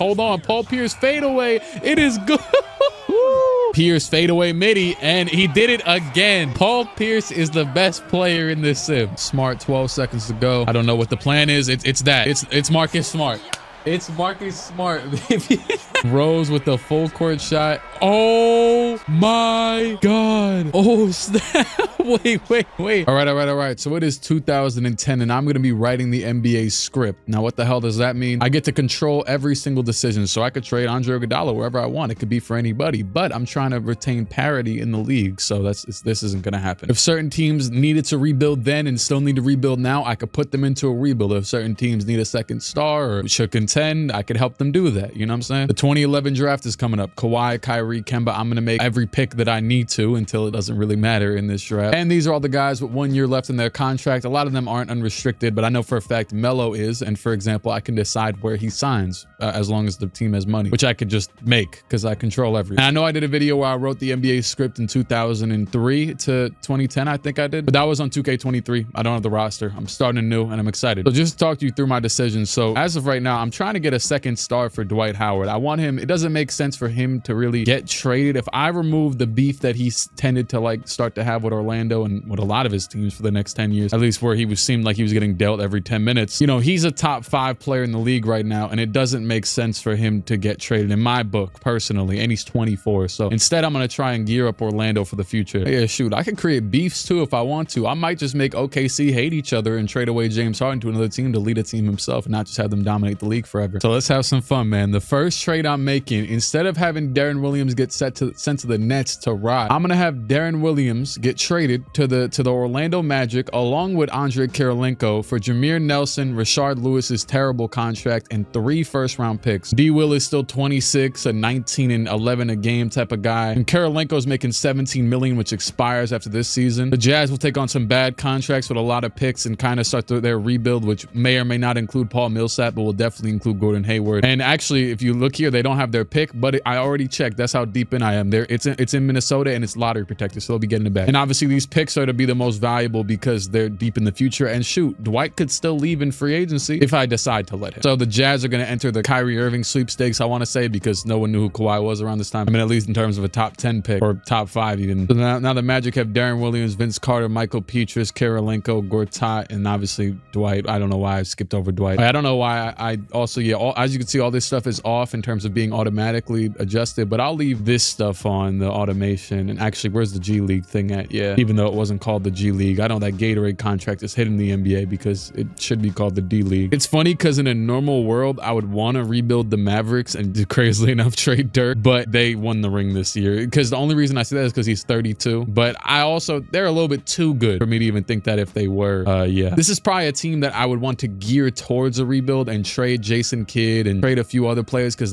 Hold on. Paul Pierce fadeaway. It is good. Pierce fadeaway midi, and he did it again. Paul Pierce is the best player in this sim. Smart, 12 seconds to go. I don't know what the plan is. It's Marcus Smart. It's Marcus Smart, baby. Rose with the full court shot. Oh my God. Oh, snap. Wait. All right. So it is 2010, and I'm going to be writing the NBA script. Now, what the hell does that mean? I get to control every single decision. So I could trade Andre Iguodala wherever I want. It could be for anybody, but I'm trying to retain parity in the league. So this isn't going to happen. If certain teams needed to rebuild then and still need to rebuild now, I could put them into a rebuild. If certain teams need a second star or should contend, I could help them do that. You know what I'm saying? The 2011 draft is coming up. Kawhi, Kyrie, Kemba. I'm going to make every pick that I need to until it doesn't really matter in this draft. And these are all the guys with 1 year left in their contract. A lot of them aren't unrestricted, but I know for a fact Melo is. And for example, I can decide where he signs as long as the team has money, which I could just make because I control everything. And I know I did a video where I wrote the NBA script in 2003 to 2010, I think I did, but that was on 2K23. I don't have the roster. I'm starting anew and I'm excited. So just to talk you through my decisions. So as of right now, I'm trying to get a second star for Dwight Howard. I want him. It doesn't make sense for him to really get traded. If I remove the beef that he's tended to like start to have with Orlando and with a lot of his teams for the next 10 years, at least where he seemed like he was getting dealt every 10 minutes, you know, he's a top 5 player in the league right now, and it doesn't make sense for him to get traded in my book personally, and he's 24. So instead, I'm going to try and gear up Orlando for the future. Yeah, shoot, I can create beefs too if I want to. I might just make OKC hate each other and trade away James Harden to another team to lead a team himself and not just have them dominate the league forever. So let's have some fun, man. The first trade I'm making, instead of having Darren Williams get sent to the Nets to ride, I'm gonna have Darren Williams get traded to the Orlando Magic along with Andre Kirilenko for Jameer Nelson, Rashard Lewis's terrible contract, and 3 first-round picks. D. Will is still 26, a 19 and 11 a game type of guy, and Kirilenko's making $17 million, which expires after this season. The Jazz will take on some bad contracts with a lot of picks and kind of start their rebuild, which may or may not include Paul Millsap, but will definitely include Gordon Hayward. And actually, if you look here, they don't have their pick, but I already checked. That's how deep in I am. There, it's in Minnesota and it's lottery protected, so they'll be getting it back. And obviously, these picks are to be the most valuable because they're deep in the future. And shoot, Dwight could still leave in free agency if I decide to let him. So the Jazz are going to enter the Kyrie Irving sweepstakes, I want to say, because no one knew who Kawhi was around this time. I mean, at least in terms of a top 10 pick or top 5 even. So now the Magic have Darren Williams, Vince Carter, Michael Petrus, Kirilenko, Gortat, and obviously Dwight. I don't know why I skipped over Dwight. I don't know why I also, yeah, as you can see, all this stuff is off in terms of being automatically adjusted, but I'll leave this stuff on, the automation. And actually, where's the G League thing at? Yeah, even though it wasn't called the G League, I know that Gatorade contract is hitting the NBA because it should be called the D League. It's funny because in a normal world, I would want to rebuild the Mavericks and crazily enough trade Dirk, but they won the ring this year. Because the only reason I say that is because he's 32, but they're a little bit too good for me to even think that if they were, yeah. This is probably a team that I would want to gear towards a rebuild and trade Jason Kidd and trade a few other players because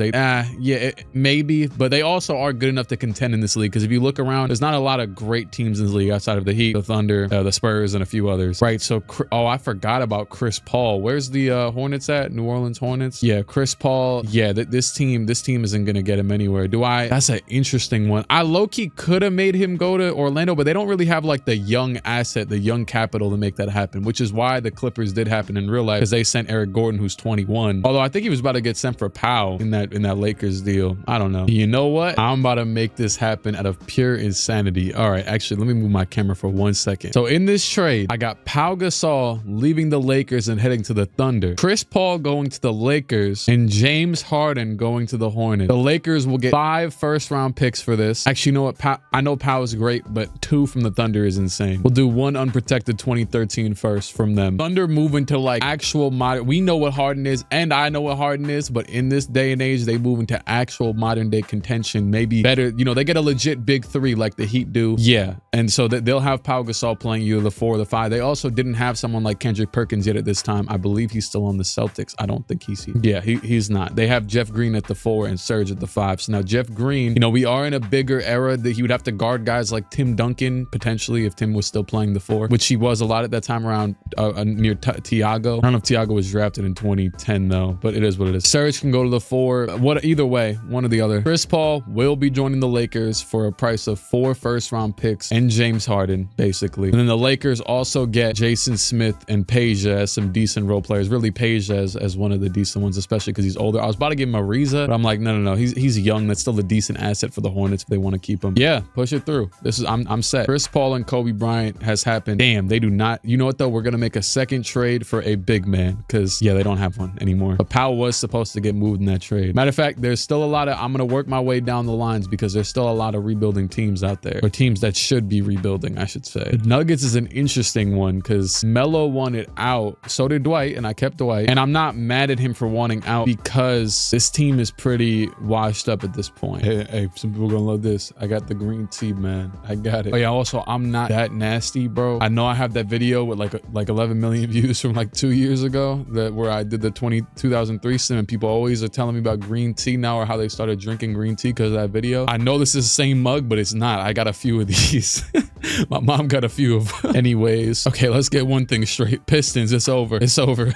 maybe, but they also are good enough to contend in this league. Because if you look around, there's not a lot of great teams in this league outside of the Heat, the Thunder, the Spurs, and a few others. Right. So, I forgot about Chris Paul. Where's the Hornets at? New Orleans Hornets. Yeah, Chris Paul. Yeah, this team isn't gonna get him anywhere. That's an interesting one. I low-key could have made him go to Orlando, but they don't really have like the young asset, the young capital to make that happen, which is why the Clippers did happen in real life, because they sent Eric Gordon, who's 21. Although I think he was about to get sent for Powell in that Lakers deal. I don't know. You know what? I'm about to make this happen out of pure insanity. All right, actually, let me move my camera for 1 second. So in this trade, I got Pau Gasol leaving the Lakers and heading to the Thunder, Chris Paul going to the Lakers, and James Harden going to the Hornets. The Lakers will get 5 first-round picks for this. Actually, you know what? I know Pau is great, but 2 from the Thunder is insane. We'll do 1 unprotected 2013 first from them. Thunder move into like actual modern. We know what Harden is, and I know what Harden is, but in this day and age, they move into actual modern day contention. Maybe better, you know, they get a legit big 3 like the Heat do. Yeah, and so they'll have Pau Gasol playing either the 4 or the 5. They also didn't have someone like Kendrick Perkins yet at this time. I believe he's still on the Celtics. I don't think he's here. Yeah, he's not. They have Jeff Green at the 4 and Serge at the 5. So now Jeff Green, you know, we are in a bigger era that he would have to guard guys like Tim Duncan, potentially, if Tim was still playing the 4, which he was a lot at that time around near Tiago. I don't know if Tiago was drafted in 2010 though, but it is what it is. Serge can go to the 4. Either way, one or the other. Chris Paul will be joining the Lakers for a price of 4 first-round picks and James Harden, basically. And then the Lakers also get Jason Smith and Peja as some decent role players. Really Peja as one of the decent ones, especially because he's older. I was about to give him Ariza, but I'm like, no. He's young. That's still a decent asset for the Hornets if they want to keep him. Yeah, push it through. I'm set. Chris Paul and Kobe Bryant has happened. Damn, they do not. You know what though? We're gonna make a second trade for a big man because yeah, they don't have one anymore. But Powell was supposed to get moved in that trade. Matter of fact, there's still a lot of. I'm gonna work my way down the lines because there's still a lot of rebuilding teams out there, or teams that should be rebuilding, I should say. The Nuggets is an interesting one because Melo wanted out. So did Dwight, and I kept Dwight. And I'm not mad at him for wanting out because this team is pretty washed up at this point. Hey, some people are gonna love this. I got the green tea, man. I got it. Oh yeah, also I'm not that nasty, bro. I know I have that video with like 11 million views from like 2 years ago where I did the 2003 sim, and people always are telling me about green tea now or how they started drinking green tea because of that video. I know this is the same mug, but it's not. I got a few of these. My mom got a few of them. Anyways, okay, let's get one thing straight. Pistons, it's over. It's over.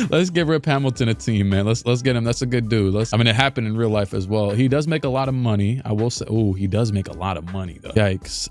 Let's give Rip Hamilton a team, man. Let's get him. That's a good dude. I mean, it happened in real life as well. He does make a lot of money. I will say, oh, he does make a lot of money though. Yikes.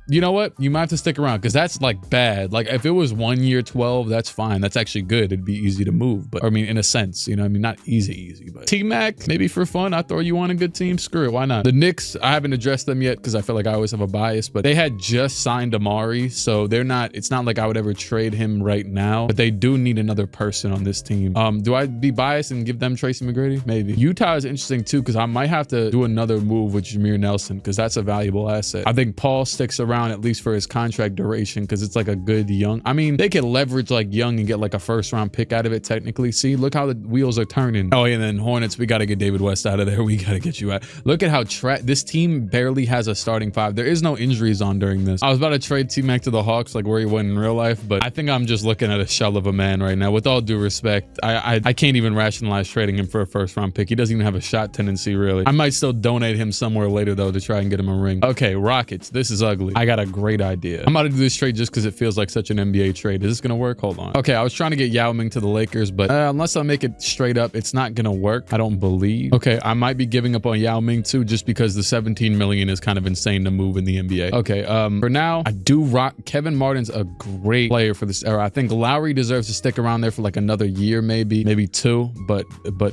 You know what? You might have to stick around because that's like bad. Like if it was 1 year 12, that's fine. That's actually good. It'd be easy to move. But I mean, in a sense, you know, I mean, not easy, but T-Mac, maybe for fun, I throw you on a good team. Screw it. Why not? The Knicks, I haven't addressed them yet because I feel like I always have a bias, but they had just signed Amari. So it's not like I would ever trade him right now, but they do need another person on this team. Do I be biased and give them Tracy McGrady? Maybe. Utah is interesting too because I might have to do another move with Jameer Nelson because that's a valuable asset. I think Paul sticks around at least for his contract duration because it's like a good young. I mean, they could leverage like young and get like a first-round pick out of it technically. See, look how the wheels are turning. Oh, and then Hornets, we got to get David West out of there. We got to get you out. Look at how this team barely has a starting five. There is no injuries on during this. I was about to trade T-Mac to the Hawks like where he went in real life, but I think I'm just looking at a shell of a man right now. With all due respect, I can't even rationalize trading him for a first-round pick. He doesn't even have a shot tendency really. I might still donate him somewhere later though to try and get him a ring. Okay, Rockets, this is ugly. I got a great idea. I'm about to do this trade just because it feels like such an NBA trade. Is this gonna work? Hold on. Okay, I was trying to get Yao Ming to the Lakers, but unless I make it straight up, it's not gonna work. I don't believe. Okay, I might be giving up on Yao Ming too just because the 17 million is kind of insane to move in the NBA. Okay, for now, I do rock. Kevin Martin's a great player for this era. I think Lowry deserves to stick around there for like another year, maybe two, but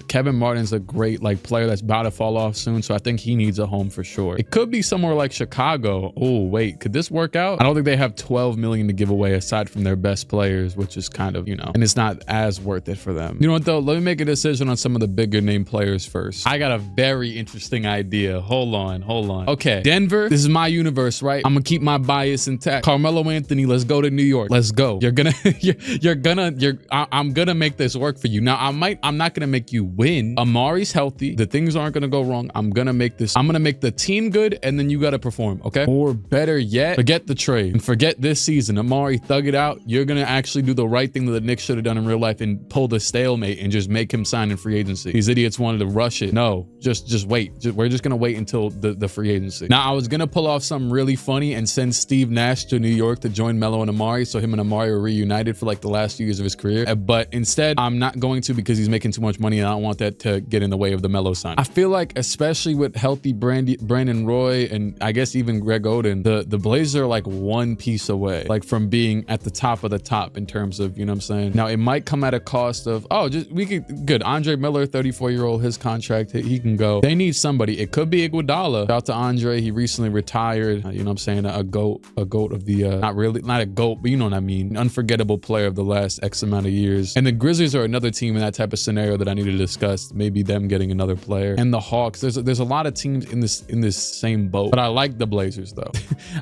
Kevin Martin's a great like player that's about to fall off soon, so I think he needs a home for sure. It could be somewhere like Chicago. Oh wait, could this work out? I don't think they have 12 million to give away aside from their best players, which is kind of, you know, and it's not as worth it for them. You know what though? Let me make a decision on some of the bigger name players first. I got a very interesting idea. Hold on. Okay, Denver, this is my universe, right? I'm gonna keep my bias intact. Carmelo Anthony, let's go to New York. Let's go. I'm gonna make this work for you. Now I'm not gonna make you win. Amari's healthy. The things aren't gonna go wrong. I'm gonna make the team good, and then you gotta perform, okay? Or better yet, forget the trade and forget this season. Amari, thug it out. You're gonna actually do the right thing that the Knicks should have done in real life and pull the stalemate and just make him sign in free agency. These idiots wanted to rush it. No, just wait. We're just gonna wait until the free agency. Now I was gonna pull off something really funny and send Steve Nash to New York to join Melo and Amari, so him and Amari are reunited for like the last few years of his career. But instead, I'm not going to because he's making too much money and I don't want that to get in the way of the Melo sign. I feel like, especially with healthy Brandon Roy and I guess even Greg Oden, the Blazers are like one piece away, like from being at the top of the top in terms of, you know what I'm saying? Now it might come at a cost of, good. Andre Miller, 34-year-old, his contract, he can go. They need somebody. It could be Iguodala. Shout out to Andre. He recently retired. You know what I'm saying? A goat of the, not a goat, but you know what I mean? Unforgettable player of the last X amount of years. And the Grizzlies are another team in that type of scenario that I need to discuss. Maybe them getting another player. And the Hawks, there's a lot of teams in this same boat. But I like the Blazers though.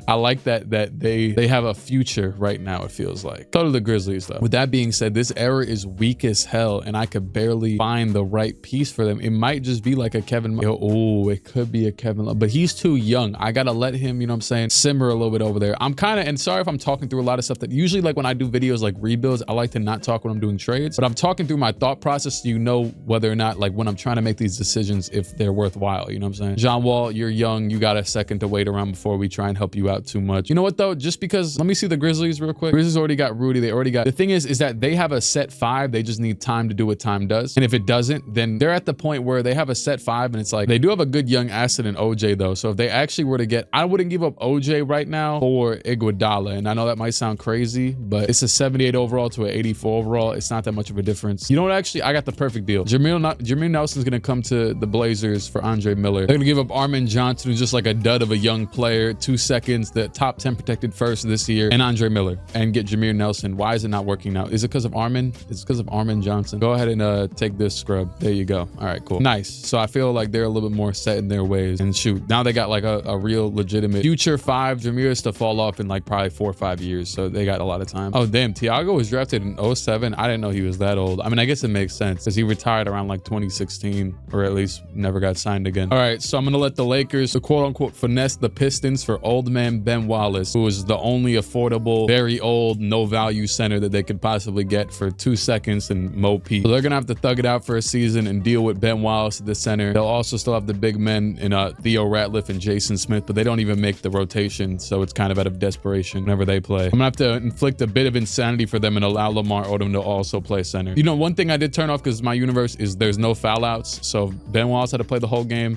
I like that they have a future right now, it feels like. So do the Grizzlies though. With that being said, this era is weak as hell and I could barely find the right piece for them. It might just be like a Kevin. It could be a Kevin Love, but he's too young. I gotta let him, you know what I'm saying, simmer a little bit over there. I'm kind of, and sorry if I'm talking through a lot of stuff that usually like when I do videos like rebuilds, I like to not talk when I'm doing trades, but I'm talking through my thought process so you know whether or not like when I'm trying to make these decisions, if they're worthwhile, you know what I'm saying? John Wall, you're young. You got a second to wait around before we try and help you out too much. You know what though? Just because, let me see the Grizzlies real quick. Grizzlies already got Rudy. They already got, the thing is that they have a set five. They just need time to do what time does. And if it doesn't, then they're at the point where they have a set five and it's like, they do have a good young asset in OJ though. So if they actually were to get, I wouldn't give up OJ right now for Iguodala. And I know that might sound crazy, but it's a 78 overall to an 84 overall. It's not that much of a difference. You know what? Actually, I got the perfect deal. Jameer Nelson's going to come to the Blazers for Andre Miller. They're going to give up Armin Johnson, who's just like a dud of a young player, 2 seconds, the top 10 protected first this year, and Andre Miller, and get Jameer Nelson. Why is it not working now? Is it because of Armin? It's because of Armin Johnson. Go ahead and take this scrub. There you go. All right, cool. Nice. So I feel like they're a little bit more set in their ways. And shoot, now they got like a real legitimate future 5. Jameer is to fall off in like probably 4 or 5 years. So they got a lot of time. Oh, damn. Thiago was drafted in 07. I didn't know he was that old. I mean, I guess it makes sense because he retired around like 2016, or at least never got signed again. All right, so I'm gonna let the Lakers, the quote unquote, finesse the Pistons for old man Ben Wallace, who is the only affordable, very old, no value center that they could possibly get for 2 seconds and Mo Pete. So they're gonna have to thug it out for a season and deal with Ben Wallace at the center. They'll also still have the big men in Theo Ratliff and Jason Smith, but they don't even make the rotation, so it's kind of out of desperation whenever they play. I'm gonna have to inflict a bit of insanity for them and allow Lamar Odom to also play center. You know, one thing I did turn off because my universe is there's no foul outs, so Ben Wallace had to play the whole game.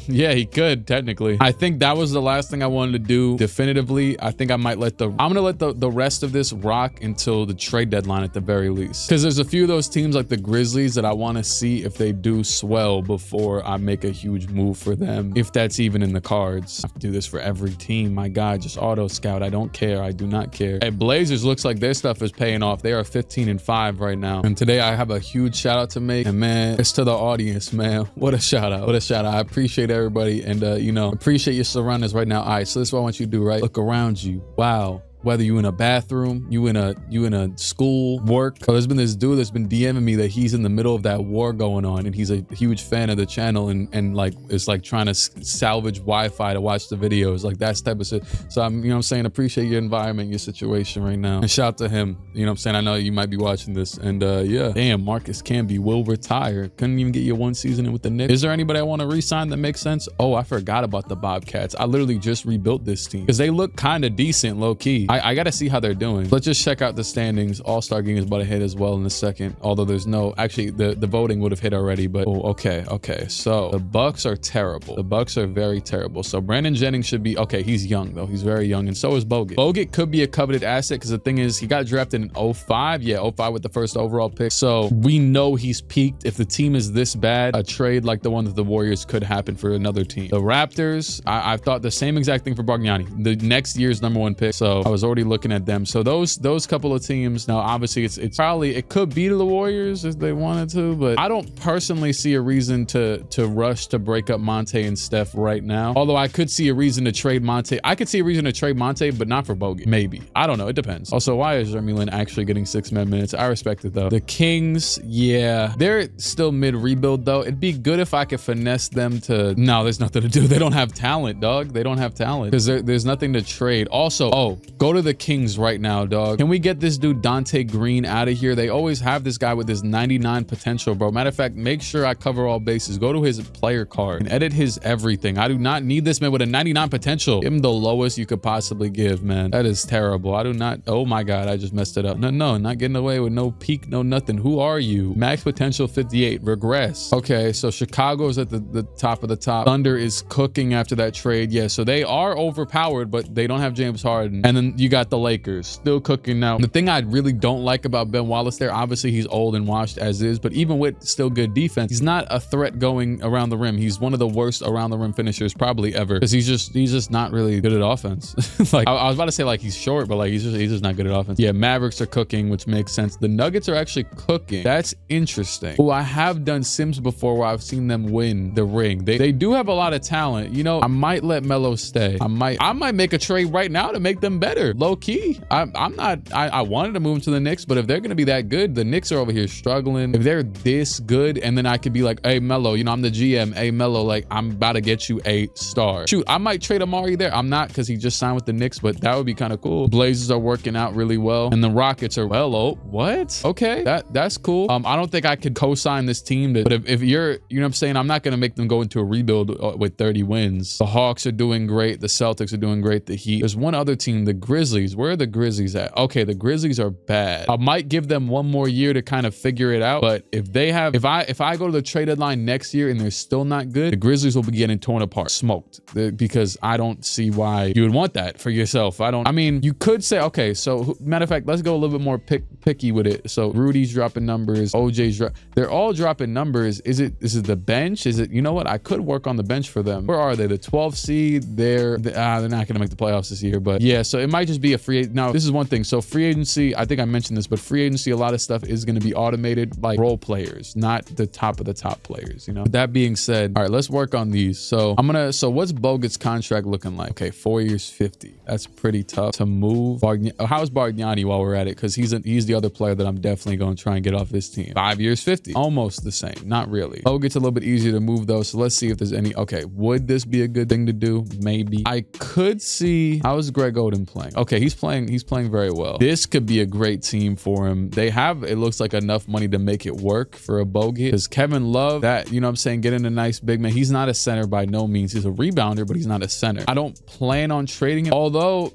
Yeah, he could technically. I think that was the last thing I wanted to do definitively. I think I might I'm gonna let the rest of this rock until the trade deadline at the very least, because there's a few of those teams like the Grizzlies that I want to see if they do swell before I make a huge move for them, if that's even in the cards. I have to do this for every team. My God, just auto scout. I don't care. I do not care. Hey, Blazers looks like their stuff is paying off. They are 15-5 right now, and today I have a huge shout out to make, and man, it's to the audience, man. What a shout out. What a shout out. I appreciate everybody, and you know, appreciate your surroundings right now. All right, so this is what I want you to do, right? Look around you. Wow. Whether you in a bathroom, you in a school, work. So there's been this dude that's been DMing me that he's in the middle of that war going on, and he's a huge fan of the channel, and like it's like trying to salvage Wi-Fi to watch the videos, like that type of shit. So I'm, you know what I'm saying, appreciate your environment, your situation right now, and shout out to him. You know what I'm saying? I know you might be watching this, and yeah, damn, Marcus Camby will retire. Couldn't even get you 1 season in with the Knicks. Is there anybody I want to re-sign that makes sense? Oh, I forgot about the Bobcats. I literally just rebuilt this team because they look kind of decent, low key. I gotta see how they're doing. Let's just check out the standings. All-Star game is about to hit as well in a second, although there's no, actually the voting would have hit already, but oh, okay. So the Bucks are terrible. The Bucks are very terrible. So Brandon Jennings should be, okay, he's young though. He's very young, and so is Bogut. Bogut could be a coveted asset because the thing is, he got drafted in 05. Yeah, 05 with the first overall pick. So we know he's peaked. If the team is this bad, a trade like the one that the Warriors could happen for another team. The Raptors, I've thought the same exact thing for Bargnani, the next year's #1 pick. So I was already looking at them. So those couple of teams, now obviously it's probably, it could be the Warriors if they wanted to, but I don't personally see a reason to rush to break up Monte and Steph right now. Although I could see a reason to trade Monte. I could see a reason to trade Monte, but not for Bogut. Maybe. I don't know. It depends. Also, why is Jeremy Lin actually getting 6-man minutes? I respect it though. The Kings, yeah, they're still mid rebuild though. It'd be good if I could finesse them to, no, there's nothing to do. They don't have talent, dog. They don't have talent because there's nothing to trade. Also, oh, go to the Kings right now, dog. Can we get this dude Dante Green out of here? They always have this guy with this 99 potential, bro. Matter of fact, make sure I cover all bases. Go to his player card and edit his everything. I do not need this man with a 99 potential. Give him the lowest you could possibly give, man. That is terrible. I do not, oh my God, I just messed it up. No, not getting away with no peak, no nothing. Who are you? Max potential 58, regress. Okay, so Chicago's at the top of the top. Thunder is cooking after that trade. Yeah, so they are overpowered, but they don't have James Harden. And then you got the Lakers still cooking now. The thing I really don't like about Ben Wallace there, obviously he's old and washed as is, but even with still good defense, he's not a threat going around the rim. He's one of the worst around the rim finishers probably ever, because he's just not really good at offense. Like I was about to say like he's short, but like he's just not good at offense. Yeah, Mavericks are cooking, which makes sense. The Nuggets are actually cooking. That's interesting. Oh, I have done Sims before where I've seen them win the ring. They do have a lot of talent. You know, I might let Melo stay. I might make a trade right now to make them better. Low key. I wanted to move him to the Knicks, but if they're gonna be that good, the Knicks are over here struggling. If they're this good, and then I could be like, hey Melo, you know, I'm the GM. Hey Melo, like I'm about to get you a star. Shoot, I might trade Amari there. I'm not, because he just signed with the Knicks, but that would be kind of cool. Blazers are working out really well, and the Rockets are, well, oh, what? Okay, that's cool. I don't think I could co-sign this team, but if you're, you know what I'm saying, I'm not gonna make them go into a rebuild with 30 wins. The Hawks are doing great. The Celtics are doing great. The Heat. There's one other team, the Grizzlies. Grizzlies. Where are the Grizzlies at? Okay, the Grizzlies are bad. I might give them one more year to kind of figure it out. But if they have, if I go to the trade deadline next year and they're still not good, the Grizzlies will be getting torn apart, smoked. Because I don't see why you would want that for yourself. I mean, you could say, okay, so matter of fact, let's go a little bit more picky with it. So Rudy's dropping numbers, OJ's they're all dropping numbers. Is it the bench? Is it, you know what? I could work on the bench for them. Where are they? The 12th seed. They're not gonna make the playoffs this year, but yeah, so it might just be a free agent. Now, this is one thing. So free agency, I think I mentioned this, but free agency, a lot of stuff is gonna be automated, like role players, not the top of the top players, you know? With that being said, all right, let's work on these. So so what's Bogut's contract looking like? Okay, 4 years, 50. That's pretty tough to move. How's Bargnani while we're at it? Because he's the other player that I'm definitely going to try and get off this team. 5 years, 50. Almost the same. Not really. Bogut's a little bit easier to move though. So let's see if there's any. Okay, would this be a good thing to do? Maybe. I could see. How is Greg Oden playing? Okay, he's playing very well. This could be a great team for him. They have, it looks like, enough money to make it work for a Bogut. Because Kevin Love, that, you know what I'm saying, getting a nice big man. He's not a center by no means. He's a rebounder, but he's not a center. I don't plan on trading him, although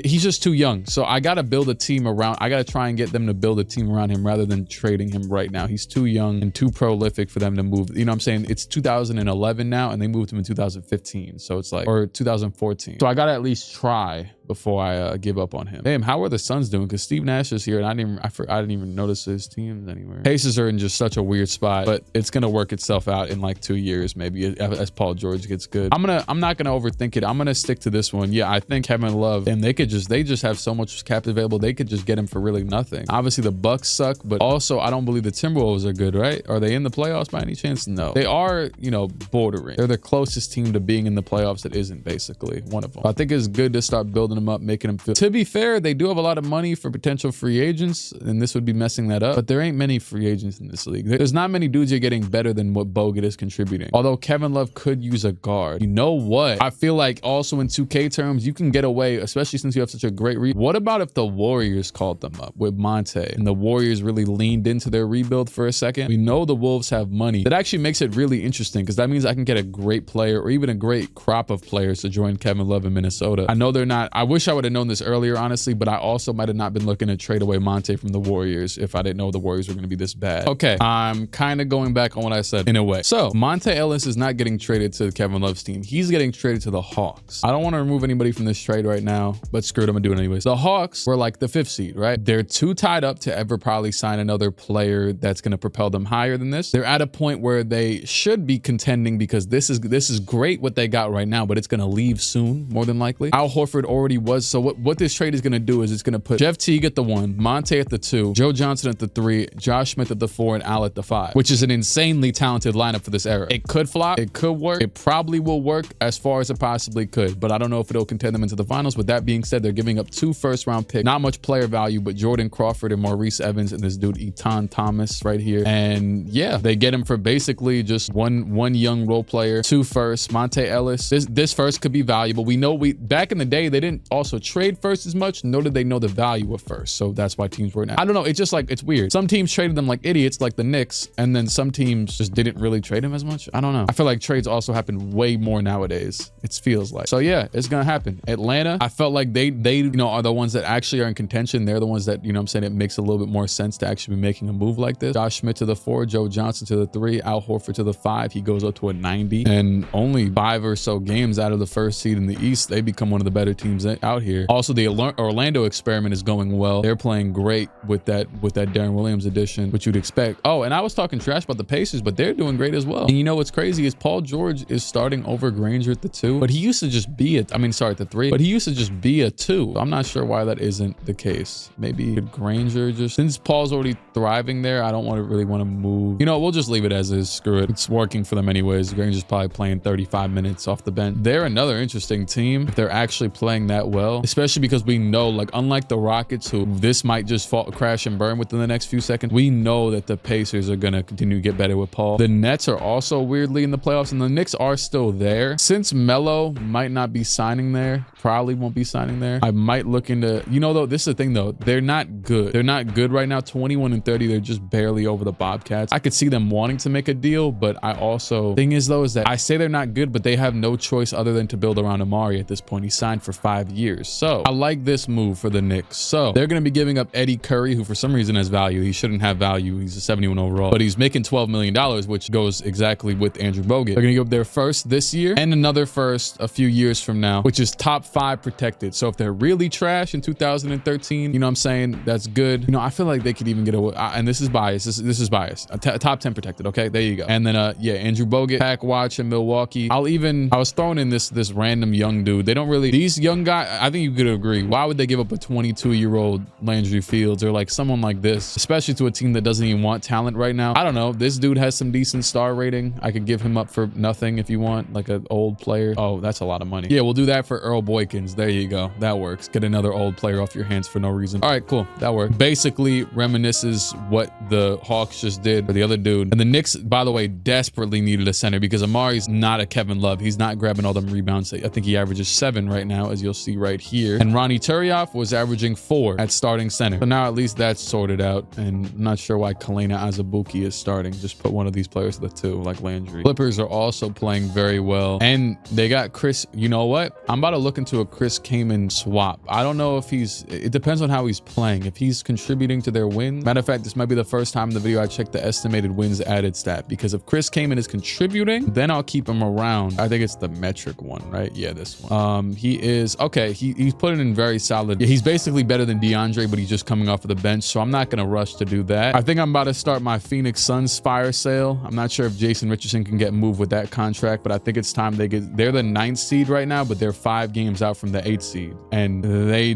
he's just too young. So I got to build a team around. I got to try and get them to build a team around him rather than trading him right now. He's too young and too prolific for them to move. You know what I'm saying? It's 2011 now, and they moved him in 2015. So it's like, or 2014. So I got to at least try before I give up on him. Damn, how are the Suns doing? Because Steve Nash is here, and I didn't even notice his teams anywhere. Pacers are in just such a weird spot, but it's gonna work itself out in like 2 years, maybe, as Paul George gets good. I'm not gonna overthink it. I'm gonna stick to this one. Yeah, I think Kevin Love, and they just have so much cap available. They could just get him for really nothing. Obviously, the Bucks suck, but also I don't believe the Timberwolves are good, right? Are they in the playoffs by any chance? No, they are. You know, bordering. They're the closest team to being in the playoffs that isn't, basically one of them. I think it's good to start building them up, making them feel. To be fair, they do have a lot of money for potential free agents, and this would be messing that up. But there ain't many free agents in this league. There's not many dudes you're getting better than what Bogut is contributing. Although Kevin Love could use a guard. You know what? I feel like also in 2K terms, you can get away, especially since you have such a great What about if the Warriors called them up with Monte and the Warriors really leaned into their rebuild for a second? We know the Wolves have money. That actually makes it really interesting because that means I can get a great player or even a great crop of players to join Kevin Love in Minnesota. I know they're not. I wish I would have known this earlier, honestly, but I also might have not been looking to trade away Monte from the Warriors if I didn't know the Warriors were going to be this bad. Okay, I'm kind of going back on what I said in a way. So Monte Ellis is not getting traded to Kevin Love's team. He's getting traded to the Hawks. I don't want to remove anybody from this trade right now, but screw it, I'm gonna do it anyways. The Hawks were like the 5th seed, right? They're too tied up to ever probably sign another player that's going to propel them higher than this. They're at a point where they should be contending because this is great what they got right now, but it's going to leave soon, more than likely. Al Horford already was. So what this trade is going to do is it's going to put Jeff Teague at the 1, Monte at the 2, Joe Johnson at the 3, Josh Smith at the 4, and Al at the 5, which is an insanely talented lineup for this era. It could flop. It could work. It probably will work as far as it possibly could, but I don't know if it'll contend them into the finals. With that being said, they're giving up 2 first-round picks. Not much player value, but Jordan Crawford and Maurice Evans and this dude Etan Thomas right here. And yeah, they get him for basically just one young role player, 2 firsts. Monte Ellis. This first could be valuable. We know back in the day they didn't also trade first as much, nor did they know the value of first. So that's why teams were now. I don't know. It's just like, it's weird. Some teams traded them like idiots, like the Knicks, and then some teams just didn't really trade him as much. I don't know. I feel like trades also happen way more nowadays. It feels like. So yeah, it's gonna happen. Atlanta, I felt like they you know, are the ones that actually are in contention. They're the ones that, you know what I'm saying, it makes a little bit more sense to actually be making a move like this. Josh Smith to the 4, Joe Johnson to the 3, Al Horford to the 5. He goes up to a 90, and only 5 or so games out of the 1st seed in the East, they become one of the better teams out here. Also, the Orlando experiment is going well. They're playing great with that Darren Williams addition, which you'd expect. Oh, and I was talking trash about the Pacers, but they're doing great as well. And you know what's crazy is Paul George is starting over Granger at the 2, but he used to just be at the 3, but he used to just be a 2. I'm not sure why that isn't the case. Maybe Granger just, since Paul's already thriving there, I don't really want to move. You know, we'll just leave it as is. Screw it. It's working for them anyways. Granger's probably playing 35 minutes off the bench. They're another interesting team if they're actually playing that well, especially because we know, like, unlike the Rockets, who this might just crash and burn within the next few seconds, we know that the Pacers are going to continue to get better with Paul. The Nets are also weirdly in the playoffs, and the Knicks are still there. Since Melo might not be signing there, probably won't be signing there, I might look into, you know, though, this is the thing though, they're not good. They're not good right now. 21-30, they're just barely over the Bobcats. I could see them wanting to make a deal, but I also, thing is though, is that I say they're not good, but they have no choice other than to build around Amari at this point. He signed for 5 5 years. So I like this move for the Knicks. So they're going to be giving up Eddie Curry, who for some reason has value. He shouldn't have value. He's a 71 overall, but he's making $12 million, which goes exactly with Andrew Bogut. They're going to give up their first this year and another first a few years from now, which is top 5 protected. So if they're really trash in 2013, you know what I'm saying? That's good. You know, I feel like they could even get away. And this is bias. This is bias. Top 10 protected. Okay, there you go. And then yeah, Andrew Bogut, pack watch in Milwaukee. I was throwing in this random young dude. They don't really, these young guys, I think you could agree. Why would they give up a 22-year-old Landry Fields or like someone like this, especially to a team that doesn't even want talent right now? I don't know. This dude has some decent star rating. I could give him up for nothing if you want, like an old player. Oh, that's a lot of money. Yeah, we'll do that for Earl Boykins. There you go. That works. Get another old player off your hands for no reason. All right, cool. That worked. Basically reminisces what the Hawks just did for the other dude. And the Knicks, by the way, desperately needed a center because Amari's not a Kevin Love. He's not grabbing all them rebounds. I think he averages 7 right now, as you'll see right here. And Ronnie Turioff was averaging 4 at starting center. So now at least that's sorted out. And I'm not sure why Kalena Azubuike is starting. Just put one of these players to the 2, like Landry. Clippers are also playing very well. And they got Chris, you know what? I'm about to look into a Chris Kaman swap. I don't know if it depends on how he's playing. If he's contributing to their win. Matter of fact, this might be the first time in the video I checked the estimated wins added stat, because if Chris Kaman is contributing, then I'll keep him around. I think it's the metric one, right? Yeah, this one. He is, okay, he's putting in very solid. Yeah, he's basically better than DeAndre, but he's just coming off of the bench, so I'm not going to rush to do that. I think I'm about to start my Phoenix Suns fire sale. I'm not sure if Jason Richardson can get moved with that contract, but I think it's time they're the 9th seed right now, but they're 5 games out from the 8th seed, and they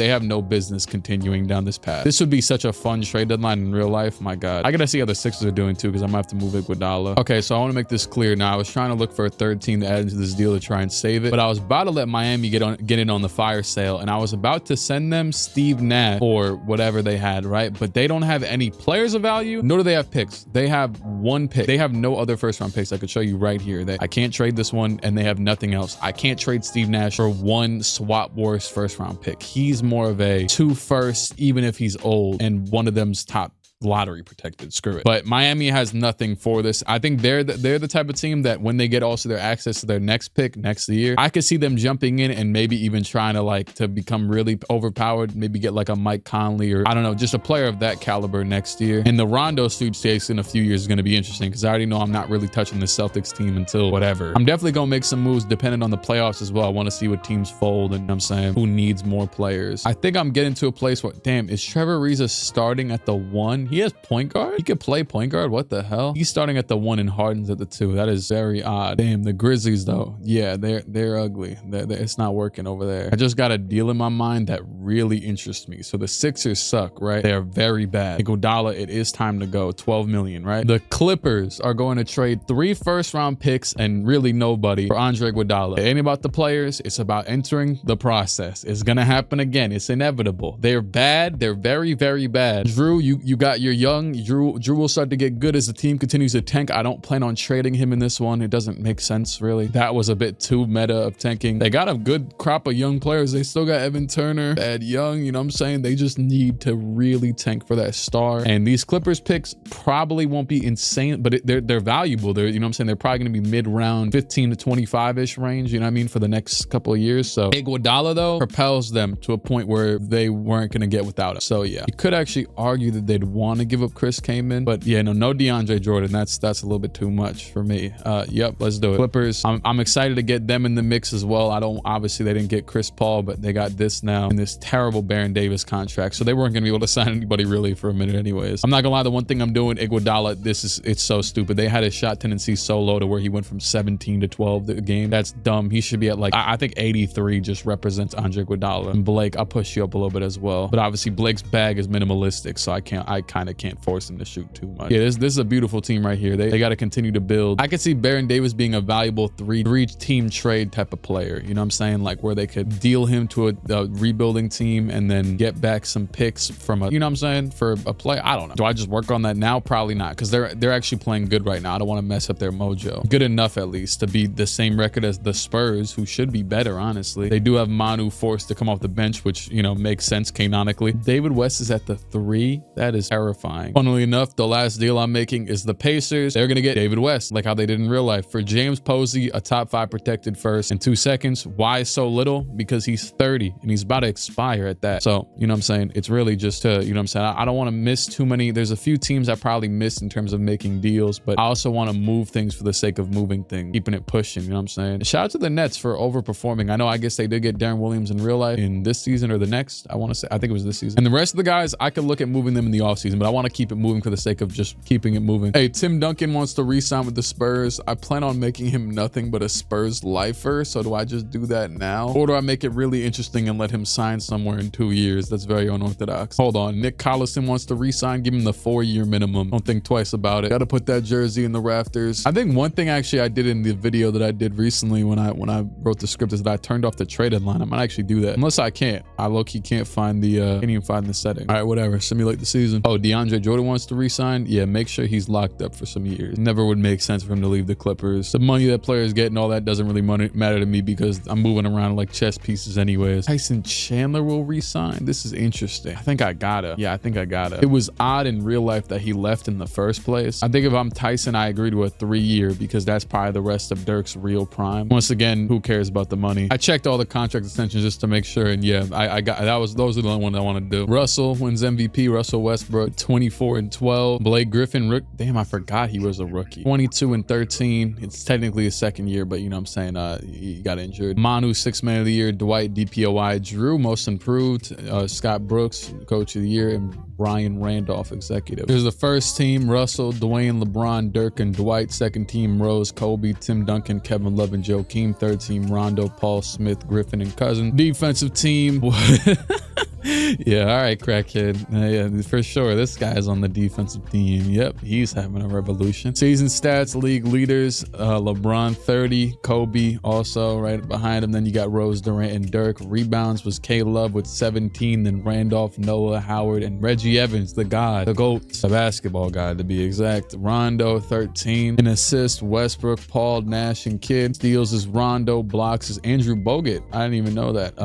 have no business continuing down this path. This would be such a fun trade deadline in real life. My God, I gotta see how the Sixers are doing too, because I'm gonna have to move Iguodala. Okay, so I want to make this clear. Now I was trying to look for a 3rd team to add into this deal to try and save it, but I was about to let Miami get in on the fire sale, and I was about to send them Steve Nash or whatever they had, right? But they don't have any players of value, nor do they have picks. They have 1 pick. They have no other first-round picks. I could show you right here that I can't trade this one, and they have nothing else. I can't trade Steve Nash for 1 swap worst first-round pick. He's more of a 2 firsts, even if he's old, and one of them's top lottery protected. Screw it. But Miami has nothing for this. I think they're the type of team that when they get also their access to their next pick next year, I could see them jumping in and maybe even trying to become really overpowered, maybe get like a Mike Conley or I don't know, just a player of that caliber next year. And the Rondo sweepstakes in a few years is going to be interesting because I already know I'm not really touching the Celtics team until whatever. I'm definitely going to make some moves depending on the playoffs as well. I want to see what teams fold and I'm saying who needs more players. I think I'm getting to a place where, damn, is Trevor Ariza starting at the 1? He has point guard? He could play point guard? What the hell? He's starting at the 1 and Harden's at the 2. That is very odd. Damn, the Grizzlies though. Yeah, they're ugly. It's not working over there. I just got a deal in my mind that really interests me. So the Sixers suck, right? They are very bad. Iguodala, it is time to go. 12 million, right? The Clippers are going to trade 3 first-round picks and really nobody for Andre Iguodala. It ain't about the players. It's about entering the process. It's gonna happen again. It's inevitable. They're bad. They're very, very bad. Drew, you got your young. Drew will start to get good as the team continues to tank. I don't plan on trading him in this one. It doesn't make sense, really. That was a bit too meta of tanking. They got a good crop of young players. They still got Evan Turner, Ed Young, you know what I'm saying? They just need to really tank for that star. And these Clippers picks probably won't be insane, but they're valuable. They're, you know what I'm saying? They're probably going to be mid-round 15 to 25-ish range, you know what I mean, for the next couple of years. So Iguodala, though, propels them to a point where they weren't going to get without him. So yeah, you could actually argue that they'd want to give up Chris Kaman, but yeah, no DeAndre Jordan. That's a little bit too much for me. Yep, let's do it. Clippers, I'm excited to get them in the mix as well. Obviously they didn't get Chris Paul, but they got this now in this terrible Baron Davis contract, so they weren't gonna be able to sign anybody really for a minute anyways. I'm not gonna lie, the one thing I'm doing, Iguodala, it's so stupid. They had his shot tendency so low to where he went from 17 to 12 a game. That's dumb. He should be at like, I think 83 just represents Andre Iguodala. And Blake, I'll push you up a little bit as well, but obviously Blake's bag is minimalistic, so I kind of can't force him to shoot too much. Yeah, this is a beautiful team right here. They got to continue to build. I could see Baron Davis being a valuable three-team trade type of player. You know what I'm saying? Like where they could deal him to a rebuilding team and then get back some picks from a, you know what I'm saying, for a player. I don't know. Do I just work on that now? Probably not, because they're actually playing good right now. I don't want to mess up their mojo. Good enough at least to be the same record as the Spurs, who should be better, honestly. They do have Manu forced to come off the bench, which, you know, makes sense canonically. David West is at the 3. That is terrible. terrifying. Funnily enough, the last deal I'm making is the Pacers. They're going to get David West, like how they did in real life. For James Posey, a top 5 protected first in 2 seconds. Why so little? Because he's 30 and he's about to expire at that. So, you know what I'm saying? It's really just to, you know what I'm saying? I don't want to miss too many. There's a few teams I probably missed in terms of making deals, but I also want to move things for the sake of moving things, keeping it pushing, you know what I'm saying? Shout out to the Nets for overperforming. I know, I guess they did get Darren Williams in real life in this season or the next. I want to say, I think it was this season. And the rest of the guys, I could look at moving them in the offseason, but I want to keep it moving for the sake of just keeping it moving. Hey, Tim Duncan wants to re-sign with the Spurs. I plan on making him nothing but a Spurs lifer. So do I just do that now? Or do I make it really interesting and let him sign somewhere in 2 years? That's very unorthodox. Hold on. Nick Collison wants to re-sign. Give him the 4-year minimum. Don't think twice about it. Got to put that jersey in the rafters. I think one thing actually I did in the video that I did recently when I wrote the script is that I turned off the trade deadline. I might actually do that. Unless I can't. I low-key can't find the, can't even find the setting. All right, whatever. Simulate the season. Oh, DeAndre Jordan wants to re-sign. Yeah, make sure he's locked up for some years. It never would make sense for him to leave the Clippers. The money that players get and all that doesn't really matter to me because I'm moving around like chess pieces anyways. Tyson Chandler will re-sign. This is interesting. I think I gotta. Yeah, I think I gotta. It was odd in real life that he left in the first place. I think if I'm Tyson, I agree to a 3-year because that's probably the rest of Dirk's real prime. Once again, who cares about the money? I checked all the contract extensions just to make sure, and yeah, I got those are the only ones I want to do. Russell wins MVP. Russell Westbrook 24-12. Blake Griffin, damn, I forgot he was a rookie. 22-13. It's technically his 2nd year, but you know what I'm saying, he got injured. Manu 6th man of the year. Dwight DPOY. Drew most improved. Scott Brooks coach of the year, and Brian Randolph executive. Here's the first team: Russell, Dwayne, LeBron, Dirk, and Dwight. Second team: Rose, Kobe, Tim Duncan, Kevin Love, and Joakim. Third team: Rondo, Paul Smith, Griffin, and Cousins. Defensive team. Yeah, all right, crackhead. Yeah, for sure. This guy's on the defensive team. Yep, he's having a revolution. Season stats, league leaders, LeBron 30, Kobe also right behind him. Then you got Rose, Durant, and Dirk. Rebounds was K Love with 17, then Randolph, Noah, Howard, and Reggie Evans, the god, the GOAT, the basketball guy to be exact. Rondo 13. In assists, Westbrook, Paul, Nash, and Kidd. Steals is Rondo. Blocks is Andrew Bogut. I didn't even know that.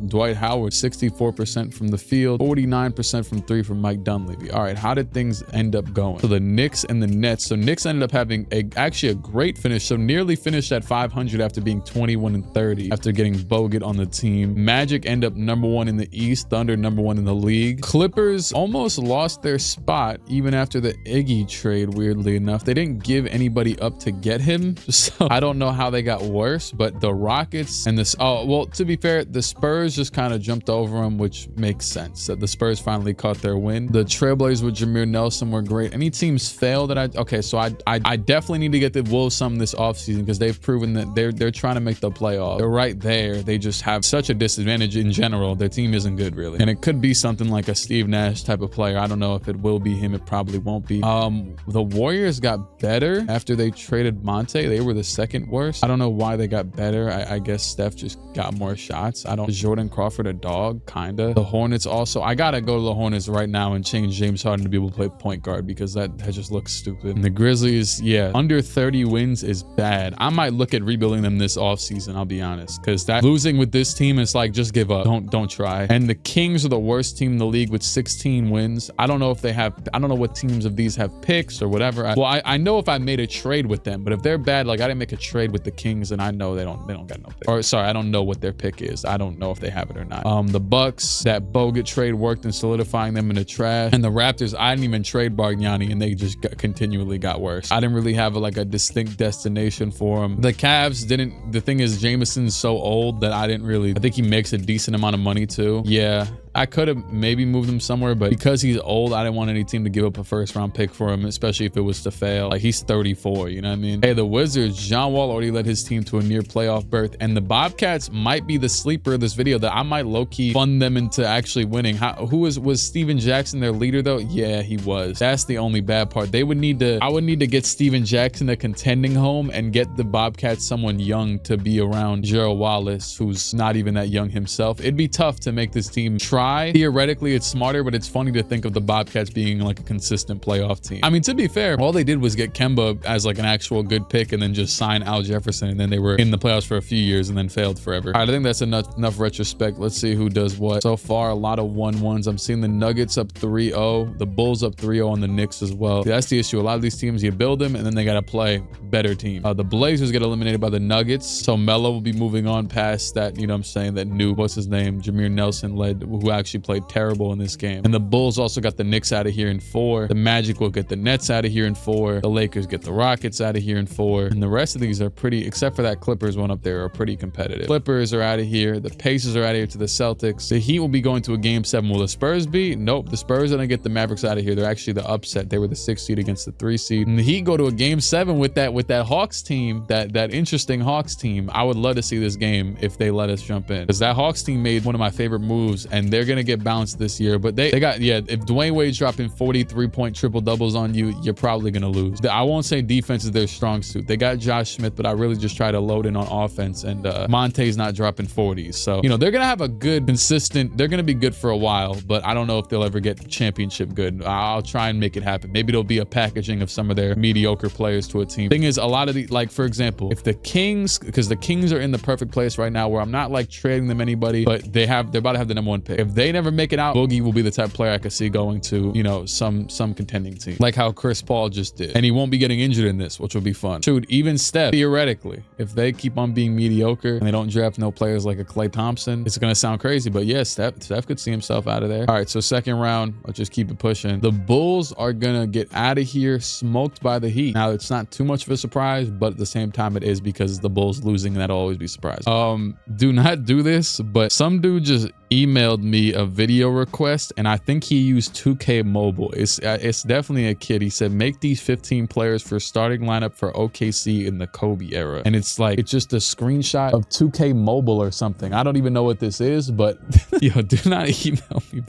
Dwight Howard, 64% from the field, 49% from 3 from Mike Dunleavy. All right, how did things end up going? So the Knicks and the Nets. So Knicks ended up having actually a great finish. So nearly finished at 500 after being 21-30 after getting Bogut on the team. Magic end up #1 in the East. Thunder #1 in the league. Clippers almost lost their spot even after the Iggy trade, weirdly enough. They didn't give anybody up to get him. So I don't know how they got worse, but the Rockets and this, oh, well, to be fair, the Spurs just kind of jumped over them, which makes sense. That the Spurs finally caught their win. The Trailblazers with Jameer Nelson were great. Any teams fail that okay, so I definitely need to get the Wolves some this offseason because they've proven that they're trying to make the playoff. They're right there. They just have such a disadvantage in general. Their team isn't good really. And it could be something like a Steve Nash type of player. I don't know if it will be him. It probably won't be. The Warriors got better after they traded Monte. They were the 2nd worst. I don't know why they got better. I guess Steph just got more shots. Jordan Crawford a dog, kinda. The Hornets also, I gotta go to the Hornets right now and change James Harden to be able to play point guard because that just looks stupid. And the Grizzlies, yeah, under 30 wins is bad. I might look at rebuilding them this offseason, I'll be honest, because that losing with this team is like, just give up. Don't try. And the Kings are the worst team in the league with 16 wins. I don't know if they have, I don't know what teams of these have picks or whatever. I know if I made a trade with them, but if they're bad, like I didn't make a trade with the Kings and I know they don't got no pick. Or sorry, I don't know what their pick is. I don't know if they have it or not. The Bucks, that Bogut trade worked in solidifying them in the trash. And the Raptors, I didn't even trade Bargnani and they just continually got worse. I didn't really have a distinct destination for them. The Cavs didn't, the thing is Jameson's so old that I think he makes a decent amount of money too. Yeah. I could have maybe moved him somewhere, but because he's old, I didn't want any team to give up a 1st-round pick for him, especially if it was to fail. Like, he's 34, you know what I mean? Hey, the Wizards, John Wall already led his team to a near playoff berth, and the Bobcats might be the sleeper of this video that I might low-key fund them into actually winning. Was Steven Jackson their leader, though? Yeah, he was. That's the only bad part. I would need to get Steven Jackson a contending home and get the Bobcats someone young to be around Gerald Wallace, who's not even that young himself. It'd be tough to make this team try try. Theoretically, it's smarter, but it's funny to think of the Bobcats being like a consistent playoff team. I mean, to be fair, all they did was get Kemba as like an actual good pick and then just sign Al Jefferson, and then they were in the playoffs for a few years and then failed forever. All right, I think that's enough retrospect. Let's see who does what. So far, a lot of 1-1s. I'm seeing the Nuggets up 3-0, the Bulls up 3-0 on the Knicks as well. That's the issue. A lot of these teams, you build them and then they got to play better team. The Blazers get eliminated by the Nuggets. So Melo will be moving on past that, you know what I'm saying, that new, what's his name, Jameer Nelson led, who actually played terrible in this game. And the Bulls also got the Knicks out of here in 4. The Magic will get the Nets out of here in 4. The Lakers get the Rockets out of here in 4. And the rest of these are pretty, except for that Clippers one up there, are pretty competitive. Clippers are out of here. The Pacers are out of here to the Celtics. The Heat will be going to a game 7. Will the Spurs be? Nope. The Spurs are going to get the Mavericks out of here. They're actually the upset. They were the 6th seed against the 3 seed. And the Heat go to a game 7 with that Hawks team, that interesting Hawks team. I would love to see this game if they let us jump in, because that Hawks team made one of my favorite moves, and they're going to get bounced this year. But they got, yeah, if Dwayne Wade's dropping 43-point triple doubles on you, you're probably going to lose. I won't say defense is their strong suit. They got Josh Smith, but I really just try to load in on offense, and Monte's not dropping 40s. So, you know, they're going to have a good, consistent, they're going to be good for a while, but I don't know if they'll ever get championship good. I'll try and make it happen. Maybe there'll be a packaging of some of their mediocre players to a team. Thing is, a lot of the, like, for example, if the Kings, because the Kings are in the perfect place right now where I'm not like trading them anybody, but they're about to have the #1 pick. If they never make it out, Boogie will be the type of player I could see going to, you know, some contending team, like how Chris Paul just did. And he won't be getting injured in this, which will be fun. Shoot, even Steph, theoretically, if they keep on being mediocre and they don't draft no players like a Klay Thompson, it's gonna sound crazy, but yeah, Steph could see himself out of there. All right, so second round, let's just keep it pushing. The Bulls are gonna get out of here smoked by the Heat. Now, it's not too much of a surprise, but at the same time, it is, because the Bulls losing, and that'll always be surprising. Do not do this, but some dude just emailed me a video request, and I think he used 2K Mobile. It's definitely a kid. He said, make these 15 players for starting lineup for OKC in the Kobe era. And it's like, it's just a screenshot of 2K Mobile or something. I don't even know what this is, but yo, do not email me.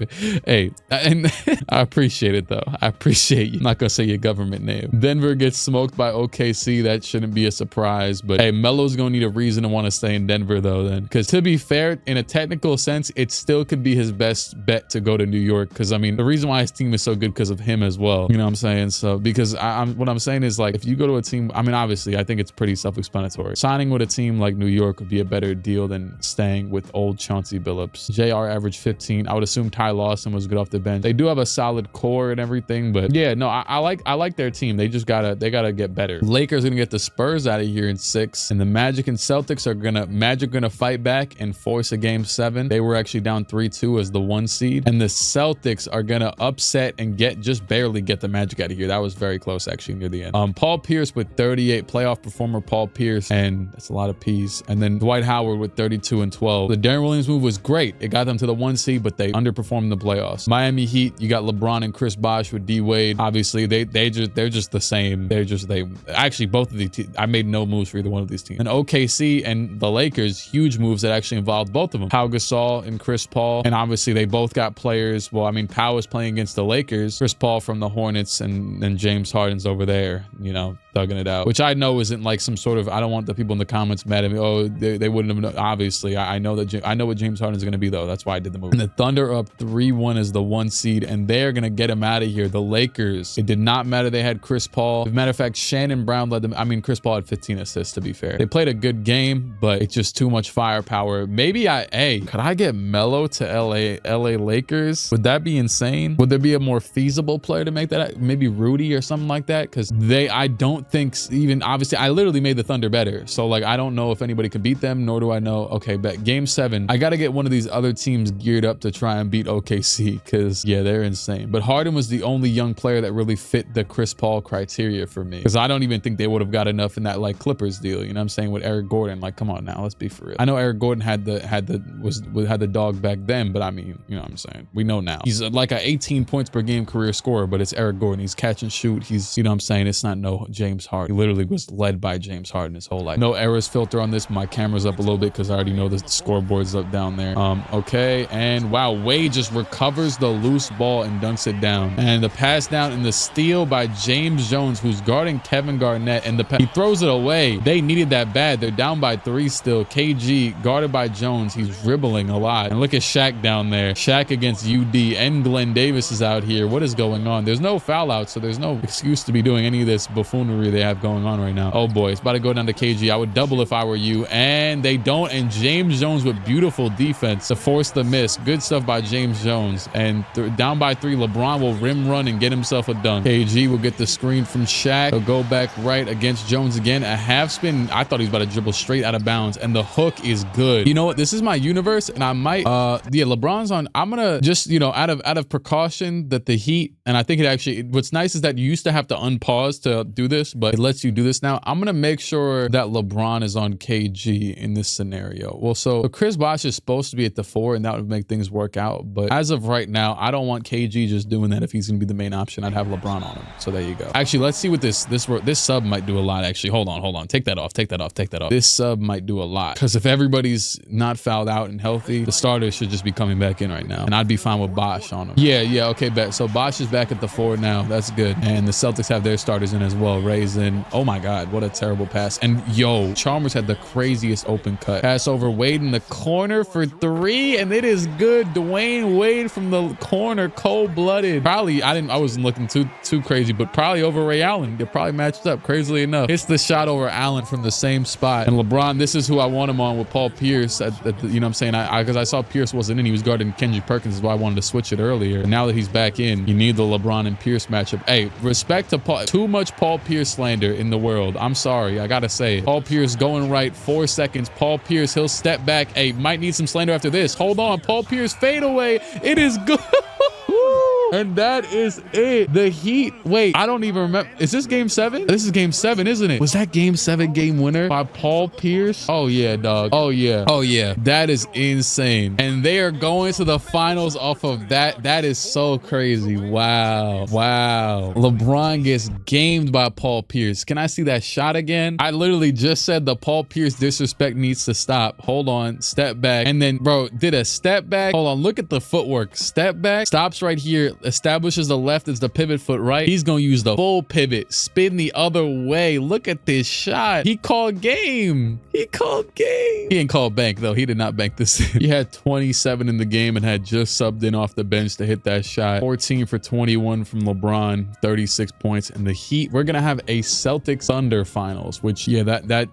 Hey, and I appreciate it though. I appreciate you. I'm not gonna say your government name. Denver gets smoked by OKC. That shouldn't be a surprise, but hey, Melo's gonna need a reason to want to stay in Denver though, then, because to be fair, in a technical sense, it still could be his best bet to go to New York, because I mean, the reason why his team is so good because of him as well, you know what I'm saying? So because what I'm saying is, like, if you go to a team, I mean, obviously I think it's pretty self-explanatory, signing with a team like New York would be a better deal than staying with old Chauncey Billups. JR averaged 15. I would assume Ty Lawson was good off the bench. They do have a solid core and everything, but yeah, no, I like their team. They just gotta get better. Lakers gonna get the Spurs out of here in 6, and the Magic and Celtics are gonna fight back and force a game 7. They were actually down 3-2 as the 1 seed, and the Celtics are gonna upset and just barely get the Magic out of here. That was very close actually near the end. Paul Pierce with 38, playoff performer Paul Pierce, and that's a lot of P's. And then Dwight Howard with 32 and 12. The Darren Williams move was great. It got them to the 1 seed, but they underperformed the playoffs. Miami Heat, you got LeBron and Chris Bosh with D Wade. Obviously, they're just the same. Actually, both of these, I made no moves for either one of these teams. And OKC and the Lakers, huge moves that actually involved both of them. Pau Gasol and Chris Paul, and obviously they both got players. Well, I mean, Pau was playing against the Lakers, Chris Paul from the Hornets, and then James Harden's over there, you know, thugging it out, which I know isn't like some sort of, I don't want the people in the comments mad at me. Oh, they wouldn't have known. Obviously, I know that I know what James Harden's going to be though. That's why I did the move. And the Thunder up 3-1 as the 1 seed, and they're going to get him out of here. The Lakers, it did not matter. They had Chris Paul. As a matter of fact, Shannon Brown led them. I mean, Chris Paul had 15 assists, to be fair. They played a good game, but it's just too much firepower. Maybe could I get Melo to LA Lakers? Would that be insane? Would there be a more feasible player to make that? Maybe Rudy or something like that? Because I don't think, even obviously, I literally made the Thunder better. So like, I don't know if anybody can beat them, nor do I know. Okay, but game 7, I got to get one of these other teams geared up to try and beat OKC, because yeah, they're insane. But Harden was the only young player that really fit the Chris Paul criteria for me, because I don't even think they would have got enough in that like Clippers deal. You know what I'm saying? With Eric Gordon, like, come on now, let's be for real. I know Eric Gordon had the dog back then, but I mean, you know what I'm saying? We know now. He's like a 18 points per game career scorer, but it's Eric Gordon. He's catch and shoot. He's, you know what I'm saying? It's not no James Harden. He literally was led by James Harden his whole life. No errors filter on this. My camera's up a little bit because I already know the scoreboard's up down there. Okay, and wow, Wade just recovers the loose ball and dunks it down. And the pass down and the steal by James Jones, who's guarding Kevin Garnett, and he throws it away. They needed that bad. They're down by 3 still. KG guarded by Jones. He's dribbling a lot. And look at Shaq down there. Shaq against UD, and Glenn Davis is out here. What is going on? There's no foul out, so there's no excuse to be doing any of this buffoonery they have going on right now. Oh boy, it's about to go down to KG. I would double if I were you, and they don't. And James Jones with beautiful defense to force the miss. Good stuff by James Jones. And down by 3, LeBron will rim run and get himself a dunk. KG will get the screen from Shaq. He'll go back right against Jones again. A half spin. I thought he was about to dribble straight out of bounds, and the hook is good. You know what? This is my universe, and I might yeah, LeBron's on. I'm gonna just, you know, out of precaution that the Heat, and I think it actually, what's nice is that you used to have to unpause to do this, but it lets you do this now. I'm gonna make sure that LeBron is on KG in this scenario. Well, so Chris Bosh is supposed to be at the 4, and that would make things work out, but as of right now, I don't want KG just doing that. If he's gonna be the main option, I'd have LeBron on him. So there you go. Actually, let's see what this sub might do a lot. Actually, hold on, take that off. This sub might do a lot, because if everybody's not fouled out and healthy, the starters should just be coming back in right now, and I'd be fine with Bosh on him. Yeah, okay, bet. So Bosh is back at the 4 now. That's good. And the Celtics have their starters in as well. Ray's in. Oh my God, what a terrible pass. And yo, Chalmers had the craziest open cut. Pass over Wade in the corner for 3, and it is good. Dwayne Wade from the corner, cold-blooded. Probably, I wasn't looking too crazy, but probably over Ray Allen. They probably matched up, crazily enough. It's the shot over Allen from the same spot. And LeBron, this is who I want him on with Paul Pierce. You know what I'm saying? Because I saw Pierce wasn't in. He was guarding Kendrick Perkins, is why I wanted to switch it earlier. And now that he's back in, you need the LeBron and Pierce matchup. Hey, respect to Paul. Too much Paul Pierce slander in the world. I'm sorry. I got to say it. Paul Pierce going right, 4 seconds. Paul Pierce, he'll step back. Hey, might need some slander after this. Hold on. Paul Pierce fade away. It is good. And that is it. The Heat. Wait, I don't even remember. Is this game 7? This is game 7, isn't it? Was that game 7 game winner by Paul Pierce? Oh yeah, dog. Oh yeah. That is insane. And they are going to the finals off of that. That is so crazy. Wow. LeBron gets gamed by Paul Pierce. Can I see that shot again? I literally just said the Paul Pierce disrespect needs to stop. Hold on. Step back. And then, bro, did a step back. Hold on. Look at the footwork. Step back. Stops right here. Establishes the left as the pivot foot right. He's gonna use the full pivot, spin the other way. Look at this shot. He called game. He didn't call bank though. He did not bank this. He had 27 in the game and had just subbed in off the bench to hit that shot. 14 for 21 from LeBron, 36 points. And the Heat, we're gonna have a Celtics Thunder finals, which yeah, that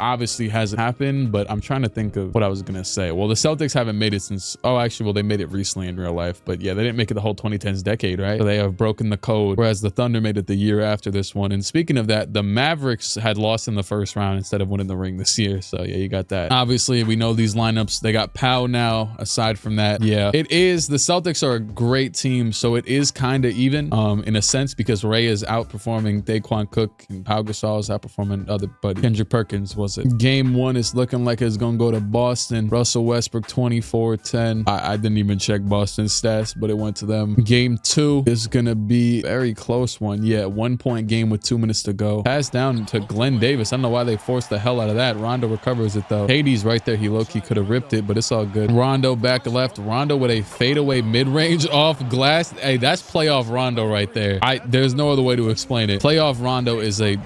obviously hasn't happened, but I'm trying to think of what I was gonna say. Well, the Celtics haven't made it since, oh, actually, well, they made it recently in real life, but yeah, they didn't make it the whole 2010s decade, right? So they have broken the code, whereas the Thunder made it the year after this one. And speaking of that, the Mavericks had lost in the first round instead of winning the ring this year. So yeah, you got that. Obviously, we know these lineups. They got Powell now. Aside from that, yeah, it is. The Celtics are a great team, so it is kind of even in a sense, because Ray is outperforming Daquan Cook and Pau Gasol is outperforming other buddy. Kendrick Perkins was it. Game 1 is looking like it's gonna go to Boston. Russell Westbrook 24-10. I didn't even check Boston's stats, but it went to them. Game 2 is gonna be a very close one. Yeah, 1-point game with 2 minutes to go. Pass down to Glenn Davis. I don't know why they forced the hell out of that. Rondo recovers it though. Katie's right there. He low-key could have ripped it, but it's all good. Rondo back left. Rondo with a fadeaway mid-range off glass. Hey, that's playoff Rondo right there. There's no other way to explain it. Playoff Rondo is a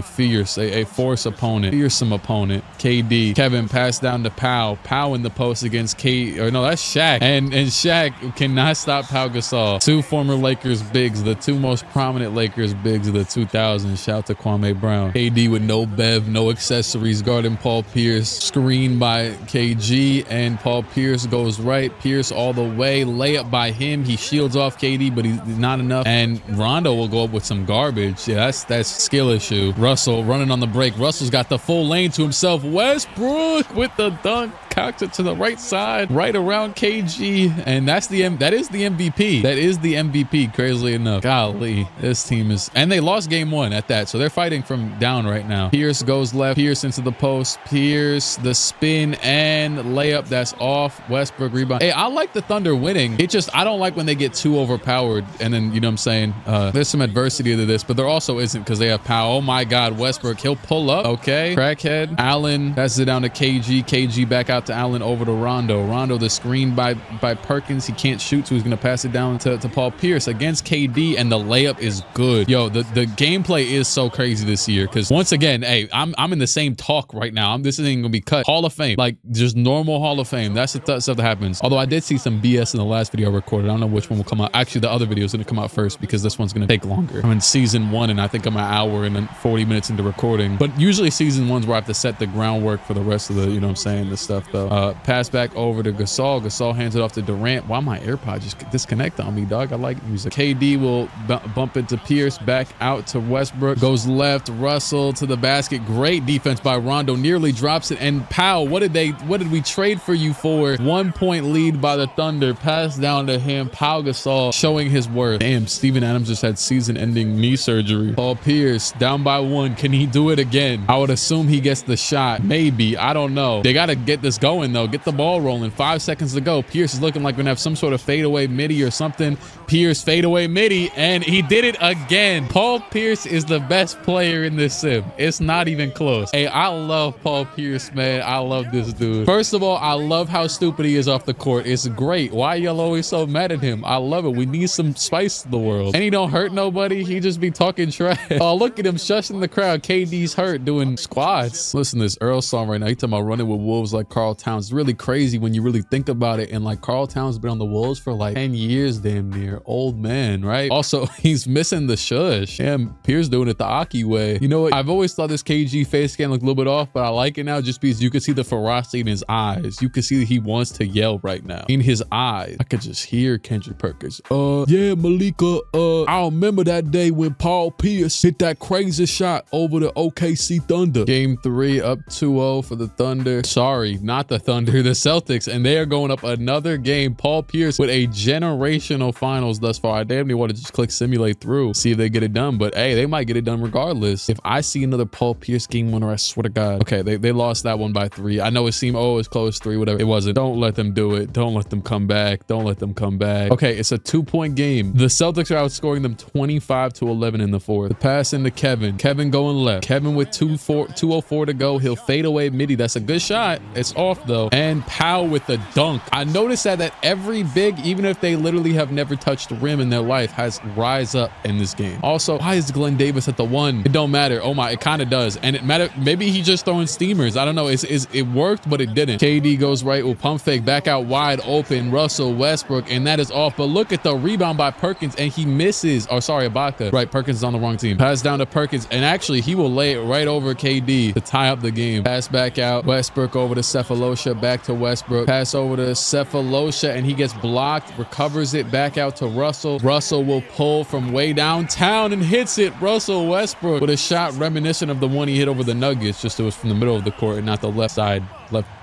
fierce, a force opponent, fearsome opponent. KD, Kevin passed down to Powell. Powell in the post against no, that's Shaq. And Shaq cannot stop Pau Gasol. 2 former Lakers bigs, the 2 most prominent Lakers bigs of the 2000s. Shout to Kwame Brown. KD with no bev, no accessories, guarding Paul Pierce. Screened by KG, and Paul Pierce goes right. Pierce all the way. Layup by him. He shields off KD, but he's not enough. And Rondo will go up with some garbage. Yeah, that's skill issue. Russell running on the break. Russell's got the full lane to himself. Westbrook with the dunk. Cocked it to the right side, right around KG, and that is the MVP. That is the MVP, crazily enough. Golly, this team is, and they lost game 1 at that, so they're fighting from down right now. Pierce goes left. Pierce into the post. Pierce, the spin and layup, that's off. Westbrook rebound. Hey, I like the Thunder winning. It just, I don't like when they get too overpowered, and then, you know what I'm saying, there's some adversity to this, but there also isn't, because they have Powell. Oh my God, Westbrook, he'll pull up. Okay, crackhead. Allen passes it down to KG. KG back out to to Allen, over to Rondo. Rondo, the screen by Perkins. He can't shoot, so he's going to pass it down to Paul Pierce against KD, and the layup is good. Yo, the gameplay is so crazy this year, because once again, hey, I'm in the same talk right now. This isn't going to be cut. Hall of Fame, like just normal Hall of Fame. That's the stuff that happens. Although I did see some BS in the last video I recorded. I don't know which one will come out. Actually, the other video is going to come out first, because this one's going to take longer. I'm in season 1, and I think I'm an hour and 40 minutes into recording. But usually season 1's where I have to set the groundwork for the rest of the, you know what I'm saying, the stuff though. Pass back over to Gasol. Gasol hands it off to Durant. Why my AirPod just disconnect on me, dog? I like music. KD will bump into Pierce, back out to Westbrook. Goes left. Russell to the basket. Great defense by Rondo. Nearly drops it. And Powell, what did we trade for you for? 1 point lead by the Thunder. Pass down to him. Pau Gasol showing his worth. Damn, Steven Adams just had season-ending knee surgery. Paul Pierce down by 1. Can he do it again? I would assume he gets the shot. Maybe. I don't know. They got to get this going, though. Get the ball rolling. 5 seconds to go. Pierce is looking like we're going to have some sort of fadeaway midi or something. Pierce fadeaway midi, and he did it again. Paul Pierce is the best player in this sim. It's not even close. Hey, I love Paul Pierce, man. I love this dude. First of all, I love how stupid he is off the court. It's great. Why y'all always so mad at him? I love it. We need some spice to the world. And he don't hurt nobody. He just be talking trash. Oh, look at him shushing the crowd. KD's hurt doing squats. Listen to this Earl song right now. He talking about running with wolves like Karl Towns. It's really crazy when you really think about it. And like Karl Towns been on the Wolves for like 10 years damn near. Old man, right? Also, he's missing the shush. Damn, Pierce doing it the Aki way. You know what? I've always thought this KG face scan looked a little bit off, but I like it now just because you can see the ferocity in his eyes. You can see that he wants to yell right now. In his eyes, I could just hear Kendrick Perkins. Yeah, Malika, I remember that day when Paul Pierce hit that crazy shot over the OKC Thunder. Game 3 up 2-0 for the Thunder. Sorry, not the Thunder, the Celtics, and they are going up another game. Paul Pierce with a generational finals thus far. I damn near want to just click simulate through, see if they get it done, but hey, they might get it done regardless. If I see another Paul Pierce game winner, I swear to God. Okay, they lost that one by 3. I know it seemed, oh, it's close 3, whatever. It wasn't. Don't let them do it. Don't let them come back. Don't let them come back. Okay, it's a 2-point game. The Celtics are outscoring them 25-11 in the 4th. The pass into Kevin. Kevin going left. Kevin with 2:04 to go. He'll fade away midi. That's a good shot. It's off though. And Powell with the dunk. I noticed that every big, even if they literally have never touched the rim in their life, has rise up in this game. Also, why is Glenn Davis at the 1? It don't matter. Oh my, it kind of does. And it matter. Maybe he just throwing steamers. I don't know. It worked, but it didn't. KD goes right. Will pump fake back out wide open. Russell Westbrook, and that is off. But look at the rebound by Perkins, and he misses. Oh, sorry, Ibaka. Right, Perkins is on the wrong team. Pass down to Perkins, and actually he will lay it right over KD to tie up the game. Pass back out. Westbrook over to Cephalosha. Back to Westbrook. Pass over to Cephalosha, and he gets blocked. Recovers it back out to Russell. Russell will pull from way downtown and hits it. Russell Westbrook with a shot reminiscent of the one he hit over the Nuggets, just it was from the middle of the court and not the left side.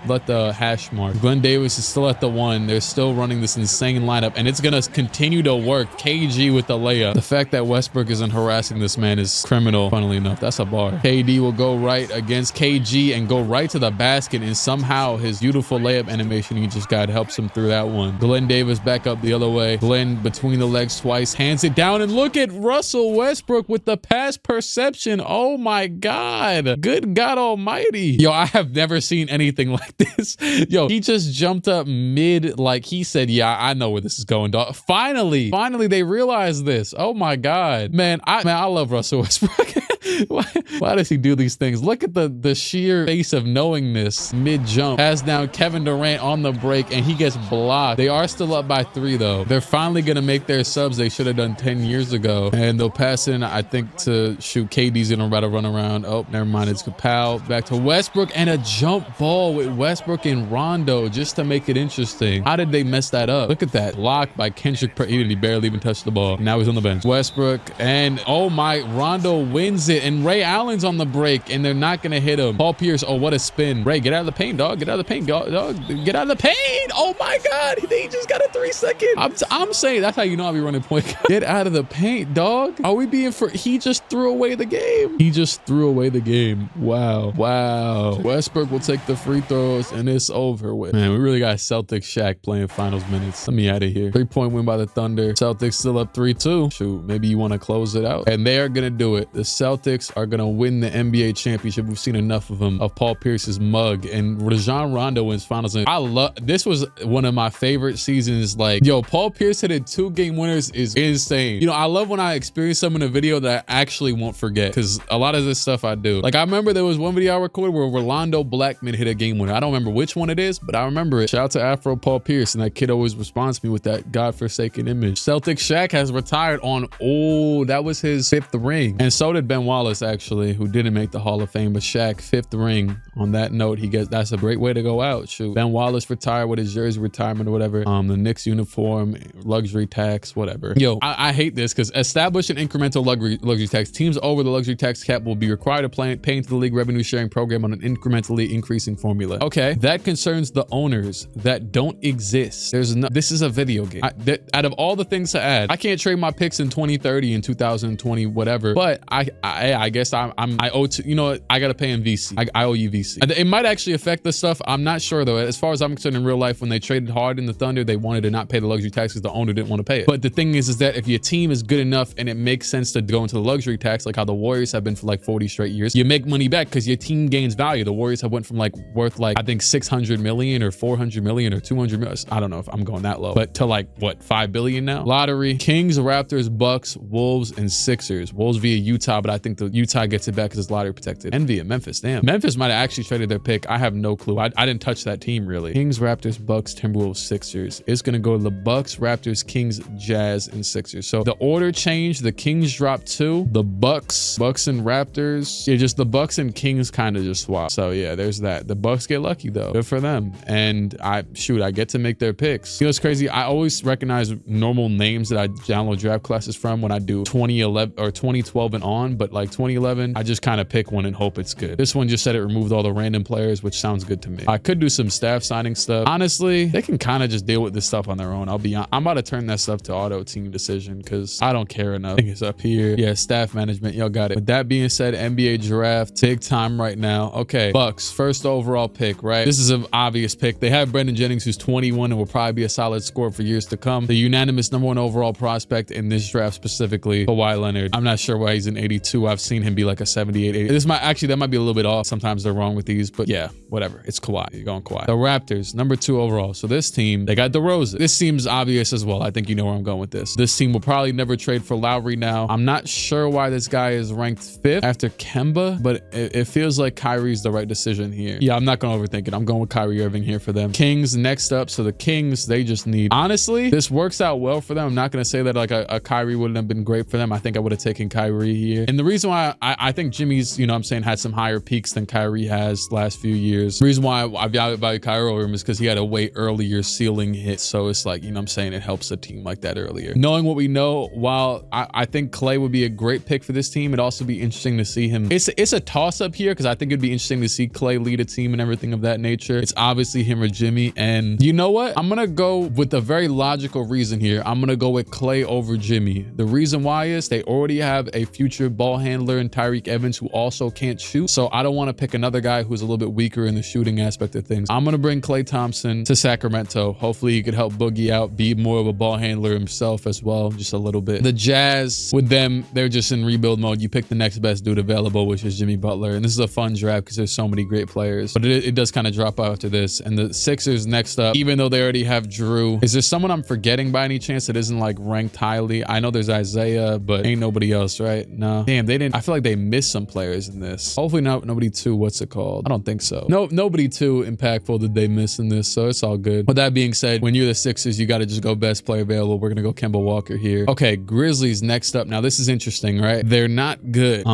Let the hash mark. Glenn Davis is still at the 1. They're still running this insane lineup, and it's gonna continue to work. KG with the layup. The fact that Westbrook isn't harassing this man is criminal, funnily enough. That's a bar. KD will go right against KG and go right to the basket, and somehow his beautiful layup animation, he just got, helps him through that one. Glenn Davis back up the other way. Glenn between the legs twice, hands it down, and look at Russell Westbrook with the pass perception. Oh my God. Good God almighty. Yo, I have never seen anything like this. Yo, he just jumped up mid, like he said, yeah, I know where this is going, dog. Finally they realized this. Oh my God, man, I love Russell Westbrook. Why does he do these things? Look at the sheer face of knowing this. Mid jump, pass down Kevin Durant on the break, and he gets blocked. They are still up by 3 though. They're finally gonna make their subs they should have done 10 years ago, and they'll pass in, I think, to shoot. KD's gonna try to run around. Oh, never mind. It's Powell back to Westbrook, and a jump ball with Westbrook and Rondo just to make it interesting. How did they mess that up? Look at that block by Kendrick. He barely even touched the ball. Now he's on the bench. Westbrook, and oh my, Rondo wins it, and Ray Allen's on the break, and they're not gonna hit him. Paul Pierce, oh, what a spin. Ray, get out of the paint, dog. Get out of the paint, dog. Get out of the paint. Oh my God, he just got a 3-second. I'm saying that's how you know I'll be running point guard. Get out of the paint, dog. Are we being for? He just threw away the game. He just threw away the game. Wow. Westbrook will take the free throws, and it's over with. Man, we really got Celtics Shaq playing finals minutes. Let me out of here. 3-point win by the Thunder. Celtics still up 3-2. Shoot, maybe you want to close it out, and they are gonna do it. The Celtics Celtics are going to win the NBA championship. We've seen enough of them, of Paul Pierce's mug, and Rajon Rondo wins finals. And I love, this was one of my favorite seasons. Like, yo, Paul Pierce hitting 2 game winners is insane. You know, I love when I experience some in a video that I actually won't forget, because a lot of this stuff I do. Like, I remember there was one video I recorded where Rolando Blackman hit a game winner. I don't remember which one it is, but I remember it. Shout out to Afro Paul Pierce, and that kid always responds to me with that godforsaken image. Celtics Shaq has retired on, oh, that was his 5th ring. And so did Ben Wallace, actually, who didn't make the Hall of Fame, but Shaq, 5th ring. On that note, he gets, that's a great way to go out. Shoot, Ben Wallace retired with his jersey retirement or whatever. The Knicks uniform, luxury tax, whatever. Yo, I hate this, because establish an incremental luxury tax. Teams over the luxury tax cap will be required to pay into the league revenue sharing program on an incrementally increasing formula. Okay, that concerns the owners that don't exist. There's no, this is a video game. Out of all the things to add, I can't trade my picks in 2030 and 2020, whatever. But I guess I owe to, you know what? I gotta pay in VC. I owe you VC. It might actually affect this stuff. I'm not sure though. As far as I'm concerned, in real life, when they traded Harden the Thunder, they wanted to not pay the luxury tax because the owner didn't want to pay it. But the thing is that if your team is good enough and it makes sense to go into the luxury tax, like how the Warriors have been for like 40 straight years, you make money back because your team gains value. The Warriors have went from like worth like, I think 600 million or 400 million or 200 million. I don't know if I'm going that low, but to like what, 5 billion now? Lottery, Kings, Raptors, Bucks, Wolves, and Sixers. Wolves via Utah, but I think the Utah gets it back because it's lottery protected. And via Memphis, damn. Memphis might have actually traded their pick. I have no clue. I didn't touch that team really. Kings, Raptors, Bucks, Timberwolves, Sixers. It's gonna go to the Bucks, Raptors, Kings, Jazz, and Sixers. So the order changed. The Kings dropped 2. The Bucks and Raptors. Yeah, just the Bucks and Kings kind of just swapped. So yeah, there's that. The Bucks get lucky though. Good for them. And I get to make their picks. You know, it's crazy. I always recognize normal names that I download draft classes from when I do 2011 or 2012 and on, but like 2011, I just kind of pick one and hope it's good. This one just said it removed all the random players, which sounds good to me. I could do some staff signing stuff. Honestly, they can kind of just deal with this stuff on their own. I'll be honest. I'm about to turn that stuff to auto team decision because I don't care enough. I think it's up here. Yeah, staff management. Y'all got it. With that being said, NBA draft, big time right now. Okay, Bucks, first overall pick, right? This is an obvious pick. They have Brendan Jennings, who's 21 and will probably be a solid scorer for years to come. The unanimous #1 overall prospect in this draft specifically, Kawhi Leonard. I'm not sure why he's an 82. I've seen him be like a 78, 80. This might actually, that might be a little bit off. Sometimes they're wrong with these, but yeah, whatever. It's Kawhi. You're going Kawhi. The Raptors, #2 overall. So this team, they got DeRozan. This seems obvious as well. I think you know where I'm going with this. This team will probably never trade for Lowry now. I'm not sure why this guy is ranked 5th after Kemba, but it feels like Kyrie's the right decision here. Yeah, I'm not going to overthink it. I'm going with Kyrie Irving here for them. Kings next up. So the Kings, they just need, honestly, this works out well for them. I'm not going to say that like a Kyrie wouldn't have been great for them. I think I would have taken Kyrie here. And the reason why I think Jimmy's, you know what I'm saying, had some higher peaks than Kyrie has last few years. The reason why I value Kyrie over him is because he had a way earlier ceiling hit. So it's like, you know what I'm saying, it helps a team like that earlier. Knowing what we know, while I think Clay would be a great pick for this team, it'd also be interesting to see him. It's a toss up here because I think it'd be interesting to see Clay lead a team and everything of that nature. It's obviously him or Jimmy. And you know what? I'm going to go with a very logical reason here. I'm going to go with Clay over Jimmy. The reason why is they already have a future ball handler in Tyreek Evans who also can't shoot. So I don't want to pick another guy who's a little bit weaker in the shooting aspect of things. I'm going to bring Klay Thompson to Sacramento. Hopefully he could help Boogie out, be more of a ball handler himself as well, just a little bit. The Jazz, with them, they're just in rebuild mode. You pick the next best dude available, which is Jimmy Butler. And this is a fun draft because there's so many great players, but it does kind of drop out after this. And the Sixers next up, even though they already have Drew, is there someone I'm forgetting by any chance that isn't like ranked highly? I know there's Isaiah, but ain't nobody else, right? No. Damn, they didn't. I feel like they missed some players in this. Hopefully not nobody too, what's it called? I don't think so. No, nobody too impactful did they miss in this, so it's all good. With that being said, when you're the Sixers, you got to just go best player available. We're gonna go Kemba Walker here. Okay, Grizzlies next up. Now this is interesting, right? They're not good.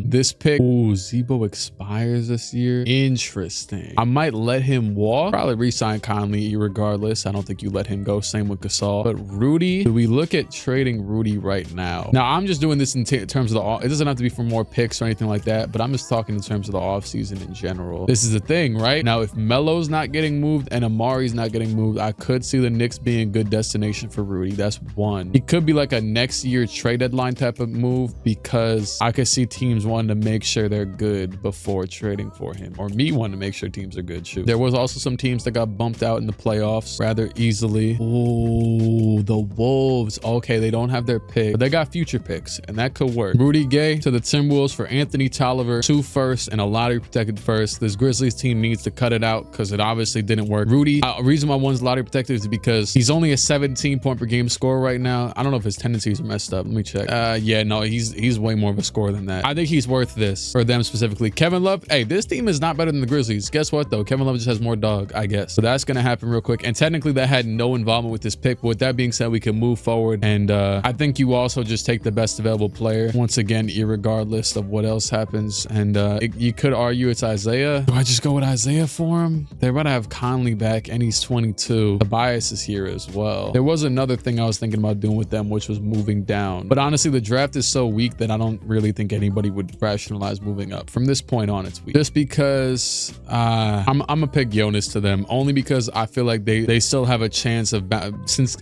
This pick, ooh, Zebo expires this year. Interesting. I might let him walk. Probably re-sign Conley regardless. I don't think you let him go. Same with Gasol. But Rudy, do we look at trading Rudy right now? Now I'm just doing this in terms of the, it doesn't have to be for more picks or anything like that, but I'm just talking in terms of the offseason in general. This is the thing, right? Now, if Melo's not getting moved and Amari's not getting moved, I could see the Knicks being a good destination for Rudy. That's one. It could be like a next year trade deadline type of move because I could see teams wanting to make sure they're good before trading for him, or me wanting to make sure teams are good. Shoot. There was also some teams that got bumped out in the playoffs rather easily. Oh, the Wolves. Okay, they don't have their pick, but they got future picks, and that could work. Rudy Gay to to the Timberwolves for Anthony Tolliver, 2 firsts and a lottery protected first. This Grizzlies team needs to cut it out because it obviously didn't work. Rudy, reason why one's lottery protected is because he's only a 17 point per game scorer right now. I don't know if his tendencies are messed up. Let me check. Yeah, no, he's way more of a scorer than that. I think he's worth this for them specifically. Kevin Love, hey, this team is not better than the Grizzlies. Guess what though? Kevin Love just has more dog, I guess. So that's gonna happen real quick. And technically that had no involvement with this pick. But with that being said, we can move forward. And I think you also just take the best available player once again, irregardless of what else happens. And you could argue it's Isaiah. Do I just go with Isaiah for him? They're about to have Conley back and he's 22. The bias is here as well. There was another thing I was thinking about doing with them, which was moving down. But honestly, the draft is so weak that I don't really think anybody would rationalize moving up. From this point on, it's weak. Just because I'm gonna pick Jonas to them, only because I feel like they still have a chance of, since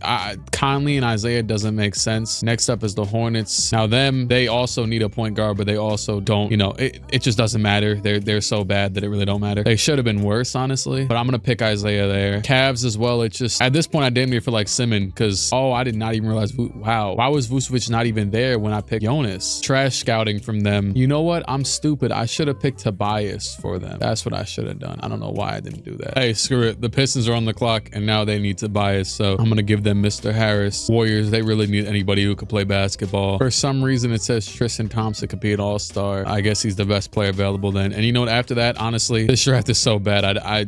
Conley and Isaiah doesn't make sense. Next up is the Hornets. Now they also need a point guard, but they also don't, you know, it just doesn't matter. They're so bad that it really don't matter. They should have been worse, honestly, but I'm gonna pick Isaiah there. Cavs as well. It's just, at this point, I damn near feel like Simmons, because, oh, I did not even realize, wow, why was Vucevic not even there when I picked Jonas? Trash scouting from them. You know what? I'm stupid. I should have picked Tobias for them. That's what I should have done. I don't know why I didn't do that. Hey, screw it. The Pistons are on the clock and now they need Tobias, so I'm gonna give them Mr. Harris. Warriors, they really need anybody who could play basketball. For some reason, it says Tristan Thompson could be an all-star. I guess he's the best player available then. And you know what? After that, honestly, this draft is so bad.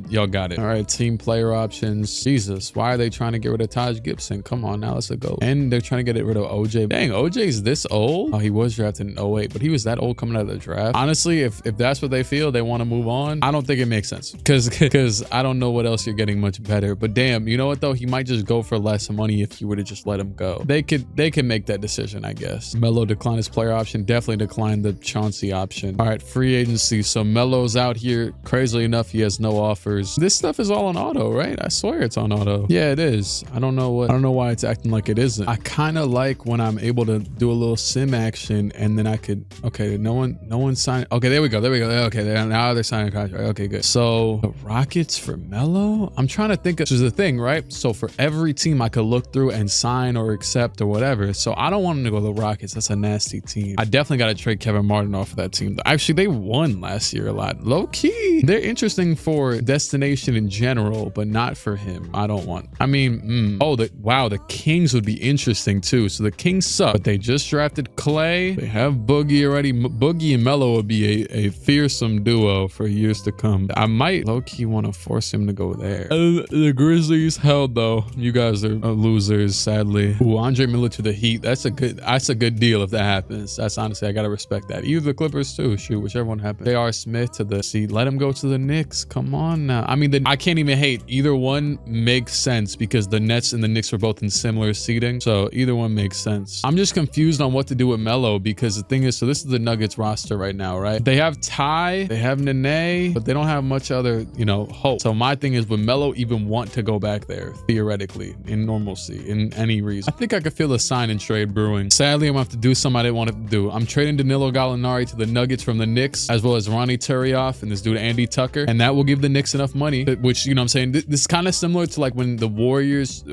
Y'all got it. All right, team player options. Jesus, why are they trying to get rid of Taj Gibson? Come on, now let's go. And they're trying to get rid of OJ. Dang, OJ's this old? Oh, he was drafted in 08, but he was that old coming out of the draft. Honestly, if that's what they feel, they want to move on, I don't think it makes sense, because I don't know what else you're getting much better. But damn, you know what though? He might just go for less money if you were to just let him go. They could make that decision, I guess. Melo declined his player option, definitely declined the Chauncey option. All right, free agency. So Melo's out here. Crazily enough, he has no offers. This stuff is all on auto, right? I swear it's on auto. Yeah, it is. I don't know why it's acting like it isn't. I kind of like when I'm able to do a little sim action and then I could, okay, no one signed. Okay, there we go. Okay, now they're signing a contract. Okay, good. So the Rockets for Melo? I'm trying to think of, this is the thing, right? So for every team I could look through and sign or accept or whatever. So I don't want him to go to the Rockets. That's a nasty team. I definitely got to trade Kevin Martin off of that team. Actually, they won last year a lot. Low key. They're interesting for destination in general, but not for him. I don't want, I mean, wow, the Kings would be interesting too. So the Kings suck, but they just drafted Clay. They have Boogie already. Boogie and Melo would be a fearsome duo for years to come. I might low-key want to force him to go there. The Grizzlies, hell though. You guys are losers, sadly. Ooh, Andre Miller to the Heat. That's a good deal if that happens. That's honestly, I gotta respect that. Either the Clippers too. Shoot, whichever one happens. J.R. Smith to the Heat. Let him go to the Knicks. Come on now. I mean, I can't even hate. Either one makes sense because the Nets and the Knicks are both in similar seating. So either one makes sense. I'm just confused on what to do with Melo, because the thing is, so this is the Nuggets roster right now, right? They have Ty, they have Nene, but they don't have much other, you know, hope. So my thing is, would Melo even want to go back there theoretically in normalcy, in any reason? I think I could feel a sign and trade brewing. Sadly, I'm gonna have to do something I didn't want to do. I'm trading Danilo Gallinari to the Nuggets from the Knicks, as well as Ronnie Turioff and this dude Andy Tucker, and that will give the Knicks enough money, which, you know what I'm saying, this is kind of similar to like when the Warriors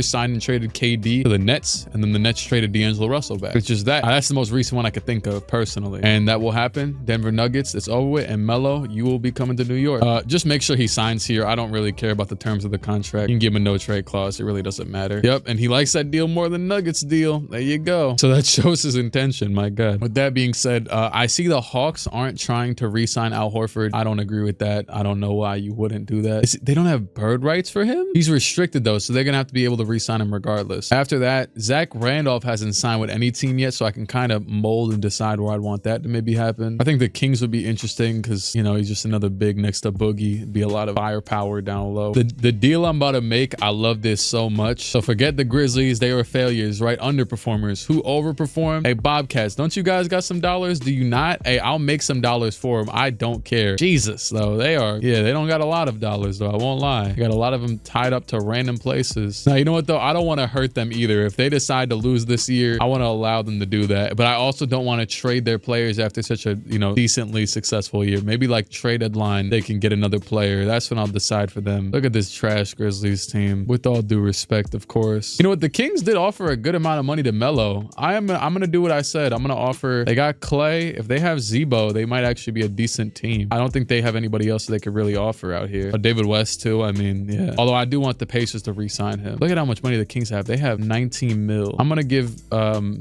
signed and traded KD to the Nets, and then the Nets traded D'Angelo Russell back. It's just that's the most recent one I could think of personally, and that will happen. Denver Nuggets, it's over with, and Melo, you will be coming to New York. Just make sure he signs here. I don't really care about the terms of the contract. You can give him a no trade clause. It really doesn't matter. Yep, and he likes that deal more than Nuggets deal. There you go. So that shows his intention. My God. With that being said, I see the Hawks aren't trying to re-sign Al Horford. I don't agree with that. I don't know why you wouldn't do that. They don't have bird rights for him? He's restricted though, so they're gonna have to be able to re-sign him regardless. After that, Zach Randolph hasn't signed with any team yet, so I can kind of mold and decide where I'd want that to maybe happen. I think the Kings would be interesting because, you know, he's just another big next to Boogie. It'd be a lot of firepower down low. The deal I'm about to make, I love this so much. So forget the Grizzlies. They were failures, right? Underperformers. Who overperformed? Hey, Bobcats, don't you guys got some dollars? Do you not? Hey, I'll make some dollars for them. I don't care. Jesus, though. They don't got a lot of dollars, though. I won't lie. They got a lot of them tied up to random places. Now, you know what, though? I don't want to hurt them either. If they decide to lose this year, I want to allow them to do that. But I also don't want to trade their players after such a, you know, decently successful year. Maybe like trade deadline, they can get another player. That's when I'll decide for them. Look at this trash Grizzlies team. With all due respect, of course. You know what? The Kings did offer a good amount of money to Melo. I'm going to do what I said. I'm going to offer. They got Clay. If they have Zebo, they might actually be a decent team. I don't think they have anybody else they could really offer out here. David West too. I mean, yeah. Although I do want the Pacers to re-sign him. Look at how much money the Kings have. They have 19 mil. I'm going to give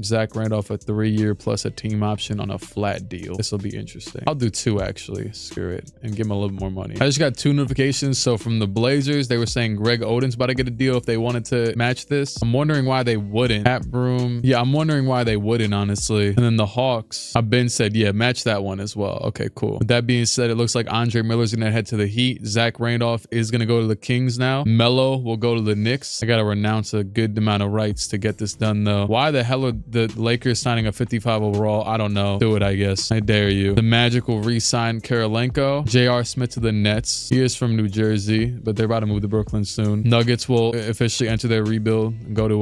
Zach Randolph a 3-year plus a team option on a flat deal. This will be interesting. I'll do 2 actually. Screw it. And give him a little more money. I just got 2 notifications. So from the Blazers, they were saying Greg Oden's about to get a deal if they wanted to match this. I'm wondering why they wouldn't. Pat Broom. Yeah, I'm wondering why they wouldn't, honestly. And then the Hawks, I've been said, yeah, match that one as well. Okay, cool. With that being said, it looks like Andre Miller's going to head to the Heat. Zach Randolph is going to go to the Kings now. Melo will go to the Knicks. I got to renounce a good amount of rights to get this done, though. Why the hell are the Lakers signing a 55 overall? I don't know. Do it, I guess. I dare you. The Magic will re-sign Karolinko. J.R. Smith to the Nets. He is from New Jersey, but they're about to move to Brooklyn soon. Nuggets will officially enter their rebuild and go to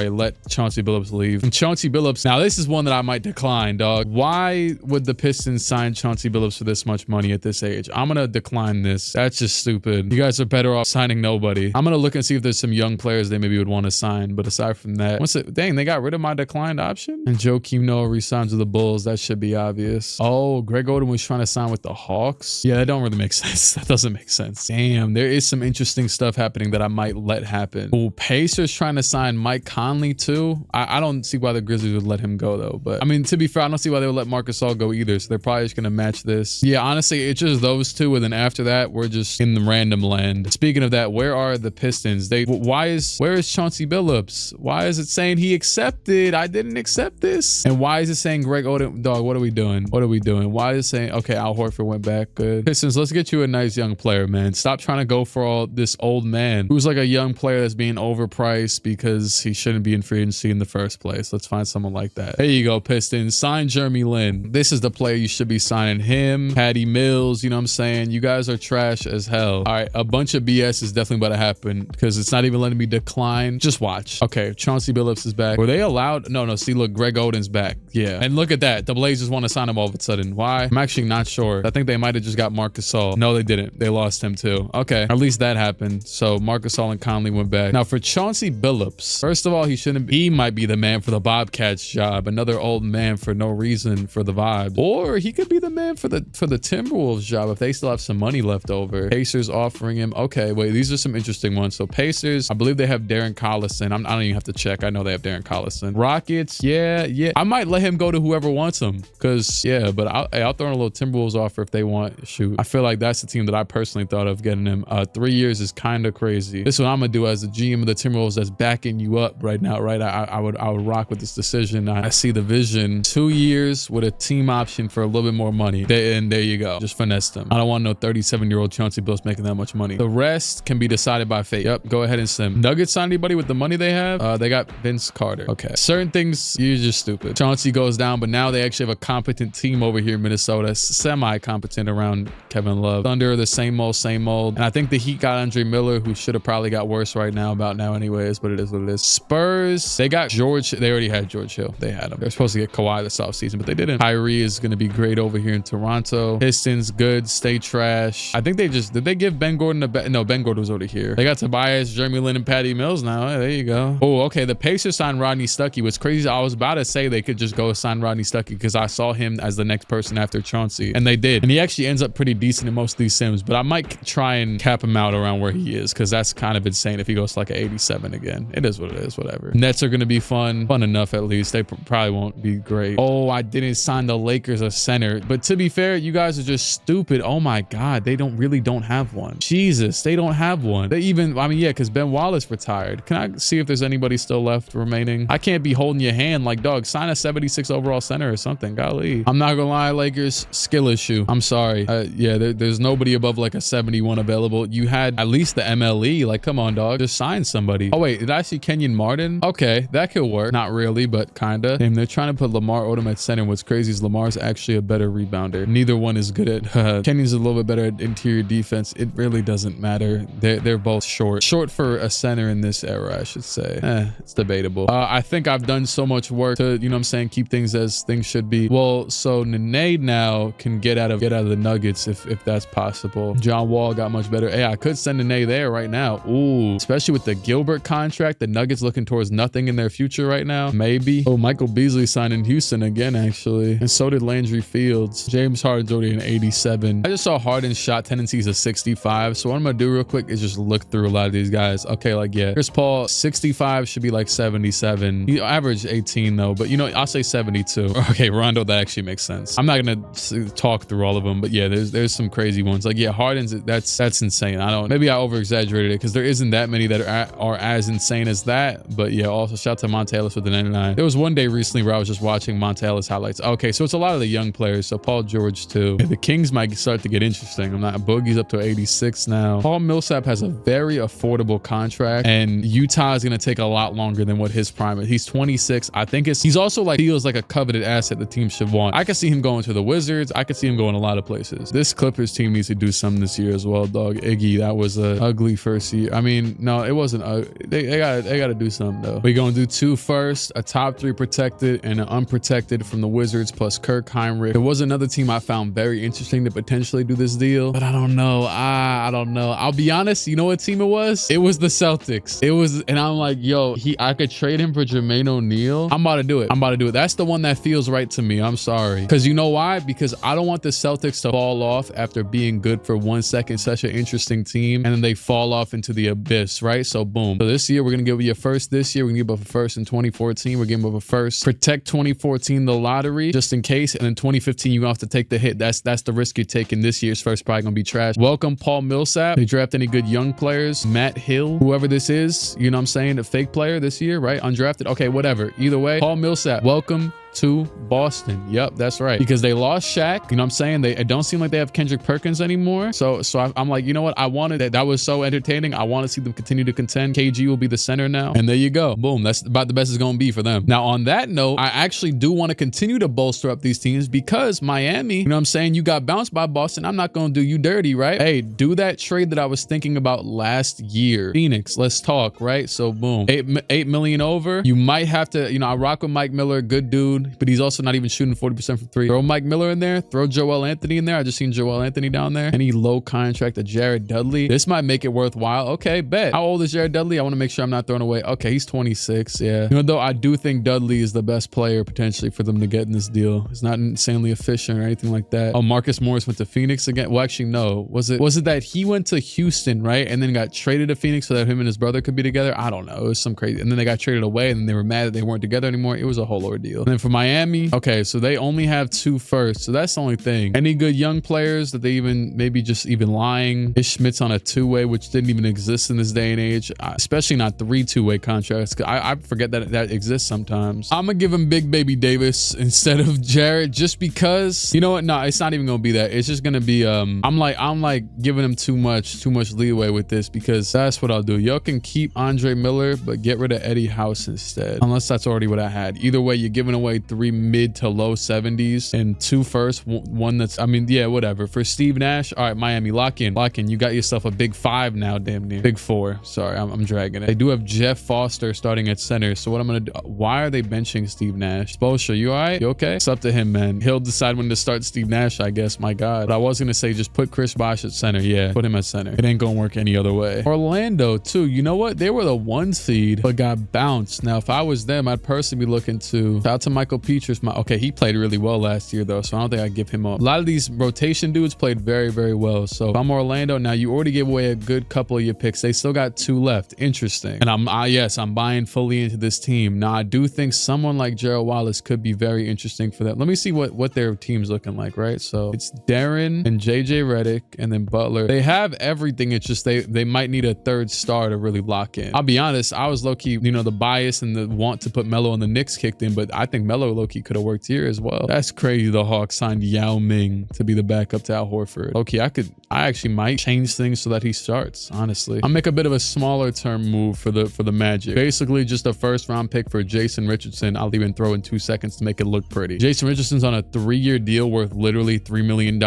let Chauncey Billups leave. And Chauncey Billups, now this is one that I might decline, dog. Why would the Pistons sign Chauncey Billups for this much money at this age? I'm gonna decline this. That's just stupid. You guys are better off signing nobody. I'm gonna look and see if there's some young players they maybe would want to sign, but aside from that, dang, they got rid of my declined option? And Joakim Noah resigns with the Bulls. That should be obvious. Oh, Greg Oden was trying to sign with the Hawks. Yeah, that don't really make sense. That doesn't make sense. Damn, there is some interesting stuff happening that I might let happen. Oh, Pacers trying to sign Mike Conley too. I don't see why the Grizzlies would let him go though, but I mean, to be fair, I don't see why they would let Marc Gasol go either, so they're probably just gonna match this. Yeah, honestly, it's just those two, and then after that, we're just in the random land. Speaking of that, where are the Pistons? Where is Chauncey Billups? Why is it saying he accepted? I didn't accept this. And why is it saying Greg Oden? Dog, what are we doing? What are we doing? Why is it saying, okay, Al Horford went back. Good. Pistons, let's get you a nice young player, man. Stop trying to go for all this old man who's like a young player that's being overpriced because he shouldn't be in free agency in the first place. Let's find someone like that. There you go, Pistons. Sign Jeremy Lin. This is the player you should be signing. Him, Patty Mills, you know what I'm saying? You guys are trash as hell. All right, a bunch of BS is definitely about to happen because it's not even letting me decline. Just watch. Okay, Chauncey Billups is back. Were they allowed? No, see, look, Greg Oden's back. Yeah, and look at that. The Blazers want to sign him all of a sudden. Why? I'm actually not sure. I think they might have just got Marc Gasol. No, they didn't. They lost him too. Okay, at least that happened. So Marc Gasol and Conley went back. Now for Chauncey Billups, first of all, he might be the man for the Bobcats job. Another old man for no reason for the vibes. Or he could be the man for the Timberwolves job if they still have some money left over. Pacers offering him. Okay, wait, these are some interesting ones. So Pacers, I believe they have Darren Collison. I don't even have to check. I know they have Darren Collison. Rockets, yeah. I might let him go to whoever wants him because, yeah, but I'll throw in a little Timberwolves offer if they want. Shoot, I feel like that's the team that I personally thought of getting him. 3 years is kind of crazy. This is what I'm gonna do as the GM of the Timberwolves that's backing you up right now, right? I would rock with this decision. I see the vision. 2 years with a team option for a little bit more money. And there you go. Just finesse them. I don't want no 37-year-old Chauncey Billups making that much money. The rest can be decided by fate. Yep, go ahead and sim. Nuggets sign anybody with the money they have? They got Vince Carter. Okay. Certain things, you're just stupid. Chauncey goes down, but now they actually have a competent team over here in Minnesota. Semi-competent around Kevin Love. Thunder, the same old. And I think the Heat got Andre Miller, who should have probably got worse about now anyways, but it is what it is. Spurs, they got George. They already had George Hill. They had him. They're supposed to get Kawhi this offseason, but they didn't. Kyrie is going to be great over here in Toronto. Pistons, good. Stay trash. I think did they give Ben Gordon no, Ben Gordon was over here. They got Tobias, Jeremy Lin, and Patty Mills now. Hey, there you go. Oh, okay. The Pacers signed Rodney Stuckey. What's crazy, I was about to say they could just go sign Rodney Stuckey because I saw him as the next person after Chauncey, and they did. And he actually ends up pretty decent in most of these sims, but I might try and cap him out around where he is because that's kind of insane if he goes to like an 87 again. It is what it is, whatever. Nets are going to be fun enough at least. They probably won't be great. Oh, I didn't sign the Lakers a center, but to be fair, you guys are just stupid. Oh my God, they really don't have one. Jesus, they don't have one. They even, I mean, yeah, because Ben Wallace retired. Can I see if there's anybody still left remaining? I can't be holding your hand like, dog, sign a 76 overall center or something. Golly. I'm not gonna lie, Lakers, skill issue. I'm sorry. Yeah, there's nobody above like a 71 available. You had at least the MLE. Like, come on, dog. Just sign somebody. Oh, wait, did I see Kenyon Martin? Okay, that could work. Not really, but kinda. Damn, they're trying to put Lamar Odom at center. What's crazy is Lamar's actually a better rebounder. Neither one is good at Kenyon's a little bit better at interior defense. It really doesn't matter. They're both short for a center in this era, I should say. It's debatable. I think I've done so much work to, you know what I'm saying, keep things as things should be. Well, so Nene now can get out of the Nuggets if that's possible. John Wall got much better. Hey, I could send Nene there right now. Ooh, especially with the Gilbert contract, the Nuggets looking towards nothing in their future right now. now? Maybe. Oh, Michael Beasley signed in Houston again, actually. And so did Landry Fields. James Harden's already an 87. I just saw Harden's shot tendencies of 65. So what I'm going to do real quick is just look through a lot of these guys. Okay, like, yeah. Chris Paul, 65 should be like 77. He averaged 18 though, but you know, I'll say 72. Okay, Rondo, that actually makes sense. I'm not going to talk through all of them, but yeah, there's some crazy ones. Like, yeah, Harden's, that's insane. Maybe I over exaggerated it because there isn't that many that are as insane as that. But yeah, also shout out to Monta Ellis with the 99. There was one day recently where I was just watching Monta Ellis highlights. Okay, so it's a lot of the young players. So Paul George too. The Kings might start to get interesting. Boogie's up to 86 now. Paul Millsap has a very affordable contract, and Utah is going to take a lot longer than what his prime is. He's 26. I think he's also like, feels like a coveted asset the team should want. I could see him going to the Wizards. I could see him going a lot of places. This Clippers team needs to do something this year as well, dog. Iggy, that was a ugly first year. I mean, no, it wasn't. They got to do something though. We're going to do 2 first, a top 3 protected and an unprotected from the Wizards plus Kirk Heinrich. There was another team I found very interesting to potentially do this deal, but I don't know. I don't know. I'll be honest. You know what team it was? It was the Celtics. It was, and I'm like, yo, I could trade him for Jermaine O'Neal. I'm about to do it. That's the one that feels right to me. I'm sorry. Because you know why? Because I don't want the Celtics to fall off after being good for 1 second, such an interesting team, and then they fall off into the abyss, right? So boom. So this year, we're going to give you a first this year. We're going to give up a first in 2014. We're giving up a first. Protect 2014, the lottery, just in case. And in 2015, you're going to have to take the hit. That's the risk you're taking. This year's first probably going to be trash. Welcome, Paul Millsap. They draft any good young players. Matt Hill, whoever this is, you know what I'm saying? A fake player this year, right? Undrafted. Okay, whatever. Either way, Paul Millsap, welcome to Boston. Yep, that's right. Because they lost Shaq. You know what I'm saying? It don't seem like they have Kendrick Perkins anymore. So I'm like, you know what? I wanted that. That was so entertaining. I want to see them continue to contend. KG will be the center now. And there you go. Boom. That's about the best it's going to be for them. Now, on that note, I actually do want to continue to bolster up these teams because Miami, you know what I'm saying? You got bounced by Boston. I'm not going to do you dirty, right? Hey, do that trade that I was thinking about last year. Phoenix, let's talk, right? So boom. 8 million over. You might have to, you know, I rock with Mike Miller. Good dude. But he's also not even shooting 40% from 3. Throw Mike Miller in there. Throw Joel Anthony in there. I just seen Joel Anthony down there. Any low contract to Jared Dudley. This might make it worthwhile. Okay, bet. How old is Jared Dudley? I want to make sure I'm not throwing away. Okay, he's 26. Yeah. You know, though, I do think Dudley is the best player potentially for them to get in this deal. It's not insanely efficient or anything like that. Oh, Marcus Morris went to Phoenix again. Well, actually, no. Was it that he went to Houston, right? And then got traded to Phoenix so that him and his brother could be together? I don't know. It was some crazy. And then they got traded away and then they were mad that they weren't together anymore. It was a whole ordeal. And then for Miami, okay, so they only have 2 firsts. So that's the only thing. Any good young players that they maybe just lying? Ish Schmidt's on a 2-way, which didn't even exist in this day and age, especially not 3 2-way contracts. I forget that exists sometimes. I'm gonna give him Big Baby Davis instead of Jared just because, you know what? No, it's not even gonna be that. It's just gonna be, I'm like giving him too much leeway with this because that's what I'll do. Y'all can keep Andre Miller, but get rid of Eddie House instead. Unless that's already what I had. Either way, you're giving away 3 mid to low 70s and 2 firsts. One that's, I mean, yeah, whatever. For Steve Nash, all right, Miami, lock in. You got yourself a big 5 now, damn near. Big 4. Sorry, I'm dragging it. They do have Jeff Foster starting at center. So what I'm gonna do? Why are they benching Steve Nash? Spoelstra, you all right? You okay? It's up to him, man. He'll decide when to start Steve Nash, I guess. My God. But I was gonna say just put Chris Bosh at center. Yeah, put him at center. It ain't gonna work any other way. Orlando too. You know what? They were the 1 seed, but got bounced. Now, if I was them, I'd personally be looking to shout out to Michael Petras. Okay, he played really well last year though, so I don't think I'd give him up. A lot of these rotation dudes played very, very well. So if I'm Orlando, now you already gave away a good couple of your picks. They still got 2 left. Interesting. And I'm buying fully into this team. Now I do think someone like Gerald Wallace could be very interesting for them. Let me see what their team's looking like, right? So it's Darren and JJ Redick and then Butler. They have everything. It's just they might need a 3rd star to really lock in. I'll be honest, I was low-key, you know, the bias and the want to put Melo on the Knicks kicked in, but I think Melo low-key could have worked here as well. That's crazy. The Hawks signed Yao Ming to be the backup to Al Horford. Okay, I actually might change things so that he starts, honestly. I'll make a bit of a smaller term move for the Magic. Basically just a 1st round pick for Jason Richardson. I'll even throw in 2 seconds to make it look pretty. Jason Richardson's on a 3-year deal worth literally $3 million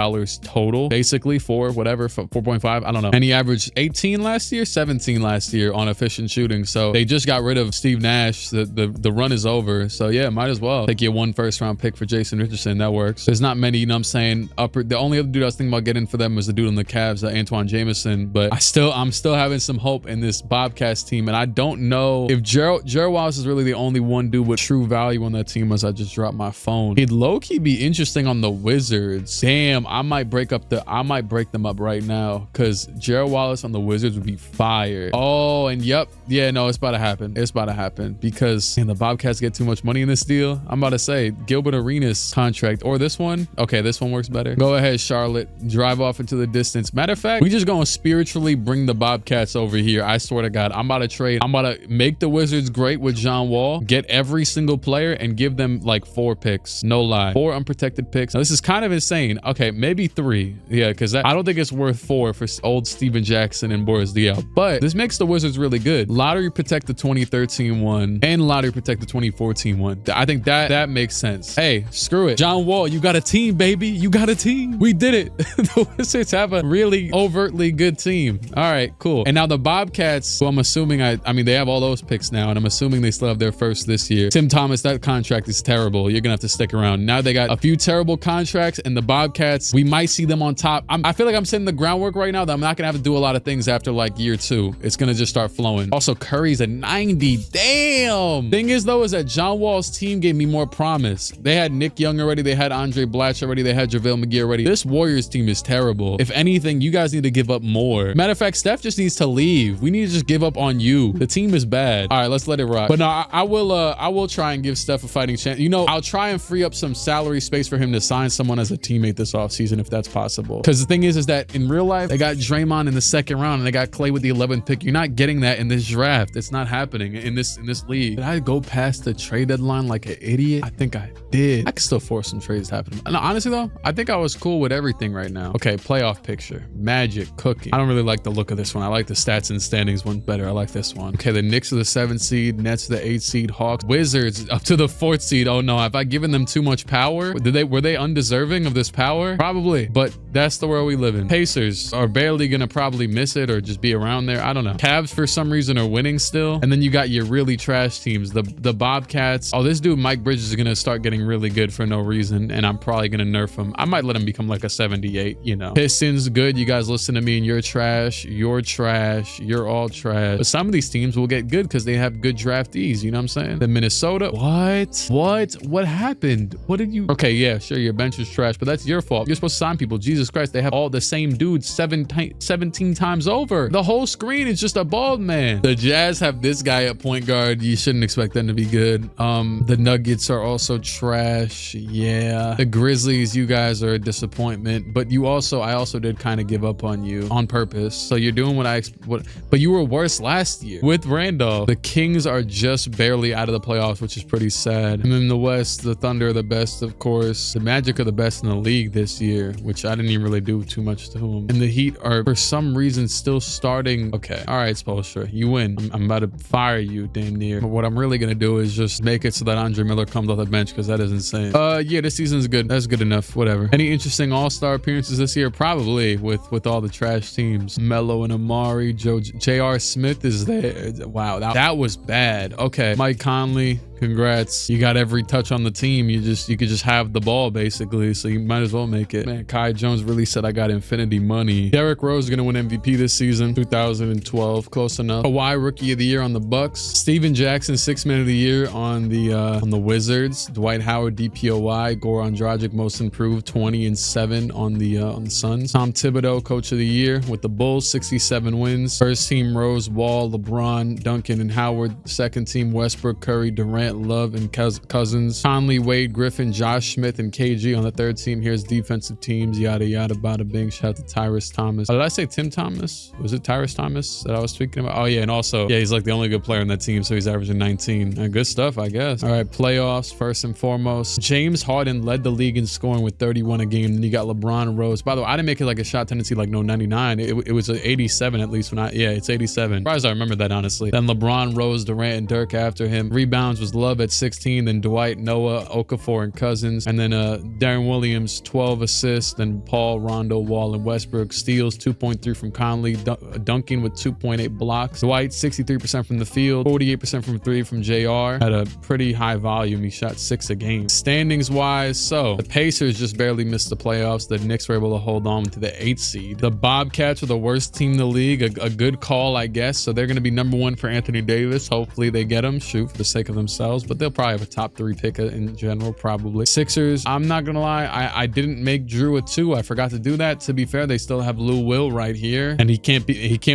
total, basically for whatever, 4.5, I don't know. And he averaged 18 last year, 17 last year on efficient shooting. So they just got rid of Steve Nash. The run is over. So yeah, might as well. Oh, take your 1 first-round pick for Jason Richardson. That works. There's not many, you know what I'm saying? The only other dude I was thinking about getting for them was the dude on the Cavs, Antoine Jameson. But I'm still having some hope in this Bobcats team. And I don't know if Gerald Wallace is really the only one dude with true value on that team, as I just dropped my phone. He'd low-key be interesting on the Wizards. Damn, I might break them up right now, because Gerald Wallace on the Wizards would be fire. Oh, and yep. Yeah, no, it's about to happen. It's about to happen, because the Bobcats get too much money in this deal. I'm about to say Gilbert Arenas contract, or this one. Okay, this one works better. Go ahead, Charlotte. Drive off into the distance. Matter of fact, we just gonna spiritually bring the Bobcats over here. I swear to God, I'm about to trade. I'm about to make the Wizards great with John Wall, get every single player, and give them like 4 picks. No lie. 4 unprotected picks. Now, this is kind of insane. Okay, maybe 3. Yeah, because I don't think it's worth 4 for old Steven Jackson and Boris Diaw. But this makes the Wizards really good. Lottery protect the 2013 one and lottery protect the 2014 one. I think that makes sense. Hey, screw it. John Wall, you got a team, baby. You got a team. We did it. The Wizards have a really overtly good team. All right, cool. And now the Bobcats, who I'm assuming, I mean, they have all those picks now, and I'm assuming they still have their first this year. Tim Thomas, that contract is terrible. You're gonna have to stick around. Now they got a few terrible contracts, and the Bobcats, we might see them on top. I feel like I'm setting the groundwork right now that I'm not gonna have to do a lot of things after like year 2. It's gonna just start flowing. Also, Curry's a 90. Damn. Thing is though, is that John Wall's team gave me more promise. They had Nick Young already. They had Andre Blatch already. They had JaVale McGee already. This Warriors team is terrible. If anything, you guys need to give up more. Matter of fact, Steph just needs to leave. We need to just give up on you. The team is bad. All right, let's let it rock. But no, I will try and give Steph a fighting chance. You know, I'll try and free up some salary space for him to sign someone as a teammate this offseason if that's possible. Because the thing is that in real life, they got Draymond in the 2nd round and they got Clay with the 11th pick. You're not getting that in this draft. It's not happening in this league. Did I go past the trade deadline like an idiot? I think I did. I could still force some trades to happen. And honestly though, I think I was cool with everything right now. Okay, playoff picture. Magic, cooking. I don't really like the look of this one. I like the stats and standings one better. I like this one. Okay, the Knicks are the 7th seed, Nets are the 8th seed, Hawks, Wizards up to the 4th seed. Oh no, have I given them too much power? Were they undeserving of this power? Probably, but that's the world we live in. Pacers are barely gonna probably miss it or just be around there. I don't know. Cavs for some reason are winning still. And then you got your really trash teams. The Bobcats. Oh, this dude Mike Bridges is gonna start getting really good for no reason, and I'm probably gonna nerf him. I might let him become like a 78, you know. Pistons, good. You guys listen to me and you're trash. You're trash. You're all trash. But some of these teams will get good because they have good draftees, you know what I'm saying? The Minnesota. What happened? What did you? Okay, yeah, sure, your bench is trash, but that's your fault. You're supposed to sign people. Jesus Christ, they have all the same dudes 17 times over. The whole screen is just a bald man. The Jazz have this guy at point guard. You shouldn't expect them to be good. The Nuggets are also trash. Yeah. The Grizzlies, you guys are a disappointment, but I also did kind of give up on you on purpose. So you're doing but you were worse last year with Randolph. The Kings are just barely out of the playoffs, which is pretty sad. And then the West, the Thunder are the best, of course. The Magic are the best in the league this year, which I didn't even really do too much to them. And the Heat are for some reason still starting. Okay. All right, Spoelstra, you win. I'm about to fire you damn near. But what I'm really going to do is just make it so that Andre Miller comes off the bench, because that is insane. Yeah, this season's good. That's good enough. Whatever. Any interesting all-star appearances this year? Probably with all the trash teams. Melo and Amari. J.R. Smith is there. Wow, that was bad. Okay. Mike Conley. Congrats. You got every touch on the team. You could just have the ball basically, so you might as well make it. Man, Kai Jones really said I got infinity money. Derrick Rose is gonna win MVP this season. 2012, close enough. Kawhi Rookie of the Year on the Bucks. Steven Jackson 6th Man of the Year on the Wizards. Dwight Howard DPOY. Goran Dragic Most Improved 20-7 on the Suns. Tom Thibodeau Coach of the Year with the Bulls, 67 wins. First team Rose, Wall, LeBron, Duncan, and Howard. Second team Westbrook, Curry, Durant, Love, and Cousins. Conley, Wade, Griffin, Josh Smith, and KG on the 3rd team. Here's defensive teams. Yada yada bada bing. Shout out to Tyrus Thomas. Did I say Tim Thomas? Was it Tyrus Thomas that I was speaking about? Oh yeah, and also yeah, he's like the only good player on that team, so he's averaging 19. Good stuff, I guess. All right, playoffs first and foremost. James Harden led the league in scoring with 31 a game. Then you got LeBron and Rose. By the way, I didn't make it like a shot tendency like no 99. It was 87 at least when it's 87. Surprised I remember that honestly. Then LeBron, Rose, Durant, and Dirk after him. Rebounds was was Love at 16, then Dwight, Noah, Okafor, and Cousins. And then Darren Williams, 12 assists, then Paul, Rondo, Wall, and Westbrook. Steals, 2.3 from Conley. Duncan with 2.8 blocks. Dwight, 63% from the field, 48% from three from JR. Had a pretty high volume. He shot 6 a game. Standings wise, so the Pacers just barely missed the playoffs. The Knicks were able to hold on to the 8th seed. The Bobcats are the worst team in the league. A good call, I guess. So they're going to be number 1 for Anthony Davis. Hopefully they get him. Shoot, for the sake of themselves. But they'll probably have a top 3 pick in general, probably. Sixers, I'm not going to lie. I didn't make Drew a 2. I forgot to do that. To be fair, they still have Lou Will right here. And he can't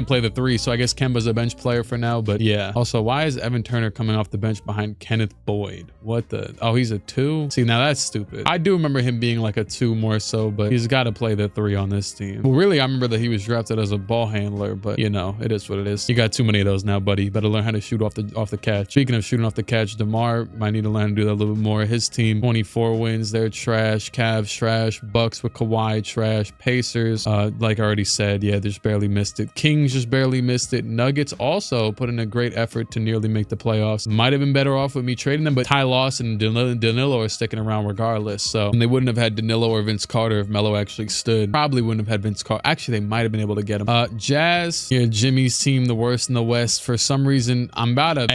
play the 3. So I guess Kemba's a bench player for now. But yeah. Also, why is Evan Turner coming off the bench behind Kenneth Boyd? What the? Oh, he's a 2? See, now that's stupid. I do remember him being like a 2 more so, but he's got to play the 3 on this team. Well, really, I remember that he was drafted as a ball handler, but you know, it is what it is. You got too many of those now, buddy. You better learn how to shoot off the catch. Speaking of shooting off the catch, DeMar might need to learn to do that a little bit more. His team, 24 wins. They're trash. Cavs, trash. Bucks with Kawhi, trash. Pacers, like I already said, yeah, they just barely missed it. Kings just barely missed it. Nuggets also put in a great effort to nearly make the playoffs. Might have been better off with me trading them, but Ty Lawson and Danilo are sticking around regardless. So they wouldn't have had Danilo or Vince Carter if Melo actually stood. Probably wouldn't have had Vince Carter. Actually, they might have been able to get him. Jazz, yeah, Jimmy's team, the worst in the West. For some reason, I'm not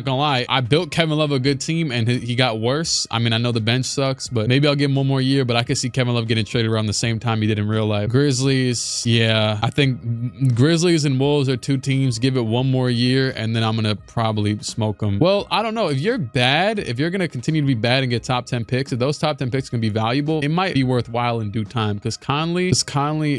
gonna lie. I built Kevin Love a good team and he got worse. I mean, I know the bench sucks, but maybe I'll give him 1 more year, but I could see Kevin Love getting traded around the same time he did in real life. Grizzlies, yeah, I think Grizzlies and Wolves are 2 teams. Give it 1 more year and then I'm gonna probably smoke them. Well, I don't know. If you're bad, if you're gonna continue to be bad and get top 10 picks, if those top 10 picks can be valuable, it might be worthwhile in due time because Conley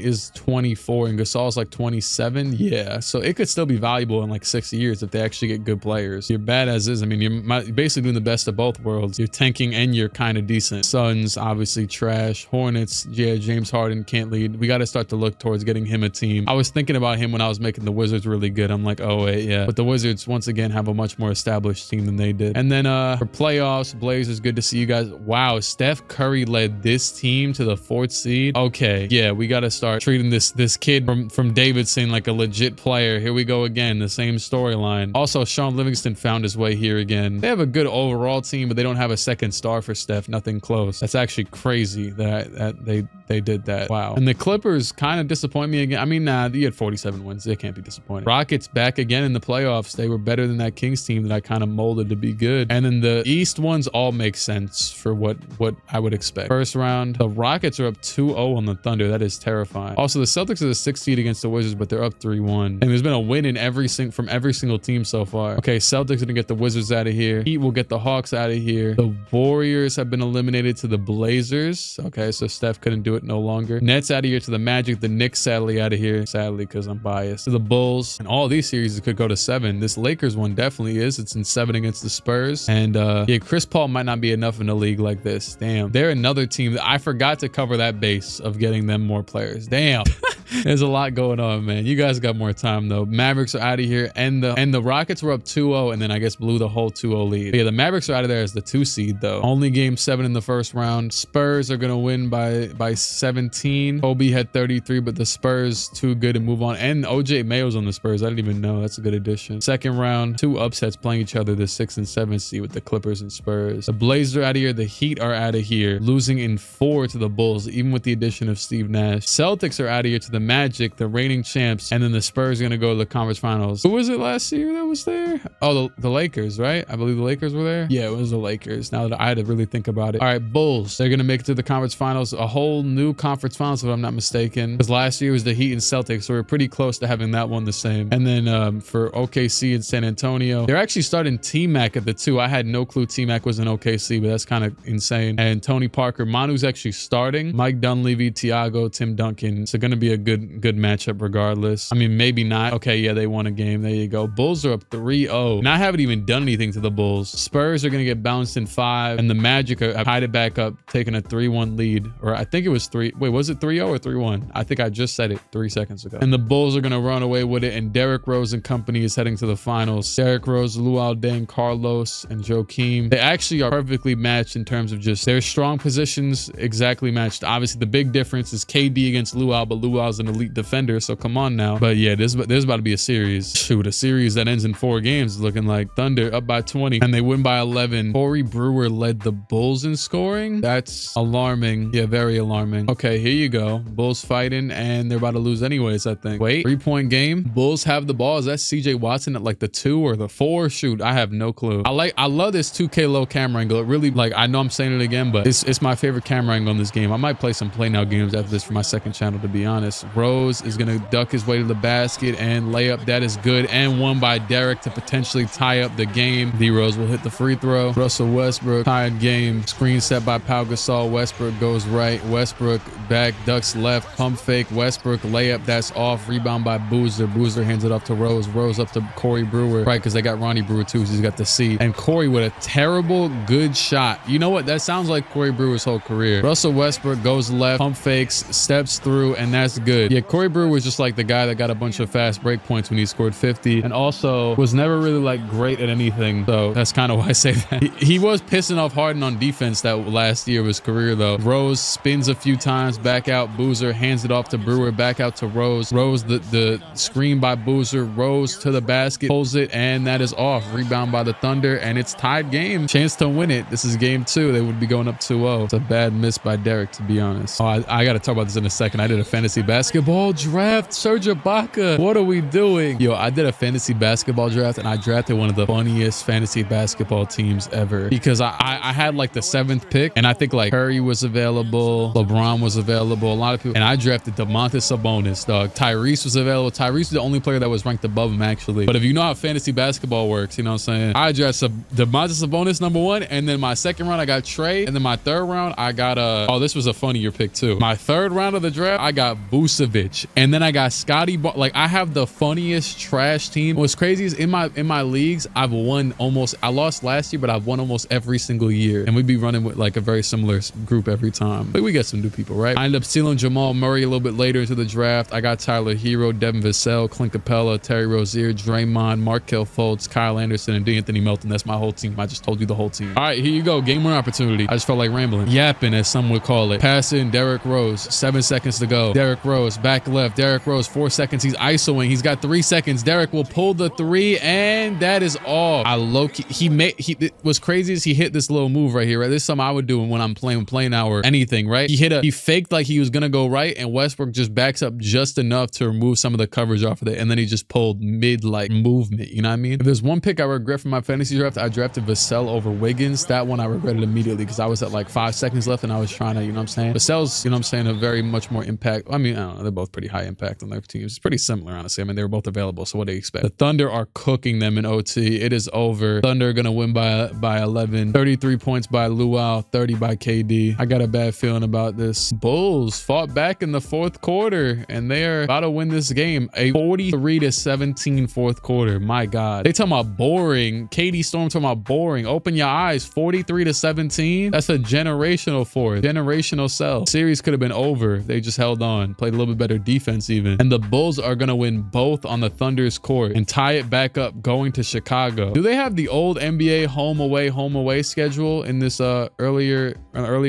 is 24 and Gasol's like 27. Yeah, so it could still be valuable in like 6 years if they actually get good players. You're bad as is. I mean, you're basically doing the best of both worlds. You're tanking and you're kind of decent. Suns, obviously trash. Hornets, yeah, James Harden can't lead. We got to start to look towards getting him a team. I was thinking about him when I was making the Wizards really good. I'm like, oh wait, yeah. But the Wizards, once again, have a much more established team than they did. And then for playoffs, Blazers, good to see you guys. Wow, Steph Curry led this team to the 4th seed. Okay, yeah, we got to start treating this kid from Davidson like a legit player. Here we go again, the same storyline. Also, Sean Livingston found his way here again. They have a good overall team, but they don't have a second star for Steph. Nothing close. That's actually crazy that they did that. Wow. And the Clippers kind of disappoint me again. I mean, nah, you had 47 wins. They can't be disappointed. Rockets back again in the playoffs. They were better than that Kings team that I kind of molded to be good. And then the East ones all make sense for what I would expect. First round, the Rockets are up 2-0 on the Thunder. That is terrifying. Also, the Celtics are the 6th seed against the Wizards, but they're up 3-1. And there's been a win in from every single team so far. Okay, Celtics gonna get the Wizards out of here. Heat will get the Hawks out of here. The Warriors have been eliminated to the Blazers. Okay, so Steph couldn't do it no longer. Nets out of here to the Magic. The Knicks sadly out of here. Sadly, because I'm biased. To the Bulls. And all these series could go to 7. This Lakers one definitely is. It's in 7 against the Spurs. And yeah, Chris Paul might not be enough in a league like this. Damn. They're another team that I forgot to cover that base of getting them more players. Damn. There's a lot going on, man. You guys got more time though. Mavericks are out of here, and the Rockets were up 2-0, and then I guess blew the whole 2-0 lead. But yeah, the Mavericks are out of there as the 2 seed though. Only game 7 in the first round. Spurs are gonna win by 17. Kobe had 33, but the Spurs too good to move on. And OJ Mayo's on the Spurs. I didn't even know. That's a good addition. Second round, 2 upsets playing each other. The 6 and 7 seed with the Clippers and Spurs. The Blazers are out of here. The Heat are out of here, losing in 4 to the Bulls, even with the addition of Steve Nash. Celtics are out of here to the Magic, the reigning champs, and then the Spurs are gonna go to the conference finals. Who was it last year that was there? Oh, the Lakers, right? I believe the Lakers were there. Yeah, it was the Lakers. Now that I had to really think about it. All right, Bulls. They're gonna make it to the conference finals. A whole new conference finals, if I'm not mistaken. Because last year was the Heat and Celtics, so we're pretty close to having that one the same. And then for OKC and San Antonio, they're actually starting T-Mac at the 2. I had no clue T-Mac was in OKC, but that's kind of insane. And Tony Parker, Manu's actually starting. Mike Dunleavy, Tiago, Tim Duncan. So gonna be a good matchup regardless. I mean, maybe not. Okay, yeah, they won a game. There you go. Bulls are up 3-0. And I haven't even done anything to the Bulls. Spurs are gonna get bounced in 5, and the Magic have tied it back up, taking a 3-1 lead. Or I think it was 3. Wait, was it 3-0 or 3-1? I think I just said it 3 seconds ago. And the Bulls are gonna run away with it, and Derrick Rose and company is heading to the finals. Derrick Rose, Luol Deng, Carlos, and Joakim. They actually are perfectly matched in terms of just their strong positions exactly matched. Obviously, the big difference is KD against Luol, but Luol's Luau's an elite defender, so come on now. But yeah, there's about to be a series. Shoot, a series that ends in 4 games is looking like Thunder up by 20 and they win by 11. Corey Brewer led the Bulls in scoring. That's alarming. Yeah, very alarming. Okay, here you go. Bulls fighting and they're about to lose anyways, I think. Wait, 3-point game. Bulls have the ball. Is that CJ Watson at like the 2 or the 4? Shoot, I have no clue. I love this 2K low camera angle. It really, like, I know I'm saying it again, but it's my favorite camera angle in this game. I might play some play now games after this for my second channel, to be honest. Rose is gonna duck his way to the basket and layup. That is good, and one by Derek to potentially tie up the game. D Rose will hit the free throw. Russell Westbrook, tied game. Screen set by Pau Gasol. Westbrook goes right. Westbrook back, ducks left, pump fake. Westbrook layup, that's off. Rebound by Boozer. Boozer hands it off to Rose. Rose up to Corey Brewer, right? Because they got Ronnie Brewer too, so he's got the C. And Corey with a terrible good shot. You know what? That sounds like Corey Brewer's whole career. Russell Westbrook goes left, pump fakes, steps through, and that's good. Yeah, Corey Brewer was just like the guy that got a bunch of fast break points when he scored 50, and also was never really like great at anything. So that's kind of why I say that. He was pissing off Harden on defense that last year of his career though. Rose spins a few times, back out. Boozer hands it off to Brewer, back out to Rose. Rose the screen by Boozer. Rose to the basket, pulls it, and that is off. Rebound by the Thunder, and it's tied game. Chance to win it. This is game 2. They would be going up 2-0. It's a bad miss by Derek, to be honest. Oh, I got to talk about this in a second. I did a fantasy basketball draft. Serge Ibaka. What are we doing? Yo, I did a fantasy basketball draft, and I drafted one of the funniest fantasy basketball teams ever because I had like the 7th pick, and I think like Curry was available, LeBron was available, a lot of people, and I drafted Domantas Sabonis, dog. Tyrese was available. Tyrese was the only player that was ranked above him, actually. But if you know how fantasy basketball works, you know what I'm saying? I drafted Domantas Sabonis number 1, and then my second round I got Trey, and then my third round I got oh, this was a funnier pick too. My third round of the draft I got Vucevic, and then I got Scotty. Like, I have the funniest trash team. What's crazy is in my leagues I've won almost. I lost last year, but I've won almost every single year, and we'd be running with like a very similar group every time. But we get some new people, right? I ended up stealing Jamal Murray a little bit later into the draft. I got Tyler Hero, Devin Vassell, Clint Capella, Terry Rozier, Draymond, Markelle Fultz, Kyle Anderson, and D'Anthony Melton. That's my whole team. I just told you the whole team. All right, here you go. Game 1 opportunity. I just felt like rambling. Yapping, as some would call it. Pass in, Derrick Rose. 7 seconds to go. Derrick Rose, back left. Derrick Rose, 4 seconds. He's isoing. He's got 3 seconds. Derrick will pull the 3, and that is off. I low-key, what's crazy is he hit this little move right here, right? This is something I would do when I'm playing now or anything, right? He faked like he was gonna go right, and Westbrook just backs up just enough to remove some of the coverage off of it, and then he just pulled mid-like movement, you know what I mean? If there's one pick I regret from my fantasy draft, I drafted Vassell over Wiggins. That one I regretted immediately because I was at like 5 seconds left and I was trying to, you know what I'm saying? Vassell's, you know what I'm saying, a very much more impact. I mean, I don't know, they're both pretty high impact on their teams. It's pretty similar, honestly. I mean, they were both available, so what do you expect? The Thunder are cooking them in OT. It is over. Thunder are gonna win by 11. 33 points by Luau, 30 by KD. I got a bad feeling about this. Bulls fought back in the 4th quarter, and they are about to win this game. A 43-17 4th quarter. My God. They talking about boring. KD Storm talking about boring. Open your eyes. 43-17. That's a generational force. Generational sell. Series could have been over. They just held on. Played a little bit better defense even. And the Bulls are going to win both on the Thunder's court and tie it back up going to Chicago. Do they have the old NBA home away schedule in this earlier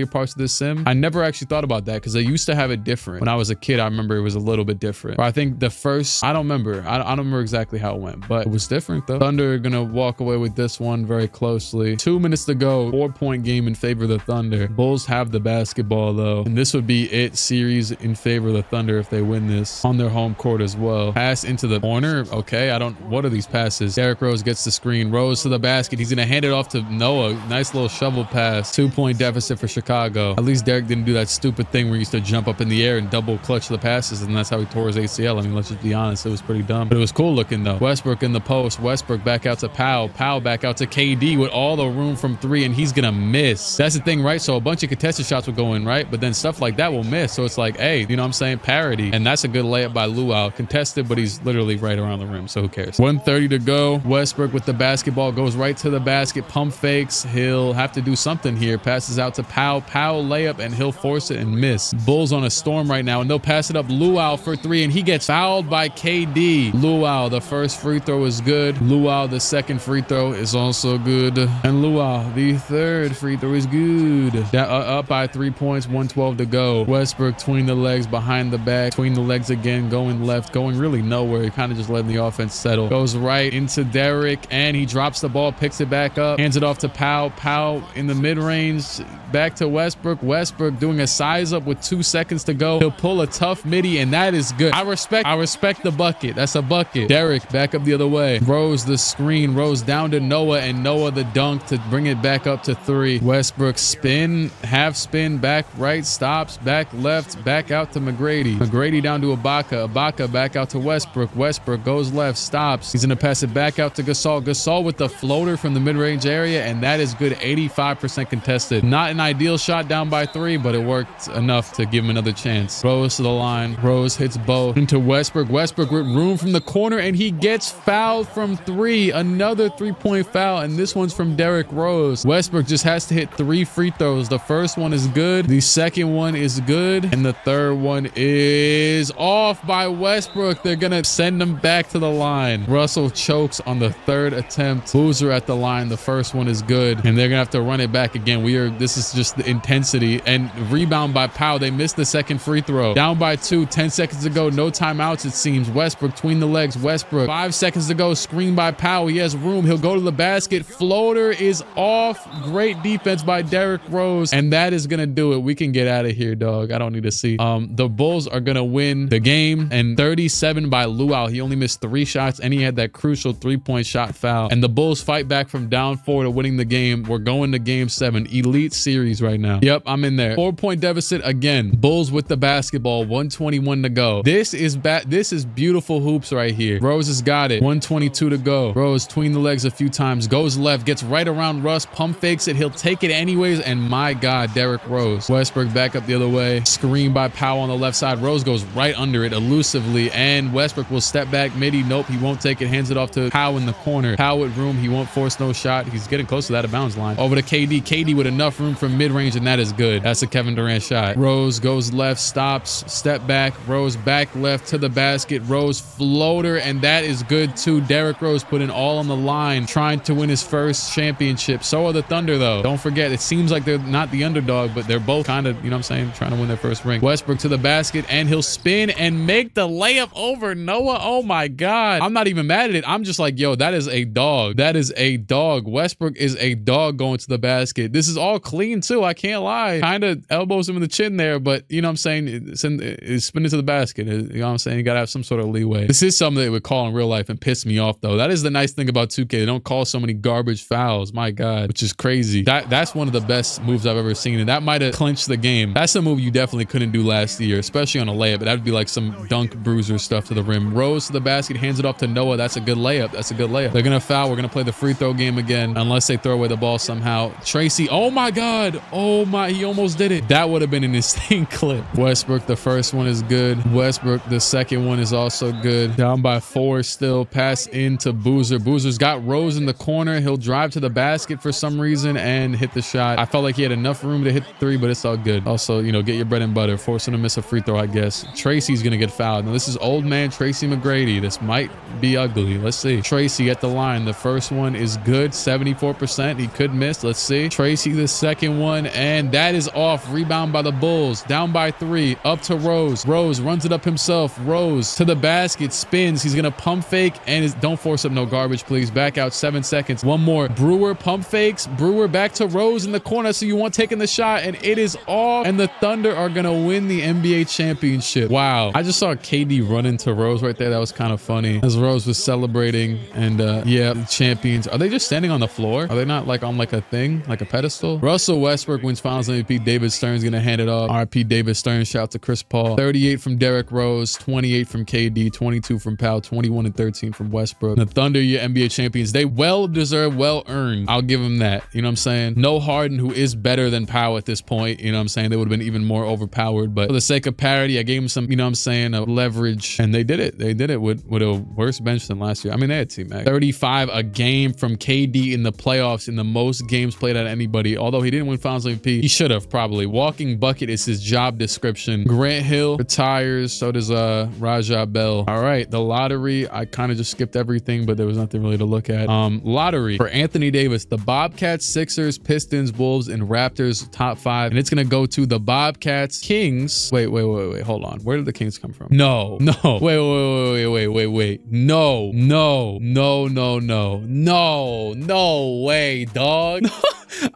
parts of this sim? I never actually thought about that because they used to have it different. When I was a kid, I remember it was a little bit different. But I think the first, I don't remember. I don't remember exactly how it went, but it was different though. Thunder are gonna walk away with this one very closely. 2 minutes to go. 4-point game in favor of the Thunder. Bulls have the basketball though, and this would be it. Series in favor of the Thunder if they win this on their home court as well. Pass into the corner. Okay, what are these passes? Derrick Rose gets the screen. Rose to the basket. He's gonna hand it off to Noah. Nice little shovel pass. 2-point deficit for Chicago. At least Derrick didn't do that stupid thing where he used to jump up in the air and double clutch the passes, and that's how he tore his ACL. I mean, let's just be honest, it was pretty dumb, but it was cool looking though. Westbrook in the post. Westbrook back out to Powell. Powell back out to KD with all the room from 3, and he's gonna miss. That's the thing, right? So a bunch of contested shots will go in, right? But then stuff like that will miss. So it's like, hey, you know what I'm saying? Parity. And that's a good layup by Luau. Contested, but he's literally right around the rim, so who cares? 1:30 to go. Westbrook with the basketball goes right to the basket. Pump fakes. He'll have to do something here. Passes out to Powell. Powell layup, and he'll force it and miss. Bulls on a storm right now, and they'll pass it up Luau for 3, and he gets fouled by KD. Luau, the first free throw is good. Luau, the second free throw is also good. And Luau, the third free throw is good. Up by 3 points, 1:12 to go. Westbrook between the legs behind the bag, between the legs again, going left, going really nowhere. He kind of just letting the offense settle. Goes right into Derek, and he drops the ball, picks it back up, hands it off to Powell. Powell in the mid-range, back to Westbrook. Westbrook doing a size up with 2 seconds to go. He'll pull a tough midi, and that is good. I respect the bucket. That's a bucket. Derek back up the other way. Rose the screen. Rose down to Noah, and Noah the dunk to bring it back up to 3. Westbrook spin, half spin, back right, stops, back left, back out to McGrady. McGrady down to Ibaka. Ibaka back out to Westbrook. Westbrook goes left, stops. He's going to pass it back out to Gasol. Gasol with the floater from the mid-range area, and that is good. 85% contested. Not an ideal shot down by 3, but it worked enough to give him another chance. Rose to the line. Rose hits Bo into Westbrook. Westbrook with room from the corner, and he gets fouled from 3. Another 3-point foul, and this one's from Derrick Rose. Westbrook just has to hit 3 free throws. The first one is good. The second one is good. And the third one is off by Westbrook. They're going to send him back to the line. Russell chokes on the third attempt. Boozer at the line. The first one is good. And they're going to have to run it back again. This is just the intensity. And rebound by Powell. They missed the second free throw. Down by 2. 10 seconds to go. No timeouts, it seems. Westbrook between the legs. Westbrook. 5 seconds to go. Screen by Powell. He has room. He'll go to the basket. Floater is off. Great defense by Derrick Rose. And that is going to do it. We can get out of here, dog. I don't need to see. The Bulls are going to win the game, and 37 by Luau. He only missed 3 shots, and he had that crucial 3-point shot foul. And the Bulls fight back from down 4 to winning the game. We're going to game 7. Elite series right now. Yep, I'm in there. 4-point deficit again. Bulls with the basketball. 121 to go. This is beautiful hoops right here. Rose has got it. 122 to go. Rose between the legs a few times. Goes left. Gets right around Russ. Pump fakes it. He'll take it anyways. And my God, Derrick Rose. Westbrook back up the other way. Screen by Powell on the left side. Rose goes right under it elusively. And Westbrook will step back midi. Nope, he won't take it. Hands it off to Powell in the corner. Powell with room. He won't force no shot. He's getting close to that out of bounds line. Over to KD. KD with enough room from mid-range, and that is good. That's a Kevin Durant shot. Rose goes left, stops, step back. Rose back left to the basket. Rose floater, and that is good too. Derrick Rose putting all on the line, trying to win his first championship. So are the Thunder, though. Don't forget, it seems like they're not the underdog, but they're both kind of, you know what I'm saying, trying to win their first ring. Westbrook to the basket, and he'll spin and make the layup over Noah. Oh my God. I'm not even mad at it. I'm just like, yo, that is a dog. That is a dog. Westbrook is a dog going to the basket. This is all clean too. I can't lie. Kind of elbows him in the chin there, but you know what I'm saying? It's spinning to the basket. You know what I'm saying? You got to have some sort of leeway. This is something they would call in real life and piss me off, though. That is the nice thing about 2K. They don't call so many garbage fouls. My God, which is crazy. That's one of the best moves I've ever seen, and that might have clinched the game. That's a move you definitely couldn't do last year, especially on a layup. That would be like some dunk bruiser stuff to the rim. Rose to the basket, hands it off to Noah. That's a good layup. That's a good layup. They're going to foul. We're going to play the free throw game again, unless they throw away the ball somehow. Tracy, oh my God. Oh my, he almost did it. That would have been an insane clip. Westbrook, the first one is good. Westbrook, the second one is also good. Down by 4 still. Pass into Boozer. Boozer's got Rose in the corner. He'll drive to the basket for some reason and hit the shot. I felt like he had enough room to hit the 3, but it's all good. Also, you know, get your bread and butter. Force him to miss a free throw, I guess. Tracy's going to get fouled. Now, this is old man Tracy McGrady. This might be ugly. Let's see. Tracy at the line. The first one is good. 74%. He could miss. Let's see. Tracy, the second one, and that is off. Rebound by the Bulls. Down by 3. Up to Rose. Rose runs it up himself. Rose to the basket. Spins. He's going to pump fake, and don't force up no garbage, please. Back out 7 seconds. One more. Brewer pump fakes. Brewer back to Rose in the corner, so you want taking the shot, and it is off, and the Thunder are going to win the NBA championship. Wow. I just saw KD run into Rose right there. That was kind of funny as Rose was celebrating, and yeah, the champions. Are they just standing on the floor? Are they not like on like a thing, like a pedestal? Russell Westbrook wins finals MVP. David Stern's going to hand it off. RP David Stern. Shout out to Chris Paul. 38 from Derrick Rose, 28 from KD, 22 from Powell, 21 and 13 from Westbrook. The Thunder, your NBA champions. They well deserved, well earned. I'll give them that. You know what I'm saying? No Harden, who is better than Powell at this point. You know what I'm saying? They would have been even more overpowered, but for the sake of parity, I gave them some, you know what I'm saying, leverage, and they did it. They did it with a worse bench than last year. I mean, they had T-Mac. 35 a game from KD in the playoffs in the most games played out of anybody. Although he didn't win finals MVP, he should have probably. Walking bucket is his job description. Grant Hill retires. So does Rajah Bell. All right, the lottery. I kind of just skipped everything, but there was nothing really to look at. Lottery for Anthony Davis. The Bobcats, Sixers, Pistons, Wolves, and Raptors top 5, and it's gonna go to the Bobcats, Kings. Wait. wait. Hold on. Where did the Kings come from? No. Wait. No way, dog.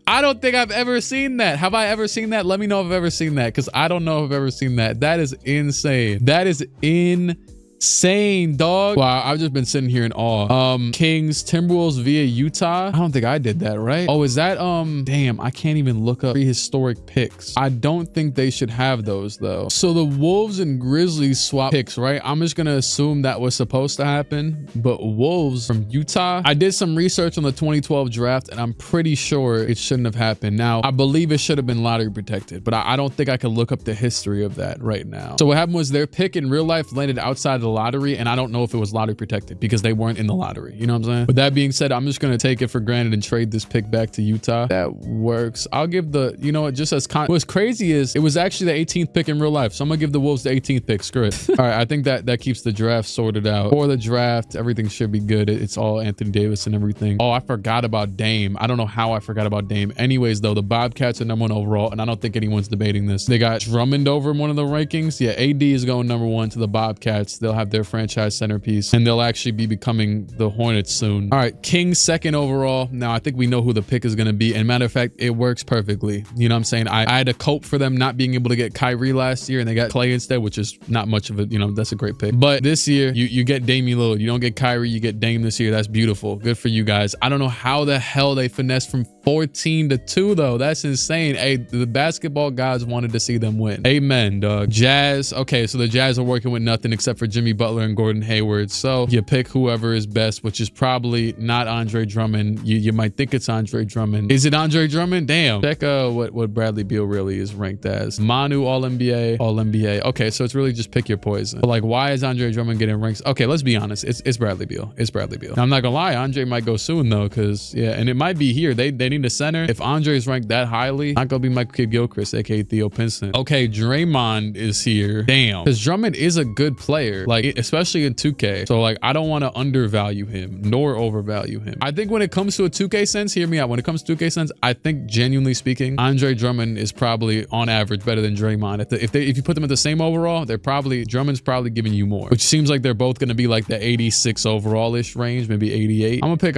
I don't think I've ever seen that. Have I ever seen that? Let me know if I've ever seen that, because I don't know if I've ever seen that. That is insane. That is insane, dog. Wow, I've just been sitting here in awe. Kings, Timberwolves via Utah. I don't think I did that, right? Oh, is that damn, I can't even look up prehistoric picks. I don't think they should have those though. So the Wolves and Grizzlies swap picks, right? I'm just gonna assume that was supposed to happen, but Wolves from Utah. I did some research on the 2012 draft and I'm pretty sure it shouldn't have happened. Now, I believe it should have been lottery protected, but I don't think I could look up the history of that right now. So what happened was their pick in real life landed outside of the lottery, and I don't know if it was lottery protected because they weren't in the lottery. You know what I'm saying? With that being said, I'm just going to take it for granted and trade this pick back to Utah. That works. I'll give the, you know what, just as what's crazy is it was actually the 18th pick in real life. So I'm going to give the Wolves the 18th pick. Screw it. All right. I think that keeps the draft sorted out. For the draft, everything should be good. It's all Anthony Davis and everything. Oh, I forgot about Dame. I don't know how I forgot about Dame. Anyways, though, the Bobcats are #1 overall, and I don't think anyone's debating this. They got Drummond over in one of the rankings. Yeah, AD is going #1 to the Bobcats. They'll have their franchise centerpiece, and they'll actually be becoming the Hornets soon. All right, Kings 2nd overall. Now I think we know who the pick is going to be, and matter of fact, it works perfectly. You know what I'm saying? I had to cope for them not being able to get Kyrie last year, and they got Clay instead, which is not much of it. You know, that's a great pick. But this year, you get Damian Lillard. You don't get Kyrie, you get Dame this year. That's beautiful. Good for you guys. I don't know how the hell they finessed from 14 to 2 though. That's insane. Hey, the basketball gods wanted to see them win. Amen, dog. Jazz. Okay, so the Jazz are working with nothing except for Jimmy Butler and Gordon Hayward. So you pick whoever is best, which is probably not Andre Drummond. You might think it's Andre Drummond. Is it Andre Drummond? Damn. Check what Bradley Beal really is ranked as. Manu, All-NBA, All-NBA. Okay, so it's really just pick your poison. But like, why is Andre Drummond getting ranks? Okay, let's be honest. It's Bradley Beal. It's Bradley Beal. Now, I'm not gonna lie, Andre might go soon though, because yeah, and it might be here. They need a center. If Andre is ranked that highly, not gonna be Michael Kidd-Gilchrist, aka Theo Pinson. Okay, Draymond is here. Damn. Because Drummond is a good player, like especially in 2K. So like, I don't want to undervalue him nor overvalue him. I think when it comes to a 2K sense, hear me out. When it comes to 2K sense, I think genuinely speaking, Andre Drummond is probably on average better than Draymond. If you put them at the same overall, Drummond's probably giving you more, which seems like they're both gonna be like the 86 overall-ish range, maybe 88. I'm gonna pick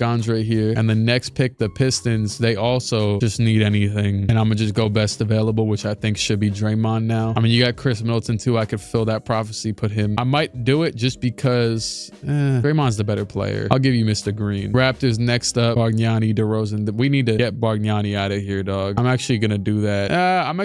Andre here. And the next pick, the Pistons, they also just need anything, and I'm gonna just go best available, which I think should be Draymond now. I mean, you got Chris Middleton too. I could fill that prophecy, put him. I might do it just because Draymond's the better player. I'll give you Mr. Green. Raptors next up, Bargnani, DeRozan. We need to get Bargnani out of here, dog. I'm actually gonna do that.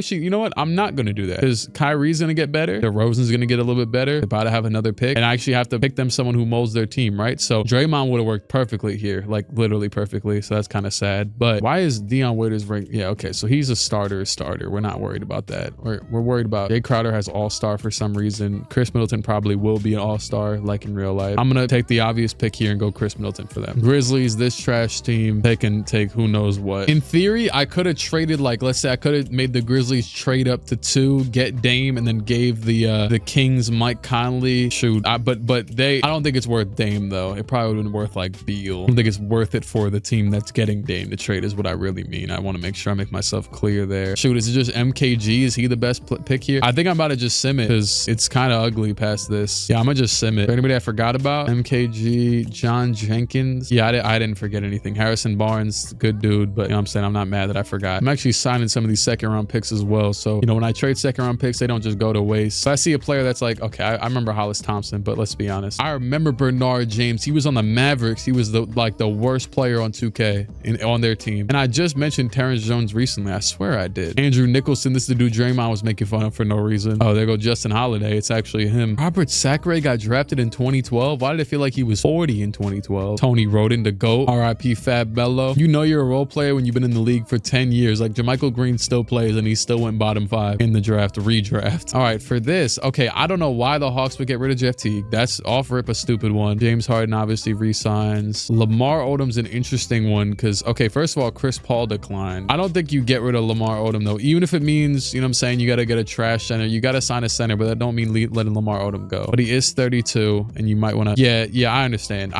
You know what? I'm not gonna do that because Kyrie's gonna get better. DeRozan's gonna get a little bit better. They're about to have another pick, and I actually have to pick them someone who molds their team, right? So Draymond would have worked perfectly here, like literally perfectly. So that's kind of sad. But why is Dion Waiters ranked? Yeah, okay. So he's a starter. We're not worried about that. We're worried about Jay Crowder has all-star for some reason. Chris Middleton probably will be an all-star like in real life. I'm gonna take the obvious pick here and go Chris Middleton for them. Grizzlies, this trash team, they can take who knows what. In theory, I could have traded, like, let's say I could have made the Grizzlies trade up to 2, get Dame, and then gave the Kings Mike Conley. Shoot, but I don't think it's worth Dame though. It probably would have been worth like Beal. I don't think it's worth it for the team that's getting Dame to trade is what I really mean. I want to make sure I make myself clear there. Shoot, is it just MKG? Is he the best pick here? I think I'm about to just sim it because it's kind of ugly past this. Yeah, I'm gonna just sim it. For anybody I forgot about, MKG, John Jenkins. Yeah, I didn't forget anything. Harrison Barnes, good dude, but you know what I'm saying? I'm not mad that I forgot. I'm actually signing some of these 2nd round picks as well. So, you know, when I trade 2nd round picks, they don't just go to waste. So I see a player that's like, okay, I remember Hollis Thompson, but let's be honest. I remember Bernard James. He was on the Mavericks. He was the worst player on 2K on their team. And I just mentioned Terrence Jones recently. I swear I did. Andrew Nicholson, this is the dude Draymond was making fun of for no reason. Oh, there go Justin Holiday. It's actually him. Robert Sacre got drafted in 2012. Why did it feel like he was 40 in 2012? Tony Roden, the GOAT. RIP Fab Bello. You know you're a role player when you've been in the league for 10 years. Like JaMychal Green still plays and he still went bottom 5 in the redraft. All right, for this, okay, I don't know why the Hawks would get rid of Jeff Teague. That's off rip a stupid one. James Harden obviously resigns. Lamar Odom's an interesting one because, okay, first of all, Chris Paul declined. I don't think you get rid of Lamar Odom though, even if it means, you know what I'm saying, you got to get a trash center. You got to sign a center, but that don't mean letting Lamar Odom go. But he is 32, and you might want to. Yeah, I understand.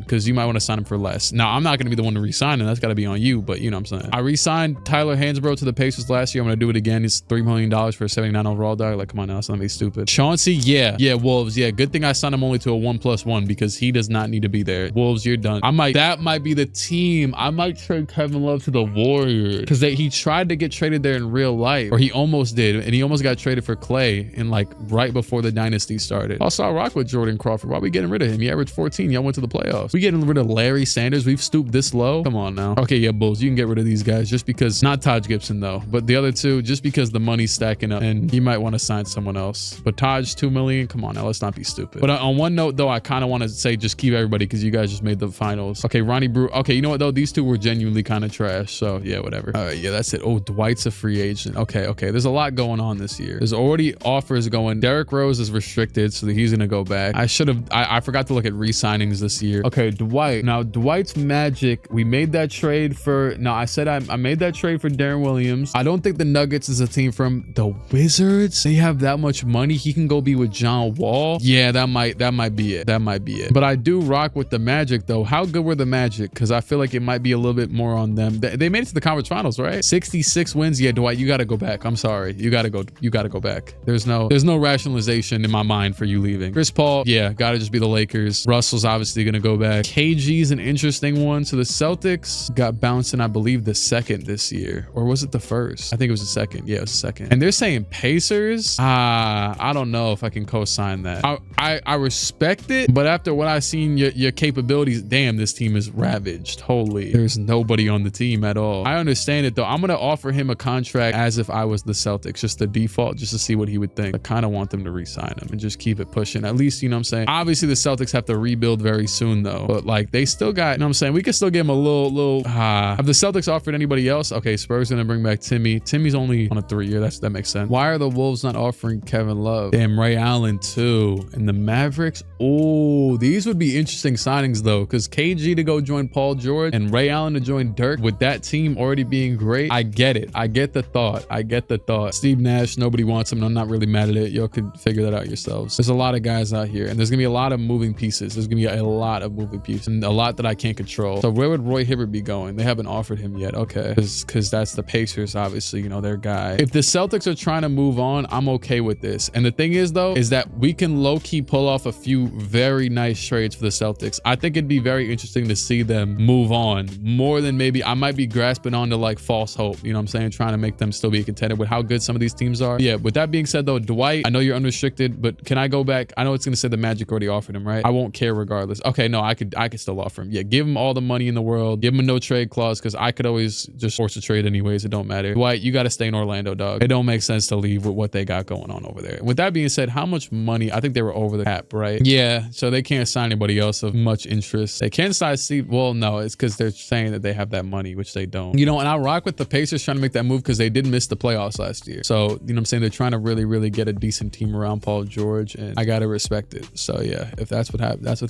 Because you might want to sign him for less. Now, I'm not going to be the one to re-sign him. That's got to be on you, but you know what I'm saying. I re-signed Tyler Hansbrough to the Pacers last year. I'm going to do it again. He's $3 million for a 79 overall, dog. Like, come on now. That's not me stupid. Chauncey, yeah, Wolves. Yeah, good thing I signed him only to a 1+1 because he does not need to be there. Wolves, you're done. That might be the team. I might trade Kevin Love to the Warriors because he tried to get traded there in real life, or he almost did, and he almost got traded for Clay in like right before the Dynasty started. Also, I rock with Jordan Crawford. Why are we getting rid of him? He averaged 14. Y'all went to the playoffs. We getting rid of Larry Sanders. We've stooped this low. Come on now. Okay, yeah, Bulls, you can get rid of these guys just because, not Taj Gibson though, but the other two, just because the money's stacking up and you might want to sign someone else. But Taj, $2 million. Come on now, let's not be stupid. But on one note though, I kind of want to say just keep everybody because you guys just made the finals. Okay, Ronnie Brew. Okay, you know what though? These two were genuinely kind of trash. So yeah, whatever. All right, yeah, that's it. Oh, Dwight's a free agent. Okay. There's a lot going on this year. There's already offers going. Derrick Rose is restricted, so he's gonna go back. I forgot to look at re-signings this year. Okay, Dwight. Now Dwight's Magic. We made that trade for. No, I said I made that trade for Darren Williams. I don't think the Nuggets is a team from the Wizards. They have that much money. He can go be with John Wall. Yeah, that might be it. That might be it. But I do rock with the Magic though. How good were the Magic? Because I feel like it might be a little bit more on them. They made it to the conference finals, right? 66 wins. Yeah, Dwight, you got to go back. I'm sorry. You got to go back. There's no rationalization in my mind for you leaving. Chris Paul, yeah, got to just be the Lakers. Russell's obviously going to go back. KG's an interesting one. So the Celtics got bounced in, I believe, the second this year. Or was it the first? I think it was the second. Yeah, it was the second. And they're saying Pacers. I don't know if I can co-sign that. I respect it, but after what I've seen, your capabilities, damn, this team is ravaged. Holy, there's nobody on the team at all. I understand it though. I'm going to offer him a contract as if I was the Celtics, just the default, just to see what he would think. I kind of want them to re-sign him and just keep it pushing. At least, you know what I'm saying? Obviously, the Celtics have to rebuild very soon though. But like, they still got, you know what I'm saying? We could still give him a little. Have the Celtics offered anybody else? Okay, Spurs gonna bring back Timmy. Timmy's only on a 3-year. That makes sense. Why are the Wolves not offering Kevin Love? Damn, Ray Allen too. And the Mavericks. Oh, these would be interesting signings though, because KG to go join Paul George and Ray Allen to join Dirk with that team already being great. I get it. I get the thought. Steve Nash, nobody wants him. And I'm not really mad at it. Y'all could figure that out yourselves. There's a lot of guys out here, and there's gonna be a lot of moving pieces. There's gonna be a lot of moving pieces and a lot that I can't control. So where would Roy Hibbert be going? They haven't offered him yet. Okay, because that's the Pacers, obviously, you know, their guy. If the Celtics are trying to move on, I'm okay with this. And the thing is though, is that we can low-key pull off a few very nice trades for the Celtics. I think it'd be very interesting to see them move on more than maybe I might be grasping onto like false hope, you know what I'm saying, trying to make them still be a contender with how good some of these teams are. Yeah, with that being said though, Dwight, I know you're unrestricted, but can I go back? I know it's gonna say the Magic already offered him, right? I won't care regardless. Okay, no, I could still offer him. Yeah, give him all the money in the world, give him a no trade clause, because I could always just force a trade anyways. It don't matter. Dwight, you got to stay in Orlando, dog. It don't make sense to leave with what they got going on over there. With that being said, how much money? I think they were over the cap, right? Yeah, so they can't sign anybody else of much interest. They can sign Steve. Well, no, it's because they're saying that they have that money, which they don't. You know, and I rock with the Pacers trying to make that move because they did miss the playoffs last year. So, you know what I'm saying? They're trying to really get a decent team around Paul George, and I got to respect it. So yeah, if that's what's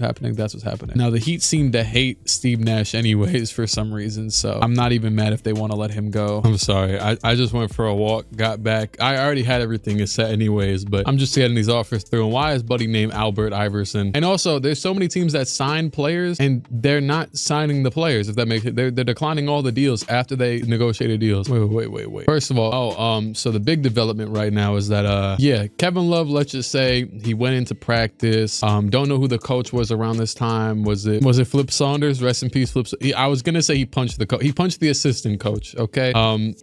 happening, that's what's happening. Now, the Heat seem to hate Steve Nash anyways for some reason, so I'm not even mad if they want to let him go. I'm sorry. I just went for a walk, got back. I already had everything set anyways, but I'm just getting these offers through. And why is buddy named Albert Iverson? And also, there's so many teams that sign players and they're not signing the players, if that makes it. They're declining all the deals after they negotiated deals. Wait. First of all, so the big development right now is that yeah, Kevin Love, let's just say he went into practice. Don't know who the coach was around this time. Was it Flip Saunders? Rest in peace, Flip. I was gonna say he punched the coach. He punched the assistant coach. Okay.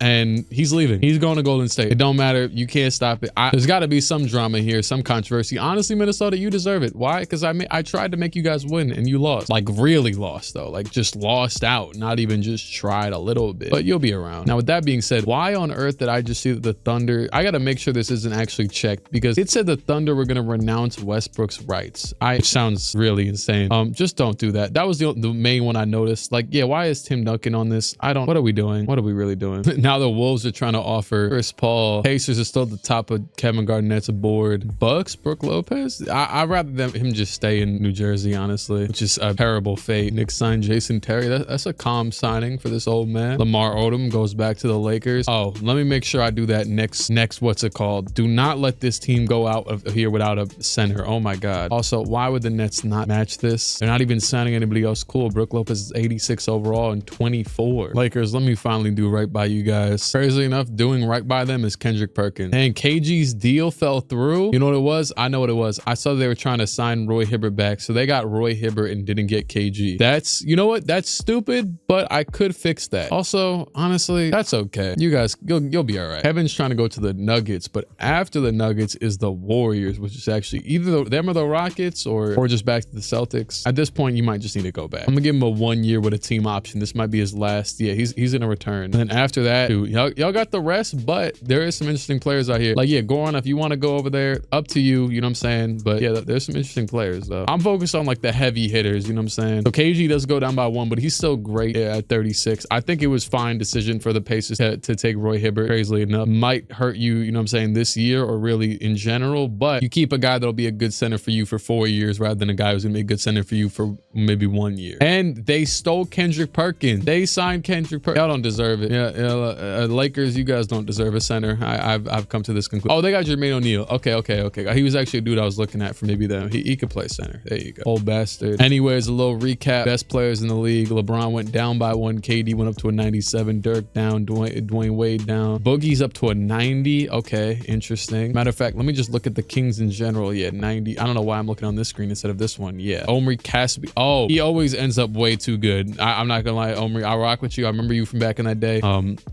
And he's leaving. He's going to Golden State. It don't matter. You can't stop it. There's got to be some drama here, some controversy. Honestly, Minnesota, you deserve it. Why? Because I tried to make you guys win and you lost. Like really lost though. Like just lost out. Not even just tried a little bit. But you'll be around. Now with that being said, why on earth did I just see that the Thunder? I got to make sure this isn't actually checked because it said the Thunder were going to renounce Westbrook's rights. It sounds really insane. Just don't do that. That was the main one I noticed. Like, yeah, why is Tim Duncan on this? What are we doing? What are we really doing? Now the Wolves are trying to offer Chris Paul. Pacers are still at the top of Kevin Garnett's board. Bucks, Brook Lopez. I'd rather him just stay in New Jersey, honestly, which is a terrible fate. Knicks signed Jason Terry. That's a calm signing for this old man. Lamar Odom goes back to the Lakers. Oh, let me make sure I do that next. What's it called? Do not let this team go out of here without a center. Oh my God. Also, why would the Nets not match this? They're not even signing anybody else cool. Brook Lopez is 86 overall and 24. Lakers, let me finally do right by you guys. Crazy enough, doing right by them is Kendrick Perkins. And KG's deal fell through. You know what it was? I know what it was. I saw they were trying to sign Roy Hibbert back. So they got Roy Hibbert and didn't get KG. That's, you know what? That's stupid, but I could fix that. Also, honestly, that's okay. You guys, you'll be all right. Kevin's trying to go to the Nuggets, but after the Nuggets is the Warriors, which is actually either them or the Rockets or just back to the Celtics. At this point, you might just need to go back. I'm gonna give him a 1 year with a team option. This might be his last. Yeah, he's gonna return. And then after that, y'all got the rest, but there is some interesting players out here. Like, yeah, go on if you want to go over there. Up to you, you know what I'm saying? But yeah, there's some interesting players though. I'm focused on like the heavy hitters, you know what I'm saying? So KG does go down by 1, but he's still great at 36. I think it was fine decision for the Pacers to take Roy Hibbert. Crazily enough, might hurt you, you know what I'm saying, this year or really in general, but you keep a guy that'll be a good center for you for 4 years rather than a guy who's gonna be a good center for you for maybe 1 year. And they stole Kendrick Perkins. They signed Kendrick Perkins. Y'all don't deserve it. Yeah, Lakers, you guys don't deserve a center. I've come to this conclusion. Oh, they got Jermaine O'Neal. Okay. He was actually a dude I was looking at for maybe them. He could play center. There you go. Old bastard. Anyways, a little recap. Best players in the league. LeBron went down by 1. KD went up to a 97. Dirk down. Dwayne Wade down. Boogie's up to a 90. Okay, interesting. Matter of fact, let me just look at the Kings in general. Yeah, 90. I don't know why I'm looking on this screen instead of this one. Yeah, Omri Caspi. Oh, he always ends up way too good. I'm not gonna lie, Omri. I rock with you. I remember you from back in that day.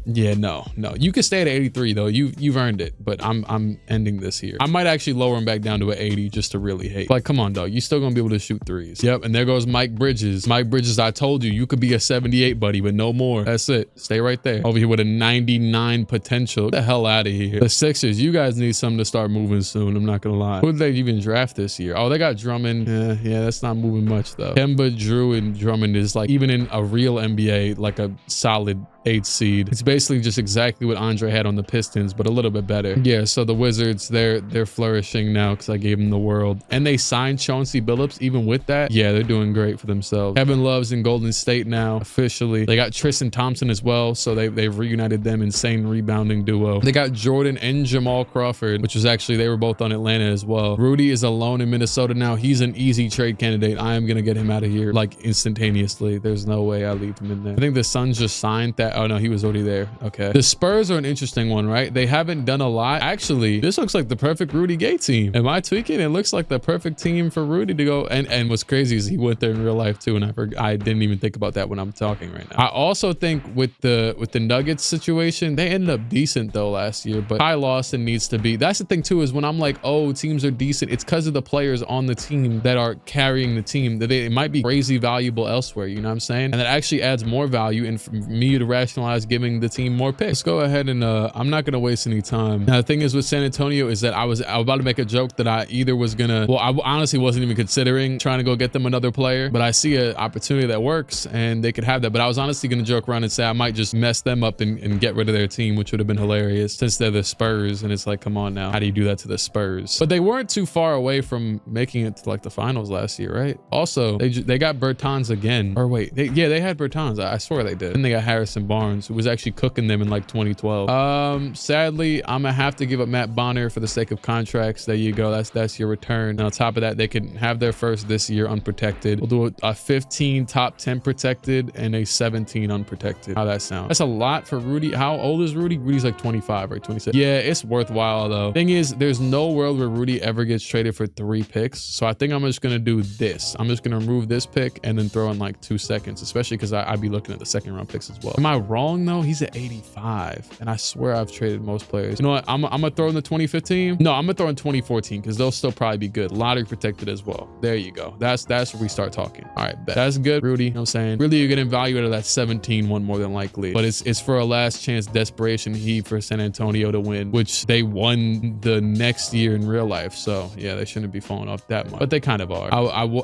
Yeah, no. You can stay at 83 though. You've earned it. But I'm ending this here. I might actually lower him back down to an 80 just to really hate. Like, come on, dog. You still gonna be able to shoot threes. Yep. And there goes Mike Bridges. Mike Bridges, I told you could be a 78, buddy, but no more. That's it. Stay right there. Over here with a 99 potential. Get the hell out of here. The Sixers, you guys need something to start moving soon. I'm not gonna lie. Who did they even draft this year? Oh, they got Drummond. Yeah, that's not moving much though. Kemba, Drew, and Drummond is like, even in a real NBA, like a solid 8 seed. It's basically just exactly what Andre had on the Pistons, but a little bit better. Yeah, so the Wizards, they're flourishing now because I gave them the world. And they signed Chauncey Billups. Even with that, yeah, they're doing great for themselves. Kevin Love's in Golden State now, officially. They got Tristan Thompson as well, so they've reunited them. Insane rebounding duo. They got Jordan and Jamal Crawford, which was actually, they were both on Atlanta as well. Rudy is alone in Minnesota now. He's an easy trade candidate. I am gonna get him out of here like instantaneously. There's no way I leave him in there. I think the Suns just signed that. Oh no, he was already there. Okay. The Spurs are an interesting one, right? They haven't done a lot. Actually, this looks like the perfect Rudy Gay team. Am I tweaking? It looks like the perfect team for Rudy to go. And what's crazy is he went there in real life too. And I didn't even think about that when I'm talking right now. I also think with the Nuggets situation, they ended up decent though last year, but Ty Lawson needs to be. That's the thing too, is when I'm like, oh, teams are decent, it's because of the players on the team that are carrying the team, that it might be crazy valuable elsewhere. You know what I'm saying? And that actually adds more value, and for me to rationalize giving the team more picks. Let's go ahead and I'm not gonna waste any time. Now the thing is with San Antonio is that I was about to make a joke that I either was gonna, well, I honestly wasn't even considering trying to go get them another player, but I see an opportunity that works and they could have that. But I was honestly gonna joke around and say I might just mess them up and get rid of their team, which would have been hilarious since they're the Spurs. And it's like, come on now, how do you do that to the Spurs? But they weren't too far away from making it to like the finals last year, right? Also, they got Bertans again. Or wait, they had Bertans. I swear they did. And they got Harrison Barnes, who was actually cooking them in like 2012. Sadly, I'm gonna have to give up Matt Bonner for the sake of contracts. There you go. That's your return. And on top of that, they can have their first this year unprotected. We'll do a 15 top 10 protected and a 17 unprotected. How that sound? That's a lot for Rudy. How old is Rudy? Rudy's like 25 or 26. Yeah, it's worthwhile though. Thing is, there's no world where Rudy ever gets traded for 3 picks. So I think I'm just gonna do this. I'm just gonna remove this pick and then throw in like 2 seconds, especially because I'd be looking at the second round picks as well. Am I wrong though? He's at 85, and I swear I've traded most players. You know what? I'm gonna throw in the 2015. No, I'm gonna throw in 2014 because they'll still probably be good. Lottery protected as well. There you go. That's where we start talking. All right, that's good, Rudy. You know what I'm saying? Really, you're getting value out of that 17 one more than likely, but it's for a last chance desperation heat for San Antonio to win, which they won the next year in real life. So yeah, they shouldn't be falling off that much, but they kind of are.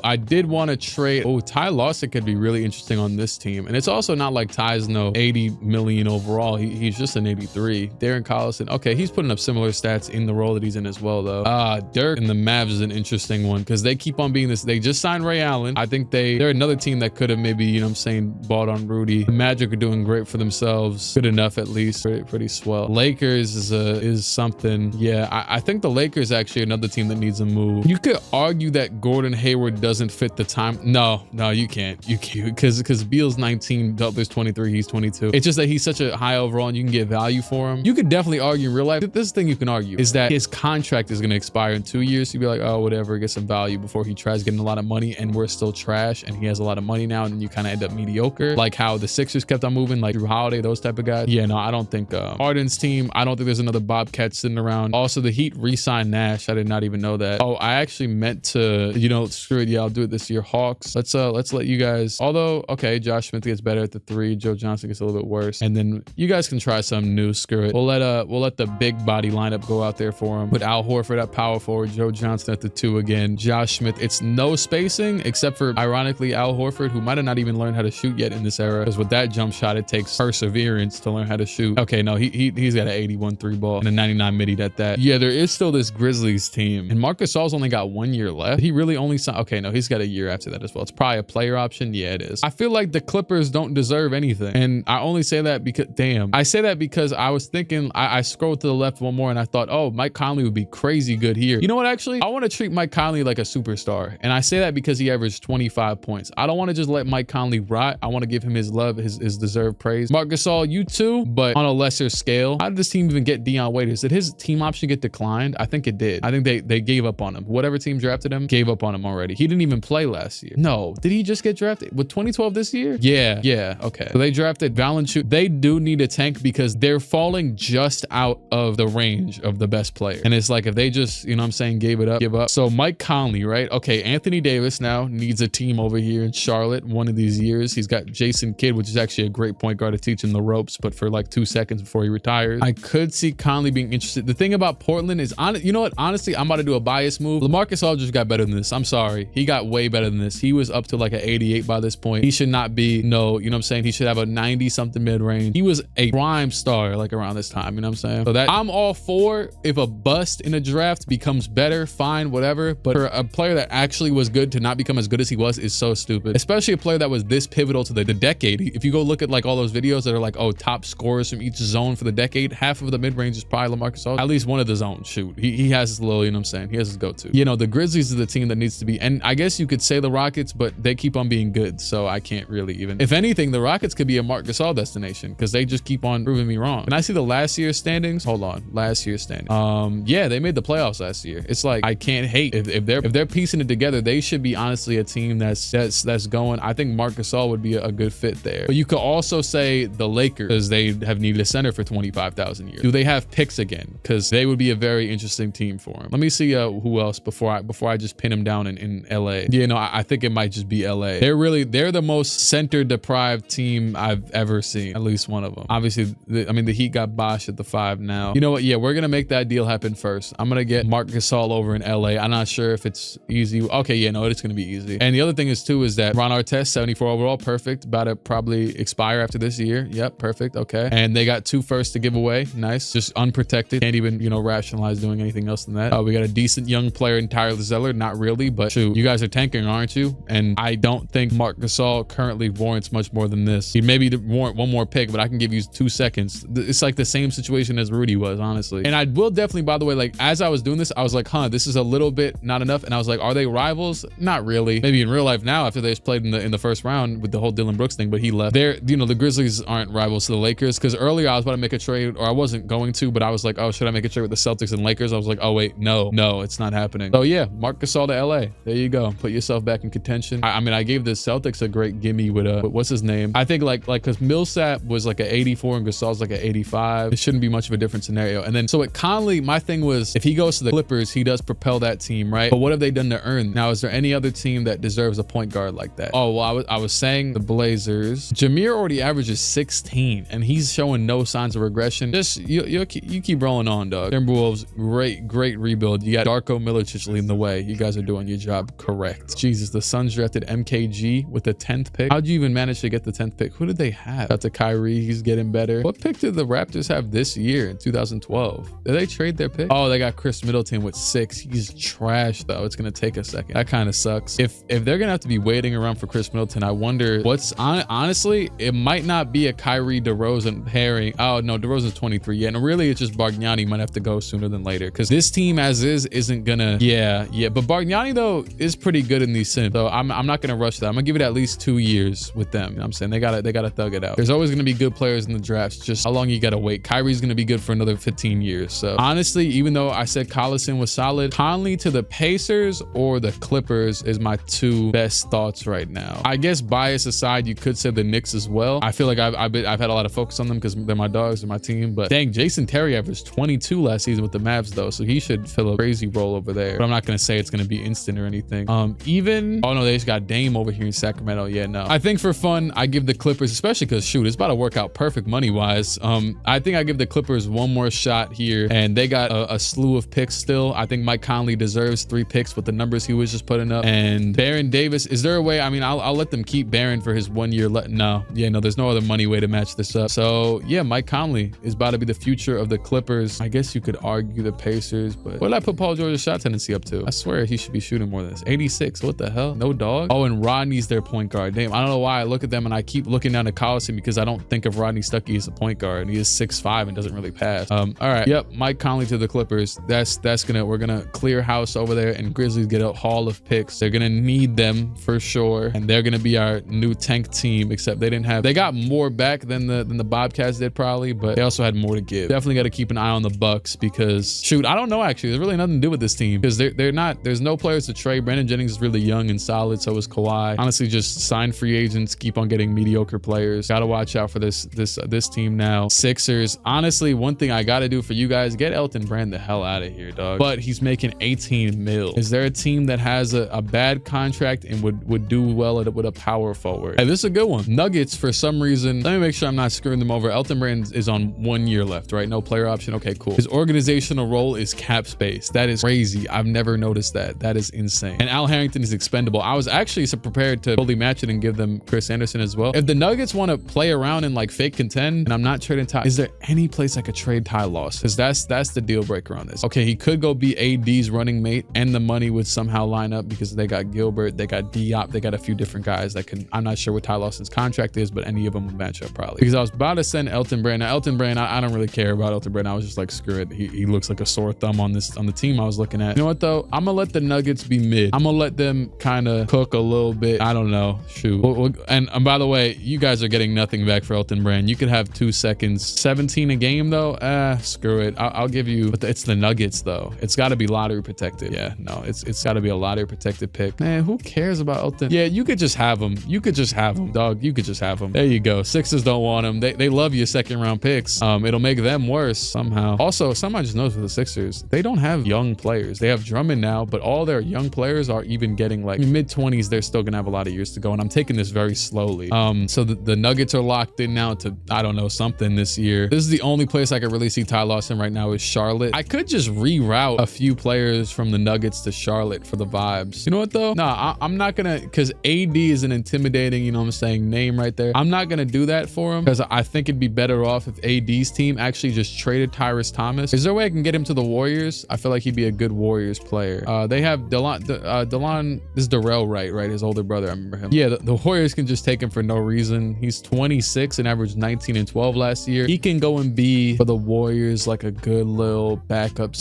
I did want to trade. Oh, Ty Lawson could be really interesting on this team, and it's also not like Ty's no 80 million overall. He's just an 83. Darren Collison, okay, he's putting up similar stats in the role that he's in as well though. Dirk and the Mavs is an interesting one because they keep on being this. They just signed Ray Allen. I think they're another team that could have maybe, you know what I'm saying, bought on Rudy. The Magic are doing great for themselves. Good enough at least. Pretty swell. Lakers is something. Yeah, I think the Lakers Lakers actually another team that needs a move. You could argue that Gordon Hayward doesn't fit the time. No, you can't. You can't, because Beal's 19, Butler's 23, he's 22. It's just that he's such a high overall and you can get value for him. You could definitely argue in real life. This thing you can argue is that his contract is going to expire in 2 years. You'd be like, oh, whatever, get some value before he tries getting a lot of money and we're still trash and he has a lot of money now and then you kind of end up mediocre. Like how the Sixers kept on moving, like Drew Holiday, those type of guys. Yeah, no, I don't think Harden's team, I don't think there's another Bobcat sitting around. Also, the Heat re-signed Nash. I did not even know that. Oh, I actually meant to, you know, screw it. Yeah, I'll do it this year. Hawks. Let's let you guys, although, okay, Josh Smith gets better at the 3. Joe Johnson gets a little bit worse. And then you guys can try something new. Screw it. We'll let the big body lineup go out there for him. Put Al Horford at power forward, Joe Johnson at the 2 again. Josh Smith. It's no spacing except for, ironically, Al Horford, who might have not even learned how to shoot yet in this era. Because with that jump shot, it takes perseverance to learn how to shoot. Okay, no, he's got an 81 3 ball and a 99 midi at that. Yeah, there is still this Grizzlies team. And Marc Gasol's only got 1 year left. He really only signed. Okay, no, he's got a year after that as well. It's probably a player option. Yeah, it is. I feel like the Clippers don't deserve anything. And I only say that because, damn. I say that because I was thinking, I scrolled to the left one more and I thought, oh, Mike Conley would be crazy good here. You know what, actually? I want to treat Mike Conley like a superstar. And I say that because he averaged 25 points. I don't want to just let Mike Conley rot. I want to give him his love, his deserved praise. Marc Gasol, you too, but on a lesser scale. How did this team even get Dion Waiters? Did his team option get declined? I think it did. I think they gave up on him. Whatever team drafted him, gave up on him already. He didn't even play last year. No, did he just get drafted with 2012 this year? Yeah, okay. So they drafted Valanciunas. They do need a tank because they're falling just out of the range of the best player. And it's like if they just, you know what I'm saying, give up. So Mike Conley, right? Okay, Anthony Davis now needs a team over here in Charlotte one of these years. He's got Jason Kidd, which is actually a great point guard to teach him the ropes, but for like 2 seconds before he retires. I could see Conley being interested. The thing about Portland is, you know what? Honestly, I'm about to do a bias move. LaMarcus Aldridge got better than this. I'm sorry. He got way better than this. He was up to like an 88 by this point. He should not be, no, you know what I'm saying? He should have a 90 something mid-range. He was a prime star like around this time, you know what I'm saying? So that I'm all for if a bust in a draft becomes better, fine, whatever. But for a player that actually was good to not become as good as he was is so stupid. Especially a player that was this pivotal to the decade. If you go look at like all those videos that are like, oh, top scorers from each zone for the decade, half of the mid-range is probably LaMarcus Aldridge. At least one of the zones, shoot. He has his little, you know what I'm saying? He has his go-to. You know, the Grizzlies is the team that needs to be, and I guess you could say the Rockets, but they keep on being good. So I can't really even, if anything, the Rockets could be a Marc Gasol destination because they just keep on proving me wrong. And I see the last year's standings. Hold on. Last year's standings. Yeah, they made the playoffs last year. It's like, I can't hate if they're piecing it together, they should be honestly a team that's going. I think Marc Gasol would be a good fit there. But you could also say the Lakers because they have needed a center for 25,000 years. Do they have picks again? Because they would be a very interesting team for him. Let me see who else before I just pin him down in LA. Yeah, no, I think it might just be LA. They're the most center deprived team I've ever seen. At least one of them. Obviously, the Heat got Bosh at the 5 now. You know what? Yeah, we're gonna make that deal happen first. I'm gonna get Marc Gasol over in LA. I'm not sure if it's easy. Okay, yeah, no, it's gonna be easy. And the other thing is too is that Ron Artest, 74 overall, perfect. About to probably expire after this year. Yep, perfect. Okay. And they got 2 firsts to give away. Nice. Just unprotected. Can't even, you know, rationalize doing anything else than that. We got a decent young player in Tyler Zeller. Not really, but shoot, you guys are tanking, aren't you? And I don't think Marc Gasol currently warrants much more than this. He maybe warrant one more pick, but I can give you 2 seconds. It's like the same situation as Rudy was, honestly. And I will definitely, by the way, like as I was doing this, I was like, this is a little bit not enough. And I was like, are they rivals? Not really. Maybe in real life now after they just played in the first round with the whole Dylan Brooks thing, but he left. You know, the Grizzlies aren't rivals to the Lakers because earlier I was about to make a trade, or I wasn't going to, but I was like, oh, should I make a trade with the Celtics and Lakers? I was like, oh wait, no, it's not happening. So yeah, Marc Gasol to LA. There you go. Put yourself back in contention. I mean, I gave the Celtics a great gimme with what's his name? I think like because Millsap was like an 84 and Gasol's like an 85. It shouldn't be much of a different scenario. And then so with Conley, my thing was if he goes to the Clippers, he does propel that team, right? But what have they done to earn? Now, is there any other team that deserves a point guard like that? Oh, well, I was saying the Blazers. Jameer already averages 16 and he's showing no signs of regression. Just you keep rolling on, dog. Timberwolves, great rebuild. You got Darko Milicic leading the way. You guys are doing your job correct. Jesus, the Suns drafted MKG with the 10th pick. How'd you even manage to get the 10th pick? Who did they have? That's a Kyrie. He's getting better. What pick did the Raptors have this year in 2012? Did they trade their pick? Oh, they got Chris Middleton with 6. He's trash though. It's gonna take a second. That kind of sucks. If they're gonna have to be waiting around for Chris Middleton, I wonder what's honestly, it might not be a Kyrie DeRozan pairing. Oh no, DeRozan's 23 yet. And really it's just Bargnani might have to go sooner than later because because this team as is isn't gonna. Yeah. But Bargnani though is pretty good in these sims, so I'm not gonna rush that. I'm gonna give it at least 2 years with them. You know what I'm saying? They gotta thug it out. There's always gonna be good players in the drafts. Just how long you gotta wait. Kyrie's gonna be good for another 15 years. So honestly, even though I said Collison was solid, Conley to the Pacers or the Clippers is my 2 best thoughts right now. I guess bias aside, you could say the Knicks as well. I feel like I've had a lot of focus on them because they're my dogs, they're my team. But dang, Jason Terry averaged 22 last season with the Mavs though, so he should fill a crazy role over there. But I'm not gonna say it's gonna be instant or anything. Even oh no, they just got Dame over here in Sacramento. Yeah, no. I think for fun, I give the Clippers, especially because shoot, it's about to work out perfect money wise. I think I give the Clippers one more shot here, and they got a slew of picks still. I think Mike Conley deserves 3 picks with the numbers he was just putting up. And Baron Davis, is there a way? I mean, I'll let them keep Baron for his 1 year. No, there's no other money way to match this up. So yeah, Mike Conley is about to be the future of the Clippers. I guess you could argue the Pacers, but what did I put Paul George's shot tendency up to? I swear he should be shooting more than this. 86. What the hell? No dog. Oh, and Rodney's their point guard. Damn, I don't know why I look at them and I keep looking down to Collison because I don't think of Rodney Stuckey as a point guard. He is 6'5" and doesn't really pass. All right. Yep. Mike Conley to the Clippers. We're gonna clear house over there, and Grizzlies get a haul of picks. They're gonna need them for sure, and they're gonna be our new tank team. Except they got more back than the Bobcats did probably, but they also had more to give. Definitely got to keep an eye on the Bucks because shoot, I don't know actually. There's really nothing to do with this team because there's no players to trade. Brandon Jennings is really young and solid. So is Kawhi. Honestly, just sign free agents, keep on getting mediocre players. Got to watch out for this team now. Sixers. Honestly, one thing I got to do for you guys, get Elton Brand the hell out of here, dog. But he's making 18 mil. Is there a team that has a bad contract and would do well with a power forward? Hey, this is a good one. Nuggets, for some reason, let me make sure I'm not screwing them over. Elton Brand is on 1 year left, right? No player option. Okay, cool. His organizational role is cap space. That is crazy. I've never noticed that. That is insane. And Al Harrington is expendable. I was actually so prepared to fully match it and give them Chris Anderson as well. If the Nuggets want to play around and like fake contend, and I'm not trading Ty, is there any place I could trade Ty Loss? Because that's the deal breaker on this. Okay, he could go be AD's running mate, and the money would somehow line up because they got Gilbert, they got Diop, they got a few different guys that can. I'm not sure what Ty Lawson's contract is, but any of them would match up probably. Because I was about to send Elton Brand. Now Elton Brand, I don't really care about Elton Brand. I was just like, screw it. He looks like a sore thumb on the team I was looking at. You know what though? I'm gonna let the Nuggets be mid. I'm gonna let them kind of cook a little bit. I don't know. Shoot. And by the way, you guys are getting nothing back for Elton Brand. You could have 2 seconds. 17 a game though. Screw it. I'll give you. But it's the Nuggets though. It's got to be lottery protected. Yeah, no, it's got to be a lottery protected pick. Man, who cares about Elton? Yeah, you could just have him. You could just have him, dog. You could just have him. There you go. Sixers don't want him. They love your 2nd round picks. It'll make them worse somehow. Also, someone just knows with the Sixers, they don't have young players. They have Drummond now, but all their young players are even getting like mid-20s. They're still gonna have a lot of years to go, and I'm taking this very slowly. So the Nuggets are locked in now to, I don't know, something this year. This is the only place I could really see Ty Lawson right now is Charlotte. I could just reroute a few players from the Nuggets to Charlotte for the vibes. You know what though? No, I'm not gonna, because AD is an intimidating, you know what I'm saying, name right there. I'm not gonna do that for him because I think it'd be better off if AD's team actually just traded Tyrese Thomas. Is there a way I can get him to the Warriors? I feel like he'd be a good Warriors player. They have Delon, this is Darrell Wright, right? His older brother, I remember him. Yeah, the Warriors can just take him for no reason. He's 26 and averaged 19 and 12 last year. He can go and be for the Warriors like a good little backup,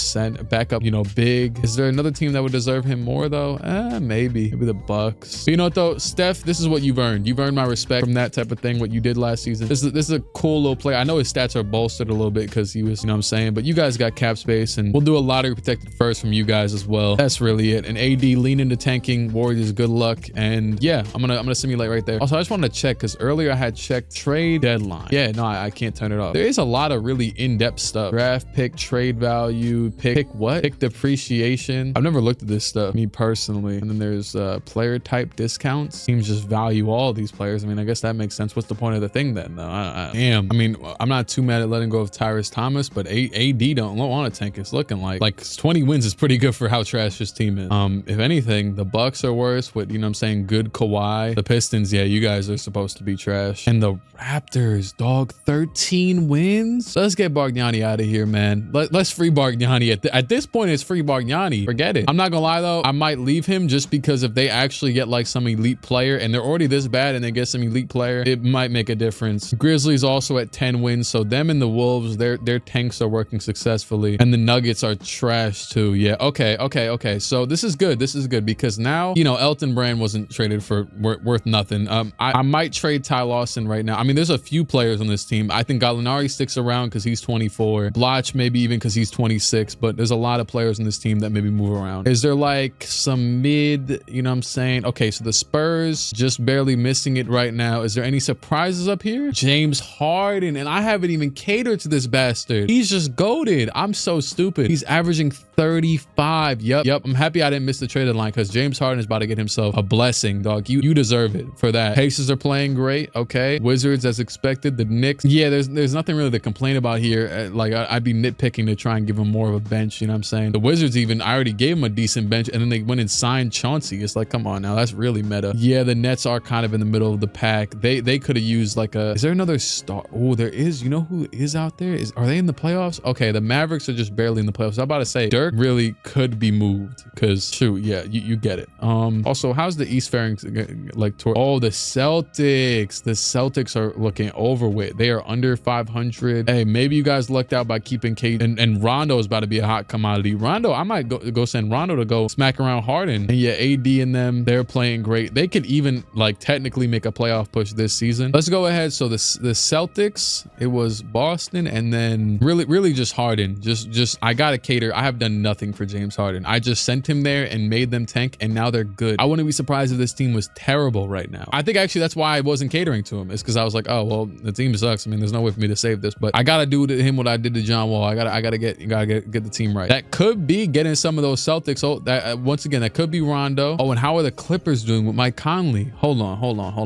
you know, big. Is there another team that would deserve him more though? Maybe the Bucks. But you know what though, Steph, this is what you've earned. You've earned my respect from that type of thing, what you did last season. This is a cool little player. I know his stats are bolstered a little bit because he was, you know what I'm saying, but you guys got cap space, and we'll do a lottery protected first from you guys as well. That's really it. And AD, lean into tanking. Warriors, good luck. And yeah, I'm gonna simulate right there. Also, I just wanted to check because earlier I had checked trade deadline. Yeah, no, I can't turn it off. There is a lot of really in-depth stuff. Draft pick, trade value, pick what? Pick depreciation. I've never looked at this stuff, me personally. And then there's player type discounts. Teams just value all of these players. I mean, I guess that makes sense. What's the point of the thing then? No, I mean, I'm not too mad at letting go of Tyrese Thomas, but AD don't want to tank. It's looking like 20 wins is pretty good for how trash his team is. If anything, the Bucks are worse with, you know what I'm saying, good Kawhi. The Pistons, yeah, you guys are supposed to be trash. And the Raptors, dog, 13 wins. Let's get Bargnani out of here, man. Let's free Bargnani. At this point, it's free Bargnani. Forget it. I'm not gonna lie though, I might leave him just because if they actually get like some elite player and they're already this bad and they get some elite player, it might make a difference. Grizzlies also at 10 wins, so them and the Wolves, their tanks are working successfully. And the Nuggets Nuggets are trash too. Yeah. Okay. So this is good. This is good because now, you know, Elton Brand wasn't traded for worth nothing. I might trade Ty Lawson right now. I mean, there's a few players on this team. I think Gallinari sticks around because he's 24. Blotch maybe even because he's 26, but there's a lot of players in this team that maybe move around. Is there like some mid, you know what I'm saying? Okay, so the Spurs just barely missing it right now. Is there any surprises up here? James Harden, and I haven't even catered to this bastard. He's just goated. I'm so stupid. He's averaging 35. Yep. I'm happy I didn't miss the trade deadline because James Harden is about to get himself a blessing, dog. You deserve it for that. Pacers are playing great. Okay. Wizards as expected. The Knicks. Yeah, there's nothing really to complain about here. Like I'd be nitpicking to try and give him more of a bench. You know what I'm saying? The Wizards even, I already gave him a decent bench and then they went and signed Chauncey. It's like, come on now. That's really meta. Yeah, the Nets are kind of in the middle of the pack. They could have used like is there another star? Oh, there is. You know who is out there? Are they in the playoffs? Okay, the Mavericks are just barely in the playoffs. I'm about to say Dirk really could be moved because shoot, yeah, you get it. Also, how's the East faring like toward the Celtics? The Celtics are looking overweight. They are under 500. Hey, maybe you guys lucked out by keeping Kate and Rondo is about to be a hot commodity. Rondo, I might go send Rondo to go smack around Harden. And yeah, AD and them, they're playing great. They could even like technically make a playoff push this season. Let's go ahead. So the Celtics, it was Boston, and then really just Harden. Just I gotta cater. I have done nothing for James Harden. I just sent him there and made them tank, and now they're good. I wouldn't be surprised if this team was terrible right now. I think actually that's why I wasn't catering to him. It's because I was like, oh well, the team sucks. I mean, there's no way for me to save this, but I gotta do to him what I did to John Wall. I gotta get the team right. That could be getting some of those Celtics. Oh, that once again, that could be Rondo. Oh, and how are the Clippers doing with Mike Conley? Hold on.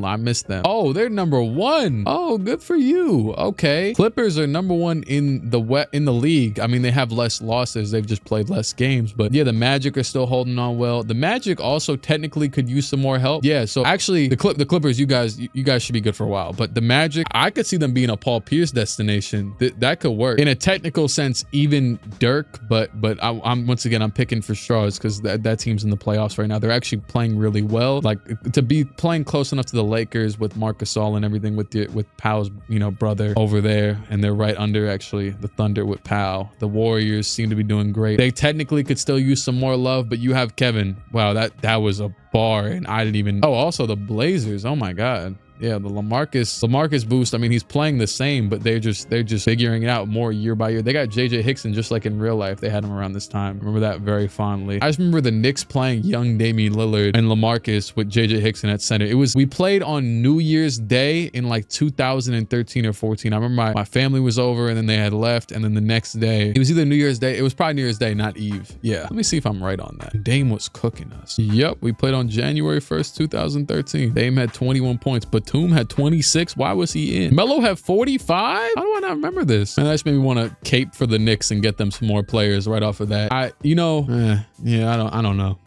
I missed them. Oh, they're number one. Oh, good for you. Okay, Clippers are number one in the league. I mean, they have less losses. They've just played less games, but yeah, the Magic are still holding on well. The Magic also technically could use some more help. Yeah, so actually the Clippers, you guys should be good for a while, but the Magic, I could see them being a Paul Pierce destination. That could work in a technical sense, even Dirk, but I'm once again, I'm picking for straws because that team's in the playoffs right now. They're actually playing really well, like to be playing close enough to the Lakers with Marc Gasol and everything with Powell's, you know, brother over there, and they're right under actually the Thunder with Powell. The Warriors seem to be doing great. They technically could still use some more love, but you have Kevin. Wow, that was a bar, and I didn't even. Oh, also the Blazers. Oh my God. Yeah, the LaMarcus boost. I mean, he's playing the same, but they're just figuring it out more year by year. They got JJ Hickson just like in real life. They had him around this time. I remember that very fondly. I just remember the Knicks playing young Damian Lillard and LaMarcus with JJ Hickson at center. We played on New Year's Day in like 2013 or 14. I remember my family was over and then they had left, and then the next day, it was either New Year's Day. It was probably New Year's Day, not Eve. Yeah. Let me see if I'm right on that. Dame was cooking us. Yep. We played on January 1st, 2013. Dame had 21 points, but Batum had 26. Why was he in? Melo had 45? How do I not remember this? And that just made me want to cape for the Knicks and get them some more players right off of that. I don't know.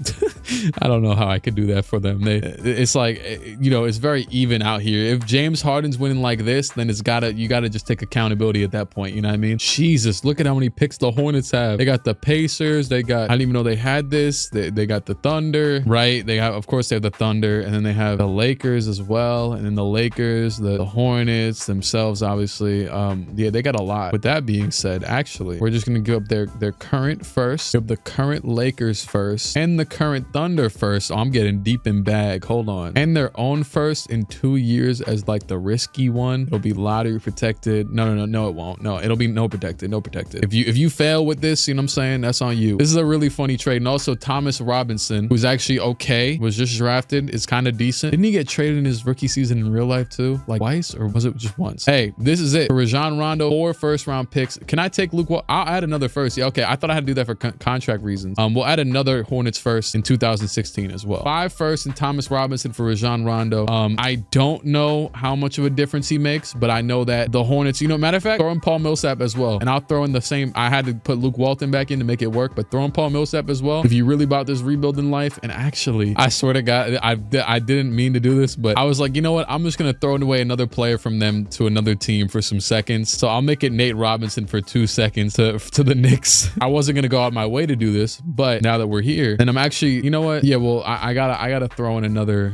I don't know how I could do that for them. It's like, you know, it's very even out here. If James Harden's winning like this, then you gotta just take accountability at that point. You know what I mean? Jesus, look at how many picks the Hornets have. They got the Pacers. I didn't even know they had this. They got the Thunder, right? Of course they have the Thunder, and then they have the Lakers as well, and then the Lakers, the Hornets themselves, obviously. Yeah, they got a lot. With that being said, actually, we're just gonna give up their current first, give the current Lakers first, and the current Thunder first. Oh, I'm getting deep in bag. Hold on. And their own first in 2 years as like the risky one. It'll be lottery protected. No, it won't. No, it'll be no protected. If you fail with this, you know what I'm saying? That's on you. This is a really funny trade. And also Thomas Robinson, who's actually okay, was just drafted, is kind of decent. Didn't he get traded in his rookie season in real life too? Like twice, or was it just once? Hey, this is it for Rajon Rondo. 4 first-round picks. Can I take Luke Wall? I'll add another first. Yeah, okay. I thought I had to do that for contract reasons. We'll add another Hornets first in 2016 as well. 5 firsts and Thomas Robinson for Rajon Rondo. I don't know how much of a difference he makes, but I know that the Hornets, you know, matter of fact, throw in Paul Millsap as well. And I'll throw in the same. I had to put Luke Walton back in to make it work, but throw in Paul Millsap as well. If you really about this rebuilding life, and actually, I swear to God, I didn't mean to do this, but I was like, you know what? what? I'm just going to throw away another player from them to another team for some seconds. So I'll make it Nate Robinson for 2 seconds to the Knicks. I wasn't going to go out my way to do this, but now that we're here, then I'm actually, you know what? Yeah, well, I gotta throw in another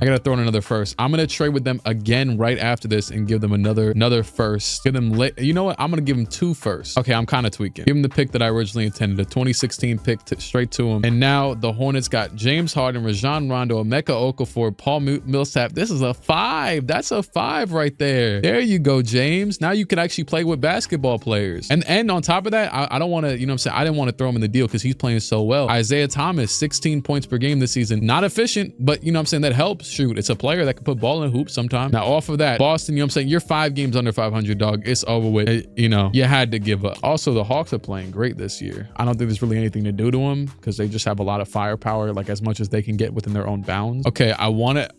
first. I'm going to trade with them again right after this and give them another first. Give them, you know what? I'm going to give them 2 firsts. Okay, I'm kind of tweaking. Give them the pick that I originally intended, a 2016 pick straight to him. And now the Hornets got James Harden, Rajon Rondo, Emeka Okafor, Paul Millsap. This is a 5. That's a 5 right there. There you go, James. Now you can actually play with basketball players. And on top of that, I don't want to, you know what I'm saying? I didn't want to throw him in the deal because he's playing so well. Isaiah Thomas, 16 points per game this season. Not efficient, but you know what I'm saying? That helps. Shoot, it's a player that can put ball in hoops sometime. Now off of that, Boston, you know what I'm saying? You're 5 games under 500, dog. It's over with. You know, you had to give up. Also, the Hawks are playing great this year. I don't think there's really anything to do to them because they just have a lot of firepower, like as much as they can get within their own bounds. Okay,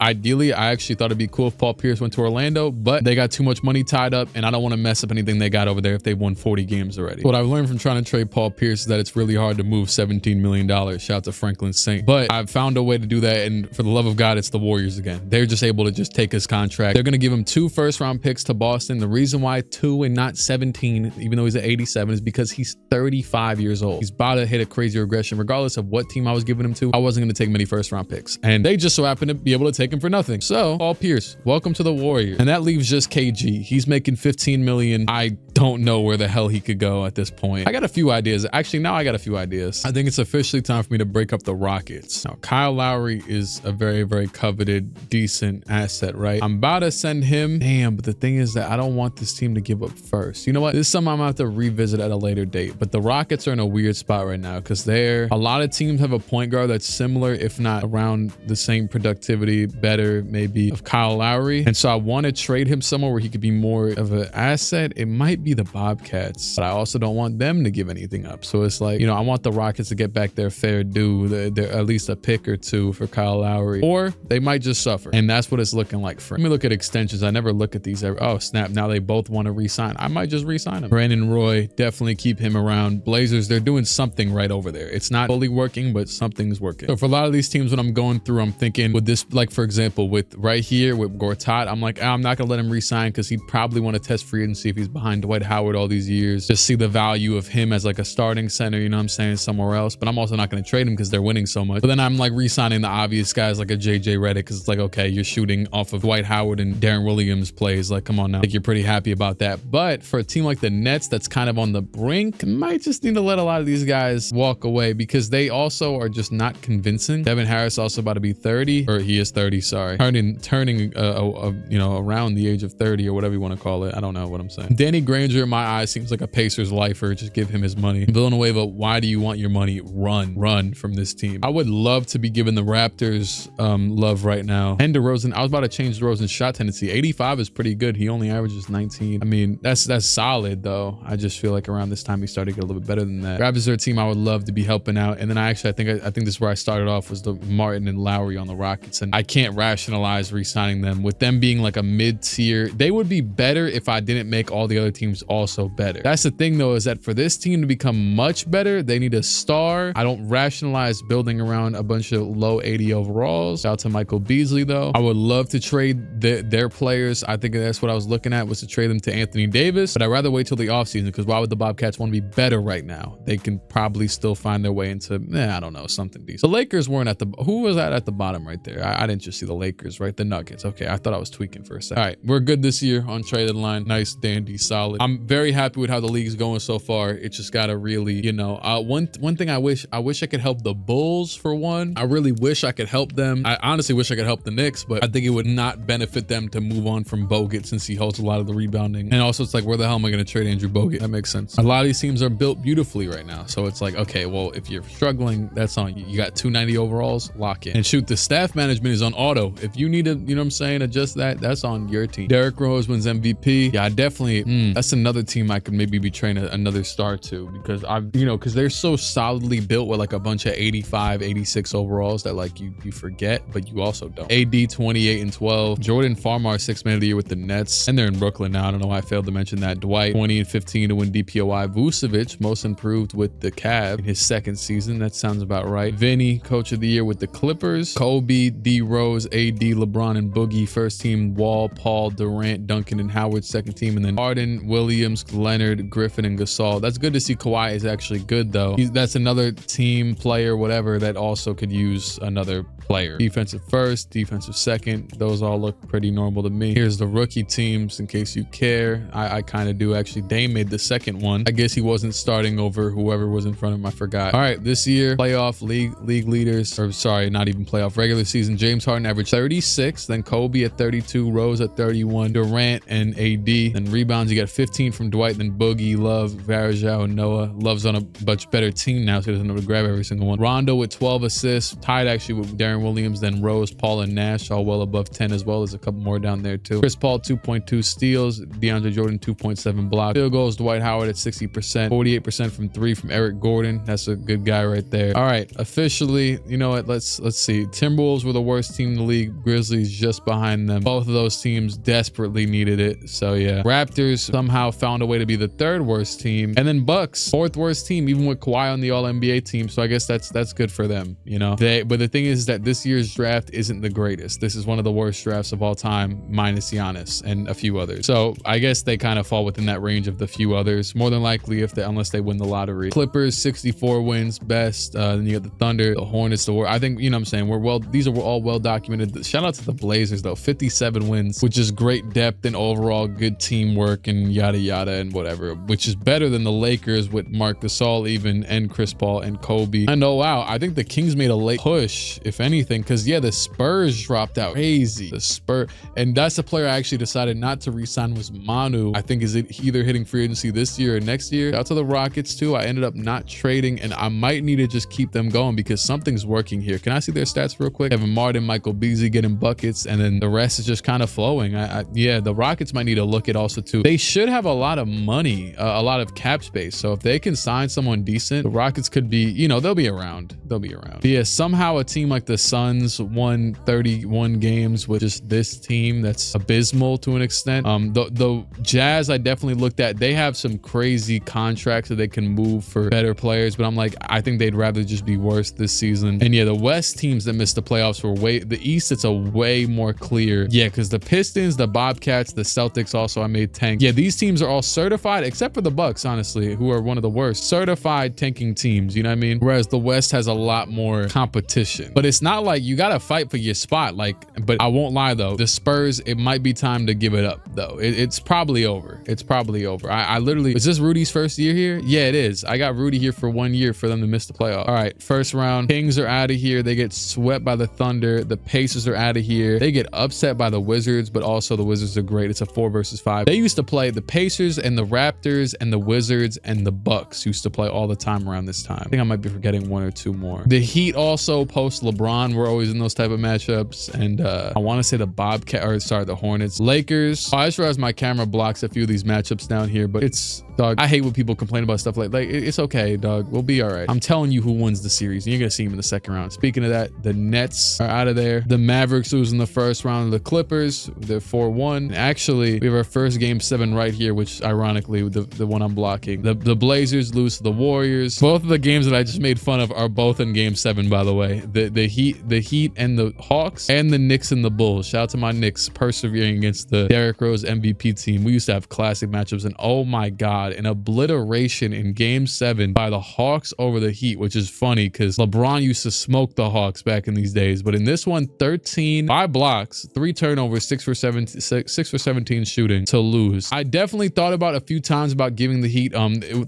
ideally, I actually thought it'd be cool if Paul Pierce went to Orlando, but they got too much money tied up and I don't want to mess up anything they got over there if they won 40 games already. What I've learned from trying to trade Paul Pierce is that it's really hard to move $17 million. Shout out to Franklin Saint. But I've found a way to do that, and for the love of God, it's the Warriors again. They're just able to just take his contract. They're going to give him 2 first-round picks to Boston. The reason why 2 and not 17, even though he's at 87, is because he's 35 years old. He's about to hit a crazy regression. Regardless of what team I was giving him to, I wasn't going to take many first-round picks. And they just so happen to be able to take him for nothing. So, Paul Pierce, welcome to the Warriors. And that leaves just KG. He's making $15 million. I don't know where the hell he could go at this point. I got a few ideas. Actually, now I got a few ideas. I think it's officially time for me to break up the Rockets. Now, Kyle Lowry is a very, very coveted, decent asset, right? I'm about to send him. Damn, but the thing is that I don't want this team to give up first. You know what? This is something I'm gonna have to revisit at a later date. But the Rockets are in a weird spot right now because a lot of teams have a point guard that's similar, if not around the same productivity, better maybe, of Kyle Lowry. And so I want to trade him somewhere where he could be more of an asset. It might be the Bobcats, but I also don't want them to give anything up. So it's like, you know, I want the Rockets to get back their fair due, they're at least a pick or 2 for Kyle Lowry, or they might just suffer. And that's what it's looking like for him. Let me look at extensions. I never look at these. Oh, snap. Now they both want to re-sign. I might just re-sign him. Brandon Roy, definitely keep him around. Blazers, they're doing something right over there. It's not fully working, but something's working. So for a lot of these teams, when I'm going through, I'm thinking with this, like for example, with right here with Gortat, I'm like, I'm not gonna let him re-sign because he'd probably want to test free agency if he's behind Dwight Howard all these years, just see the value of him as like a starting center, you know what I'm saying, somewhere else. But I'm also not going to trade him because they're winning so much. But then I'm like re-signing the obvious guys like a JJ Redick because it's like, okay, you're shooting off of Dwight Howard and Darren Williams plays. Like, come on now. Like, you're pretty happy about that. But for a team like the Nets that's kind of on the brink, might just need to let a lot of these guys walk away because they also are just not convincing. Devin Harris also about to be 30, or he is 30, sorry. Turning you know, around the age of 30 or whatever you want to call it. I don't know what I'm saying. Danny Granger, in my eyes, seems like a Pacers lifer. Just give him his money. Villanueva, why do you want your money? Run from this team. I would love to be giving the Raptors love right now. And DeRozan, I was about to change DeRozan's shot tendency. 85 is pretty good. He only averages 19. I mean, that's solid though. I just feel like around this time he started to get a little bit better than that. Raptors are a team I would love to be helping out. And then I think this is where I started off, was the Martin and Lowry on the Rockets. And I can't rationalize re-signing them with them being like a mid-tier. They would be better if I didn't make all the other teams also better. That's the thing though, is that for this team to become much better, they need a star. I don't rationalize building around a bunch of low 80 overalls. Shout out to Michael Beasley though. I would love to trade their players. I think that's what I was looking at, was to trade them to Anthony Davis, but I'd rather wait till the offseason because why would the Bobcats want to be better right now? They can probably still find their way into, I don't know, something decent. The Lakers weren't at the, who was that at the bottom right there? I didn't just see the Lakers, right? The Nuggets. Okay, I thought I was tweaking for a second. All right, we're good this year on trade deadline. Nice, dandy, solid. I'm very happy with how the league's going so far. It just gotta really, you know, one thing I wish I could help the Bulls for one. I really wish I could help them. I honestly wish I could help the Knicks, but I think it would not benefit them to move on from Bogut since he holds a lot of the rebounding. And also it's like, where the hell am I going to trade Andrew Bogut? That makes sense. A lot of these teams are built beautifully right now. So it's like, okay, well, if you're struggling, that's on you. You got 290 overalls, lock in. And shoot, the staff management is on auto. If you need to, you know what I'm saying, adjust that, that's on your team. Derrick Rose wins MVP. Yeah, I definitely, that's another team I could maybe be training another star to, because because they're so solidly built with like a bunch of 85, 86 overalls that like you forget, but you also don't. AD 28 and 12. Jordan Jordan Farmar, 6th man of the year with the Nets, and they're in Brooklyn now. I don't know why I failed to mention that. Dwight, 20 and 15 to win DPOI. Vucevic, most improved with the Cavs in his 2nd season. That sounds about right. Vinny, coach of the year with the Clippers. Kobe, D Rose, AD, LeBron, and Boogie, 1st team. Wall, Paul, Durant, Duncan, and Howard, 2nd team. And then Harden, Williams, Leonard, Griffin, and Gasol. That's good to see. Kawhi is actually good though. That's another team player, whatever, that also could use another player. Defensive 1st, defensive 2nd. Those all look pretty normal to me. Here's the rookie teams in case you care. I kind of do actually. Dame made the 2nd one. I guess he wasn't starting over whoever was in front of him. I forgot. All right, this year, playoff league leaders, or sorry, not even playoff, regular season. James Harden averaged 36, then Kobe at 32, Rose at 31, Durant and AD. Then rebounds, you got 15 from Dwight, then Boogie, Love, Varejao, and Noah. Love's on a much better team now, so he doesn't know to grab every single one. Rondo with 12 assists, tied actually with Darren Williams, then Rose, Paul, and Nash, all well above 10 as well. There's a couple more down there too. Chris Paul, 2.2 steals, DeAndre Jordan, 2.7 blocks. Field goals, Dwight Howard at 60%, 48% from 3 from Eric Gordon. That's a good guy right there. All right, officially, you know what? Let's see. Timberwolves were the worst team in the league. Grizzlies just behind them. Both of those teams desperately needed it. So yeah, Raptors somehow found a way to be the 3rd worst team, and then Bucks 4th worst team, even with Kawhi on the All-NBA team. So I guess that's good for them, you know. But the thing is that this year's draft isn't the greatest. This is one of the worst drafts of all time, minus Giannis and a few others. So I guess they kind of fall within that range of the few others, more than likely, unless they win the lottery. Clippers, 64 wins, best. Then you got the Thunder, the Hornets, the Warriors. I think, you know what I'm saying, these are all well documented. Shout out to the Blazers though, 57 wins, which is great depth and overall good teamwork and yada yada and whatever, which is better than the Lakers with Marc Gasol even, and Chris Paul and Kobe. And oh wow, I think the Kings made a late push, if anything, because yeah, the Spurs dropped out crazy. The Spurs, and that's the player I actually decided not to re-sign, was Manu. I think is it either hitting free agency this year or next year. Out to the Rockets too. I ended up not trading, and I might need to just keep them going because something's working here. Can I see their stats real quick? Kevin Martin, Michael Beasley getting buckets, and then the rest is just kind of flowing. Yeah, the Rockets might need to look at also too. They should have a lot of money, a lot of cap space. So if they can sign someone decent, the Rockets could be, you know, they'll be around. They'll be around. But yeah, somehow a team like the Suns won 31 games with just this team that's abysmal to an extent. The Jazz I definitely looked at. They have some crazy contracts that they can move for better players, but I'm like, I think they'd rather just be worse this season. And yeah, the West teams that missed the playoffs were the East, it's a way more clear. Yeah, because the Pistons, the Bobcats, the Celtics also I made tank. Yeah, these teams are all certified except for the Bucks, honestly, who are one of the worst certified tanking teams, you know what I mean? Whereas the West has a lot more competition, but it's not like you gotta fight for your spot. But I won't lie though, the Spurs, it might be time to give it up though. It's probably over. It's probably over. I literally, is this Rudy's first year here? Yeah, it is. I got Rudy here for 1 year for them to miss the playoff. All right, first round, Kings are out of here. They get swept by the Thunder. The Pacers are out of here. They get upset by the Wizards, but also the Wizards are great. It's a 4 versus 5. They used to play the Pacers and the Raptors and the Wizards and the Bucks used to play all the time around this time. I think I might be forgetting 1 or 2 more. The Heat also post LeBron were always in those type of matchups. And I want to say the Hornets. Lakers. I just realized my camera blocks a few of these matchups down here, but it's, dog, I hate when people complain about stuff like it's okay, dog. We'll be all right. I'm telling you who wins the series, and you're gonna see him in the second round. Speaking of that, the Nets are out of there. The Mavericks lose in the first round. The Clippers, they're 4-1. Actually, we have our first game 7 right here, which ironically, the one I'm blocking. The Blazers lose to the Warriors. Both of the games that I just made fun of are both in game 7, by the way. The Heat and the Hawks, and the Knicks and the Bulls. Shout out to my Knicks persevering against the Derrick Rose MVP team. We used to have classic matchups, and oh my God, an obliteration in game 7 by the Hawks over the Heat, which is funny because LeBron used to smoke the Hawks back in these days. But in this one, 5 blocks, 3 turnovers, 6 for 17 shooting to lose. I definitely thought about a few times about giving the Heat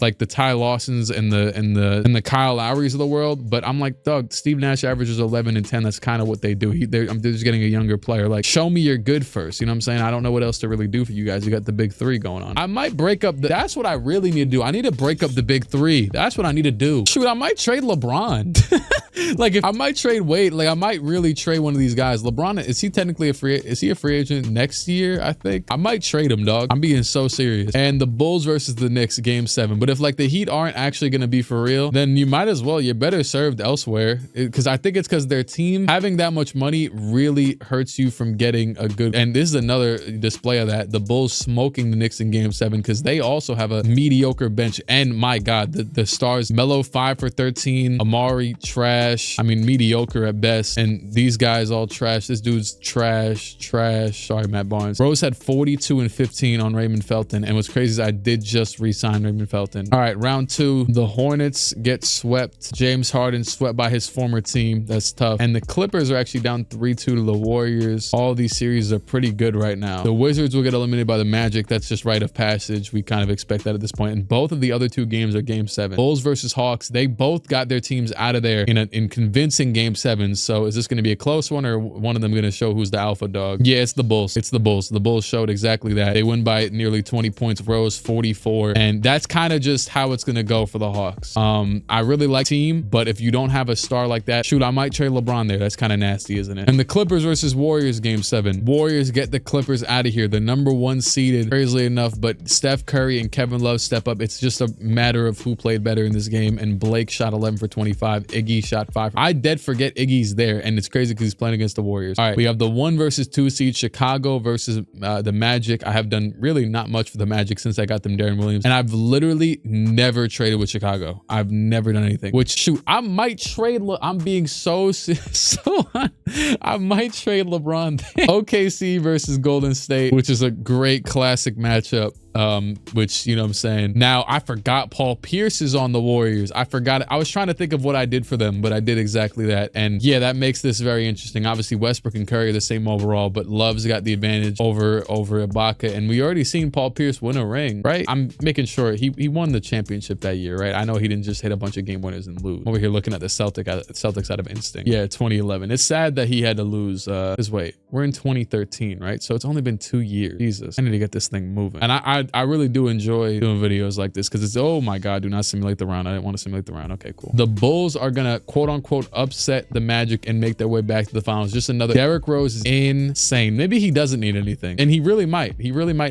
like the Ty Lawsons and the Kyle Lowrys of the world, but I'm like, Doug, Steve Nash averages 11 and 10. That's kind of what they do. They're just getting a younger player. Like, show me you're good first. You know what I'm saying? I don't know what else to really do for you guys. You got the big 3 going on. I might break up that's what I really need to do. I need to break up the big 3. That's what I need to do. Shoot, I might trade LeBron. Like, if I might trade Wade, like I might really trade one of these guys. LeBron, is he technically a free agent next year? I think I might trade him, dog. I'm being so serious. And the Bulls versus the Knicks, game 7. But if like the Heat aren't actually going to be for real, then you might as well, you're better served elsewhere. Because I think it's because their team having that much money really hurts you from getting a good, and this is another display of that, the Bulls smoking the Knicks in game 7 because they also have a mediocre bench. And my God, the stars, Melo 5 for 13, Amari trash. I mean, mediocre at best. And these guys all trash. This dude's trash. Sorry, Matt Barnes. Rose had 42 and 15 on Raymond Felton. And what's crazy is I did just re-sign Raymond Felton. All right, round 2. The Hornets get swept. James Harden swept by his former team. That's tough. And the Clippers are actually down 3-2 to the Warriors. All these series are pretty good right now. The Wizards will get eliminated by the Magic. That's just rite of passage. We kind of expect that at this point. And both of the other 2 games are game 7. Bulls versus Hawks. They both got their teams out of there in convincing game 7. So is this going to be a close one, or one of them going to show who's the alpha dog? Yeah, it's the Bulls. It's the Bulls. The Bulls showed exactly that. They win by nearly 20 points. Rose 44. And that's kind of just how it's going to go for the Hawks. I really like team, but if you don't have a star like that, shoot, I might trade LeBron there. That's kind of nasty, isn't it? And the Clippers versus Warriors game 7. Warriors get the Clippers out of here. The number 1 seeded, crazily enough, but Steph Curry and Kevin Love step up. It's just a matter of who played better in this game. And Blake shot 11 for 25. Iggy shot 5. I dead forget Iggy's there, and it's crazy because he's playing against the Warriors. All right, we have the 1 versus 2 seed, Chicago versus the Magic. I have done really not much for the Magic since I got them Darren Williams, and I've literally never traded with Chicago. I've never done anything. Which, shoot, I might trade. I'm being so I might trade LeBron. OKC versus Golden State, which is a great classic matchup. Which, you know what I'm saying? Now, I forgot Paul Pierce is on the Warriors. I forgot it. I was trying to think of what I did for them, but I did exactly that. And yeah, that makes this very interesting. Obviously, Westbrook and Curry are the same overall, but Love's got the advantage over Ibaka. And we already seen Paul Pierce win a ring, right? I'm making sure he won the championship that year, right? I know he didn't just hit a bunch of game winners and lose. Over here looking at the Celtics out of instinct. Yeah, 2011. It's sad that he had to lose. Wait, we're in 2013, right? So it's only been 2 years. Jesus, I need to get this thing moving. And I really do enjoy doing videos like this because it's, oh my God, do not simulate the round. I didn't want to simulate the round. Okay, cool. The Bulls are going to quote unquote upset the Magic and make their way back to the finals. Just another, Derrick Rose is insane. Maybe he doesn't need anything, and he really might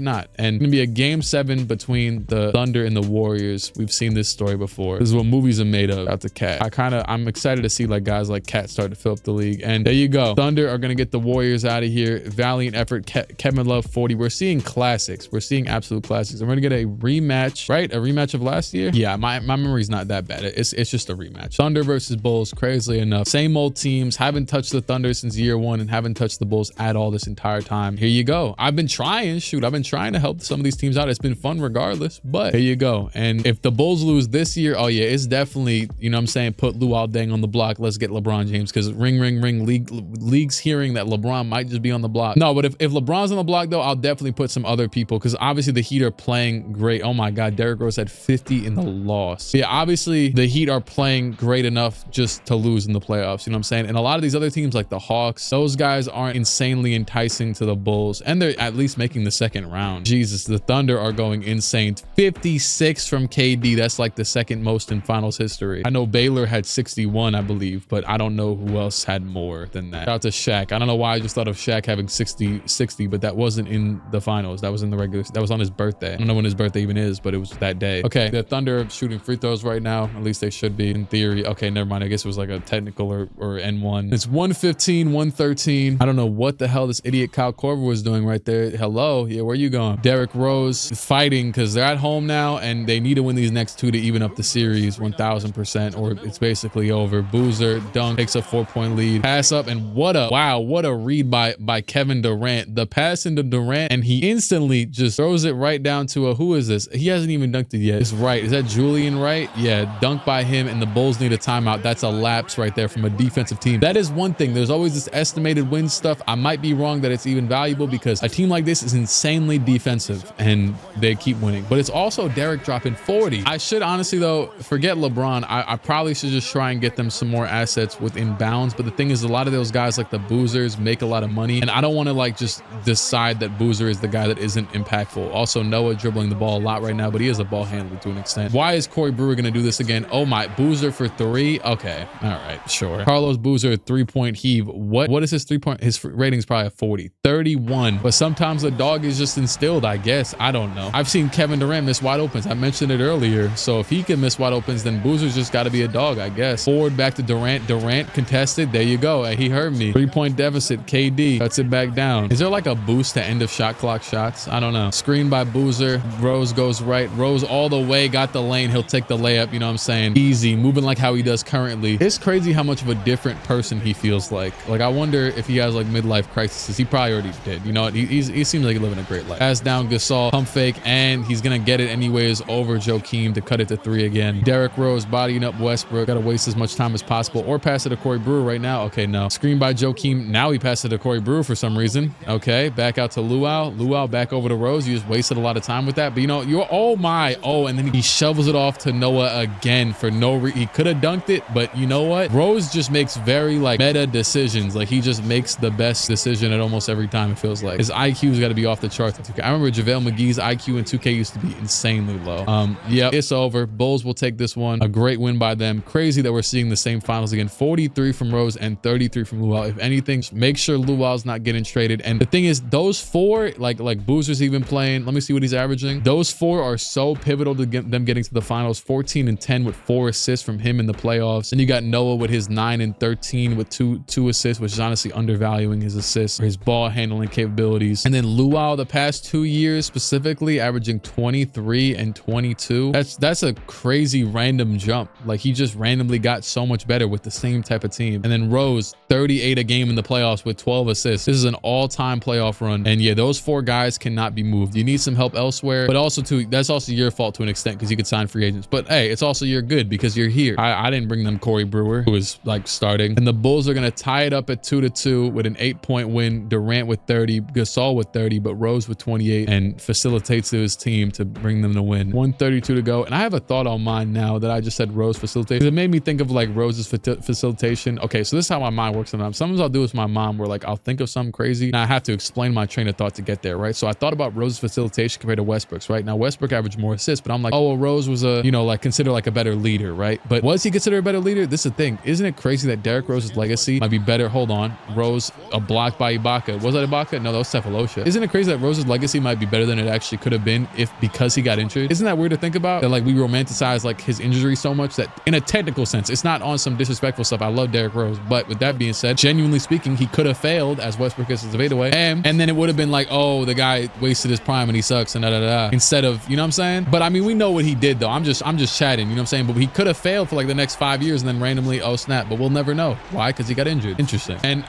not. And it's gonna be a game 7 between the Thunder and the Warriors. We've seen this story before. This is what movies are made of. Out to Cat. I'm excited to see like guys like Cat start to fill up the league. And there you go. Thunder are going to get the Warriors out of here. Valiant effort. Kevin Love 40. We're seeing classics. We're seeing absolute classics. And we're going to get a rematch, right? A rematch of last year. Yeah, my memory's not that bad. It's just a rematch. Thunder versus Bulls. Crazily enough, same old teams. Haven't touched the Thunder since year 1 and haven't touched the Bulls at all this entire time. Here you go. I've been trying. Shoot, I've been trying to help some of these teams out. It's been fun regardless, but here you go. And if the Bulls lose this year, oh yeah, it's definitely, you know what I'm saying, put Luol Deng on the block. Let's get LeBron James, because ring league's hearing that LeBron might just be on the block. No, but if LeBron's on the block though, I'll definitely put some other people, because obviously the Heat are playing great. Oh my God, Derrick Rose had 50 in the loss. Yeah, obviously the Heat are playing great enough just to lose in the playoffs, you know what I'm saying? And a lot of these other teams like the Hawks, those guys aren't insanely enticing to the Bulls, and they're at least making the second round. Jesus, the Thunder are going insane. 56 from KD. That's like the second most in finals history. I know Baylor had 61, I believe, but I don't know who else had more than that. Shout out to Shaq. I don't know why I just thought of Shaq having 60, but that wasn't in the finals. That was in the regular, that was on his birthday. I don't know when his birthday even is, but it was that day. Okay, the Thunder are shooting free throws right now. At least they should be in theory. Okay, never mind. I guess it was like a technical or N1. It's 115, 113. I don't know what the hell this idiot Kyle Korver was doing right there. Hello. Yeah, where you going? Derrick Rose fighting because they're at home now and they need to win these next 2 to even up the series 1000%, or it's basically over. Boozer dunk, takes a 4-point lead. Pass up, and what a read by Kevin Durant. The pass into Durant, and he instantly just throws it right down to a, who is this? He hasn't even dunked it yet. It's Wright. Is that Julian Wright? Yeah, dunked by him, and the Bulls need a timeout. That's a lapse right there from a defensive team. That is one thing. There's always this estimated win stuff. I might be wrong that it's even valuable, because a team like this is insanely defensive and they keep winning. But it's also Derrick dropping 40. I should honestly though, forget LeBron. I probably should just try and get them some more assets within bounds. But the thing is, a lot of those guys like the Boozers make a lot of of money, and I don't want to like just decide that Boozer is the guy that isn't impactful. Also, Noah dribbling the ball a lot right now, but he is a ball handler to an extent. Why is Corey Brewer going to do this again? Oh my, Boozer for 3. Okay, all right, sure. Carlos Boozer 3-point heave. What is his 3-point? His rating's probably a 40, 31. But sometimes the dog is just instilled, I guess. I don't know. I've seen Kevin Durant miss wide opens. I mentioned it earlier. So if he can miss wide opens, then Boozer's just got to be a dog, I guess. Forward back to Durant. Durant contested. There you go. He heard me. 3-point deficit. KD cuts it back down. Is there like a boost to end of shot clock shots? I don't know. Screen by Boozer. Rose goes right. Rose all the way. Got the lane. He'll take the layup. You know what I'm saying? Easy. Moving like how he does currently. It's crazy how much of a different person he feels like. Like, I wonder if he has like midlife crises. He probably already did. You know what? He seems like he's living a great life. Pass down Gasol. Pump fake. And he's going to get it anyways over Joakim to cut it to 3 again. Derrick Rose bodying up Westbrook. Got to waste as much time as possible or pass it to Corey Brewer right now. Okay, no. Screen by Joakim. Now he passed it to Corey Brewer for some reason. Okay, back out to Luau. Luau back over to Rose. You just wasted a lot of time with that. But you know, and then he shovels it off to Noah again for no reason. He could have dunked it, but you know what? Rose just makes very like meta decisions. Like he just makes the best decision at almost every time, it feels like. His IQ's got to be off the charts in 2K. I remember JaVale McGee's IQ in 2K used to be insanely low. Yeah, it's over. Bulls will take this one. A great win by them. Crazy that we're seeing the same finals again. 43 from Rose and 33 from Luau. If anything, make sure Luau's not getting traded. And the thing is, those 4, like Boozer's even playing. Let me see what he's averaging. Those 4 are so pivotal to them getting to the finals. 14 and 10 with 4 assists from him in the playoffs. And you got Noah with his 9 and 13 with two assists, which is honestly undervaluing his assists or his ball handling capabilities. And then Luau the past 2 years specifically averaging 23 and 22. That's a crazy random jump. Like he just randomly got so much better with the same type of team. And then Rose 38 a game in the playoffs with 12 assists. This is an all-time playoff run. And yeah, those 4 guys cannot be moved. You need some help elsewhere, but also too, that's also your fault to an extent because you could sign free agents. But hey, it's also your good because you're here. I didn't bring them Corey Brewer, who was like starting. And the Bulls are going to tie it up at 2-2 with an 8-point win. Durant with 30, Gasol with 30, but Rose with 28 and facilitates to his team to bring them to win. 132 to go. And I have a thought on mine now that I just said Rose facilitate. It made me think of like Rose's facilitation. Okay, so this is how my mind works sometimes. Sometimes I'll do with my mom where like I'll think of something crazy and I have to explain my train of thought to get there, right? So I thought about Rose's facilitation compared to Westbrook's, right? Now Westbrook averaged more assists, but I'm like, oh, well, Rose was a, you know, like considered like a better leader, right? But was he considered a better leader? This is the thing. Isn't it crazy that Derrick Rose's legacy might be better? Hold on. Rose, a block by Ibaka. Was that Ibaka? No, that was Cephalosha. Isn't it crazy that Rose's legacy might be better than it actually could have been because he got injured? Isn't that weird to think about? That like we romanticize like his injury so much that in a technical sense, it's not on some disrespectful stuff. I love Derrick Rose, but with that being said, genuinely speaking, he could have failed as Westbrook gets his fadeaway, and then it would have been like, oh, the guy wasted his prime and he sucks and instead of, you know what I'm saying? But I mean, we know what he did though. I'm just chatting, you know what I'm saying? But he could have failed for like the next 5 years and then randomly, oh snap, but we'll never know. Why? Because he got injured. Interesting. And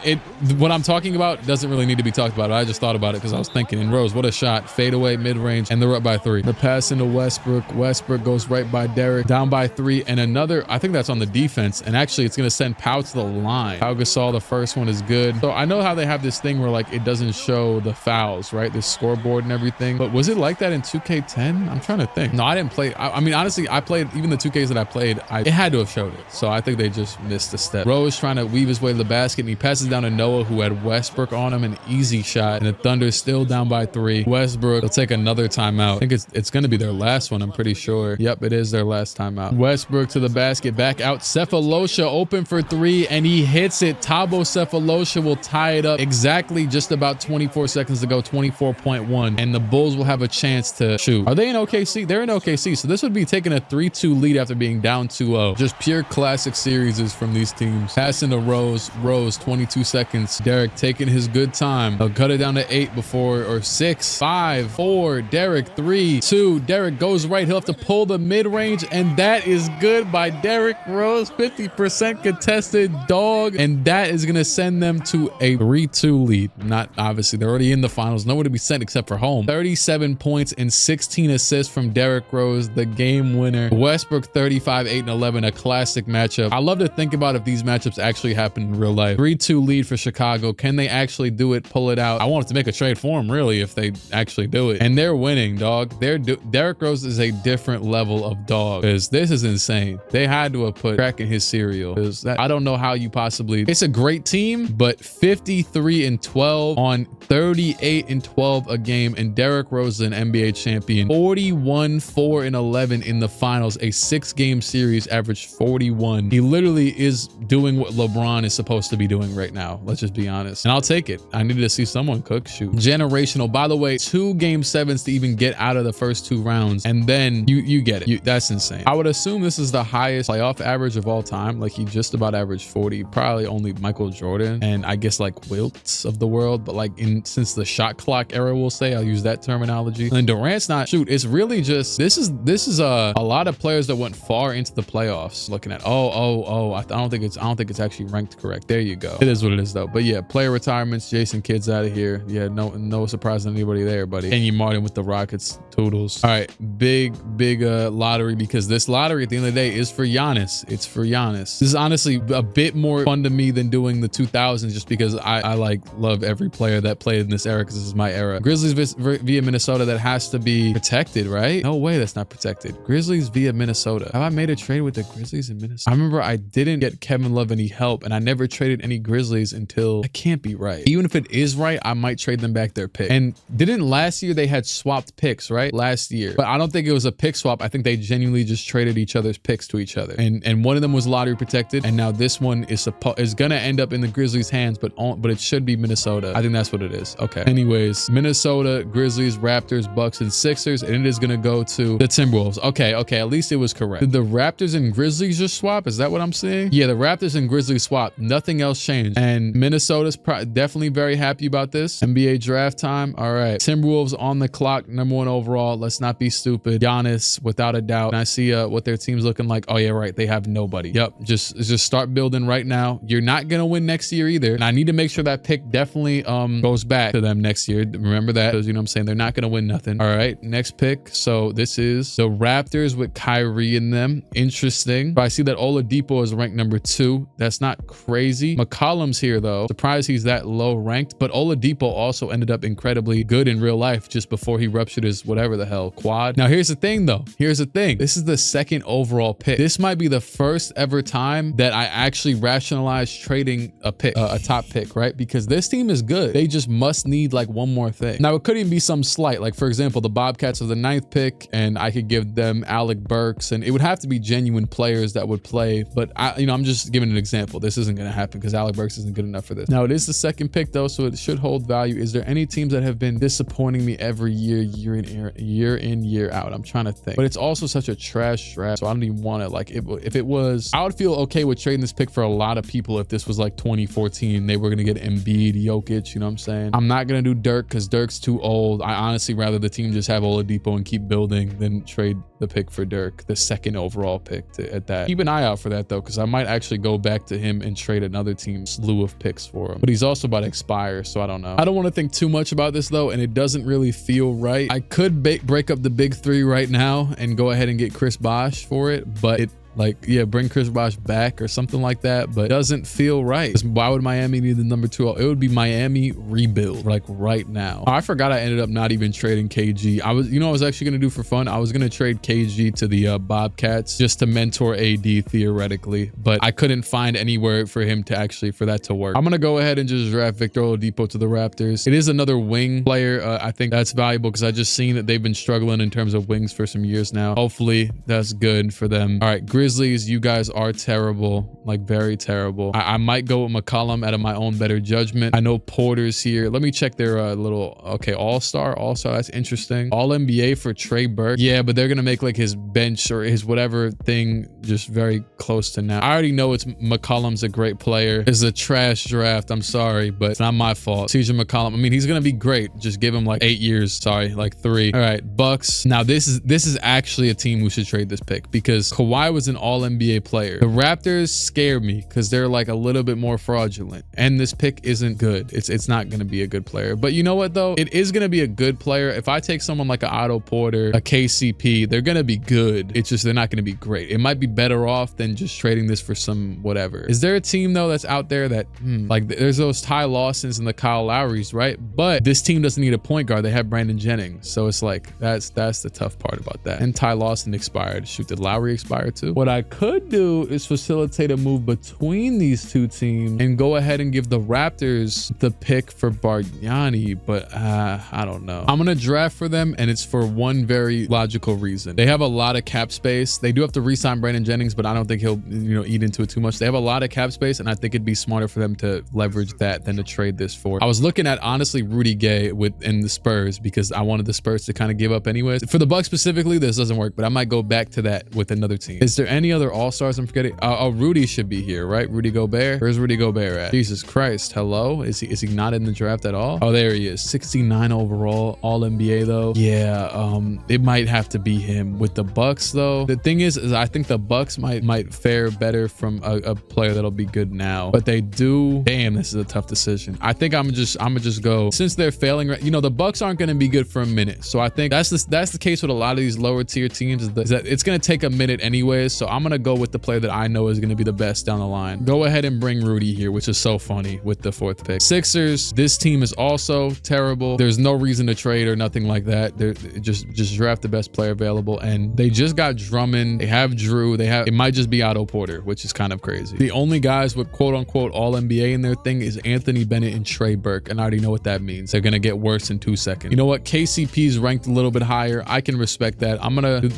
what I'm talking about doesn't really need to be talked about. I just thought about it because I was thinking. And Rose, what a shot. Fadeaway, mid-range, and they're up by 3. The pass into Westbrook. Westbrook goes right by Derrick, down by 3, and another, I think that's on the defense. And actually, it's going to send Pau to the line. Pau Gasol, the first one is good. So I know how they have this thing where like it doesn't show the fouls, right? The scoreboard and everything. But was it like that in 2K10? I'm trying to think. No, I didn't play. I mean, honestly, I played even the 2Ks that I played. It had to have showed it. So I think they just missed a step. Rose trying to weave his way to the basket, and he passes down to Noah, who had Westbrook on him, an easy shot. And the Thunder still down by 3. Westbrook will take another timeout. I think it's going to be their last one. I'm pretty sure. Yep, it is their last timeout. Westbrook to the basket, back out. Cephalosha open for 3, and he hits it. Thabo Cephalosha will tie it up exactly just about 24 seconds to go, 24.1. And the Bulls will have a chance to shoot. Are they in OKC? They're in OKC. So this would be taking a 3-2 lead after being down 2-0. Just pure classic series from these teams. Passing to Rose. Rose, 22 seconds. Derrick taking his good time. He'll cut it down to 8 before, or 6, 5, 4. Derrick, 3, 2. Derrick goes right. He'll have to pull the mid-range, and that is good by Derrick Rose. 50% contested, dog. And that is going to send them to a 3-2 lead. Not obviously, they're already in the finals. Nowhere to be sent except for home. 37 points and 16 assists from Derrick Rose, the game winner. Westbrook 35, 8 and 11, a classic matchup. I love to think about if these matchups actually happen in real life. 3-2 lead for Chicago. Can they actually do it? Pull it out? I wanted to make a trade for them, really, if they actually do it. And they're winning, dog. Derrick Rose is a different level of dog, because this is insane. They had to have put crack in his cereal, because I don't know how you possibly. It's a great team, but 50 53 and 12 on 38 and 12 a game. And Derrick Rose, an NBA champion, 41, 4 and 11 in the finals, a 6-game series, averaged 41. He literally is doing what LeBron is supposed to be doing right now. Let's just be honest. And I'll take it. I needed to see someone cook. Shoot. Generational. By the way, 2 game 7s to even get out of the first 2 rounds. And then you get it. That's insane. I would assume this is the highest playoff average of all time. Like, he just about averaged 40. Probably only Michael Jordan and I guess like Wilts of the world. But like since the shot clock era, we'll say, I'll use that terminology. And Durant's not. Shoot, it's really just this is a lot of players that went far into the playoffs. Looking at I don't think it's actually ranked correct. There you go. It is what it is though. But yeah, player retirements. Jason Kidd's out of here. Yeah, no surprise to anybody there, buddy. Kenyon Martin with the Rockets. Toodles. All right, big lottery, because this lottery at the end of the day is for Giannis. It's for Giannis. This is honestly a bit more fun to me than doing the 2000s, just because I like love every player that played in this era, because this is my era. Grizzlies via Minnesota, that has to be protected, right? No way that's not protected. Grizzlies via Minnesota. Have I made a trade with the Grizzlies in Minnesota? I remember I didn't get Kevin Love any help, and I never traded any Grizzlies until, that can't be right. Even if it is right, I might trade them back their pick. And didn't last year they had swapped picks, right? Last year. But I don't think it was a pick swap. I think they genuinely just traded each other's picks to each other. And one of them was lottery protected, and now this one is gonna end up in the Grizzlies' hands, but it should be Minnesota. I think that's what it is. Okay. Anyways, Minnesota, Grizzlies, Raptors, Bucks, and Sixers, and it is gonna go to the Timberwolves. Okay, at least it was correct. Did the Raptors and Grizzlies just swap? Is that what I'm seeing? Yeah, the Raptors and Grizzlies swap. Nothing else changed. And Minnesota's definitely very happy about this. NBA draft time. All right. Timberwolves on the clock, #1 overall. Let's not be stupid. Giannis, without a doubt. And I see what their team's looking like. Oh yeah, right. They have nobody. Yep. Just start building right now. You're not gonna win next year either. And I need to make sure that pick definitely goes back to them next year. Remember that, because you know what I'm saying, they're not gonna win nothing. All right, next pick. So this is the Raptors with Kyrie in them. Interesting. But I see that Oladipo is ranked #2. That's not crazy. McCollum's here though. Surprised he's that low ranked. But Oladipo also ended up incredibly good in real life just before he ruptured his whatever the hell quad. Now here's the thing though. Here's the thing. This is the 2nd overall pick. This might be the first ever time that I actually rationalized trading a top pick, right? Because this team is good. They just must need like one more thing. Now it could even be some slight, like for example, the Bobcats are the 9th pick, and I could give them Alec Burks, and it would have to be genuine players that would play. But I'm just giving an example. This isn't going to happen because Alec Burks isn't good enough for this. Now it is the 2nd pick though, so it should hold value. Is there any teams that have been disappointing me every year in, year out? I'm trying to think. But it's also such a trash draft, so I don't even want to, like, if it was, I would feel okay with trading this pick for a lot of people if this was like 2014. They were going to get Embiid, Jokic, you know what I'm saying? I'm not going to do Dirk because Dirk's too old. I honestly rather the team just have Oladipo and keep building than trade the pick for Dirk, the 2nd overall pick at that. Keep an eye out for that though, because I might actually go back to him and trade another team's slew of picks for him. But he's also about to expire, so I don't know. I don't want to think too much about this though, and it doesn't really feel right. I could break up the big 3 right now and go ahead and get Chris Bosh for it, but it, like, yeah, bring Chris Bosh back or something like that, but it doesn't feel right. Why would Miami need the #2? It would be Miami rebuild, like right now. I forgot I ended up not even trading KG. I was actually going to do for fun. I was going to trade KG to the Bobcats just to mentor AD theoretically, but I couldn't find anywhere for him to actually, for that to work. I'm going to go ahead and just draft Victor Oladipo to the Raptors. It is another wing player. I think that's valuable because I just seen that they've been struggling in terms of wings for some years now. Hopefully that's good for them. All right, Grizzlies, you guys are terrible, like very terrible. I might go with McCollum out of my own better judgment. I know Porter's here. Let me check their okay, all-star, that's interesting. All-NBA for Trey Burke. Yeah, but they're gonna make like his bench or his whatever thing just very close to now. I already know McCollum's a great player. It's a trash draft, I'm sorry, but it's not my fault. CJ McCollum, I mean, he's gonna be great. Just give him like 8 years, sorry, like 3. All right, Bucks. Now this is actually a team who should trade this pick because Kawhi was an all-NBA player. The Raptors scare me because they're like a little bit more fraudulent, and this pick isn't good. It's not going to be a good player. But you know what though? It is going to be a good player. If I take someone like an Otto Porter, a KCP, they're going to be good. It's just they're not going to be great. It might be better off than just trading this for some whatever. Is there a team though that's out there that like there's those Ty Lawsons and the Kyle Lowrys, right? But this team doesn't need a point guard. They have Brandon Jennings, so it's like that's the tough part about that. And Ty Lawson expired. Shoot, did Lowry expire too? What I could do is facilitate a move between these two teams and go ahead and give the Raptors the pick for Bargnani, but I don't know. I'm gonna draft for them, and it's for one very logical reason. They have a lot of cap space. They do have to re-sign Brandon Jennings, but I don't think he'll, eat into it too much. They have a lot of cap space, and I think it'd be smarter for them to leverage that than to trade this for. I was looking at, honestly, Rudy Gay in the Spurs because I wanted the Spurs to kind of give up anyways. For the Bucks specifically, this doesn't work, but I might go back to that with another team. Is there any other all-stars I'm forgetting? Rudy should be here, right? Rudy Gobert. Where's Rudy Gobert at? Jesus Christ. Hello? Is he not in the draft at all? Oh, there he is. 69 overall, all NBA though. Yeah, it might have to be him. With the Bucks though, the thing is I think the Bucks might fare better from a player that'll be good now, but they do. Damn, this is a tough decision. I think I'm gonna just go, since they're failing, the Bucks aren't gonna be good for a minute, so I think that's the case with a lot of these lower tier teams, is that it's gonna take a minute anyways. So I'm gonna go with the player that I know is gonna be the best down the line. Go ahead and bring Rudy here, which is so funny with the 4th pick. Sixers, this team is also terrible. There's no reason to trade or nothing like that. They're just draft the best player available, and they just got Drummond. They have Drew. It might just be Otto Porter, which is kind of crazy. The only guys with quote unquote all NBA in their thing is Anthony Bennett and Trey Burke, and I already know what that means. They're gonna get worse in 2 seconds. You know what? KCP's ranked a little bit higher. I can respect that.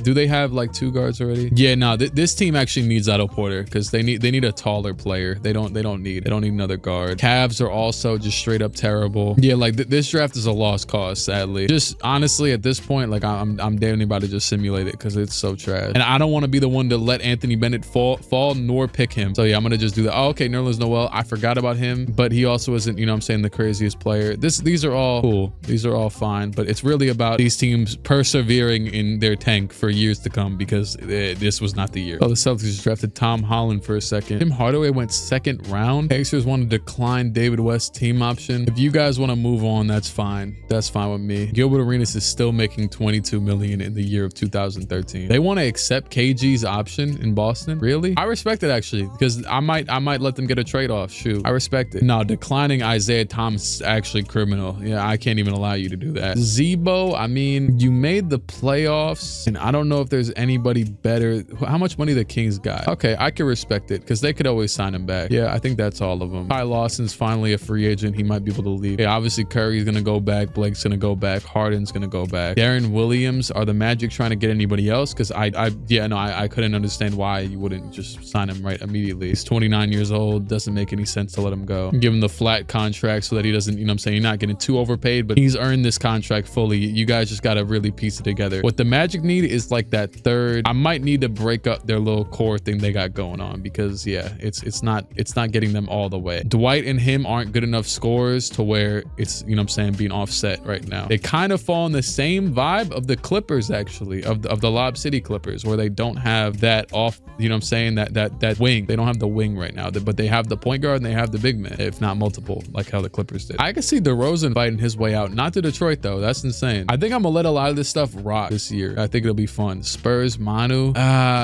Do they have like 2 guards already? Yeah, no. This team actually needs Otto Porter because they need a taller player. They don't need another guard. Cavs are also just straight up terrible. Yeah, like this draft is a lost cause, sadly. Just honestly, at this point, like I'm damn near about to just simulate it because it's so trash. And I don't want to be the one to let Anthony Bennett fall nor pick him. So yeah, I'm gonna just do that. Oh, okay, Nerlens Noel. I forgot about him, but he also isn't, the craziest player. These are all cool. These are all fine, but it's really about these teams persevering in their tank for years to come because this was not the year. Oh, the Celtics just drafted Tom Holland for a second. Tim Hardaway went 2nd round. Pacers want to decline David West's team option. If you guys want to move on, that's fine. That's fine with me. Gilbert Arenas is still making $22 million in the year of 2013. They want to accept KG's option in Boston. Really? I respect it actually, because I might let them get a trade-off. Shoot, I respect it. No, declining Isaiah Thomas is actually criminal. Yeah, I can't even allow you to do that. Zebo, I mean, you made the playoffs, and I don't know if there's anybody better. How much money the Kings got? Okay, I can respect it because they could always sign him back. Yeah, I think that's all of them. Ty Lawson's finally a free agent. He might be able to leave. Yeah, obviously Curry's gonna go back. Blake's gonna go back. Harden's gonna go back. Darren Williams, are the Magic trying to get anybody else? Because I couldn't understand why you wouldn't just sign him right immediately. He's 29 years old. Doesn't make any sense to let him go. Give him the flat contract so that he doesn't, you're not getting too overpaid, but he's earned this contract fully. You guys just gotta really piece it together. What the Magic need is like that third. I might need to break up their little core thing they got going on because yeah, it's not getting them all the way. Dwight and him aren't good enough scorers to where it's, being offset right now. They kind of fall in the same vibe of the Clippers, actually, of the Lob City Clippers, where they don't have that off, that wing. They don't have the wing right now, but they have the point guard and they have the big man, if not multiple, like how the Clippers did. I can see DeRozan fighting his way out, not to Detroit though. That's insane. I think I'm gonna let a lot of this stuff rock this year. I think it'll be fun. Spurs, Manu.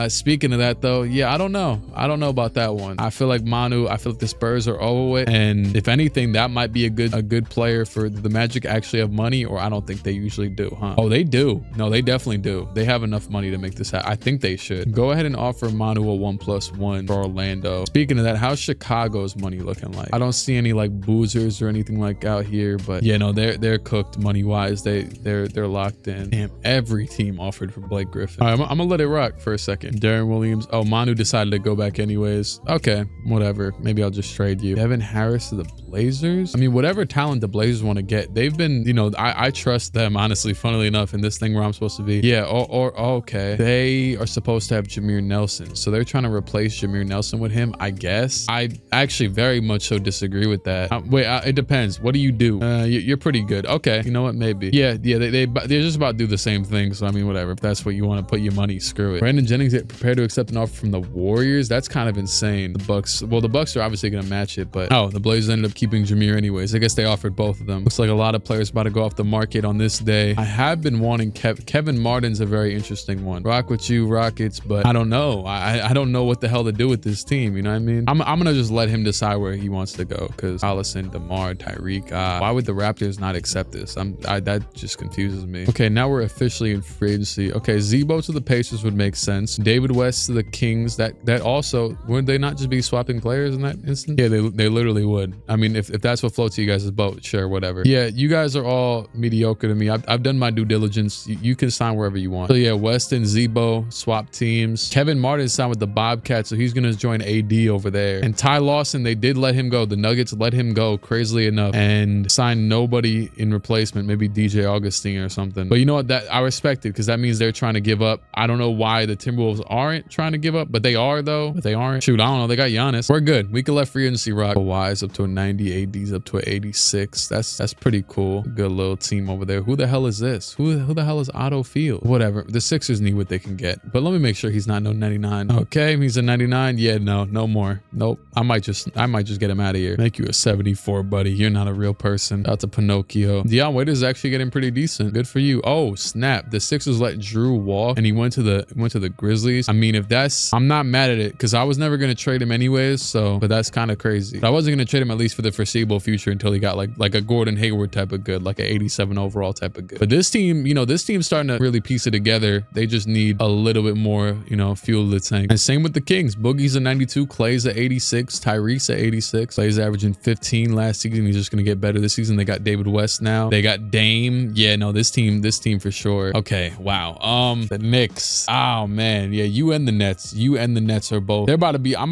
Speaking of that though, yeah, I don't know about that one. I feel like the Spurs are over with, and if anything, that might be a good player for the Magic. Actually have money, or I don't think they usually do, huh? Oh, they do. No, they definitely do. They have enough money to make this happen. I think they should go ahead and offer Manu a 1+1 for Orlando. Speaking of that, how's Chicago's money looking like? I don't see any like boozers or anything like out here, but yeah, no, they're cooked money wise. They're locked in. Damn, every team offered for Blake Griffin. All right, I'm gonna let it rock for a second. Darren Williams. Oh, Manu decided to go back anyways. Okay, whatever. Maybe I'll just trade you. Devin Harris to the Blazers. I mean, whatever talent the Blazers want to get, they've been, I trust them, honestly, funnily enough, in this thing where I'm supposed to be. Yeah, okay. They are supposed to have Jameer Nelson, so they're trying to replace Jameer Nelson with him, I guess. I actually very much so disagree with that. It depends. What do you do? You're pretty good. Okay, you know what? Maybe. Yeah, they're just about to do the same thing, so I mean, whatever. If that's what you want to put your money, screw it. Brandon Jennings prepared to accept an offer from the Warriors. That's kind of insane. The Bucks are obviously going to match it, but the Blazers ended up keeping Jameer anyways. I guess they offered both of them. Looks like a lot of players about to go off the market on this day. I have been wanting Kevin Martin's a very interesting one. Rock with you, Rockets, but I don't know. I don't know what the hell to do with this team. You know what I mean? I'm gonna just let him decide where he wants to go, because Allison, DeMar, Tyreek. Why would the Raptors not accept this? That just confuses me. Okay, now we're officially in free agency. Okay, Zebo to the Pacers would make sense. David David West to the Kings. That also, would they not just be swapping players in that instance? Yeah, they literally would. I mean, if that's what floats you guys' boat, sure, whatever. Yeah, you guys are all mediocre to me. I've done my due diligence. You can sign wherever you want. So yeah, West and Zebo swap teams. Kevin Martin signed with the Bobcats, so he's gonna join AD over there. And Ty Lawson, they did let him go. The Nuggets let him go, crazily enough, and signed nobody in replacement. Maybe DJ Augustine or something. But you know what? That I respect it, because that means they're trying to give up. I don't know why the Timberwolves aren't trying to give up, but they are though. But they aren't. Shoot, I don't know. They got Giannis. We're good. We can let free agency rock. Kawhi's up to a 90, AD's up to an 86. That's pretty cool. Good little team over there. Who the hell is this? Who the hell is Otto Field? Whatever. The Sixers need what they can get. But let me make sure he's not no 99. Okay, he's a 99. Yeah, no more. Nope. I might just get him out of here. Make you a 74, buddy. You're not a real person. Out to Pinocchio. Deion Waiters is actually getting pretty decent. Good for you. Oh, snap. The Sixers let Drew walk and he went to the Grizzlies. I mean, if that's, I'm not mad at it, because I was never going to trade him anyways. So, but that's kind of crazy. But I wasn't going to trade him at least for the foreseeable future until he got like a Gordon Hayward type of good, like an 87 overall type of good. But this team, you know, this team's starting to really piece it together. They just need a little bit more, you know, fuel to the tank. And same with the Kings. Boogie's a 92, Clay's a 86, Tyrese a 86. Clay's averaging 15 last season. He's just going to get better this season. They got David West now. They got Dame. Yeah, no, this team for sure. Okay, wow. The Knicks. Oh man, yeah, you and the Nets are both. I'm about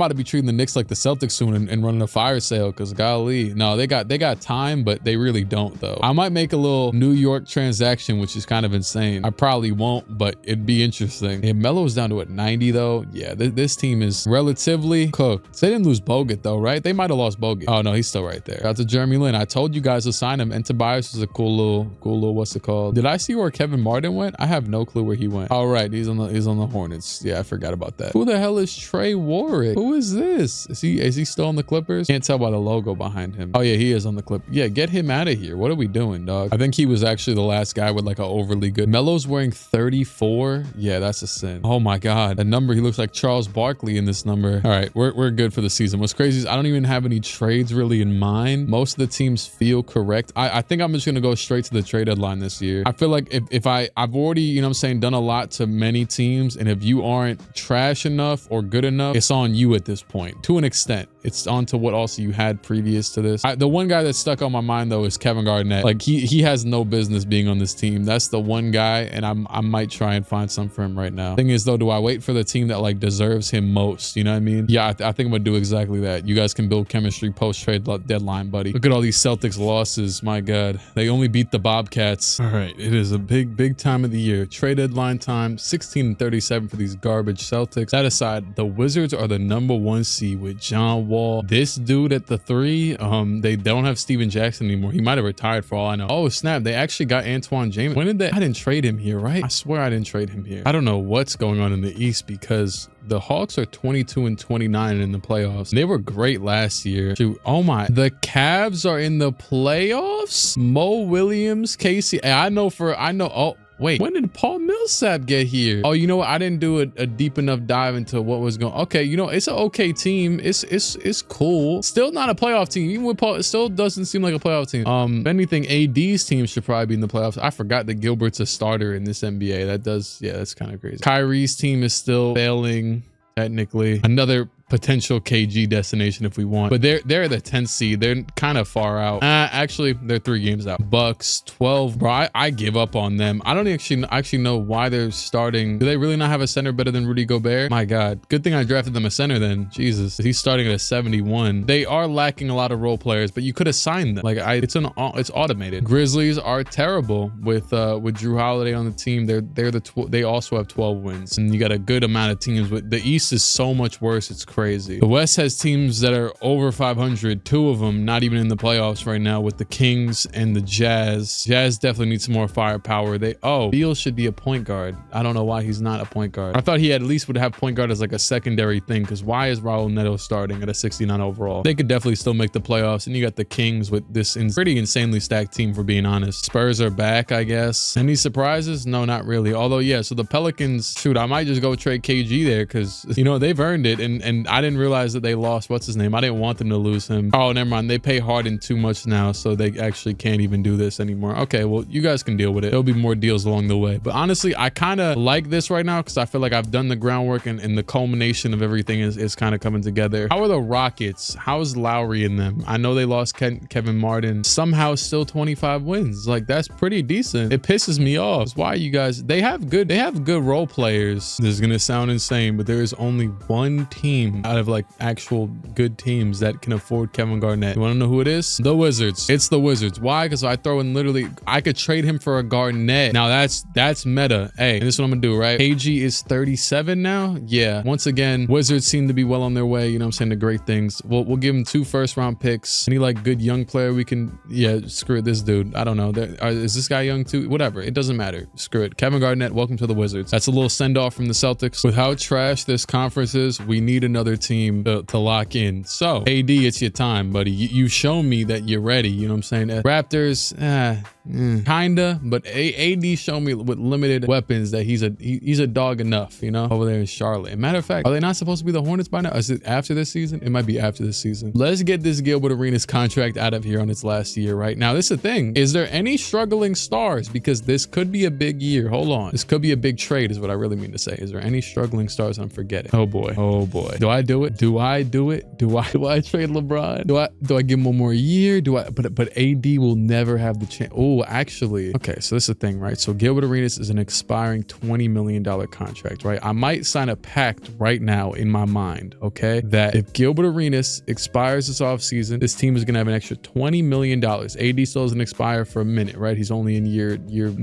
to be treating the Knicks like the Celtics soon and running a fire sale, because golly, no, they got time, but they really don't though. I might make a little New York transaction, which is kind of insane. I probably won't, but it'd be interesting. Yeah, Melo's down to 90 though. Yeah, this team is relatively cooked. They didn't lose Bogut though, right? They might have lost Bogut. Oh no, he's still right there. Out to Jeremy Lin. I told you guys to sign him. And Tobias is a cool little, what's it called? Did I see where Kevin Martin went? I have no clue where he went. All right, he's on the Hornets. Yeah, I forgot about that. Who the hell is Trey Warwick? Who is this? Is he still on the Clippers? Can't tell by the logo behind him. Oh yeah, he is on the Clippers. Yeah, get him out of here. What are we doing, dog? I think he was actually the last guy with like an overly good. Melo's wearing 34. Yeah, that's a sin. Oh my God, a number. He looks like Charles Barkley in this number. All right, we're good for the season. What's crazy is I don't even have any trades really in mind. Most of the teams feel correct. I think I'm just gonna go straight to the trade deadline this year. I feel like if I've already, you know what I'm saying, done a lot to many teams, and if you aren't trash enough or good enough, it's on you at this point. To an extent, it's on to what also you had previous to this. The one guy that's stuck on my mind though is Kevin Garnett. Like he has no business being on this team. That's the one guy, and I might try and find some for him right now. Thing is though, do I wait for the team that like deserves him most? You know what I mean? Yeah, I think I'm gonna do exactly that. You guys can build chemistry post trade deadline, buddy. Look at all these Celtics losses. My God, they only beat the Bobcats. All right, it is a big time of the year. Trade deadline time. 16-37 for these garbage Celtics. That aside, the Wizards are the #1 seed with John Wall. This dude at the 3. They don't have Steven Jackson anymore. He might have retired for all I know. Oh snap, they actually got Antoine James. When did they? I didn't trade him here, right? I swear I didn't trade him here. I don't know what's going on in the East, because the Hawks are 22-29 in the playoffs. They were great last year. Shoot, oh my, the Cavs are in the playoffs. Mo Williams, Casey. I know. Oh, wait, when did Paul Millsap get here? Oh, you know what? I didn't do a deep enough dive into what was going on. Okay, you know, it's an okay team. It's cool. Still not a playoff team. Even with Paul, it still doesn't seem like a playoff team. If anything, AD's team should probably be in the playoffs. I forgot that Gilbert's a starter in this NBA. That's kind of crazy. Kyrie's team is still failing, technically. Another potential KG destination if we want, but they're the 10th seed. They're kind of far out. Actually, they're 3 games out. Bucks 12, bro. I give up on them. I don't actually know why they're starting. Do they really not have a center better than Rudy Gobert? My God, good thing I drafted them a center then. Jesus, he's starting at a 71. They are lacking a lot of role players, but you could have signed them. Like it's automated. Grizzlies are terrible with Drew Holiday on the team. They also have 12 wins, and you got a good amount of teams. With the East is so much worse. It's crazy. The West has teams that are over 500. 2 of them not even in the playoffs right now, with the Kings and the Jazz. Jazz definitely needs some more firepower. Beal should be a point guard. I don't know why he's not a point guard. I thought he at least would have point guard as like a secondary thing, because why is Raul Neto starting at a 69 overall? They could definitely still make the playoffs. And you got the Kings with this pretty insanely stacked team, for being honest. Spurs are back, I guess. Any surprises? No, not really. Although, yeah, so the Pelicans, shoot, I might just go trade KG there, because, you know, they've earned it. And I didn't realize that they lost. What's his name? I didn't want them to lose him. Oh, never mind. They pay Harden too much now, so they actually can't even do this anymore. Okay, well, you guys can deal with it. There'll be more deals along the way. But honestly, I kind of like this right now because I feel like I've done the groundwork and the culmination of everything is kind of coming together. How are the Rockets? How is Lowry in them? I know they lost Kevin Martin. Somehow still 25 wins. Like, that's pretty decent. It pisses me off. Why you guys? They have good role players. This is gonna sound insane, but there is only one team out of like actual good teams that can afford Kevin Garnett. You want to know who it is? The Wizards. It's the Wizards. Why? Because I throw in literally, I could trade him for a Garnett. Now that's meta. Hey, this is what I'm gonna do, right? KG is 37 now. Yeah. Once again, Wizards seem to be well on their way. You know what I'm saying? The great things. We'll give him 2 first-round picks. Any like good young player we can, yeah, screw it. This dude. I don't know. Is this guy young too? Whatever. It doesn't matter. Screw it. Kevin Garnett, welcome to the Wizards. That's a little send-off from the Celtics. With how trash this conference is, we need another team to lock in. So, AD, it's your time, buddy. You've shown me that you're ready. You know what I'm saying? Raptors, kinda, but AD showed me with limited weapons that he's a dog enough, you know, over there in Charlotte. And matter of fact, are they not supposed to be the Hornets by now? Is it after this season? It might be after this season. Let's get this Gilbert Arenas contract out of here on its last year, right? Now, this is the thing. Is there any struggling stars? Because this could be a big year. Hold on. This could be a big trade is what I really mean to say. Is there any struggling stars I'm forgetting? Oh boy. Oh boy. Do I do it? Do I do it? Do I trade LeBron? Do I give him one more year? But AD will never have the chance. Oh, actually. Okay, so this is the thing, right? So Gilbert Arenas is an expiring $20 million contract, right? I might sign a pact right now in my mind, okay? That if Gilbert Arenas expires this offseason, this team is gonna have an extra $20 million. AD still doesn't expire for a minute, right? He's only in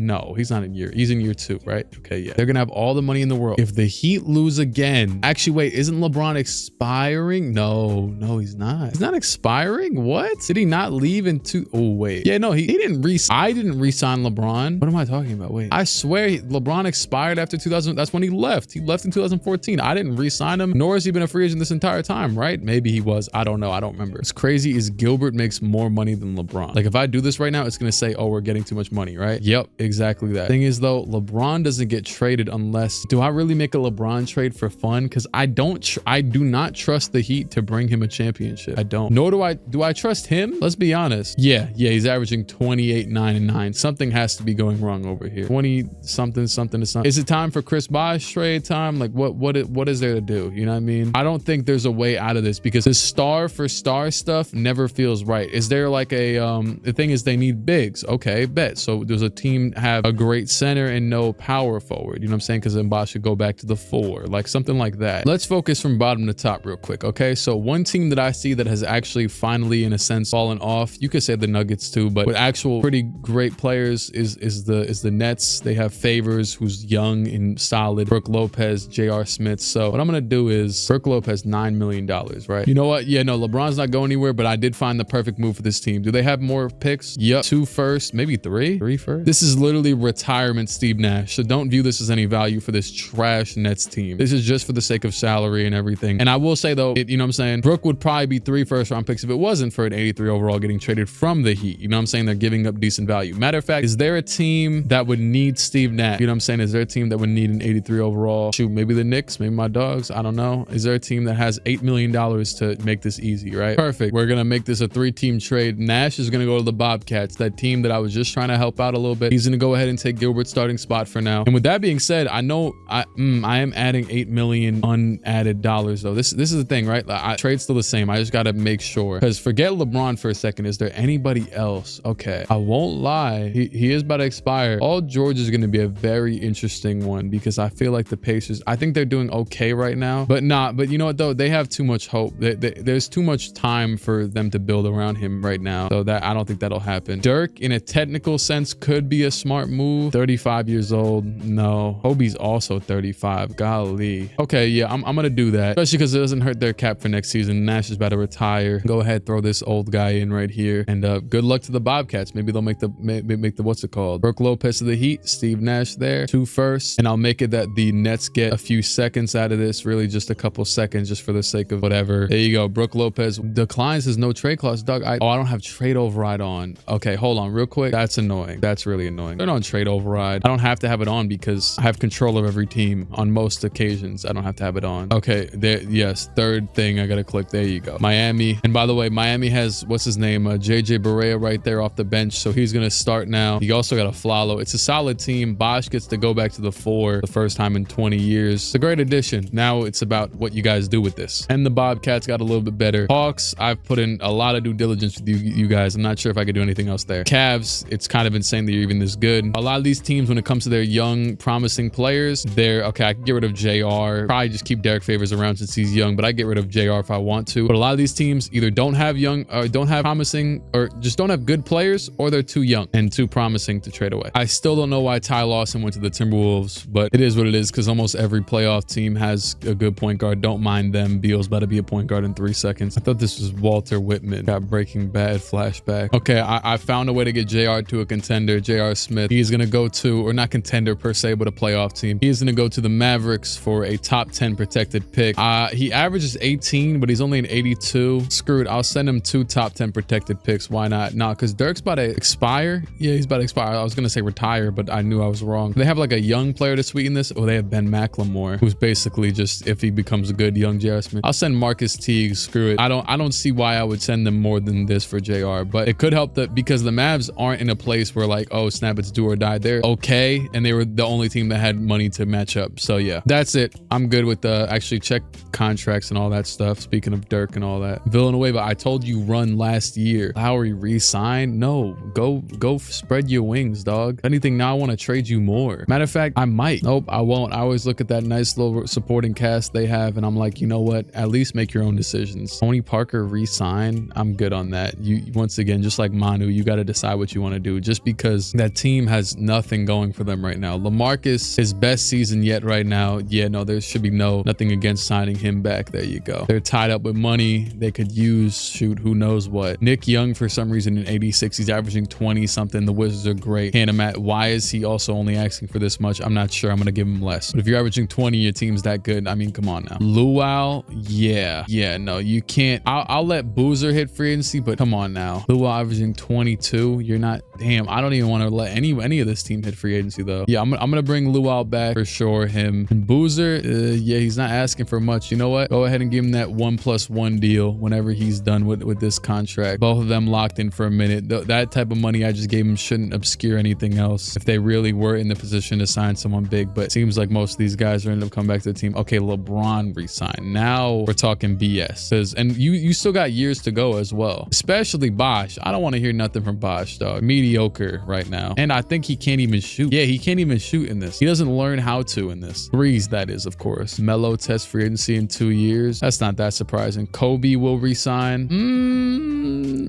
no, he's not in he's in year 2, right? Okay, yeah. They're gonna have all the money in the world. If the Heat lose again, actually, wait, isn't LeBron expiring? No, he's not. He's not expiring? What? Did he not leave in 2? Oh, wait. Yeah, no, he didn't I didn't re-sign LeBron. What am I talking about? Wait, I swear LeBron expired after 2000. That's when he left. He left in 2014. I didn't re-sign him, nor has he been a free agent this entire time, right? Maybe he was. I don't know. I don't remember. What's crazy is Gilbert makes more money than LeBron. Like, if I do this right now, it's going to say, oh, we're getting too much money, right? Yep, exactly that. Thing is, though, LeBron doesn't get traded unless, do I really make a LeBron trade for fun? Because I do not trust the Heat to bring him a championship. I don't. Nor do I trust him? Let's be honest. Yeah, he's averaging 28, 9, and 9. Something has to be going wrong over here. 20 something. Is it time for Chris Bosh trade time? Like, what is there to do? You know what I mean? I don't think there's a way out of this because this star for star stuff never feels right. Is there like a the thing is they need bigs? Okay, bet. So does a team have a great center and no power forward? You know what I'm saying? Because then Bosh should go back to the 4, like something like that. Let's focus from bottom to top real quick. Okay, so one team that I see that has actually finally, in a sense, fallen off. You could say the Nuggets too, but with actual pretty great players is the Nets. They have Favors, who's young and solid. Brook Lopez, J.R. Smith. So what I'm gonna do is Brook Lopez $9 million, right? You know what? Yeah, no, LeBron's not going anywhere, but I did find the perfect move for this team. Do they have more picks? Yep, 2 first, maybe 3 first. This is literally retirement Steve Nash. So don't view this as any value for this trash Nets team. This is just for the sake of salary and everything. And I will say though, you know what I'm saying? Brook would probably be 3 first-round picks if it wasn't for an 83 overall getting traded from the Heat. You know what I'm saying? They're giving up decent value. Matter of fact, is there a team that would need Steve Nash? You know what I'm saying? Is there a team that would need an 83 overall? Shoot, maybe the Knicks, maybe my dogs. I don't know. Is there a team that has $8 million to make this easy, right? Perfect. We're going to make this a 3-team trade. Nash is going to go to the Bobcats, that team that I was just trying to help out a little bit. He's going to go ahead and take Gilbert's starting spot for now. And with that being said, I know I am adding $8 million unadded dollars though. This is the thing, right? Trade's still the same. I just got to make sure, because forget LeBron for a second. Is there anybody else? Okay, I won't lie. He is about to expire. Paul George is going to be a very interesting one because I feel like the Pacers, I think they're doing okay right now, but you know what though? They have too much hope. There's too much time for them to build around him right now. So that I don't think that'll happen. Dirk, in a technical sense, could be a smart move. 35 years old. No. Kobe's also 35. Golly. Okay, yeah, I'm going to do that, especially because it doesn't hurt their cap for next season. Nash is about to retire. Go ahead, throw this old guy in right here. And good luck to the Bobcats. Maybe they'll make the what's it called? Brook Lopez to the Heat, Steve Nash there, 2 firsts. And I'll make it that the Nets get a few seconds out of this, really just a couple seconds just for the sake of whatever. There you go. Brook Lopez declines his no trade clause. Doug, I don't have trade override on. Okay, hold on real quick. That's annoying. That's really annoying. Turn on trade override. I don't have to have it on because I have control of every team on most occasions. I don't have to have it on. Okay, there Yes, third thing I gotta click. There you go. Miami. And by the way, Miami has, what's his name? JJ Barea right there off the bench. So he's gonna start now. You also got a Flalo. It's a solid team. Bosch gets to go back to the 4 the first time in 20 years. It's a great addition. Now it's about what you guys do with this. And the Bobcats got a little bit better. Hawks, I've put in a lot of due diligence with you guys. I'm not sure if I could do anything else there. Cavs, it's kind of insane that you're even this good. A lot of these teams, when it comes to their young, promising players, they're okay. I can get rid of JR. Probably just keep Derek Favors around since he's young, but I get rid of JR if I want to. But a lot of these teams either don't have young, or don't have promising, or just don't have good players, or they're too young and too promising to trade away. I still don't know why Ty Lawson went to the Timberwolves, but it is what it is because almost every playoff team has a good point guard. Don't mind them. Beal's about to be a point guard in 3 seconds. I thought this was Walter Whitman. Got Breaking Bad flashback. Okay, I found a way to get JR to a contender. J.R. Smith. He's going to go to, or not contender per se, but a playoff team. He's going to go to the Mavericks for a top 10 protected pick. He averages 18, but he's only an 82. Screw it. I'll send him 2 top 10 protected picks. Why not? Nah, because Dirk's about to expire. Yeah, he's about to expire. I was going to say retire, but I knew I was wrong. They have like a young player to sweeten this. Oh, they have Ben McLemore, who's basically just, if he becomes a good young J.R. Smith. I'll send Marcus Teague. Screw it. I don't see why I would send them more than this for JR, but it could help that because the Mavs aren't in a place where like, oh snap, it's do or die. They're okay, and they were the only team that had money to match up. So yeah, that's it. I'm good with the actually check contracts and all that stuff. Speaking of Dirk and all that, Villanueva, I told you run last year. Lowry re-signed? No, go spread your wings, dog. If anything, now I want to trade you more. Matter of fact, I might. Nope, I won't. I always look at that nice little supporting cast they have, and I'm like, you know what? At least make your own decisions. Tony Parker re-sign? I'm good on that. You once again, just like Manu, you got to decide what you want to do. Just because that team has nothing going for them right now. LaMarcus, his best season yet right now. Yeah, no, there should be nothing against signing him back. There you go. They're tied up with money. They could use, shoot, who knows what. Nick Young, for some reason, in 86, he's averaging 20 something. The Wizards are great. Matt, why is he also only asking for this much? I'm not sure. I'm going to give him less. But if you're averaging 20, your team's that good. I mean, come on now. Luau, yeah, no, you can't. I'll let Boozer hit free agency, but come on now. Luau averaging 22. You're not, damn, I don't even want to let any of this team hit free agency though. Yeah, I'm gonna bring Luau back for sure. Him and Boozer, yeah, he's not asking for much. You know what? Go ahead and give him that 1+1 deal whenever he's done with this contract. Both of them locked in for a minute. That type of money I just gave him shouldn't obscure anything else if they really were in the position to sign someone big. But it seems like most of these guys are ending up coming back to the team. Okay, LeBron re-signed. Now we're talking BS. And you still got years to go as well. Especially Bosch. I don't want to hear nothing from Bosch, dog. Mediocre right now. And I think he can't even shoot. Yeah, he can't even shoot in this. He doesn't learn how to in this. Threes, that is, of course. Melo test free agency in 2 years. That's not that surprising. Kobe will resign.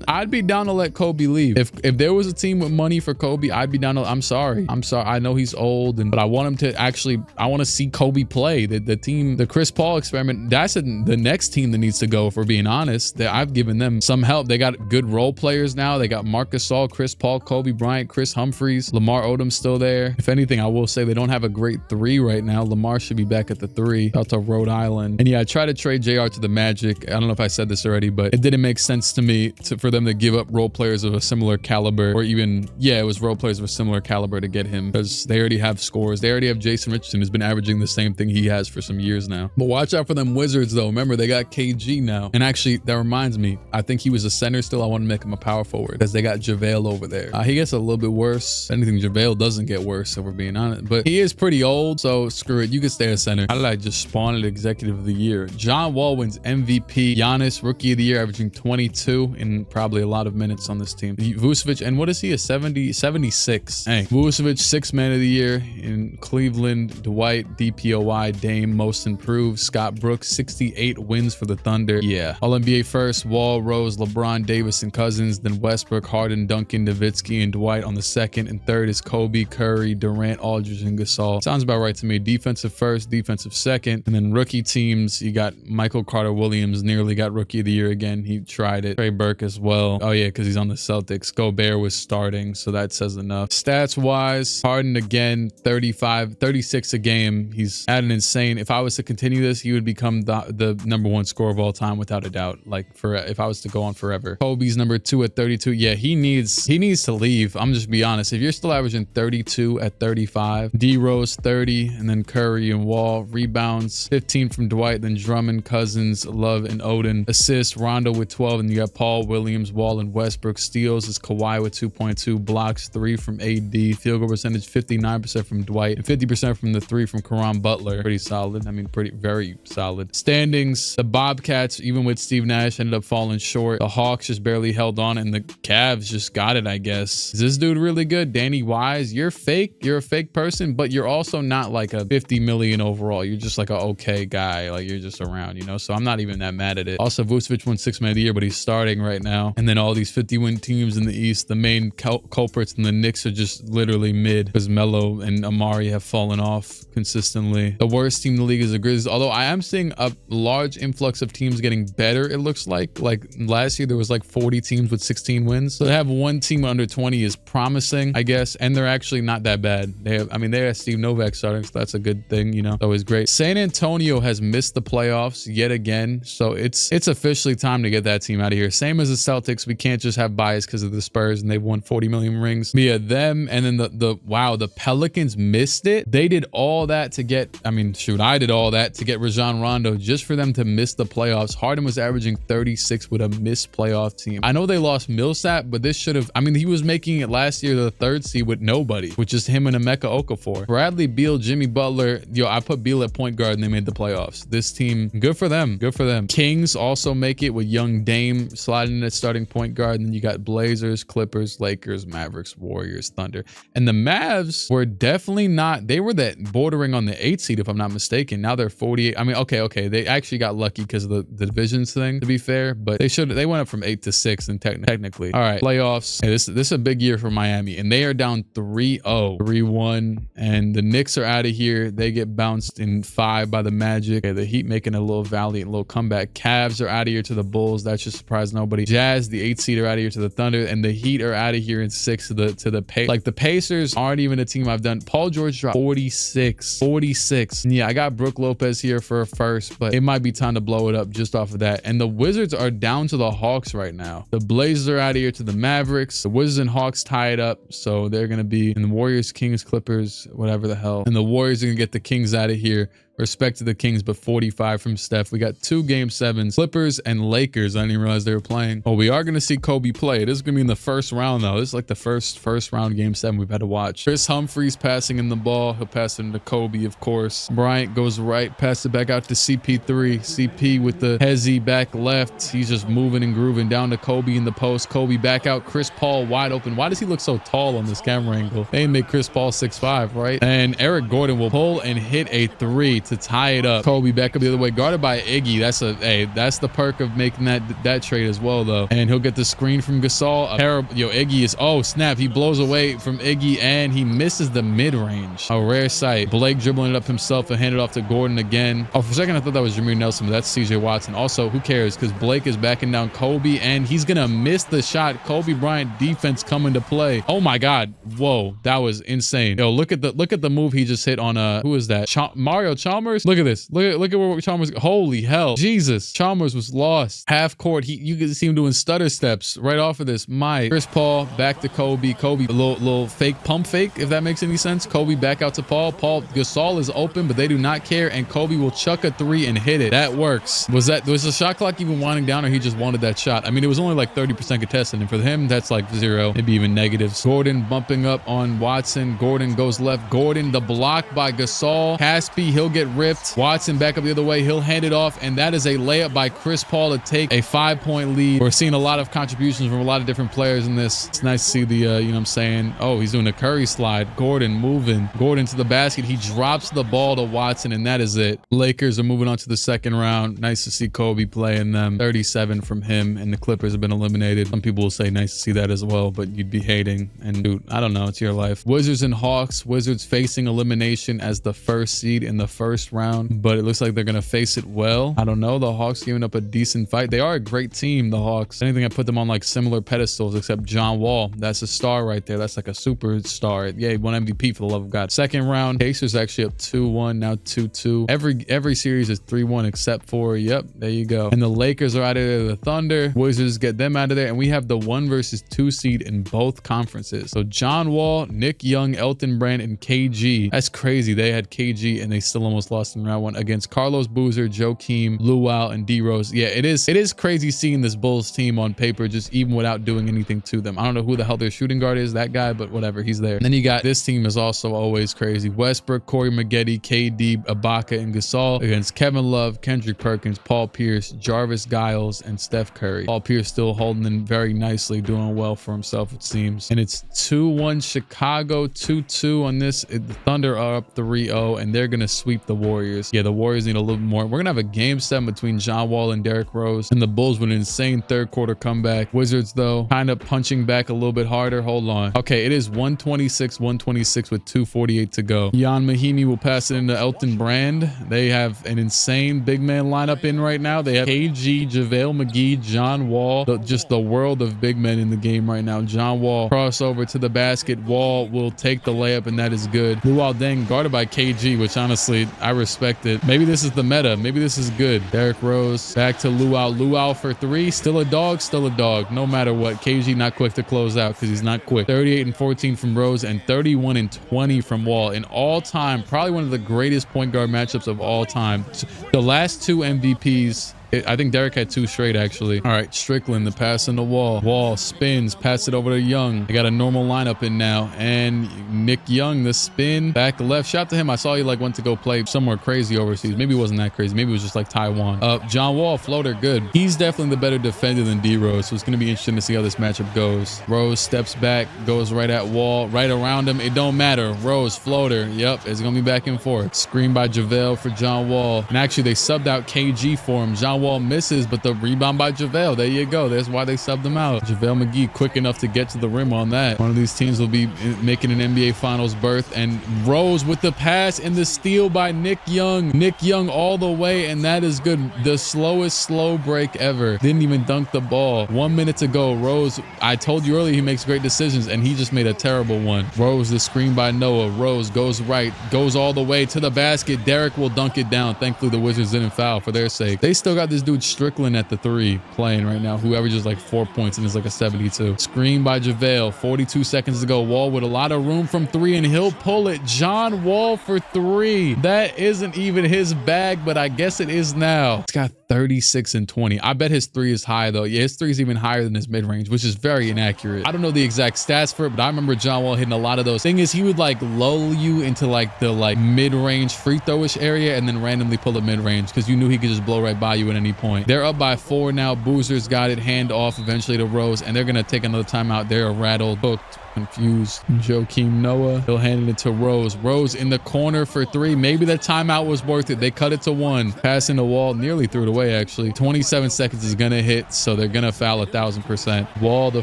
I'd be down to let Kobe leave. If there was a team with money for Kobe, I'd be down to, I'm sorry. I know he's old, but I want him to actually, I want to see Kobe play. The team, the Chris Paul experiment, that's the next team that needs to go, if we're being honest. I've given them some help. They got good role players now. They got Marc Gasol, Chris Paul, Kobe Bryant, Chris Humphries, Lamar Odom's still there. If anything, I will say they don't have a great 3 right now. Lamar should be back at the 3. Out to Rhode Island. And yeah, I tried to trade JR to the Magic. I don't know if I said this already, but it didn't make sense to me for them to give up role players of a similar caliber, or even, yeah, it was role players of a similar caliber to get him, because they already have scores. They already have Jason Richardson, who's been averaging the same thing he has for some years now. But watch out for them Wizards though. Remember, they got KG now. And actually, that reminds me, I think he was a center still. I want to make him a power forward because they got JaVale over there. He gets a little bit worse. Anything, JaVale doesn't get worse, if we're being honest, but he is pretty old, so screw it. You can stay a center. How did I just spawn at executive of the year? John Wall wins MVP. Giannis, rookie of the year, averaging 22 in probably a lot of minutes on this team. Vucevic, and what is he, a 76? Hey, Vucevic, 6th man of the year in Cleveland. Dwight, DPOY, Dame, most improved. Scott Brooks, 68 wins for the Thunder. Yeah. All-NBA first, Wall, Rose, LeBron, Davis, and Cousins. Then Westbrook, Harden, Duncan, Nowitzki, and Dwight on the 2nd. And 3rd is Kobe, Curry, Durant, Aldridge, and Gasol. Sounds about right to me. Defensive 1st, defensive 2nd. And then rookie teams, you got Michael Carter-Williams, nearly got rookie of the year again. He tried it. Trey Burke as well. well. Oh yeah, because he's on the Celtics. Gobert was starting, so that says enough. Stats wise, Harden again, 35, 36 a game. He's at an insane. If I was to continue this, he would become the #1 scorer of all time without a doubt. Like if I was to go on forever. Kobe's #2 at 32. Yeah, he needs to leave. I'm just be honest. If you're still averaging 32 at 35, D Rose 30, and then Curry and Wall. Rebounds 15 from Dwight, then Drummond, Cousins, Love, and Odin. Assists Rondo with 12, and you got Paul, Williams, Wall, and Westbrook. Steals is Kawhi with 2.2. Blocks 3 from AD. Field goal percentage 59% from Dwight, and 50% from the 3 from Caron Butler. Pretty solid. I mean, very solid. Standings, the Bobcats, even with Steve Nash, ended up falling short. The Hawks just barely held on, and the Cavs just got it, I guess. Is this dude really good? Danny Wise, you're fake. You're a fake person, but you're also not like a 50 million overall. You're just like an okay guy. Like you're just around, you know? So I'm not even that mad at it. Also, Vucevic won 6th man of the year, but he's starting right now. And then all these 50-win teams in the East, the main culprits and the Knicks are just literally mid because Melo and Amari have fallen off consistently. The worst team in the league is the Grizzlies, although I am seeing a large influx of teams getting better, it looks like. Like last year, there was like 40 teams with 16 wins. So to have one team under 20 is promising, I guess. And they're actually not that bad. They have Steve Novak starting, so that's a good thing, you know? Always great. San Antonio has missed the playoffs yet again. So it's officially time to get that team out of here. Same as the Celtics. We can't just have bias because of the Spurs and they've won 40 million rings. But yeah, them and then the Pelicans missed it. They did all that to get, I did all that to get Rajon Rondo just for them to miss the playoffs. Harden was averaging 36 with a missed playoff team. I know they lost Millsap, but this should have, he was making it last year the 3rd seed with nobody, with just him and Emeka Okafor. Bradley Beal, Jimmy Butler. Yo, I put Beal at point guard and they made the playoffs. This team, good for them. Good for them. Kings also make it with young Dame sliding in at starting point guard. And then you got Blazers, Clippers, Lakers, Mavericks, Warriors, Thunder. And the Mavs were definitely not, they were that bordering on the 8th seed, if I'm not mistaken. Now they're 48. Okay. They actually got lucky because of the divisions thing, to be fair, but they went up from 8 to 6 and technically. All right, playoffs. Hey, this is a big year for Miami, and they are down 3-0, 3-1, and the Knicks are out of here. They get bounced in 5 by the Magic. Okay, the Heat making a little valiant little comeback. Cavs are out of here to the Bulls. That should surprise nobody. Jazz, the 8th seed, are out of here to the Thunder, and the Heat are out of here in 6 to the Pacers. Like the Pacers aren't even a team I've done. Paul George dropped 46. Yeah, I got Brook Lopez here for a first, but it might be time to blow it up just off of that. And the Wizards are down to the Hawks right now. The Blazers are out of here to the Mavericks. The Wizards and Hawks tie it up, so they're gonna be in the Warriors, Kings, Clippers, whatever the hell. And the Warriors are gonna get the Kings out of here. Respect to the Kings, but 45 from Steph. We got 2 game 7s, Clippers and Lakers. I didn't even realize they were playing. Oh, we are going to see Kobe play. This is going to be in the first round, though. This is like the first round game 7 we've had to watch. Chris Humphries passing in the ball. He'll pass it into Kobe, of course. Bryant goes right, pass it back out to CP3. CP with the hezzy back left. He's just moving and grooving down to Kobe in the post. Kobe back out. Chris Paul wide open. Why does he look so tall on this camera angle? They make Chris Paul 6'5", right? And Eric Gordon will pull and hit a 3 to tie it up. Kobe back up the other way, guarded by Iggy. That's the perk of making that trade as well, though. And he'll get the screen from Gasol. Iggy is, oh snap, he blows away from Iggy and he misses the mid-range. A rare sight. Blake dribbling it up himself and hand it off to Gordon again. Oh, for a second I thought that was Jameer Nelson, but that's CJ Watson. Also, who cares? Because Blake is backing down Kobe and he's gonna miss the shot. Kobe Bryant defense coming to play. Oh my God. Whoa, that was insane. Yo, look at the move he just hit on who is that? Mario Chalmers? Look at this. Look at where Chalmers. Holy hell. Jesus. Chalmers was lost. Half court. You could see him doing stutter steps right off of this. Chris Paul back to Kobe. Kobe, a little fake pump fake, if that makes any sense. Kobe back out to Paul. Gasol is open, but they do not care. And Kobe will chuck a 3 and hit it. That works. Was the shot clock even winding down, or he just wanted that shot? It was only like 30% contested. And for him, that's like 0, maybe even negatives. Gordon bumping up on Watson. Gordon goes left. Gordon, the block by Gasol. Caspi, he'll get ripped. Watson back up the other way. He'll hand it off, and that is a layup by Chris Paul to take a 5-point lead. We're seeing a lot of contributions from a lot of different players in this. It's nice to see the, you know what I'm saying? Oh, he's doing a Curry slide. Gordon moving. Gordon to the basket. He drops the ball to Watson, and that is it. Lakers are moving on to the second round. Nice to see Kobe playing them. 37 from him, and the Clippers have been eliminated. Some people will say nice to see that as well, but you'd be hating. And dude, I don't know. It's your life. Wizards and Hawks. Wizards facing elimination as the first seed in the first first round, but it looks like they're going to face it well. I don't know. The Hawks giving up a decent fight. They are a great team, the Hawks. Anything I put them on like similar pedestals, except John Wall. That's a star right there. That's like a superstar. Yeah, he won MVP for the love of God. Second round, Pacers actually up 2-1, now 2-2. Every series is 3-1 except for, yep, there you go. And the Lakers are out of there. The Thunder, Wizards get them out of there. And we have the 1 versus 2 seed in both conferences. So John Wall, Nick Young, Elton Brand, and KG. That's crazy. They had KG and they still almost lost in round 1 against Carlos Boozer, Joakim, Luau, and D Rose. Yeah, it is crazy seeing this Bulls team on paper, just even without doing anything to them. I don't know who the hell their shooting guard is, that guy, but whatever, he's there. And then you got this team is also always crazy. Westbrook, Corey Maggette, KD, Ibaka, and Gasol against Kevin Love, Kendrick Perkins, Paul Pierce, Jarvis Giles, and Steph Curry. Paul Pierce still holding in very nicely, doing well for himself, it seems. And it's 2-1 Chicago, 2-2 on this. The Thunder are up 3-0, and they're gonna sweep the Warriors. Yeah, the Warriors need a little more. We're gonna have a game 7 between John Wall and Derrick Rose, and the Bulls with an insane third quarter comeback. Wizards though kind of punching back a little bit harder. Hold on. Okay, it is 126 with 2:48 to go. Jan Mahimi will pass it into Elton Brand. They have an insane big man lineup in right now. They have KG, JaVale McGee, John Wall, just the world of big men in the game right now. John Wall crossover to the basket. Wall will take the layup, and that is good. Luau Deng guarded by KG, which honestly I respect it. Maybe this is the meta. Maybe this is good. Derrick Rose back to Luau. Luau for 3. Still a dog. Still a dog. No matter what. KG not quick to close out because he's not quick. 38 and 14 from Rose and 31 and 20 from Wall. In all time, probably one of the greatest point guard matchups of all time. The last 2 MVPs. I think Derek had 2 straight, actually. All right, Strickland, the pass in the Wall. Wall spins, pass it over to Young. They got a normal lineup in now. And Nick Young, the spin, back left. Shout out to him. I saw he like went to go play somewhere crazy overseas. Maybe it wasn't that crazy. Maybe it was just like Taiwan. John Wall, floater, good. He's definitely the better defender than D Rose. So it's going to be interesting to see how this matchup goes. Rose steps back, goes right at Wall, right around him. It don't matter. Rose, floater. Yep, it's going to be back and forth. Screen by JaVale for John Wall. And actually, they subbed out KG for him. John Wall misses, but the rebound by JaVale. There you go. That's why they subbed him out. JaVale McGee quick enough to get to the rim on that. One of these teams will be making an NBA Finals berth. And Rose with the pass and the steal by Nick Young. Nick Young all the way, and that is good. The slowest slow break ever. Didn't even dunk the ball. 1 minute to go. Rose, I told you earlier he makes great decisions, and he just made a terrible one. Rose, the screen by Noah. Rose goes right, goes all the way to the basket. Derek will dunk it down. Thankfully, the Wizards didn't foul for their sake. They still got this dude Strickland at the 3 playing right now, who averages like 4 points and is like a 72. Screen by JaVale. 42 seconds to go. Wall with a lot of room from 3, and he'll pull it. John Wall for 3. That isn't even his bag, but I guess it is now. It's got 36 and 20. I bet his 3 is high though. Yeah, his 3 is even higher than his mid-range, which is very inaccurate. I don't know the exact stats for it, but I remember John Wall hitting a lot of those. Thing is, he would like lull you into like the mid-range free throwish area and then randomly pull a mid-range because you knew he could just blow right by you at any point. They're up by 4 now. Boozer's got it, hand off eventually to Rose, and they're gonna take another timeout. They're rattled, hooked, confused. Joakim Noah, he'll hand it to Rose. Rose in the corner for 3. Maybe the timeout was worth it. They cut it to 1. Passing the Wall, nearly threw it away actually. 27 seconds is gonna hit, so they're gonna foul 1,000%. Wall, the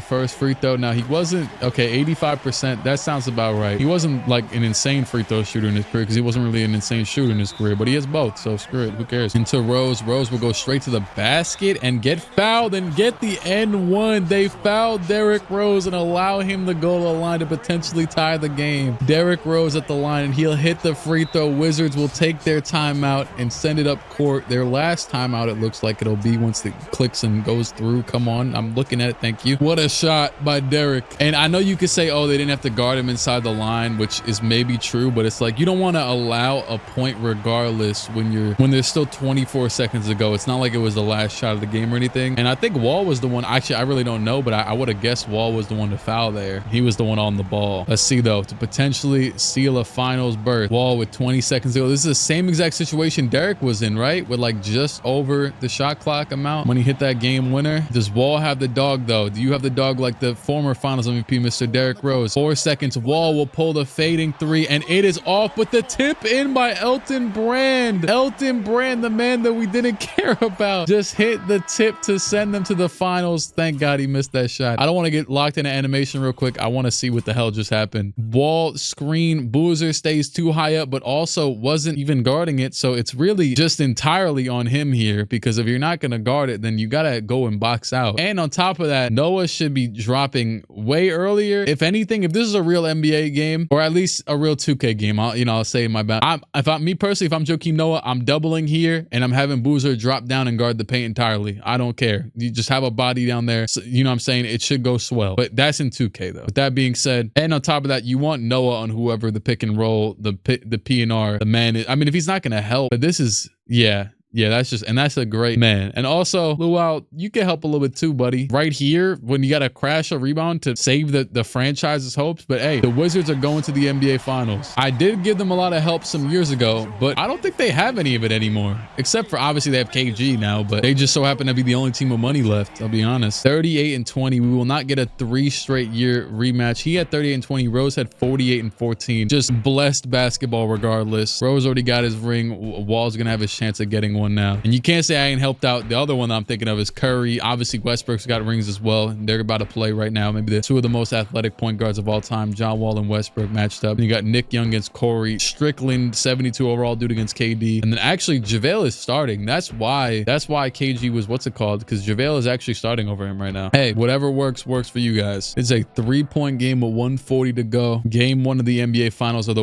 first free throw. Now he wasn't, okay, 85%. That sounds about right. He wasn't like an insane free throw shooter in his career because he wasn't really an insane shooter in his career, but he has both, so screw it. Who cares? Into Rose. Rose will go straight to the basket and get fouled and get the N1. They fouled Derrick Rose and allow him to go to the line to potentially tie the game. Derrick Rose at the line, and he'll hit the free throw. Wizards will take their timeout and send it up court. Their last timeout, it looks like it'll be once it clicks and goes through. Come on, I'm looking at it. Thank you. What a shot by Derrick. And I know you could say, oh, they didn't have to guard him inside the line, which is maybe true, but it's like you don't want to allow a point regardless when there's still 24 seconds to go. It's not like it was the last shot of the game or anything. And I think Wall was the one. Actually, I really don't know, but I would have guessed Wall was the one to foul there. He was the one on the ball. Let's see though, to potentially seal a finals berth. Wall with 20 seconds to go. This is the same exact situation Derek was in, right? With like just over the shot clock amount when he hit that game winner. Does Wall have the dog though? Do you have the dog like the former finals MVP, Mr. Derrick Rose? 4 seconds. Wall will pull the fading 3, and it is off, but the tip in by Elton Brand. Elton Brand, the man that we didn't care about, just hit the tip to send them to the finals. Thank God he missed that shot. I don't want to get locked into animation real quick. I want want to see what the hell just happened. Wall screen, Boozer stays too high up, but also wasn't even guarding it. So it's really just entirely on him here, because if you're not going to guard it, then you got to go and box out. And on top of that, Noah should be dropping way earlier. If anything, if this is a real NBA game, or at least a real 2K game, I'll say my bad. If I'm Joakim Noah, I'm doubling here and I'm having Boozer drop down and guard the paint entirely. I don't care. You just have a body down there. So, you know what I'm saying? It should go swell. But that's in 2K though. With that being said, and on top of that, you want Noah on whoever the pick and roll, the P&R, the man is. I mean, if he's not going to help, but this is, yeah, that's a great man. And also, Luau, you can help a little bit too, buddy. Right here, when you got to crash a rebound to save the franchise's hopes. But hey, the Wizards are going to the NBA Finals. I did give them a lot of help some years ago, but I don't think they have any of it anymore. Except for, obviously, they have KG now, but they just so happen to be the only team with money left, I'll be honest. 38-20. We will not get a 3 straight year rematch. He had 38-20. Rose had 48-14. Just blessed basketball regardless. Rose already got his ring. Wall's going to have his chance of getting one now. And you can't say I ain't helped out. The other one that I'm thinking of is Curry. Obviously, Westbrook's got rings as well. They're about to play right now. Maybe they're two of the most athletic point guards of all time. John Wall and Westbrook matched up. And you got Nick Young against Corey. Strickland, 72 overall dude against KD. And then actually, JaVale is starting. That's why KG was, what's it called? Because JaVale is actually starting over him right now. Hey, whatever works for you guys. It's a 3-point game with 140 to go. Game 1 of the NBA Finals. Are the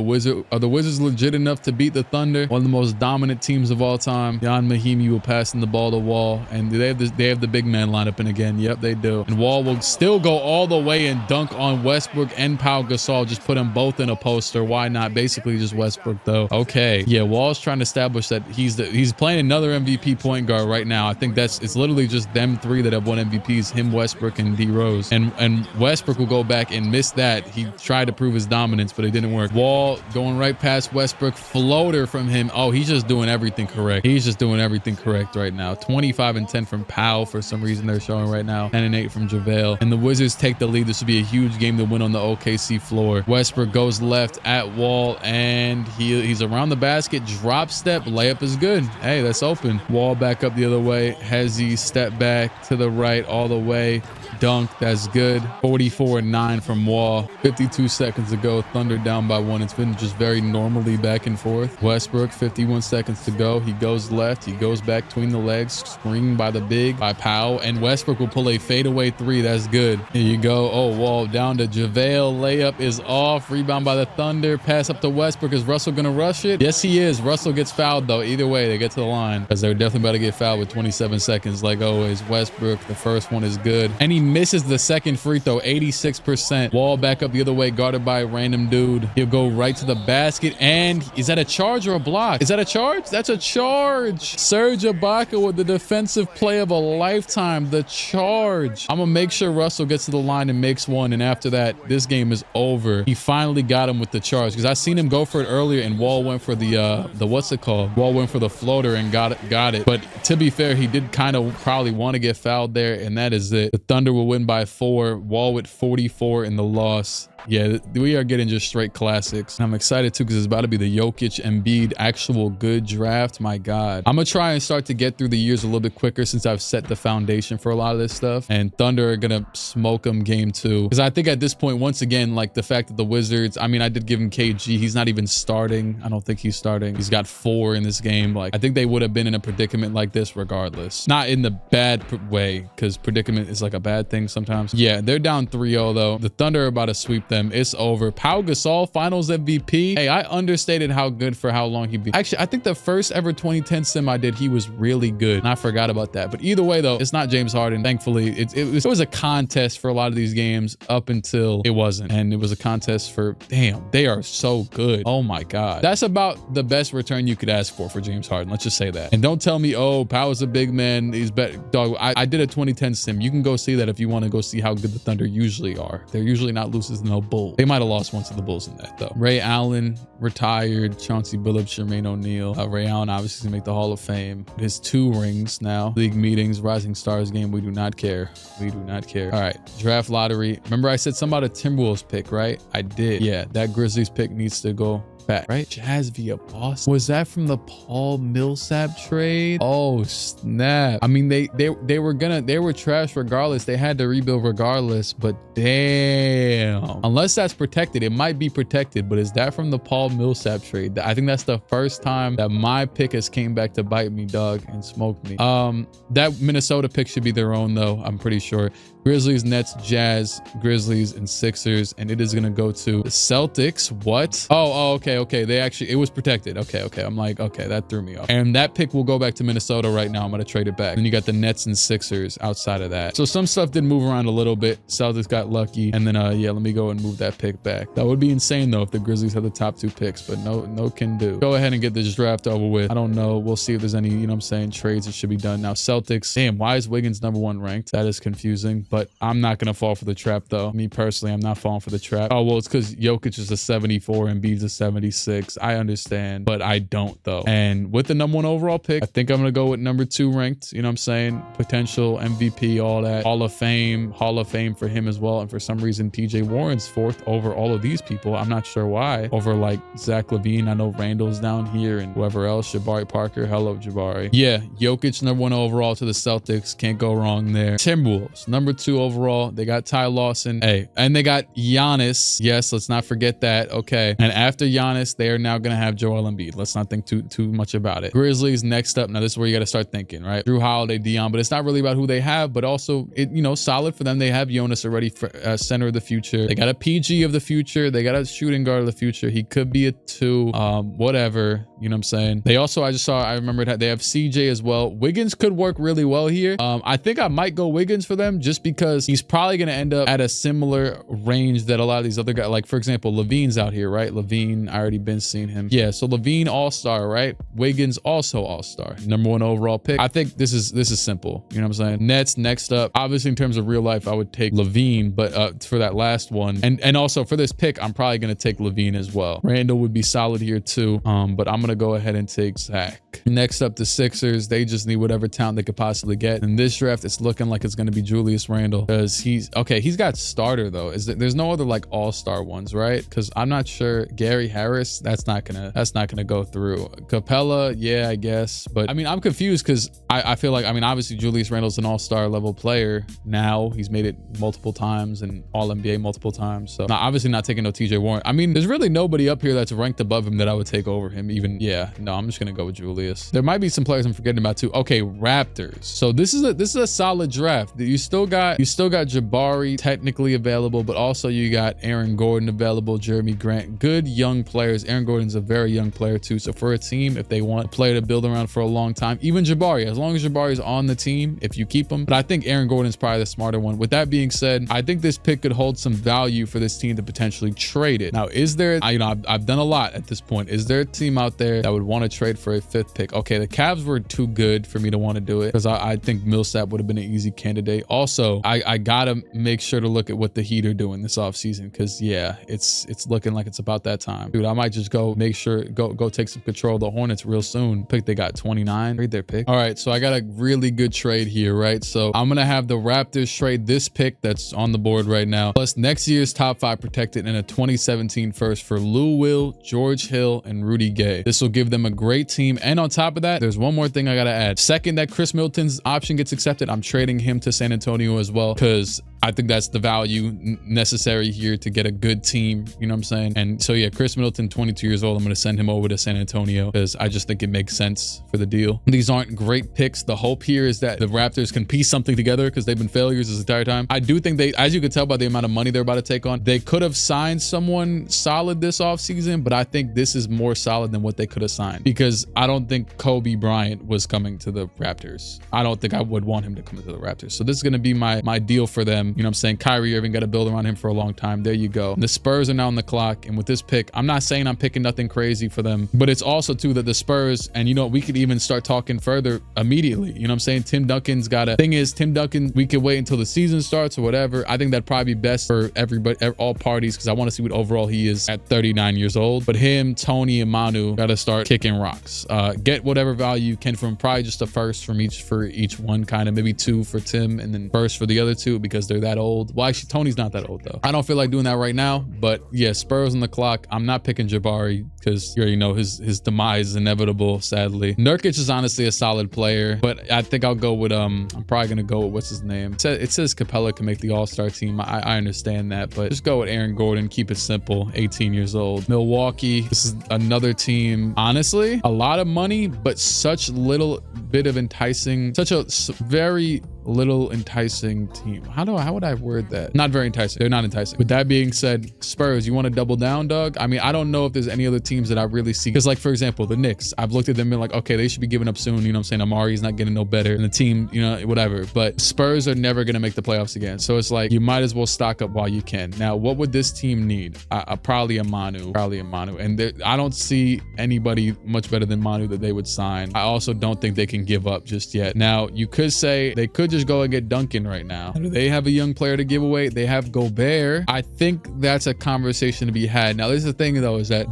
Wizards legit enough to beat the Thunder? One of the most dominant teams of all time. Jan Mahimi will pass in the ball to Wall, and they have the big man lineup in again. Yep, they do. And Wall will still go all the way and dunk on Westbrook and Pau Gasol. Just put them both in a poster. Why not? Basically just Westbrook though. Okay, yeah, Wall's trying to establish that he's playing another MVP point guard right now. I think it's literally just them three that have won MVPs, him, Westbrook, and D Rose. And Westbrook will go back and miss that. He tried to prove his dominance, but it didn't work. Wall going right past Westbrook, floater from him. Oh, he's just doing everything correct. He's just doing everything correct right now. 25-10 from Powell for some reason they're showing right now. 10-8 from JaVale. And the Wizards take the lead. This would be a huge game to win on the OKC floor. Westbrook goes left at Wall, and he's around the basket. Drop step, layup is good. Hey, that's open. Wall back up the other way. Hezzy step back to the right all the way. Dunk, that's good. 44-9 from Wall. 52 seconds to go. Thunder down by 1. It's been just very normally back and forth. Westbrook, 51 seconds to go. He goes left. He goes back between the legs. Screened by the big, by Powell. And Westbrook will pull a fadeaway 3. That's good. Here you go. Oh, Wall down to JaVale. Layup is off. Rebound by the Thunder. Pass up to Westbrook. Is Russell going to rush it? Yes, he is. Russell gets fouled, though. Either way, they get to the line, because they're definitely about to get fouled with 27 seconds. Like always, Westbrook, the first one is good. And he misses the second free throw, 86%. Wall back up the other way, guarded by a random dude. He'll go right to the basket. And is that a charge or a block? Is that a charge? That's a charge. Serge Ibaka with the defensive play of a lifetime. The charge. I'm gonna make sure Russell gets to the line and makes one. And after that, this game is over. He finally got him with the charge, because I seen him go for it earlier, and Wall went for the what's it called? Wall went for the floater and got it. But to be fair, he did kind of probably want to get fouled there, and that is it. The Thunder will win by 4. Wall with 44 in the loss. Yeah, we are getting just straight classics. I'm excited too, because it's about to be the Jokic Embiid actual good draft. My God. I'm going to try and start to get through the years a little bit quicker, since I've set the foundation for a lot of this stuff. And Thunder are going to smoke them game 2. Because I think at this point, once again, like the fact that the Wizards, I mean, I did give him KG. He's not even starting. I don't think he's starting. He's got 4 in this game. Like, I think they would have been in a predicament like this regardless. Not in the bad way, because predicament is like a bad thing sometimes. Yeah, they're down 3-0 though. The Thunder are about to sweep them. It's over. Pau Gasol, finals MVP. Hey, I understated how good for how long he'd be. Actually, I think the first ever 2010 sim I did, he was really good, and I forgot about that. But either way though, it's not James Harden. Thankfully, it was a contest for a lot of these games up until it wasn't. And it was a contest for, damn, they are so good. Oh my God. That's about the best return you could ask for James Harden. Let's just say that. And don't tell me, oh, Pau's a big man. He's better. Dog, I did a 2010 sim. You can go see that if you want to go see how good the Thunder usually are. They're usually not losers to no Bulls. They might have lost once to the Bulls in that though. Ray Allen retired. Chauncey Billups, Jermaine O'Neal. Ray Allen obviously to make the Hall of Fame. His 2 rings now. League meetings, Rising Stars game. We do not care. We do not care. All right, draft lottery. Remember I said something about a Timberwolves pick, right? I did. Yeah, that Grizzlies pick needs to go back, right? Jazz via Boston. Was that from the Paul Millsap trade? Oh snap. I mean, they were trash regardless. They had to rebuild regardless, but damn. Unless that's protected, it might be protected, but is that from the Paul Millsap trade? I think that's the first time that my pick has came back to bite me, dog, and smoked me. That Minnesota pick should be their own though, I'm pretty sure. Grizzlies, Nets, Jazz, Grizzlies, and Sixers, and it is gonna go to the Celtics. What? Oh, okay. It was protected. Okay. I'm like, okay, that threw me off. And that pick will go back to Minnesota right now. I'm gonna trade it back. Then you got the Nets and Sixers outside of that. So some stuff did move around a little bit. Celtics got lucky, and then yeah, let me go and move that pick back. That would be insane though if the Grizzlies had the top 2 picks, but no can do. Go ahead and get this draft over with. I don't know. We'll see if there's any, you know what I'm saying, trades that should be done. Now Celtics, damn, why is Wiggins #1 ranked? That is confusing, but I'm not gonna fall for the trap though. Me personally, I'm not falling for the trap. Oh, well, it's because Jokic is a 74 and Embiid's a 76. I understand, but I don't though. And with the #1 overall pick, I think I'm gonna go with #2 ranked, you know what I'm saying? Potential MVP, all that. Hall of Fame for him as well. And for some reason, TJ Warren's 4th over all of these people. I'm not sure why. Over like Zach LaVine, I know Randall's down here, and whoever else, Jabari Parker. Hello, Jabari. Yeah, Jokic #1 overall to the Celtics. Can't go wrong there. Timberwolves, #2 overall. They got Ty Lawson. Hey, and they got Giannis. Yes, let's not forget that. Okay. And after Giannis, they are now going to have Joel Embiid. Let's not think too much about it. Grizzlies next up. Now, this is where you got to start thinking, right? Drew Holiday, Dion, but it's not really about who they have, but also, solid for them. They have Jonas already for center of the future. They got a PG of the future. They got a shooting guard of the future. He could be a 2, whatever. You know what I'm saying? They also, I remember they have CJ as well. Wiggins could work really well here. I think I might go Wiggins for them just because he's probably going to end up at a similar range that a lot of these other guys, like for example, Levine's out here, right? Levine, I already been seeing him. Yeah, so Levine all-star, right? Wiggins also all-star. #1 overall pick. I think this is simple. You know what I'm saying? Nets next up. Obviously, in terms of real life, I would take Levine, but for that last one, and also for this pick, I'm probably going to take Levine as well. Randall would be solid here too, but I'm going to go ahead and take Zach. Next up, the Sixers. They just need whatever talent they could possibly get. In this draft, it's looking like it's going to be Julius Randle because he's got starter though. There's no other like all-star ones, right? Because I'm not sure. Gary Harris, that's not gonna go through. Capella, yeah, I guess, but I mean, I'm confused because I feel like, I mean, obviously Julius Randle's an all-star level player now. He's made it multiple times and all NBA multiple times. So obviously not taking no TJ Warren. I mean, there's really nobody up here that's ranked above him that I would take over him. Even, yeah, no, I'm just gonna go with Julius. There might be some players I'm forgetting about too. Okay, Raptors. So this is a solid draft. You still got Jabari technically available, but also you got Aaron Gordon available, Jeremy Grant, good young players. Aaron Gordon's a very young player too. So for a team, if they want a player to build around for a long time, even Jabari, as long as Jabari's on the team, if you keep him. But I think Aaron Gordon's probably the smarter one. With that being said, I think this pick could hold some value for this team to potentially trade it. Now, is there, I've done a lot at this point. Is there a team out there that would want to trade for a 5th pick? Okay, the Cavs were too good for me to want to do it because I think Millsap would have been an easy candidate. Also, I gotta make sure to look at what the Heat are doing this offseason because yeah, it's looking like it's about that time. Dude, I might just go take some control of the Hornets real soon. Pick, they got 29. Trade their pick. All right, so I got a really good trade here, right? So I'm gonna have the Raptors trade this pick that's on the board right now, plus next year's top 5 protected and a 2017 first for Lou Will, George Hill, and Rudy Gay. This will give them a great team. And on top of that, there's one more thing I gotta add. Second that Chris Middleton's option gets accepted, I'm trading him to San Antonio as well because I think that's the value necessary here to get a good team. You know what I'm saying? And so, yeah, Chris Middleton, 22 years old. I'm going to send him over to San Antonio because I just think it makes sense for the deal. These aren't great picks. The hope here is that the Raptors can piece something together because they've been failures this entire time. I do think they, as you could tell by the amount of money they're about to take on, they could have signed someone solid this offseason, but I think this is more solid than what they could have signed because I don't think Kobe Bryant was coming to the Raptors. I don't think I would want him to come to the Raptors. So this is going to be my deal for them. You know what I'm saying? Kyrie Irving got to build around him for a long time. There you go. The Spurs are now on the clock. And with this pick, I'm not saying I'm picking nothing crazy for them, but it's also too that the Spurs, and you know, we could even start talking further immediately. You know what I'm saying? Tim Duncan's got a thing is Tim Duncan, we could wait until the season starts or whatever. I think that'd probably be best for everybody, all parties, because I want to see what overall he is at 39 years old. But him, Tony, and Manu got to start kicking rocks. Get whatever value you can from probably just a first from each for each one, kind of maybe 2 for Tim and then first for the other 2 because they're that old. Well, actually, Tony's not that old though. I don't feel like doing that right now, but yeah, Spurs on the clock. I'm not picking Jabari because you already know his demise is inevitable, sadly. Nurkic is honestly a solid player, but I think I'll go with, I'm probably going to go with, what's his name? It says Capella can make the all-star team. I understand that, but just go with Aaron Gordon. Keep it simple. 18 years old. Milwaukee, this is another team. Honestly, a lot of money, but such little bit of enticing, such a very little enticing team. How would I word that? Not very enticing. They're not enticing. With that being said, Spurs, you want to double down, dog? I mean, I don't know if there's any other teams that I really see. Because like, for example, the Knicks, I've looked at them and been like, okay, they should be giving up soon. You know what I'm saying? Amari's not getting no better. And the team, you know, whatever. But Spurs are never going to make the playoffs again. So it's like, you might as well stock up while you can. Now, what would this team need? Probably a Manu. And I don't see anybody much better than Manu that they would sign. I also don't think they can give up just yet. Now, you could say they could just go and get Duncan right now. Do they have a young player to give away? They have Gobert. I think that's a conversation to be had. Now, this is the thing though, is that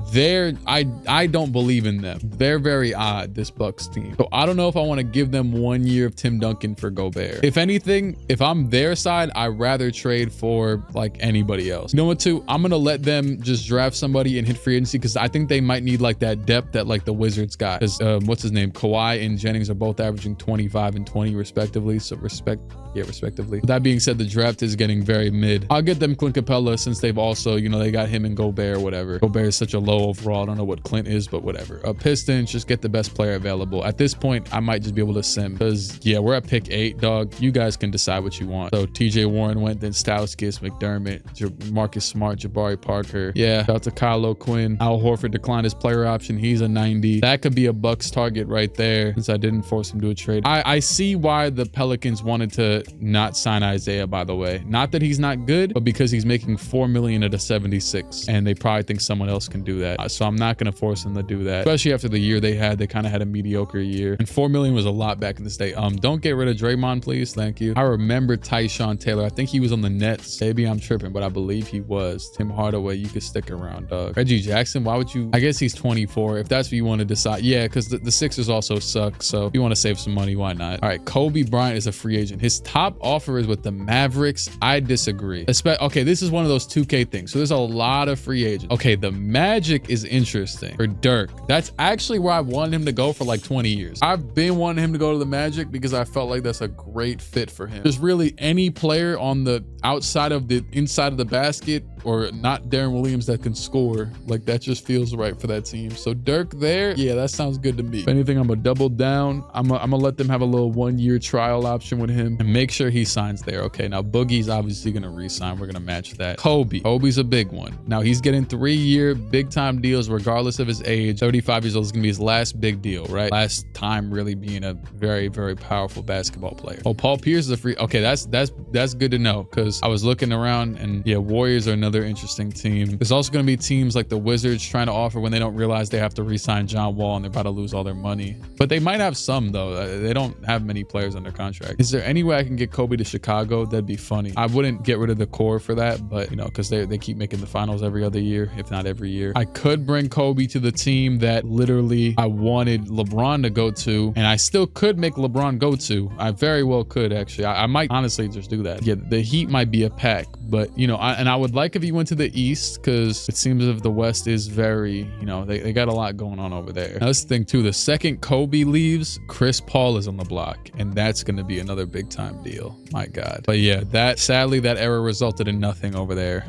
I don't believe in them. They're very odd, this Bucks team. So I don't know if I want to give them 1 year of Tim Duncan for Gobert. If anything, if I'm their side, I'd rather trade for like anybody else. You know what, too? I'm going to let them just draft somebody and hit free agency because I think they might need like that depth that like the Wizards got. Because what's his name? Kawhi and Jennings are both averaging 25 and 20 respectively. So respectively. With that being said, the draft is getting very mid. I'll get them Clint Capella since they've also, you know, they got him and Gobert or whatever. Gobert is such a low overall. I don't know what Clint is, but whatever. Pistons, just get the best player available. At this point, I might just be able to sim because yeah, we're at pick 8, dog. You guys can decide what you want. So TJ Warren went, then Stauskas, McDermott, Marcus Smart, Jabari Parker. Yeah, shout out to Kyle O'Quinn. Al Horford declined his player option. He's a 90. That could be a Bucks target right there since I didn't force him to a trade. I see why the Pelicans wanted to not sign Isaiah, by the way. Not that he's not good, but because he's making $4 million at a 76 and they probably think someone else can do that. So I'm not going to force him to do that, especially after the year they had. They kind of had a mediocre year and $4 million was a lot back in this day. Don't get rid of Draymond, please. Thank you. I remember Tyshawn Taylor. I think he was on the Nets. Maybe I'm tripping, but I believe he was. Tim Hardaway, you could stick around, dog. Reggie Jackson, why would you? I guess he's 24 if that's what you want to decide. Yeah, because the Sixers also suck. So if you want to save some money, why not? All right, Kobe Bryant is a free agent. His top offer is with the Mavericks. I disagree. Okay, this is one of those 2K things. So there's a lot of free agents. Okay, the Magic is interesting for Dirk. That's actually where I wanted him to go for like 20 years. I've been wanting him to go to the Magic because I felt like that's a great fit for him. There's really any player on the outside of the inside of the basket or not Darren Williams that can score, like that just feels right for that team. So Dirk there, yeah, that sounds good to me. If anything, I'm gonna double down. I'm gonna let them have a little 1-year trial option with him and make sure he signs there. Okay, now Boogie's obviously gonna re-sign. We're gonna match that. Kobe's a big one. Now he's getting 3-year big time deals regardless of his age. 35 years old is gonna be his last big deal, right? Last time really being a very, very powerful basketball player. Oh, Paul Pierce is a free. Okay, that's good to know because I was looking around and yeah, Warriors are another interesting team. There's also going to be teams like the Wizards trying to offer when they don't realize they have to re-sign John Wall and they're about to lose all their money. But they might have some though. They don't have many players under contract. Is there any way I can get Kobe to Chicago? That'd be funny. I wouldn't get rid of the core for that, but you know, because they keep making the finals every other year, if not every year. I could bring Kobe to the team that literally I wanted LeBron to go to, and I still could make LeBron go to. I very well could actually. I might honestly just do that. Yeah, the Heat might be a pack, but you know, I would like if he went to the East because it seems as if the West is very, you know, they got a lot going on over there. Now this thing too, the second Kobe leaves, Chris Paul is on the block, and that's going to be another big time deal. My God. But yeah, sadly that error resulted in nothing over there.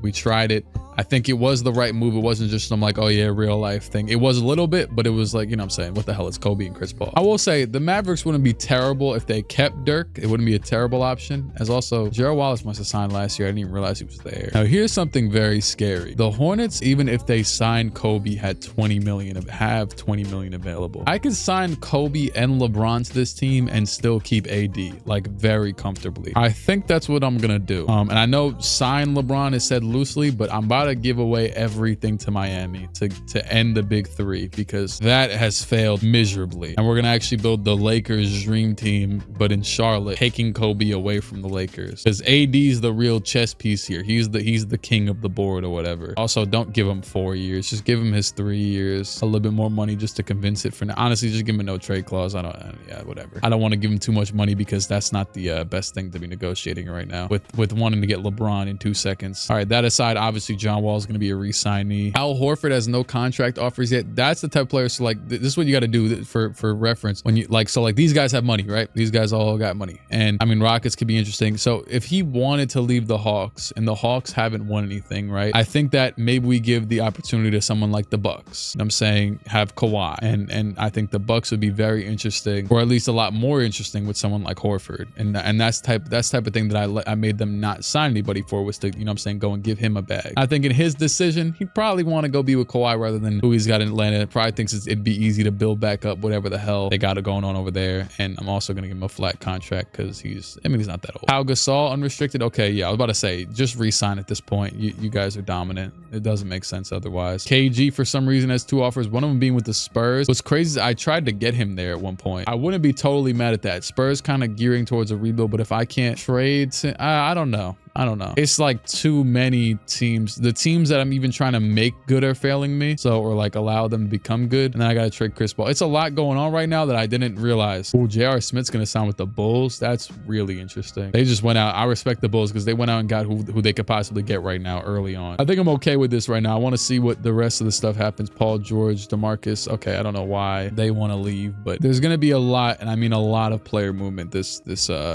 We tried it. I think it was the right move. It wasn't just some like, oh yeah, real life thing. It was a little bit, but it was like, you know what I'm saying? What the hell? It's Kobe and Chris Paul. I will say the Mavericks wouldn't be terrible if they kept Dirk. It wouldn't be a terrible option. As also, Gerald Wallace must have signed last year. I didn't even realize he was there. Now here's something very scary. The Hornets, even if they signed Kobe, have 20 million available. I could sign Kobe and LeBron to this team and still keep AD like very comfortably. I think that's what I'm gonna do. And I know sign LeBron is said loosely, but I'm about gotta give away everything to Miami to end the big three, because that has failed miserably. And we're gonna actually build the Lakers dream team, but in Charlotte, taking Kobe away from the Lakers, because AD is the real chess piece here. He's the king of the board or whatever. Also, don't give him 4 years. Just give him his 3 years, a little bit more money just to convince it for now. Honestly, just give him a no trade clause. Yeah, whatever. I don't want to give him too much money because that's not the best thing to be negotiating right now with wanting to get LeBron in 2 seconds. All right, that aside, obviously John Wall is going to be a re-signee. Al Horford has no contract offers yet. That's the type of player. So like, this is what you got to do for reference when you like, so like these guys have money, right? These guys all got money. And I mean, Rockets could be interesting. So if he wanted to leave the Hawks and the Hawks haven't won anything, right? I think that maybe we give the opportunity to someone like the Bucks. I'm saying have Kawhi, and I think the Bucks would be very interesting, or at least a lot more interesting with someone like Horford. And that's type of thing that I made them not sign anybody for, was to, you know what I'm saying, go and give him a bag. I think in his decision, he'd probably want to go be with Kawhi rather than who he's got in Atlanta. Probably thinks it'd be easy to build back up whatever the hell they got going on over there. And I'm also going to give him a flat contract because he's not that old. Pau Gasol unrestricted. Okay, yeah, I was about to say, just re-sign at this point. You guys are dominant. It doesn't make sense otherwise. KG for some reason has 2 offers, one of them being with the Spurs. What's crazy is I tried to get him there at one point. I wouldn't be totally mad at that. Spurs kind of gearing towards a rebuild, but if I can't trade, I don't know. It's like too many teams. The teams that I'm even trying to make good are failing me. So, or like allow them to become good. And then I got to trade Chris Paul. It's a lot going on right now that I didn't realize. Oh, J.R. Smith's going to sign with the Bulls. That's really interesting. They just went out. I respect the Bulls because they went out and got who they could possibly get right now early on. I think I'm okay with this right now. I want to see what the rest of the stuff happens. Paul George, DeMarcus. Okay, I don't know why they want to leave, but there's going to be a lot, and I mean a lot of player movement.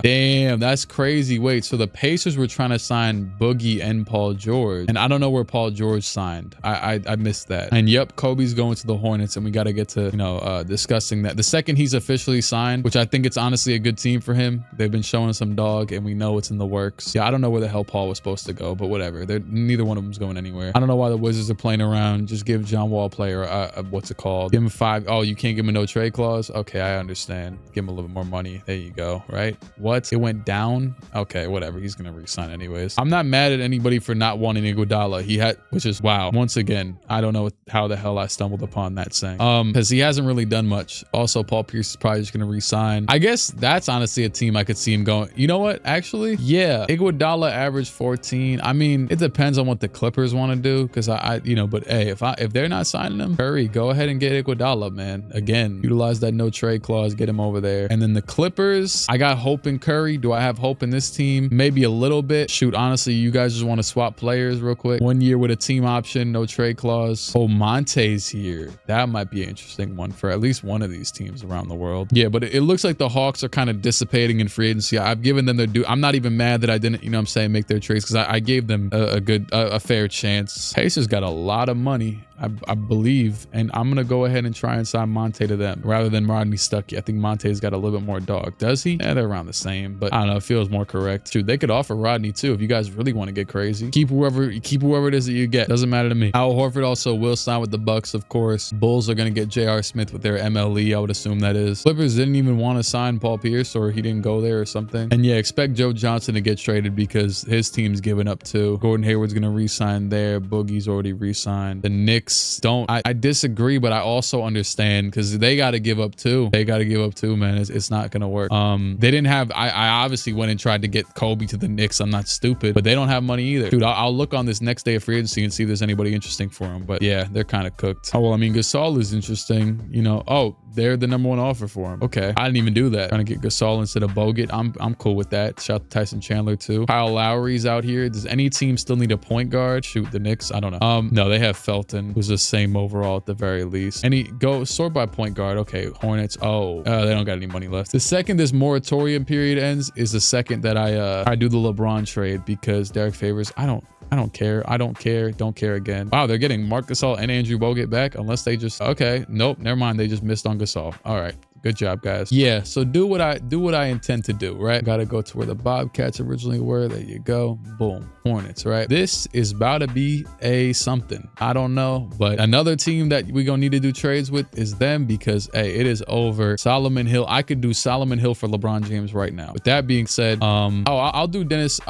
Damn, that's crazy. Wait, so the Pacers were trying to sign Boogie and Paul George, and I don't know where Paul George signed. I missed that. And yep, Kobe's going to the Hornets, and we got to get to discussing that the second he's officially signed, which I think it's honestly a good team for him. They've been showing some dog, and we know it's in the works. Yeah, I don't know where the hell Paul was supposed to go, but whatever. Neither one of them's going anywhere. I don't know why the Wizards are playing around. Just give John Wall a player. What's it called? Give him 5. Oh, you can't give him a no trade clause. Okay, I understand. Give him a little bit more money. There you go. Right? What? It went down. Okay, whatever. He's gonna re-sign anyways. I'm not mad at anybody for not wanting Iguodala. Which is wow. Once again, I don't know how the hell I stumbled upon that saying. Because he hasn't really done much. Also, Paul Pierce is probably just gonna re-sign. I guess that's honestly a team I could see him going. You know what? Actually, yeah, Iguodala averaged 14. I mean, it depends on what the Clippers want to do. Because but hey, if they're not signing him, Curry, go ahead and get Iguodala, man. Again, utilize that no trade clause, get him over there. And then the Clippers, I got hope in Curry. Do I have hope in this team? Maybe a little bit. Shoot, honestly, you guys just want to swap players real quick. 1 year with a team option, no trade clause. Oh, Monte's here. That might be an interesting one for at least one of these teams around the world. Yeah, but it looks like the Hawks are kind of dissipating in free agency. I've given them their due. I'm not even mad that I didn't, make their trades, because I gave them a fair chance. Pacers got a lot of money, I believe, and I'm gonna go ahead and try and sign Monte to them rather than Rodney Stuckey. I think Monte's got a little bit more dog. Does he? Yeah, they're around the same, but I don't know, it feels more correct. Dude, they could offer Rodney too if you guys really want to get crazy. Keep whoever it is that you get. Doesn't matter to me. Al Horford also will sign with the Bucks, of course. Bulls are gonna get J.R. Smith with their MLE, I would assume that is. Clippers didn't even want to sign Paul Pierce, or he didn't go there or something. And yeah, expect Joe Johnson to get traded because his team's giving up too. Gordon Hayward's gonna re-sign there. Boogie's already re-signed. The Knicks don't. I disagree, but I also understand because they got to give up too. They got to give up too, man. It's not gonna work. They didn't have. I obviously went and tried to get Kobe to the Knicks. I'm not stupid, but they don't have money either, dude. I'll look on this next day of free agency and see if there's anybody interesting for him. But yeah, they're kind of cooked. Oh well, I mean, Gasol is interesting. Oh, they're the #1 offer for him. Okay, I didn't even do that. Trying to get Gasol instead of Bogut. I'm cool with that. Shout out to Tyson Chandler too. Kyle Lowry's out here. Does any team still need a point guard? Shoot, the Knicks. I don't know. No, they have Felton, who's the same overall at the very least. Any go sort by point guard. Okay, Hornets. Oh, they don't got any money left. The second this moratorium period ends is the second that I do the LeBron trade, because Derek Favors. I don't care. I don't care. Don't care again. Wow, they're getting Marc Gasol and Andrew Bogut back, unless they just okay. Nope, never mind. They just missed on Gasol. All right. Good job, guys. Yeah, so do what I intend to do, right? Gotta go to where the Bobcats originally were. There you go. Boom. Hornets, right? This is about to be a something. I don't know, but another team that we're gonna need to do trades with is them, because hey, it is over. Solomon Hill, I could do Solomon Hill for LeBron James right now. With that being said, I'll do Dennis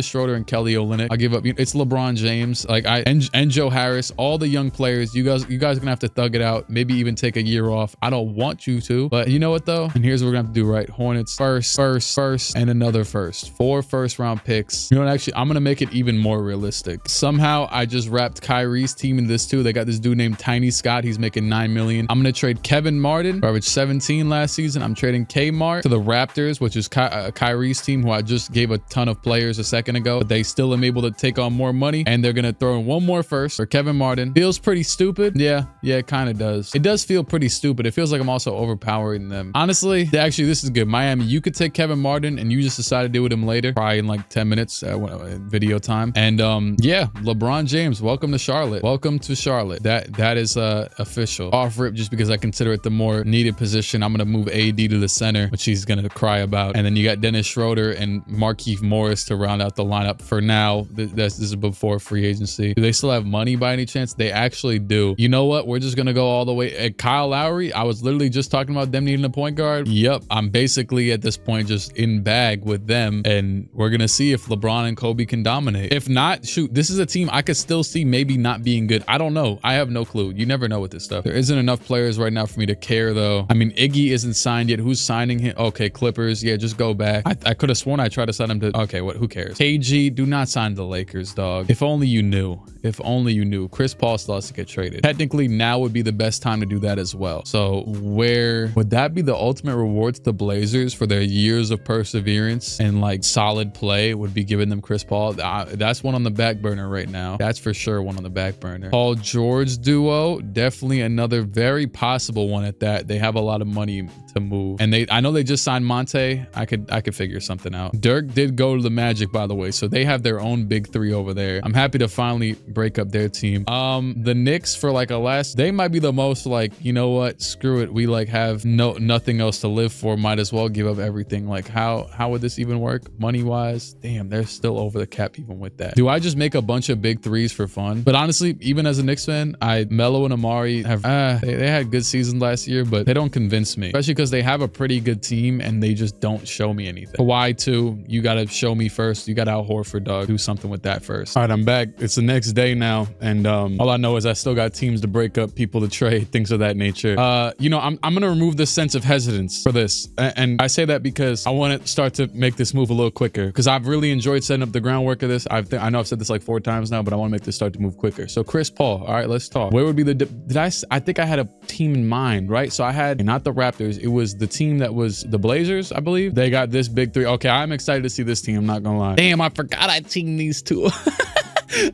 Schroeder and Kelly Olynyk. I'll give up. It's LeBron James, like and Joe Harris, all the young players. You guys are gonna have to thug it out. Maybe even take a year off. I don't want you to, but you know what though? And here's what we're gonna have to do, right? Hornets first, and another first. 4 first-round picks. You know what? Actually, I'm gonna make it even more realistic. Somehow I just wrapped Kyrie's team in this too. They got this dude named Tiny Scott. He's making $9 million. I'm gonna trade Kevin Martin, who averaged 17 last season. I'm trading Kmart to the Raptors, which is Kyrie's team, who I just gave a ton of players a second ago, but they still am able to take on more money, and they're gonna throw in one more first for Kevin Martin. Feels pretty stupid. Yeah, it kind of does. It does feel pretty stupid. It feels like I'm also overpowering them. Honestly, actually, this is good. Miami, you could take Kevin Martin and you just decide to deal with him later, probably in like 10 minutes video time. And yeah, LeBron James, welcome to Charlotte. Welcome to Charlotte. That is official. Off rip, just because I consider it the more needed position. I'm gonna move AD to the center, which he's gonna cry about. And then you got Dennis Schroeder and Markieff Morris to round out the lineup for now. This is before free agency. Do they still have money by any chance? They actually do. You know what? We're just gonna go all the way. At Kyle Lowry, I was literally just talking about them needing a point guard. Yep, I'm basically at this point just in bag with them, and we're gonna see if LeBron and Kobe can dominate. If not, shoot, this is a team I could still see maybe not being good. I don't know. I have no clue. You never know with this stuff. There isn't enough players right now for me to care though. I mean, Iggy isn't signed yet. Who's signing him? Okay, Clippers. Yeah, just go back. I could have sworn I tried to sign him to, okay, who cares? KG, do not sign the Lakers, dog. If only you knew. If only you knew. Chris Paul still has to get traded. Technically, now would be the best time to do that as well. So where would that be the ultimate reward to the Blazers for their years of perseverance and like solid play, would be giving them Chris Paul? That's one on the back burner right now. That's for sure one on the back burner. Paul George duo, definitely another very possible one at that. They have a lot of money to move, and I know they just signed Monte. I could figure something out. Dirk did go to the Magic, by the way, so they have their own big three over there. I'm happy to finally break up their team. The Knicks, for like a last, they might be the most like, you know what, screw it, we like have nothing else to live for, might as well give up everything. Like how would this even work money wise? Damn, they're still over the cap even with that. Do I just make a bunch of big threes for fun? But honestly, even as a Knicks fan, Melo and Amari have they had good seasons last year, but they don't convince me, especially because they have a pretty good team and they just don't show me anything. Kawhi too, you gotta show me first. You got Al Horford, dog. Do something with that first. All right, I'm back. It's the next day now, and all I know is I still got teams to break up, people to trade, things of that nature. You know, I'm gonna remove this sense of hesitance for this, and I say that because I want to start to make this move a little quicker, because I've really enjoyed setting up the groundwork of this. I know I've said this like 4 times now, but I want to make this start to move quicker. So Chris Paul, all right, let's talk. Where would be the I think I had a team in mind, right? So I had not the Raptors, it was the team that was the Blazers, I believe. They got this big three. Okay, I'm excited to see this team, I'm not gonna lie. Damn, I forgot I teamed these two.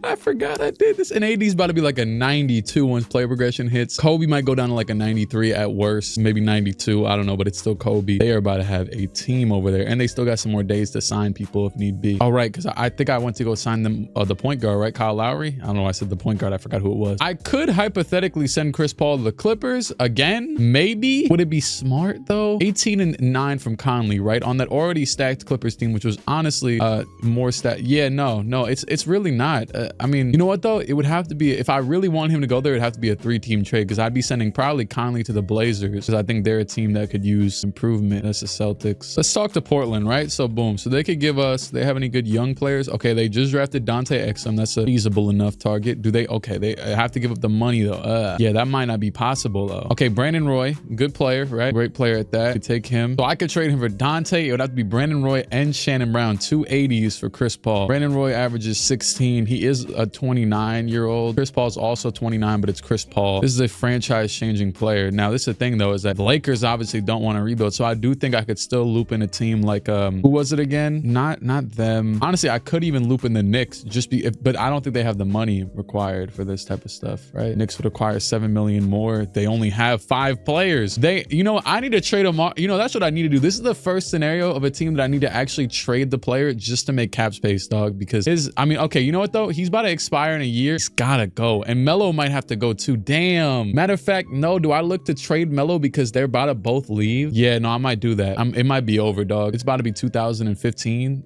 I forgot I did this. And AD's about to be like a 92 once play progression hits. Kobe might go down to like a 93 at worst, maybe 92. I don't know, but it's still Kobe. They are about to have a team over there, and they still got some more days to sign people if need be. All right, because I think I went to go sign them the point guard, right? Kyle Lowry. I don't know why I said the point guard. I forgot who it was. I could hypothetically send Chris Paul to the Clippers again. Maybe. Would it be smart though? 18-9 from Conley, right? On that already stacked Clippers team, which was honestly more stacked. Yeah, no, it's really not. I mean, you know what though? It would have to be, if I really want him to go there, it'd have to be a 3-team trade, because I'd be sending probably Conley to the Blazers, because I think they're a team that could use improvement. That's the Celtics. Let's talk to Portland, right? So boom. So they could give us, they have any good young players? Okay, they just drafted Dante Exum. That's a feasible enough target. Do they? Okay, they have to give up the money though. Yeah, that might not be possible though. Okay, Brandon Roy, good player, right? Great player at that. Could take him. So I could trade him for Dante. It would have to be Brandon Roy and Shannon Brown, 2 80s for Chris Paul. Brandon Roy averages 16. He is a 29-year-old. Chris Paul's also 29, but it's Chris Paul. This is a franchise-changing player. Now, this is the thing, though, is that the Lakers obviously don't want to rebuild, so I do think I could still loop in a team like, who was it again? Not them. Honestly, I could even loop in the Knicks, but I don't think they have the money required for this type of stuff, right? Knicks would require $7 million more. They only have 5 players. You know, I need to trade them. You know, that's what I need to do. This is the first scenario of a team that I need to actually trade the player just to make cap space, dog, because I mean, okay, you know what, though? though, he's about to expire in a year. He's gotta go. And Melo might have to go too. Damn. Matter of fact, no, do I look to trade Melo because they're about to both leave? Yeah, no, I might do that. It might be over, dog. It's about to be 2015.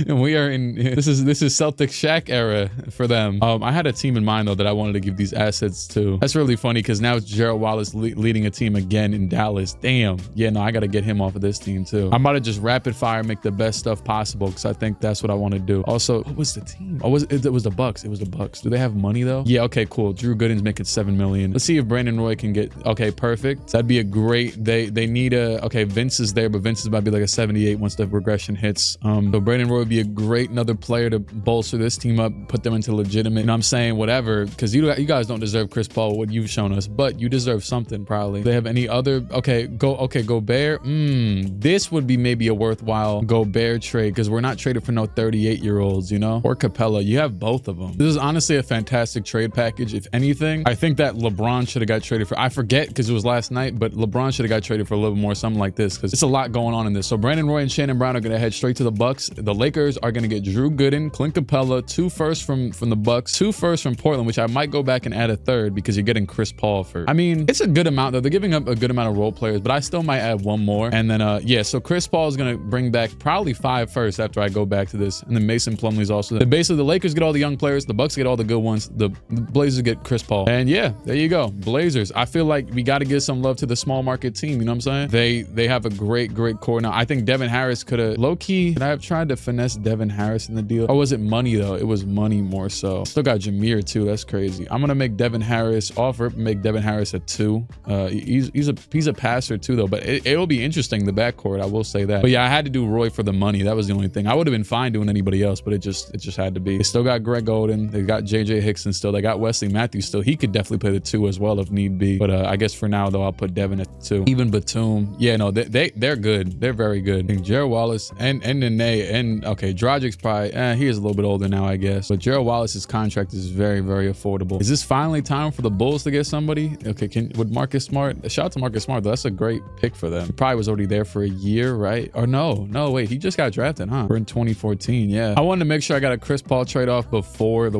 And we are in, this is Celtic Shaq era for them. I had a team in mind though that I wanted to give these assets to. That's really funny because now it's Gerald Wallace leading a team again in Dallas. Damn. Yeah, no, I got to get him off of this team too. I'm about to just rapid fire make the best stuff possible because I think that's what I want to do. Also, what was the team? Oh, it was the Bucks. It was the Bucks. Do they have money though? Yeah, okay, cool. Drew Gooden's making $7 million. Let's see if Brandon Roy can get, okay, perfect. That'd be a great, they need a, okay, Vince is there, but Vince is about to be like a 78 once the regression hits. So Brandon Roy would be a great another player to bolster this team up, put them into legitimate, and I'm saying whatever, because you guys don't deserve Chris Paul, what you've shown us, but you deserve something probably. They have any other, okay, Gobert. This would be maybe a worthwhile Gobert trade because we're not traded for no 38-year-olds, you know, or Capella. You have both of them. This is honestly a fantastic trade package. If anything, I think that LeBron should have got traded for, I forget because it was last night, but LeBron should have got traded for a little more, something like this, because it's a lot going on in this. So Brandon Roy and Shannon Brown are going to head straight to the Bucks. The Lakers are going to get Drew Gooden, Clint Capella, 2 firsts from the Bucks, 2 firsts from Portland, which I might go back and add a 3rd because you're getting Chris Paul for, I mean, it's a good amount though. They're giving up a good amount of role players, but I still might add 1 more. And then, yeah, so Chris Paul is going to bring back probably 5 firsts after I go back to this. And then Mason Plumlee's also there. Basically, the Lakers get all the young players. The Bucks get all the good ones. The Blazers get Chris Paul. And yeah, there you go. Blazers. I feel like we got to give some love to the small market team. You know what I'm saying? They have a great core now. I think Devin Harris could have, low-key, could I have tried to finesse Devin Harris in the deal? Or was it money though? It was money more so. Still got Jameer too. That's crazy. I'm going to make Devin Harris offer, make Devin Harris a 2. He's a passer too though, but it'll be interesting, the backcourt. I will say that. But yeah, I had to do Roy for the money. That was the only thing. I would have been fine doing anybody else, but it just had to be. They still got Greg Oden. They got JJ Hickson still. They got Wesley Matthews still. He could definitely play the 2 as well if need be. But I guess for now though, I'll put Devin at 2. Even Batum. Yeah, no, they're good. They're very good. I think Gerald Wallace and Nene and okay, Drogic's probably, he is a little bit older now, I guess. But Gerald Wallace's contract is very, very affordable. Is this finally time for the Bulls to get somebody? Okay, would Marcus Smart, shout out to Marcus Smart though. That's a great pick for them. He probably was already there for a year, right? Or no, wait, he just got drafted, huh? We're in 2014, yeah. I wanted to make sure I got a Chris Paul trade off before the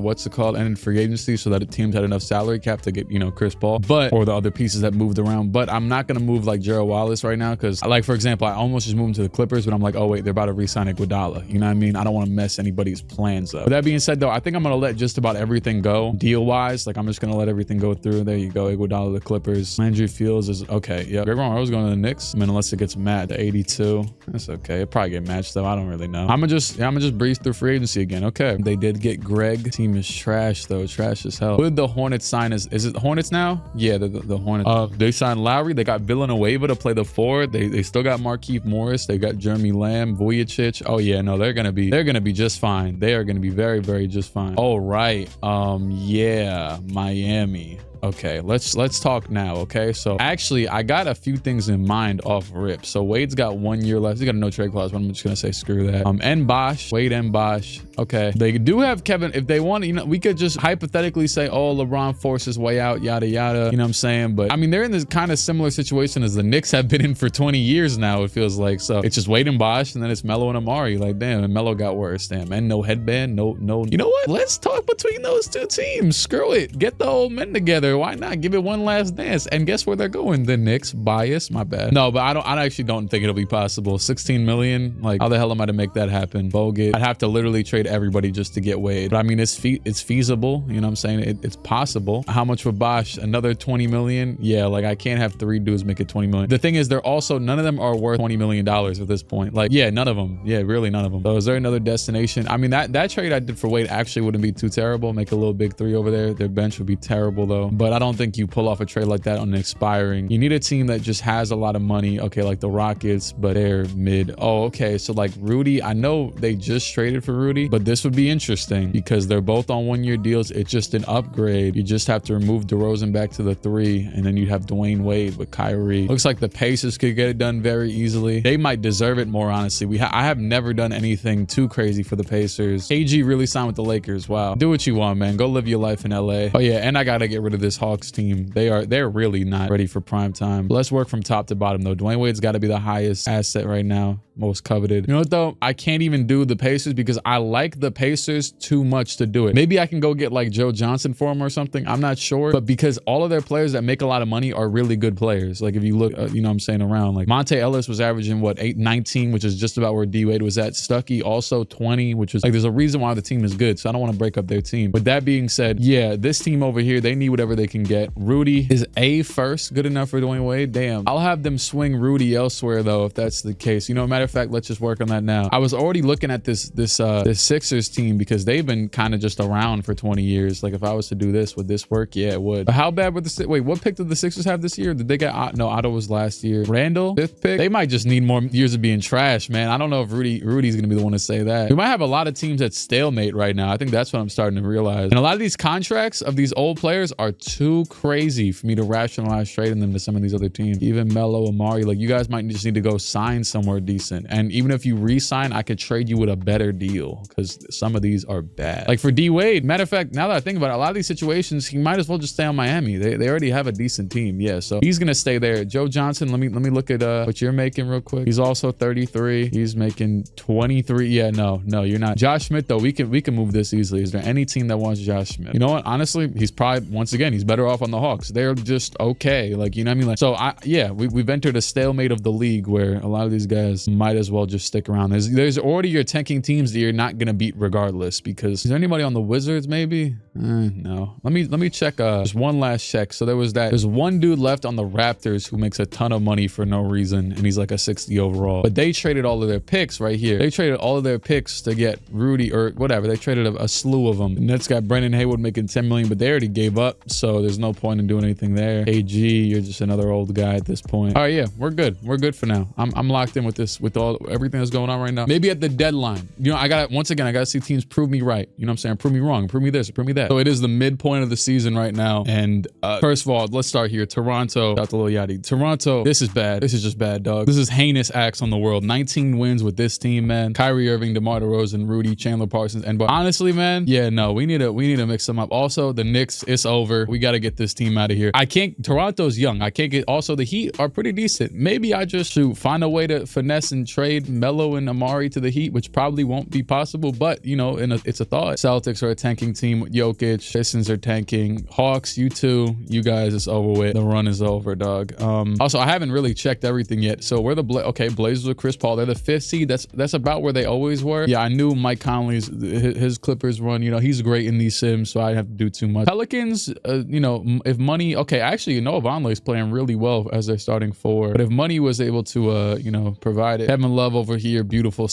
ended free agency so that the teams had enough salary cap to get, you know, Chris Paul, but, or the other pieces that moved around. But I'm not going to move like Gerald Wallace right now because, like, for example, I almost just moved him to the Clippers, but I'm like, oh wait, they're about to re-sign Iguodala. You know what I mean? I don't want to mess anybody's plans up. With that being said though, I think I'm going to let just about everything go deal-wise. Like, I'm just going to let everything go through. There you go. Iguodala, the Clippers. Landry Fields is okay. Yeah. Greg Monroe's going to the Knicks. I mean, unless it gets matched to 82. That's okay. It probably get matched though. I don't really know. I'm gonna just breeze through free agency again. Okay. They did get Greg. Team is trash though. Trash as hell. Who did the Hornets sign? Is it the Hornets now? Yeah, the Hornets. They signed Lowry. They got Villanueva to play the 4. They still got Markieff Morris. They got Jeremy Lamb, Vujicic. Oh yeah, no, they're gonna be just fine. They are gonna be very, very just fine. All right. Yeah, Miami. Okay, let's talk now. Okay, so actually I got a few things in mind off rip. So Wade's got 1 year left. He's got a no trade clause, but I'm just gonna say screw that. And Bosch, Wade and Bosch. Okay, they do have Kevin. If they want, you know, we could just hypothetically say, oh, LeBron forced his way out, yada yada. You know what I'm saying? But I mean, they're in this kind of similar situation as the Knicks have been in for 20 years now. It feels like. So it's just Wade and Bosch, and then it's Melo and Amari. Like damn, and Melo got worse. Damn, and no headband, no. You know what? Let's talk between those 2 teams. Screw it. Get the old men together. Why not give it one last dance? And guess where they're going? The Knicks. Bias, my bad. No, but I actually don't think it'll be possible. 16 million, like how the hell am I to make that happen? Bogut. I'd have to literally trade everybody just to get Wade. But I mean, it's feasible. You know what I'm saying? It's possible. How much for Bosch? Another 20 million? Yeah, like I can't have 3 dudes make it 20 million. The thing is, they're also, none of them are worth $20 million at this point. Like, yeah, none of them. Yeah, really none of them. So is there another destination? I mean, that trade I did for Wade actually wouldn't be too terrible. Make a little big 3 over there. Their bench would be terrible though. But I don't think you pull off a trade like that on an expiring. You need a team that just has a lot of money. Okay, like the Rockets, but they're mid. Oh, okay. So like Rudy, I know they just traded for Rudy, but this would be interesting because they're both on 1 year deals. It's just an upgrade. You just have to remove DeRozan back to the 3, and then you'd have Dwayne Wade with Kyrie. Looks like the Pacers could get it done very easily. They might deserve it more, honestly. I have never done anything too crazy for the Pacers. AG really signed with the Lakers. Wow. Do what you want, man. Go live your life in LA. Oh yeah, and I gotta get rid of this Hawks team. They're really not ready for prime time. Let's work from top to bottom though. Dwayne Wade's got to be the highest asset right now. most coveted. You know what though? I can't even do the Pacers because I like the Pacers too much to do it. Maybe I can go get like Joe Johnson for him or something. I'm not sure. But because all of their players that make a lot of money are really good players. Like if you look, you know what I'm saying, around, like Monte Ellis was averaging what, 8-19, which is just about where D-Wade was at. Stuckey also 20, which is like, there's a reason why the team is good. So I don't want to break up their team. With that being said, yeah, this team over here, they need whatever they can get. Rudy is a first good enough for Dwayne Wade. Damn. I'll have them swing Rudy elsewhere though, if that's the case. You know, matter of fact, let's just work on that now. I was already looking at this Sixers team because they've been kind of just around for 20 years. Like if I was to do this, would this work? Yeah, it would. But how bad would wait, what pick did the Sixers have this year? Did they get, no, Otto was last year. Randall, 5th pick? They might just need more years of being trash, man. I don't know if Rudy's gonna be the one to say that. We might have a lot of teams at stalemate right now. I think that's what I'm starting to realize. And a lot of these contracts of these old players are too crazy for me to rationalize trading them to some of these other teams. Even Melo, Amari, like you guys might just need to go sign somewhere decent. And even if you re-sign, I could trade you with a better deal because some of these are bad. Like for D-Wade, matter of fact, now that I think about it, a lot of these situations, he might as well just stay on Miami. They already have a decent team. Yeah, so he's gonna stay there. Joe Johnson, let me look at what you're making real quick. He's also 33. He's making 23. Yeah, no, you're not. Josh Smith though, we can move this easily. Is there any team that wants Josh Smith? You know what? Honestly, he's probably, once again, he's better off on the Hawks. They're just okay. Like, you know what I mean? Like, so yeah, we've entered a stalemate of the league where a lot of these guys might as well just stick around. There's already your tanking teams that you're not gonna beat regardless. Because is there anybody on the Wizards maybe? No. Let me check just one last check. So there's one dude left on the Raptors who makes a ton of money for no reason, and he's like a 60 overall. But they traded all of their picks right here. They traded all of their picks to get Rudy or whatever. They traded a slew of them. The Nets got Brendan Haywood making 10 million, but they already gave up, so there's no point in doing anything there. AG, you're just another old guy at this point. All right, yeah, we're good. We're good for now. I'm locked in with this, with everything that's going on right now. Maybe at the deadline, you know, I gotta see teams prove me right. You know what I'm saying? Prove me wrong. Prove me this. Prove me that. So it is the midpoint of the season right now, and first of all, let's start here. Toronto, shout out to Lil Yachty. Toronto, this is bad. This is just bad, dog. This is heinous acts on the world. 19 wins with this team, man. Kyrie Irving, DeMar DeRozan, Rudy, Chandler Parsons, and honestly, man, yeah, no, we need to mix them up. Also, the Knicks, it's over. We got to get this team out of here. Toronto's young. I can't get. Also, the Heat are pretty decent. Maybe I just should find a way to finesse and trade Melo and Amari to the Heat, which probably won't be possible, but you know, it's a thought. Celtics are a tanking team with Jokic. Pistons are tanking. Hawks, you too. You guys, it's over with. The run is over, dog. Also, I haven't really checked everything yet. So we're the Blazers with Chris Paul. They're the 5th seed. That's about where they always were. Yeah, I knew Mike Conley's his Clippers run. You know, he's great in these sims, so I didn't have to do too much. Pelicans, you know, if money, okay, actually, Noah Vonleh's playing really well as their starting 4. But if money was able to, you know, provide it. Kevin Love over here, beautiful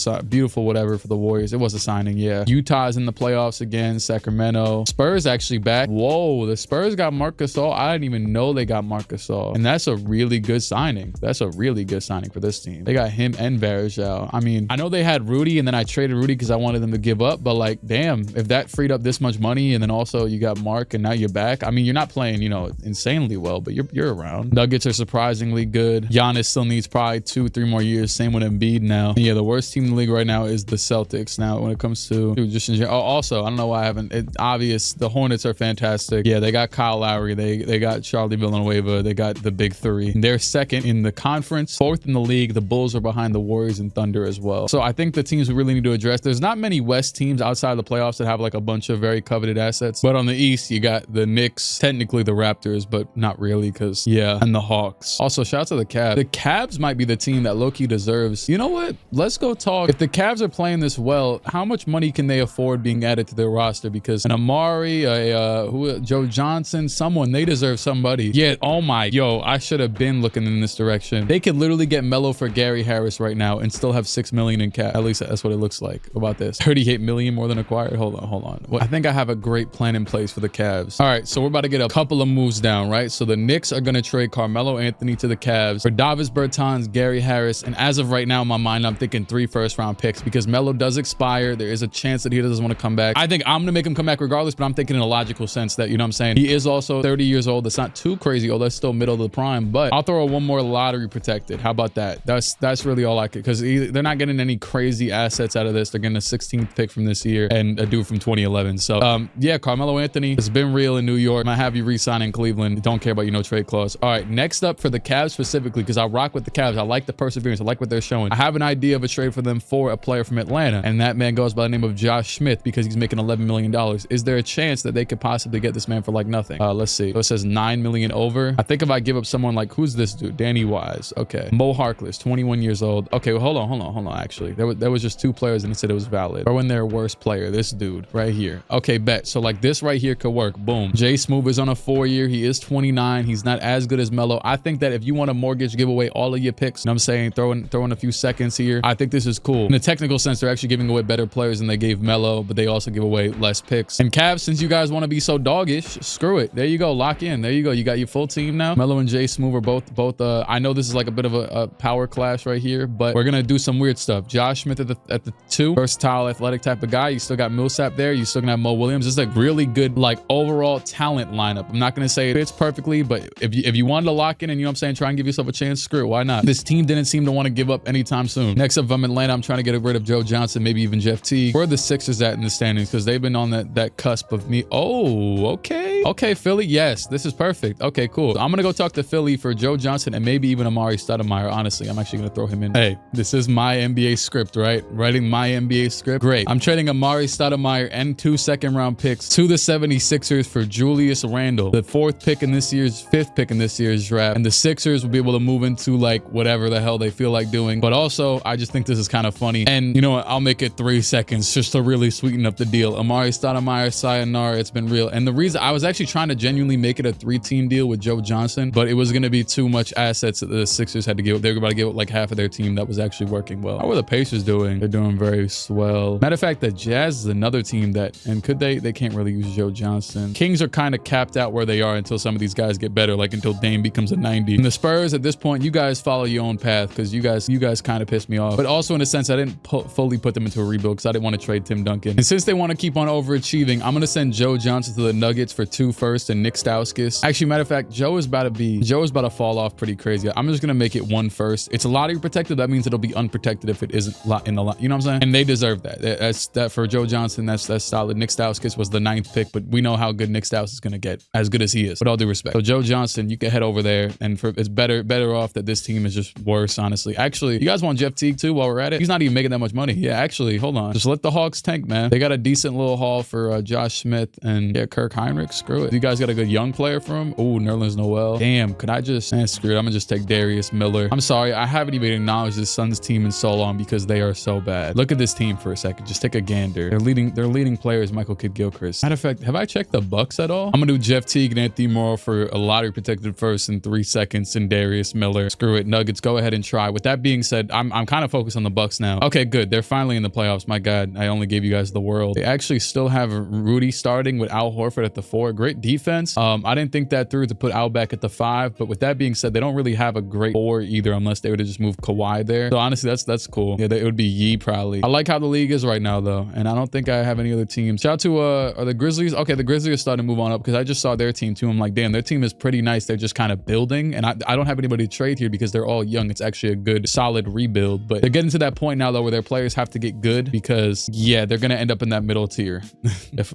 whatever for the Warriors. It was a signing, yeah. Utah's in the playoffs again. Sacramento. Spurs actually back. Whoa, the Spurs got Marc Gasol. I didn't even know they got Marc Gasol, and that's a really good signing. That's a really good signing for this team. They got him and Varejao. I mean, I know they had Rudy, and then I traded Rudy because I wanted them to give up, but like, damn, if that freed up this much money, and then also you got Mark, and now you're back. I mean, you're not playing, you know, insanely well, but you're around. Nuggets are surprisingly good. Giannis still needs probably 2-3 more years. Same with Embiid now. And yeah, the worst team in the league right now is the Celtics. Now, when it comes to just in general, also, I don't know why I haven't. It's obvious the Hornets are fantastic. Yeah, they got Kyle Lowry. They got Charlie Villanueva. They got the big 3. They're 2nd in the conference, 4th in the league. The Bulls are behind the Warriors and Thunder as well. So I think the teams we really need to address. There's not many West teams outside of the playoffs that have like a bunch of very coveted assets. But on the East, you got the Knicks, technically the Raptors, but not really because, yeah, and the Hawks. Also, shout out to the Cavs. The Cavs might be the team that low-key deserves. You know what? Let's go talk. If the Cavs are playing this well, how much money can they afford being added to their roster? Because an Amari, Joe Johnson, someone, they deserve somebody. Yeah, oh my, yo, I should have been looking in this direction. They could literally get Melo for Gary Harris right now and still have $6 million in cap. At least that's what it looks like. About this 38 million more than acquired. Hold on. Well, I think I have a great plan in place for the Cavs. All right, so we're about to get a couple of moves down, right? So the Knicks are going to trade Carmelo Anthony to the Cavs for Davis Bertans, Gary Harris, and as of right now in my mind, I'm thinking 3 first-round picks because Melo does expire. There is a chance that he doesn't want to come back. I think I'm going to make him come back regardless, but I'm thinking in a logical sense that, you know what I'm saying? He is also 30 years old. That's not too crazy old. That's still middle of the prime, but I'll throw one more lottery protected. How about that? That's really all I could, because they're not getting any crazy assets out of this. They're getting a 16th pick from this year and a dude from 2011. So yeah, Carmelo Anthony has been real in New York. Might have you re-sign in Cleveland. Don't care about your no trade clause. All right, next up for the Cavs specifically, because I rock with the Cavs. I like the perseverance. I like what they're showing. showing. I have an idea of a trade for them for a player from Atlanta, and that man goes by the name of Josh Smith because he's making $11 million. Is there a chance that they could possibly get this man for like nothing? Let's see. So it says 9 million over. I think if I give up someone like, who's this dude? Danny Wise. Okay. Mo Harkless, 21 years old. Okay, well, hold on. Actually, there was just 2 players and it said it was valid. Or when their worst player, this dude right here. Okay, bet. So like this right here could work. Boom. Jay Smooth is on a 4-year. He is 29. He's not as good as Melo. I think that if you want to mortgage, give away all of your picks, you know what I'm saying, throwing a few seconds here, I think this is cool. In a technical sense, they're actually giving away better players than they gave Melo, but they also give away less picks. And Cavs, since you guys want to be so doggish, screw it. There you go. Lock in. There you go. You got your full team now. Melo and Jay Smooth are both I know this is like a bit of a power clash right here, but we're gonna do some weird stuff. Josh Smith at the 2, versatile, athletic type of guy. You still got Millsap there. You still gonna have Mo Williams. This is a really good like overall talent lineup. I'm not gonna say it fits perfectly, but if you wanted to lock in and, you know what I'm saying, try and give yourself a chance, screw it. Why not? This team didn't seem to want to give up anytime soon. Next up from Atlanta, I'm trying to get rid of Joe Johnson, maybe even Jeff Teague. Where are the Sixers at in the standings? Because they've been on that cusp of me. Oh, okay, Philly. Yes, this is perfect. Okay, cool. So I'm gonna go talk to Philly for Joe Johnson and maybe even Amari Stoudemire. Honestly, I'm actually gonna throw him in. Hey, this is my NBA script, right? Writing my NBA script. Great. I'm trading Amari Stoudemire and 2 second-round picks to the 76ers for Julius Randle, the 5th pick in this year's draft. And the Sixers will be able to move into like whatever the hell they feel like doing. But also, I just think this is kind of funny. And you know what? I'll make it 3 seconds just to really sweeten up the deal. Amari Stoudemire, sayonara. It's been real. And the reason I was actually trying to genuinely make it a 3-team deal with Joe Johnson, but it was going to be too much assets that the Sixers had to give up. They were about to give up like half of their team that was actually working well. How are the Pacers doing? They're doing very swell. Matter of fact, the Jazz is another team that, and could they can't really use Joe Johnson. Kings are kind of capped out where they are until some of these guys get better, like until Dame becomes a 90. And the Spurs at this point, you guys follow your own path because you guys kind of pissed me off. But also in a sense, I didn't fully put them into a rebuild because I didn't want to trade Tim Duncan. And since they want to keep on overachieving, I'm going to send Joe Johnson to the Nuggets for 2 firsts and Nick Stauskas. Actually, matter of fact, Joe is about to fall off pretty crazy. I'm just going to make it 1 first. It's a lottery protected. That means it'll be unprotected if it isn't in the lot. You know what I'm saying? And they deserve that. That's that for Joe Johnson. That's solid. Nick Stauskas was the 9th pick, but we know how good Nick Stauskas is going to get, as good as he is, with all due respect. So Joe Johnson, you can head over there, and it's better off that this team is just worse, honestly. Actually, you guys want Jeff Teague too while we're at it? He's not even making that much money. Yeah, actually, hold on. Just let the Hawks tank, man. They got a decent little haul for Josh Smith and yeah, Kirk Heinrich. Screw it. You guys got a good young player for him? Oh, Nerlens Noel. Damn, could I just, screw it. I'm gonna just take Darius Miller. I'm sorry, I haven't even acknowledged this Suns team in so long because they are so bad. Look at this team for a second. Just take a gander. Their leading player is Michael Kidd-Gilchrist. Matter of fact, have I checked the Bucks at all? I'm gonna do Jeff Teague and Anthony Morrow for a lottery protected first in 3 seconds and Darius Miller. Screw it. Nuggets, go ahead and try. With that being said, I'm kind of focused on the Bucks now. Okay, good. They're finally in the playoffs. My God, I only gave you guys the world. They actually still have Rudy starting with Al Horford at the 4. Great defense. I didn't think that through to put Al back at the 5, but with that being said, they don't really have a great 4 either unless they would have just moved Kawhi there. So honestly, that's cool. Yeah, it would be Yee probably. I like how the league is right now though, and I don't think I have any other teams. Shout out to are the Grizzlies. Okay, the Grizzlies are starting to move on up because I just saw their team too. I'm like, damn, their team is pretty nice. They're just kind of building, and I don't have anybody to trade here because they're all young. It's actually a good solid rebuild, but they're getting to that point now though where their players have to get good because yeah, they're gonna end up in that middle tier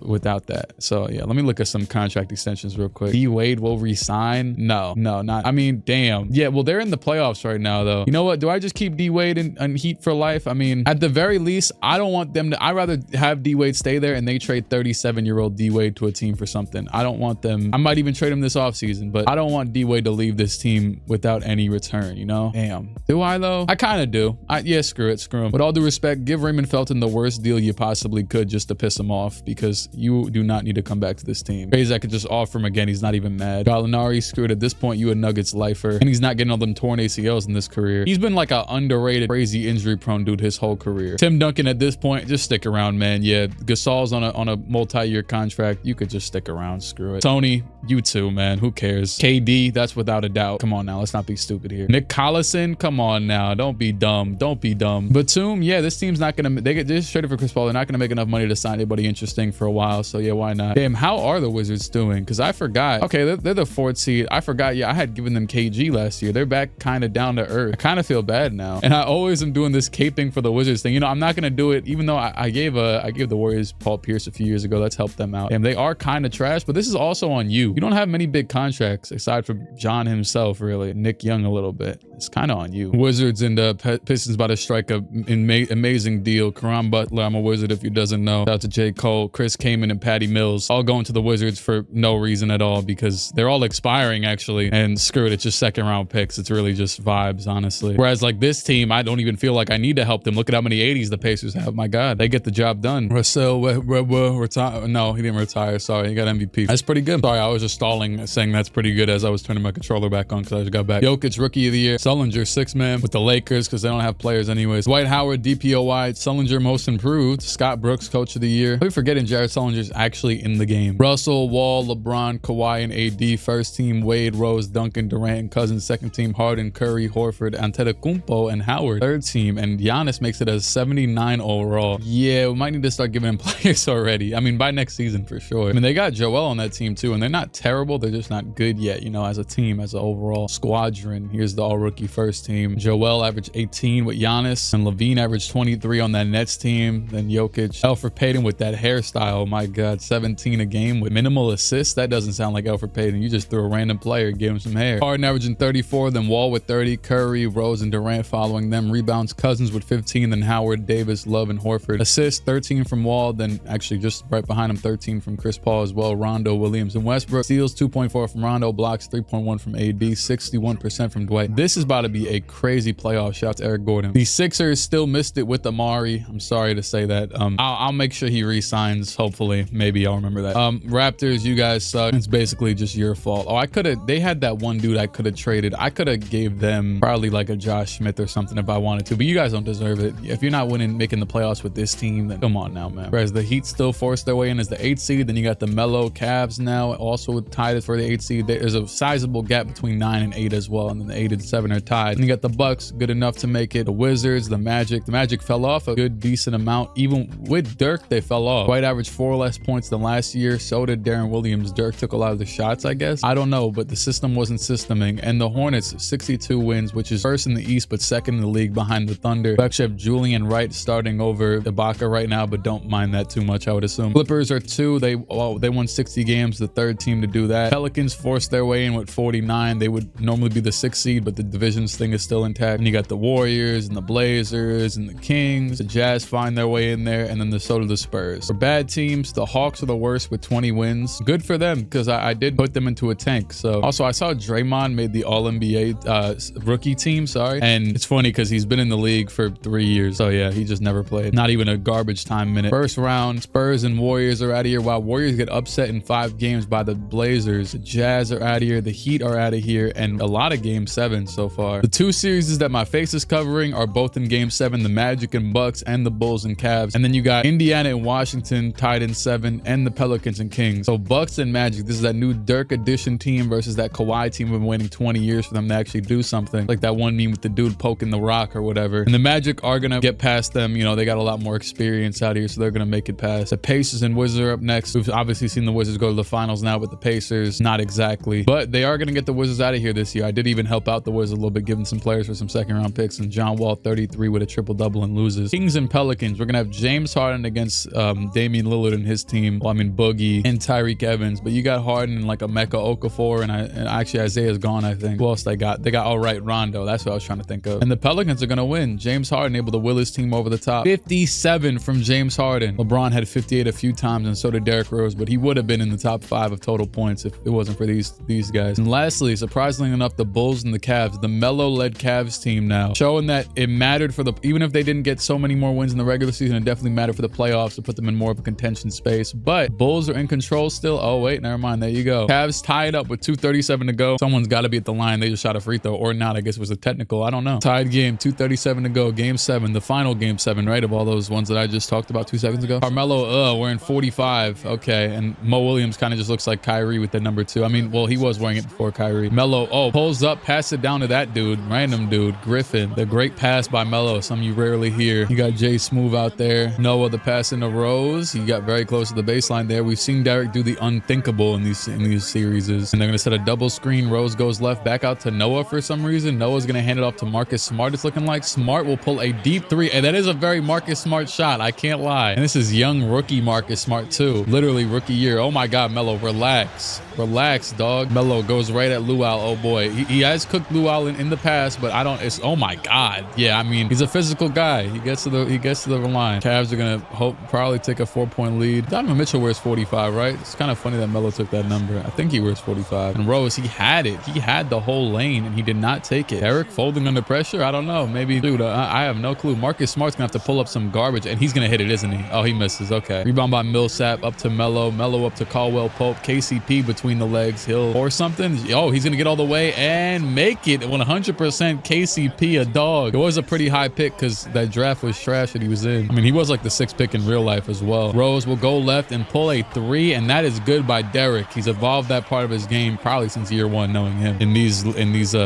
without that. So yeah, let me look at some contract extensions real quick. D Wade will resign. No, not. I mean, damn. Yeah, well, they're in the playoffs right now though. You know what? Do I just keep D Wade and Heat for life? I mean, at the very least, I don't want them to. I'd rather have D Wade stay there and they trade 37-year-old D Wade to a team for something. I don't want them. I might even trade him this offseason, but I don't want D Wade to leave this team without any return, you know? Damn. Do I though? I kind of do. Yeah, screw it. Screw him. With all due respect, give Raymond Felton the worst deal you possibly could just to piss him off because you do not need to come back to this team. Crazy, I could just offer him again. He's not even mad. Gallinari, screwed. At this point, you a Nuggets lifer, and he's not getting all them torn ACLs in this career. He's been like an underrated, crazy injury-prone dude his whole career. Tim Duncan, at this point, just stick around, man. Yeah, Gasol's on a multi-year contract. You could just stick around. Screw it. Tony, you too, man. Who cares? KD, that's without a doubt. Come on now, let's not be stupid here. Nick Collison, come on now. Don't be dumb. Don't be dumb. Batum, yeah, this team's not gonna. They just traded for Chris Paul. They're not gonna make enough money to sign anybody interesting for a while. So yeah, why not? Damn, how are the Wizards Wizards doing? Because I forgot. Okay, they're the 4th seed. I forgot. Yeah, I had given them KG last year. They're back kind of down to earth. I kind of feel bad now. And I always am doing this caping for the Wizards thing. You know, I'm not going to do it, even though I gave the Warriors Paul Pierce a few years ago. That's helped them out. And they are kind of trash, but this is also on you. You don't have many big contracts aside from John himself, really. Nick Young a little bit. It's kind of on you. Wizards and Pistons about to strike an amazing deal. Karan Butler, I'm a Wizard if you doesn't know. Shout out to J. Cole, Chris Kaman, and Patty Mills. All going to the Wizards for no reason at all because they're all expiring actually. And screw it, it's just 2nd round picks. It's really just vibes, honestly. Whereas like this team, I don't even feel like I need to help them. Look at how many 80s the Pacers have. My God, they get the job done. Russell retire. No, he didn't retire. Sorry, he got MVP. That's pretty good. Sorry, I was just stalling saying that's pretty good as I was turning my controller back on because I just got back. Jokic, Rookie of the Year. Sullinger, 6th man with the Lakers because they don't have players anyways. Dwight Howard, DPOY. Sullinger, Most Improved. Scott Brooks, Coach of the Year. I'll be forgetting Jared Sullinger's actually in the game. Russell, Wall, LeBron, Kawhi, and AD. 1st team, Wade, Rose, Duncan, Durant, and Cousins. 2nd team, Harden, Curry, Horford, Antetokounmpo, and Howard. 3rd team, and Giannis makes it as 79 overall. Yeah, we might need to start giving him players already. I mean, by next season for sure. I mean, they got Joel on that team too, and they're not terrible. They're just not good yet, you know, as a team, as an overall squadron. Here's the all-rookie 1st team. Joel averaged 18 with Giannis, and Levine averaged 23 on that Nets team. Then Jokic. Elfrid Payton with that hairstyle. My God, 17 a game with minimal assists. That doesn't sound like Elfrid Payton. You just threw a random player, gave him some hair. Harden averaging 34, then Wall with 30, Curry, Rose, and Durant following them. Rebounds, Cousins with 15, then Howard, Davis, Love, and Horford. Assists, 13 from Wall, then actually just right behind him, 13 from Chris Paul as well. Rondo, Williams, and Westbrook. Steals, 2.4 from Rondo. Blocks, 3.1 from AD. 61% from Dwight. This is about to be a crazy playoff. Shout out to Eric Gordon. The Sixers still missed it with Amari. I'm sorry to say that. I'll make sure he re-signs, hopefully. Maybe I'll remember that. Raptors, you guys suck. It's basically just your fault. Oh, they had that one dude I could have traded. I could have gave them probably like a Josh Smith or something if I wanted to, but you guys don't deserve it. If you're not making the playoffs with this team, then come on now, man. Whereas the Heat still forced their way in as the 8th seed, then you got the Melo Cavs now also tied for the 8th seed. There's a sizable gap between 9 and 8 as well, and then the 8 and 7 are tied. And you got the Bucks, good enough to make it. The Wizards, the Magic. The Magic fell off a good decent amount. Even with Dirk, they fell off. White averaged 4 less points than last year. So did Darren Williams. Dirk took a lot of the shots, I guess. I don't know, but the system wasn't systeming. And the Hornets, 62 wins, which is 1st in the East, but 2nd in the league behind the Thunder. We actually have Julian Wright starting over Ibaka right now, but don't mind that too much, I would assume. Clippers are 2. They won 60 games, the 3rd team to do that. Pelicans forced their way in with 49. They would normally be the 6th seed, but the divisions thing is still intact. And you got the Warriors and the Blazers and the Kings. The Jazz find their way in there, and then so do the Spurs. For bad teams, the Hawks are the worst with 20 wins. Good for them, because I did put them into a tank. So also I saw Draymond made the All-NBA rookie team, and it's funny because he's been in the league for 3 years. So yeah, he just never played. Not even a garbage time minute. First round, Spurs and Warriors are out of here. While Warriors get upset in 5 games by the Blazers, the Jazz are out of here, the Heat are out of here, and a lot of game 7 so far. The 2 series that my face is covering are both in game 7, the Magic and Bucks and the Bulls and Cavs. And then you got Indiana and Washington tied in 7, and the Pelicans and Kings. So Bucks and Magic, this is that new Dirk edition team versus that Kawhi team. We've been waiting 20 years for them to actually do something. Like that one meme with the dude poking the rock or whatever. And the Magic are gonna get past them. You know, they got a lot more experience out here, so they're gonna make it past. The Pacers and Wizards are up next. We've obviously seen the Wizards go to the finals now, with the Pacers not exactly, but they are gonna get the Wizards out of here this year. I did even help out the Wizards a little bit, giving some players for some 2nd round picks, and John Wall 33 with a triple-double and loses. Kings and Pelicans, we're gonna have James Harden against Damian Lillard and his team. Well, I mean Boogie and Tyreek Evans, but you got Harden and like Emeka Okafor, and actually Isaiah's gone, I think. Who else they got? They got Rondo. That's what I was trying to think of. And the Pelicans are gonna win. James Harden able to will his team over the top. 57 from James Harden. LeBron had 58 a few times, and so did Derrick Rose, but he would have been in the top 5 of total points if it wasn't for these guys. And lastly, surprisingly enough, the Bulls and the Cavs, the Melo-led Cavs team now, showing that it mattered for even if they didn't get so many more wins in the regular season, it definitely mattered for the playoffs to put them in more of a contention space. But Bulls are in control still. Oh wait, never mind. There you go. Cavs tied up with 2:37 to go. Someone's got to be at the line. They just shot a free throw, or not. I guess it was a technical. I don't know. Tied game, 2:37 to go. Game 7, the final game 7, right? Of all those ones that I just talked about 2 seconds ago. Carmelo, wearing 45. Okay, and Mo Williams kind of just looks like Kyrie with the number 2. I mean, well, he was wearing it before Kyrie. Melo, pulls up, pass it down to that dude, random dude, Griffin. The great pass by Melo, something you rarely hear. You got Jay Smooth out there. Noah, the pass into Rose. He got very close to the baseline there. We've seen Derek do do the unthinkable in these series. And they're going to set a double screen. Rose goes left, back out to Noah for some reason. Noah's going to hand it off to Marcus Smart. It's looking like Smart will pull a deep three. And that is a very Marcus Smart shot. I can't lie. And this is young rookie Marcus Smart too. Literally rookie year. Oh my God, Melo, relax. Relax, dog. Melo goes right at Luau. Oh boy. He has cooked Luau in the past, but I don't, oh my God. Yeah, I mean, he's a physical guy. He gets to the line. Cavs are going to probably take a 4-point lead. Donovan Mitchell wears 45, right? It's kind of funny that Melo took that number. I think he wears 45. And Rose, he had it. He had the whole lane and he did not take it. Eric folding under pressure? I don't know. Maybe, dude, I have no clue. Marcus Smart's going to have to pull up some garbage and he's going to hit it, isn't he? Oh, he misses. Okay. Rebound by Millsap up to Melo. Melo up to Caldwell Pope. KCP between the legs. Hill or something. Oh, he's going to get all the way and make it. 100% KCP, a dog. It was a pretty high pick because that draft was trash that he was in. I mean, he was like the 6th pick in real life as well. Rose will go left and pull a 3, and that is good by Derek. He's evolved that part of his game probably since year 1, knowing him in these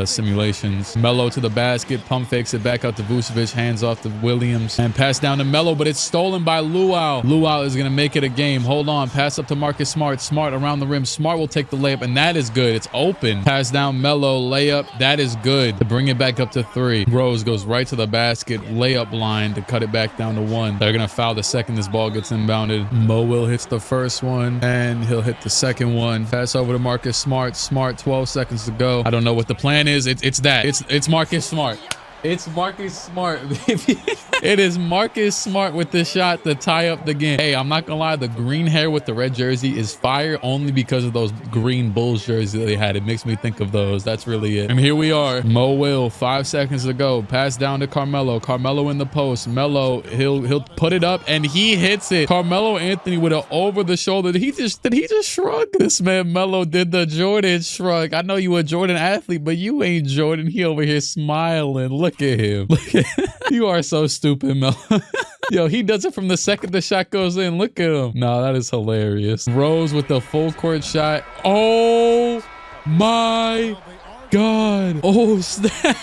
simulations. Melo to the basket, pump fakes it back out to Vucevic, hands off to Williams, and pass down to Melo, but it's stolen by Luau. Luau is going to make it a game. Hold on, pass up to Marcus Smart. Smart around the rim. Smart will take the layup, and that is good. It's open. Pass down Melo, layup. That is good to bring it back up to 3. Rose goes right to the basket, layup line to cut it back down to 1. They're going to foul the second this ball gets inbounded. Mo will hits the first one, and he'll hit the second one. Pass over to Marcus Smart. Smart, 12 seconds to go. I don't know what the plan is. It's Marcus Smart. It's Marcus Smart, baby. It is Marcus Smart with the shot to tie up the game. Hey, I'm not gonna lie, the green hair with the red jersey is fire only because of those green Bulls jerseys that they had. It makes me think of those. That's really it. And here we are. Mo will, 5 seconds to go. Pass down to Carmelo. Carmelo in the post. Melo, he'll put it up and he hits it. Carmelo Anthony with an over the shoulder. Did he just shrug? This man Melo did the Jordan shrug. I know you a Jordan athlete, but you ain't Jordan. He over here smiling. Look at him. Look at you are so stupid, Melo. Yo, he does it from the second the shot goes in. Look at him. No, that is hilarious. Rose with the full court shot. Oh my God. Oh, snap.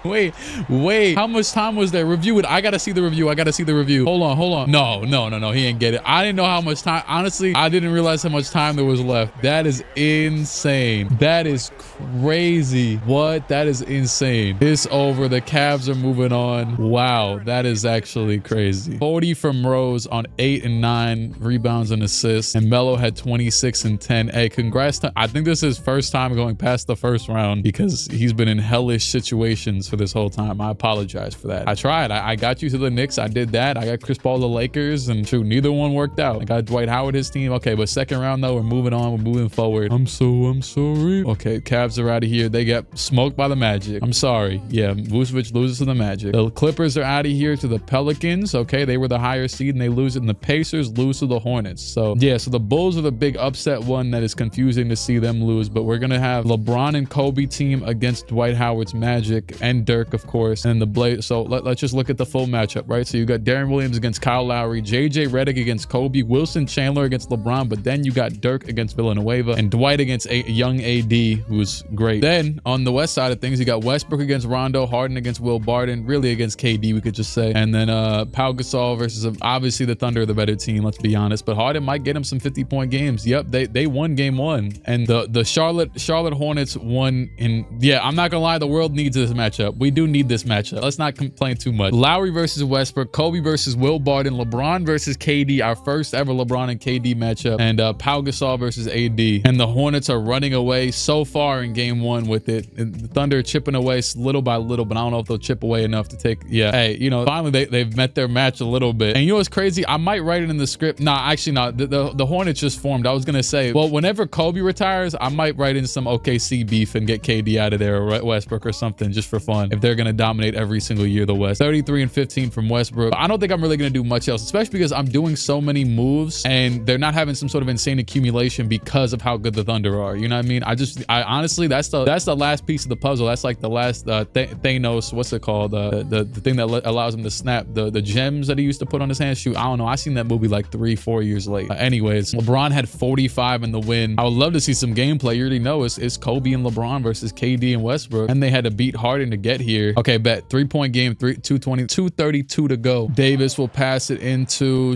Wait. How much time was there? Review it. I got to see the review. Hold on. No. He ain't get it. I didn't know how much time. Honestly, I didn't realize how much time there was left. That is insane. That is crazy. What? That is insane. It's over. The Cavs are moving on. Wow. That is actually crazy. 40 from Rose on 8 and 9 rebounds and assists. And Melo had 26 and 10. Hey, congrats to, I think this is his first time going past the first round because he's been in hellish situations for this whole time. I apologize for that. I tried. I got you to the Knicks. I did that. I got Chris Paul to the Lakers, and shoot, neither one worked out. I got Dwight Howard, his team. Okay, but second round though, we're moving on. We're moving forward. I'm sorry. Okay, Cavs are out of here. They got smoked by the Magic. I'm sorry. Yeah, Vucevic loses to the Magic. The Clippers are out of here to the Pelicans. Okay, they were the higher seed and they lose it. And the Pacers lose to the Hornets. So yeah, so the Bulls are the big upset one that is confusing to see them lose. But we're gonna have LeBron and Kobe team against Dwight Howard's Magic and Dirk, of course, and the Blaze. So let's just look at the full matchup, right? So you got Darren Williams against Kyle Lowry, JJ Redick against Kobe, Wilson Chandler against LeBron, but then you got Dirk against Villanueva and Dwight against a young AD, who's great. Then on the west side of things, you got Westbrook against Rondo, Harden against Will Barton, really against KD, we could just say. And then Pau Gasol versus obviously the Thunder are the better team, let's be honest, but Harden might get him some 50-point games. Yep, they won game 1. And the Charlotte Hornets won in, yeah, I'm not gonna lie, the world needs this matchup. We do need this matchup. Let's not complain too much. Lowry versus Westbrook, Kobe versus Will Barton, LeBron versus KD, our first ever LeBron and KD matchup, and Pau Gasol versus AD. And the Hornets are running away so far in game 1 with it. And the Thunder chipping away little by little, but I don't know if they'll chip away enough to take, yeah. Hey, you know, finally they've met their match a little bit. And you know what's crazy? I might write it in the script. Nah, actually not. The Hornets just formed. I was gonna say, well, whenever Kobe retires, I might write in some OKC beef and get KD out of there, or Westbrook or something, just for fun, if they're gonna dominate every single year the West. 33 and 15 from Westbrook. I don't think I'm really gonna do much else, especially because I'm doing so many moves and they're not having some sort of insane accumulation because of how good the Thunder are. You know what I mean? I honestly, that's the last piece of the puzzle. That's like the last Thanos, what's it called? The thing that allows him to snap the gems that he used to put on his hand. Shoot, I don't know. I seen that movie like 3-4 years late. Anyways, LeBron had 45 in the win. I would love to see some gameplay. You already know it's Kobe and LeBron versus KD and Westbrook, and they had to beat Harden to get here. Okay, bet. 3-point game, 232 to go. Davis will pass it into,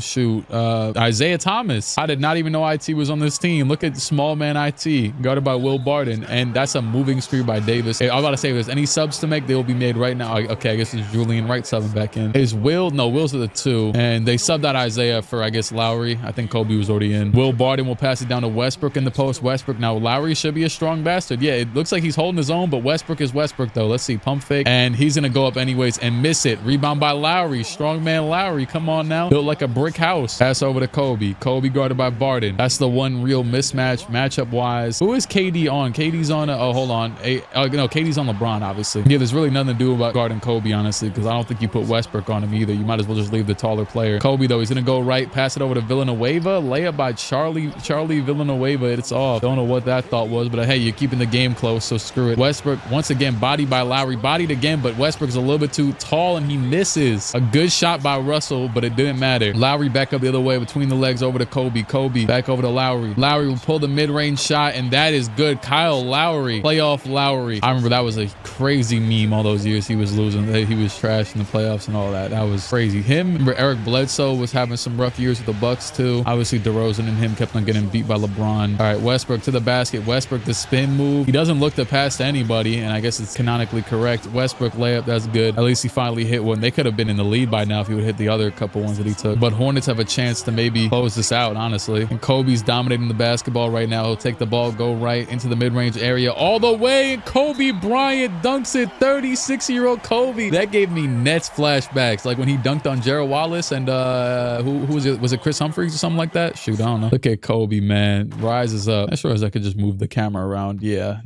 Isaiah Thomas. I did not even know IT was on this team. Look at small man IT, guarded by Will Barton, and that's a moving screen by Davis. I was about to say, if there's any subs to make, they will be made right now. Okay, I guess it's Julian Wright subbing back in. Is Will? No, Will's at the 2, and they subbed out Isaiah for, I guess, Lowry. I think Kobe was already in. Will Barton will pass it down to Westbrook in the post. Westbrook. Now, Lowry should be a strong bastard. Yeah, it looks like he's holding his own, but Westbrook is Westbrook, though. Let's see. Pump fake, and he's going to go up anyways and miss it. Rebound by Lowry. Strong man Lowry. Come on now. Built like a brick house. Pass over to Kobe. Kobe guarded by Barton. That's the one real mismatch, matchup-wise. Who is KD on? KD's on, oh, hold on. No, KD's on LeBron, obviously. Yeah, there's really nothing to do about guarding Kobe, honestly, because I don't think you put Westbrook on him either. You might as well just leave the taller player. Kobe, though, he's going to go right, pass it over to Villanueva. Layup by Charlie Villanueva. It's off. Don't know what that thought was, but hey, you're keeping the game close, so screw it. Westbrook, once again, bodied by Lowry. Bodied again, but Westbrook's a little bit too tall, and he misses. A good shot by Russell, but it didn't matter. Lowry back up the other way, between the legs, over to Kobe. Kobe back over to Lowry. Lowry will pull the mid-range shot, and that is good. Kyle Lowry. Playoff Lowry. I remember that was a crazy meme all those years he was losing. He was trash in the playoffs and all that. That was crazy. Remember Eric Bledsoe was having some rough years with the Bucks too. Obviously DeRozan and him kept on getting beat by LeBron. All right, Westbrook to the basket. Westbrook the spin move. He doesn't look to pass to anybody, and I guess it's canonically correct. Westbrook layup, that's good. At least he finally hit one. They could have been in the lead by now if he would hit the other couple ones that he took. But Hornets have a chance to maybe close this out, honestly. And Kobe's dominating the basketball right now. He'll take the ball, go right into the mid-range area all the way, and Kobe Bryant dunks it. 36-year-old Kobe. That gave me Nets flashbacks, like when he dunked on Gerald Wallace and who was it? Was it Chris Humphries or something like that? Shoot, I don't know. Look at Kobe, man. Rises up. As sure as I could just move the camera around. Yeah,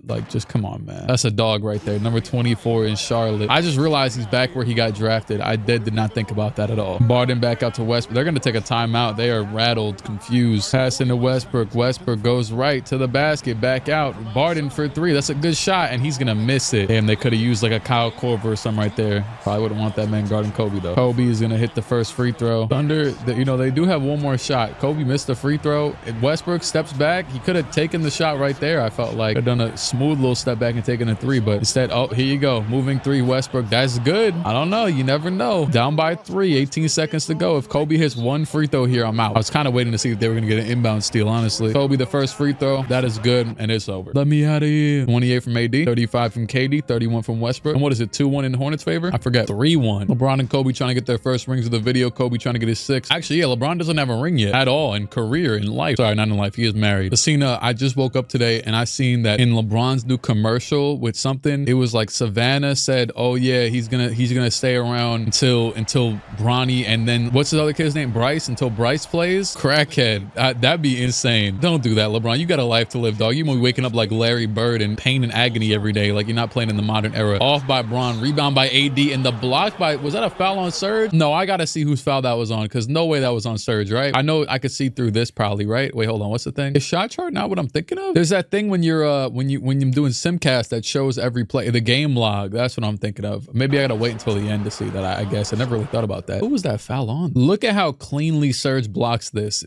like just come on, man. That's a dog right there. Number 24 in Charlotte. I just realized he's back where he got drafted. I did not think about that at all. Barton back out to Westbrook. They're going to take a timeout. They are rattled, confused. Pass into Westbrook. Westbrook goes right to the basket, back out. Barton for 3. That's a good shot, and he's going to miss it. Damn, they could have used like a Kyle Korver or something right there. Probably wouldn't want that man guarding Kobe, though. Kobe is going to hit the first free throw. Thunder, they do have one more shot. Kobe missed the free throw. And Westbrook steps back. He could have taken the shot right there. I felt like done a smooth little step back and taken a 3, but instead, oh, here you go. Moving 3, Westbrook. That's good. I don't know. You never know. Down by 3, 18 seconds to go. If Kobe hits one free throw here, I'm out. I was kind of waiting to see if they were going to get an inbound steal, honestly. Kobe, the first free throw. That is good, and it's over. Let me out of here. 28 from AD, 35 from KD, 31 from Westbrook. And what is it, 2-1 in Hornets' favor? I forget. 3-1. LeBron and Kobe trying to get their first rings of the video. Kobe trying to get his 6th. Actually, yeah, LeBron doesn't have a ring yet at all in career, in life. Sorry, not in life. He is married. I just woke up today and I seen that in LeBron's new commercial with something, it was like Savannah said, oh yeah, he's gonna stay around until Bronny, and then what's his other kid's name? Bryce, until Bryce plays. Crackhead. That'd be insane. Don't do that, LeBron. You got a life to live, dog. You might be waking up like Larry Bird in pain and agony every day, like you're not playing in the modern era. Off by Bron, rebound by AD, and the block by, was that a foul on Serge? No, I gotta see whose foul that was on, because no way that was on Serge, right? I know I could see through this probably, right? Wait, hold on. What's the thing? Is shot chart not what I'm thinking of? There's that thing when you're when you're doing Simcast that shows every play, the game log. That's what I'm thinking of. Maybe I gotta wait until the end to see that. I guess I never really thought about that. Who was that foul on? Look at how cleanly Serge blocks this.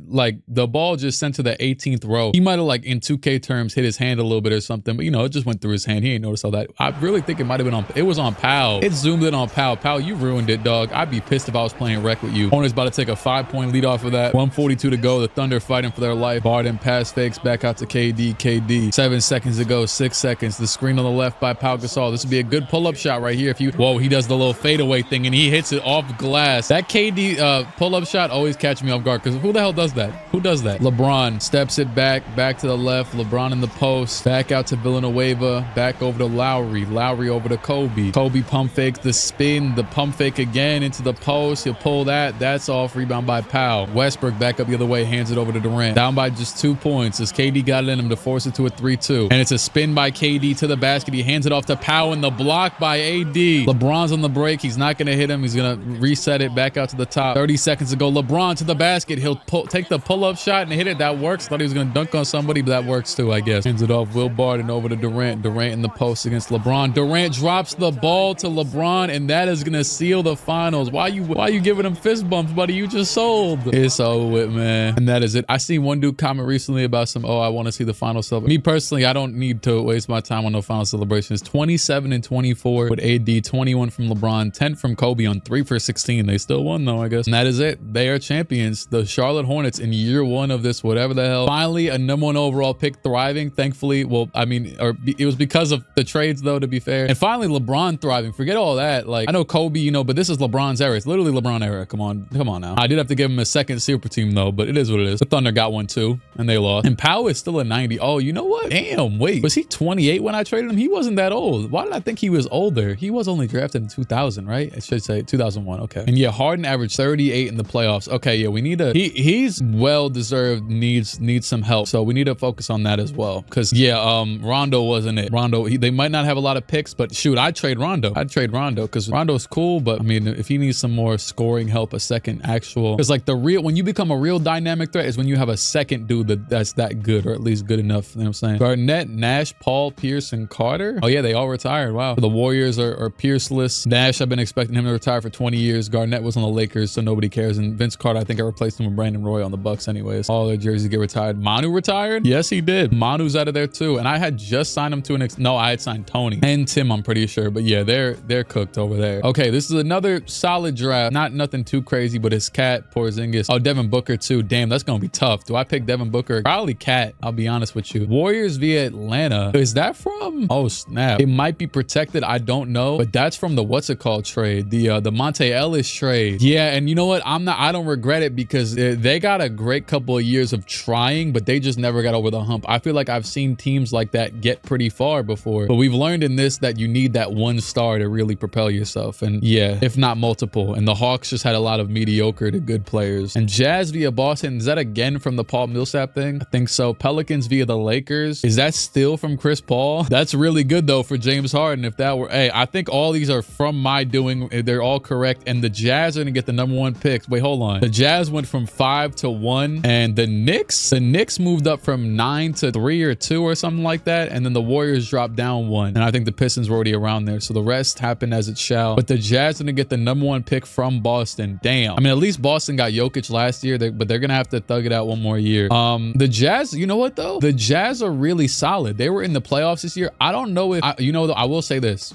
Like the ball just sent to the 18th row. He might have, like in 2K terms, hit his hand a little bit or something, but it just went through his hand. He ain't noticed all that. I really think it might have been on. It was on Powell. It zoomed in on Powell. Powell, you ruined it, dog. I'd be pissed if I was playing rec with you. Hornets about to take a 5-point lead off of that. 1:42 to go. The Thunder fighting for their life. Barton pass fakes back out to KD. 7 seconds to go. 6 seconds. The screen on the left by Pau Gasol. This would be a good pull-up shot right here. Whoa, he does the little fadeaway thing and he hits it off glass. That KD pull-up shot always catches me off guard, because who the hell does that? Who does that? LeBron steps it back to the left. LeBron in the post. Back out to Villanueva. Back over to Lowry. Lowry over to Kobe. Kobe pump fakes the spin. The pump fake again into the post. He'll pull that. That's off. Rebound by Powell. Westbrook back up the other way. Hands it over to Durant. Down by just 2 points as KD got it in him to force it to a 3-2. And it's a spin by KD to the basket. He hands it off to Powell, and the block by AD. LeBron's on the break. He's not going to hit him. He's going to reset it back out to the top. 30 seconds to go. LeBron to the basket. He'll take the pull-up shot and hit it. That works. Thought he was going to dunk on somebody, but that works too, I guess. Hands it off. Will Barton over to Durant. Durant in the post against LeBron. Durant drops the ball to LeBron, and that is going to seal the finals. Why you giving him fist bumps, buddy? You just sold. It's over with, man. And that is it. I seen one dude comment recently about I want to see the final stuff. Me personally, personally, I don't need to waste my time on no final celebrations. 27 and 24 with AD, 21 from LeBron, 10 from Kobe on 3 for 16. They still won though, I guess. And that is it. They are champions. The Charlotte Hornets in year 1 of this, whatever the hell. Finally, a #1 overall pick thriving. Thankfully, well, I mean, it was because of the trades though, to be fair. And finally, LeBron thriving. Forget all that. Like, I know Kobe, you know, but this is LeBron's era. It's literally LeBron era. Come on now. I did have to give him a second super team though, but it is what it is. The Thunder got one too, and they lost. And Powell is still a 90. Oh, you know what? Damn, wait. Was he 28 when I traded him? He wasn't that old. Why did I think he was older? He was only drafted in 2000, right? I should say 2001. Okay. And yeah, Harden averaged 38 in the playoffs. Okay, yeah, we need to, he's well deserved, needs some help. So we need to focus on that as well. Because yeah, Rondo wasn't it. Rondo, they might not have a lot of picks, but shoot, I'd trade Rondo. Because Rondo's cool, but I mean, if he needs some more scoring help, a second actual, because like when you become a real dynamic threat is when you have a second dude that's that good, or at least good enough. You know what I'm saying? Garnett, Nash, Paul, Pierce, and Carter. Oh yeah, they all retired. Wow. The Warriors are Pierceless. Nash, I've been expecting him to retire for 20 years. Garnett was on the Lakers, so nobody cares. And Vince Carter, I think I replaced him with Brandon Roy on the Bucks anyways. All their jerseys get retired. Manu retired? Yes, he did. Manu's out of there too. And I had just signed him to no, I had signed Tony and Tim, I'm pretty sure. But yeah, they're cooked over there. Okay, this is another solid draft. Nothing too crazy, but it's Cat, Porzingis. Oh, Devin Booker too. Damn, that's gonna be tough. Do I pick Devin Booker? Probably Cat, I'll be honest with you. Warriors via Atlanta. Is that from? Oh snap. It might be protected. I don't know, but that's from the what's it called trade, the Monte Ellis trade. Yeah, and you know what? I don't regret it because they got a great couple of years of trying, but they just never got over the hump. I feel like I've seen teams like that get pretty far before, but we've learned in this that you need that one star to really propel yourself. And yeah, if not multiple. And the Hawks just had a lot of mediocre to good players. And Jazz via Boston, is that again from the Paul Millsap thing? I think so. Pelicans via the Lakers. Is that still from Chris Paul? That's really good though for James Harden. If that were, hey, I think all these are from my doing. They're all correct. And the Jazz are gonna get the #1 picks. Wait, hold on. The Jazz went from 5 to 1, and the Knicks moved up from 9 to 3 or 2 or something like that. And then the Warriors dropped down 1. And I think the Pistons were already around there. So the rest happened as it shall. But the Jazz are gonna get the #1 pick from Boston. Damn. I mean, at least Boston got Jokic last year, but they're gonna have to thug it out one more year. The Jazz, you know what though? The Jazz are really solid. They were in the playoffs this year. I don't know if I will say this.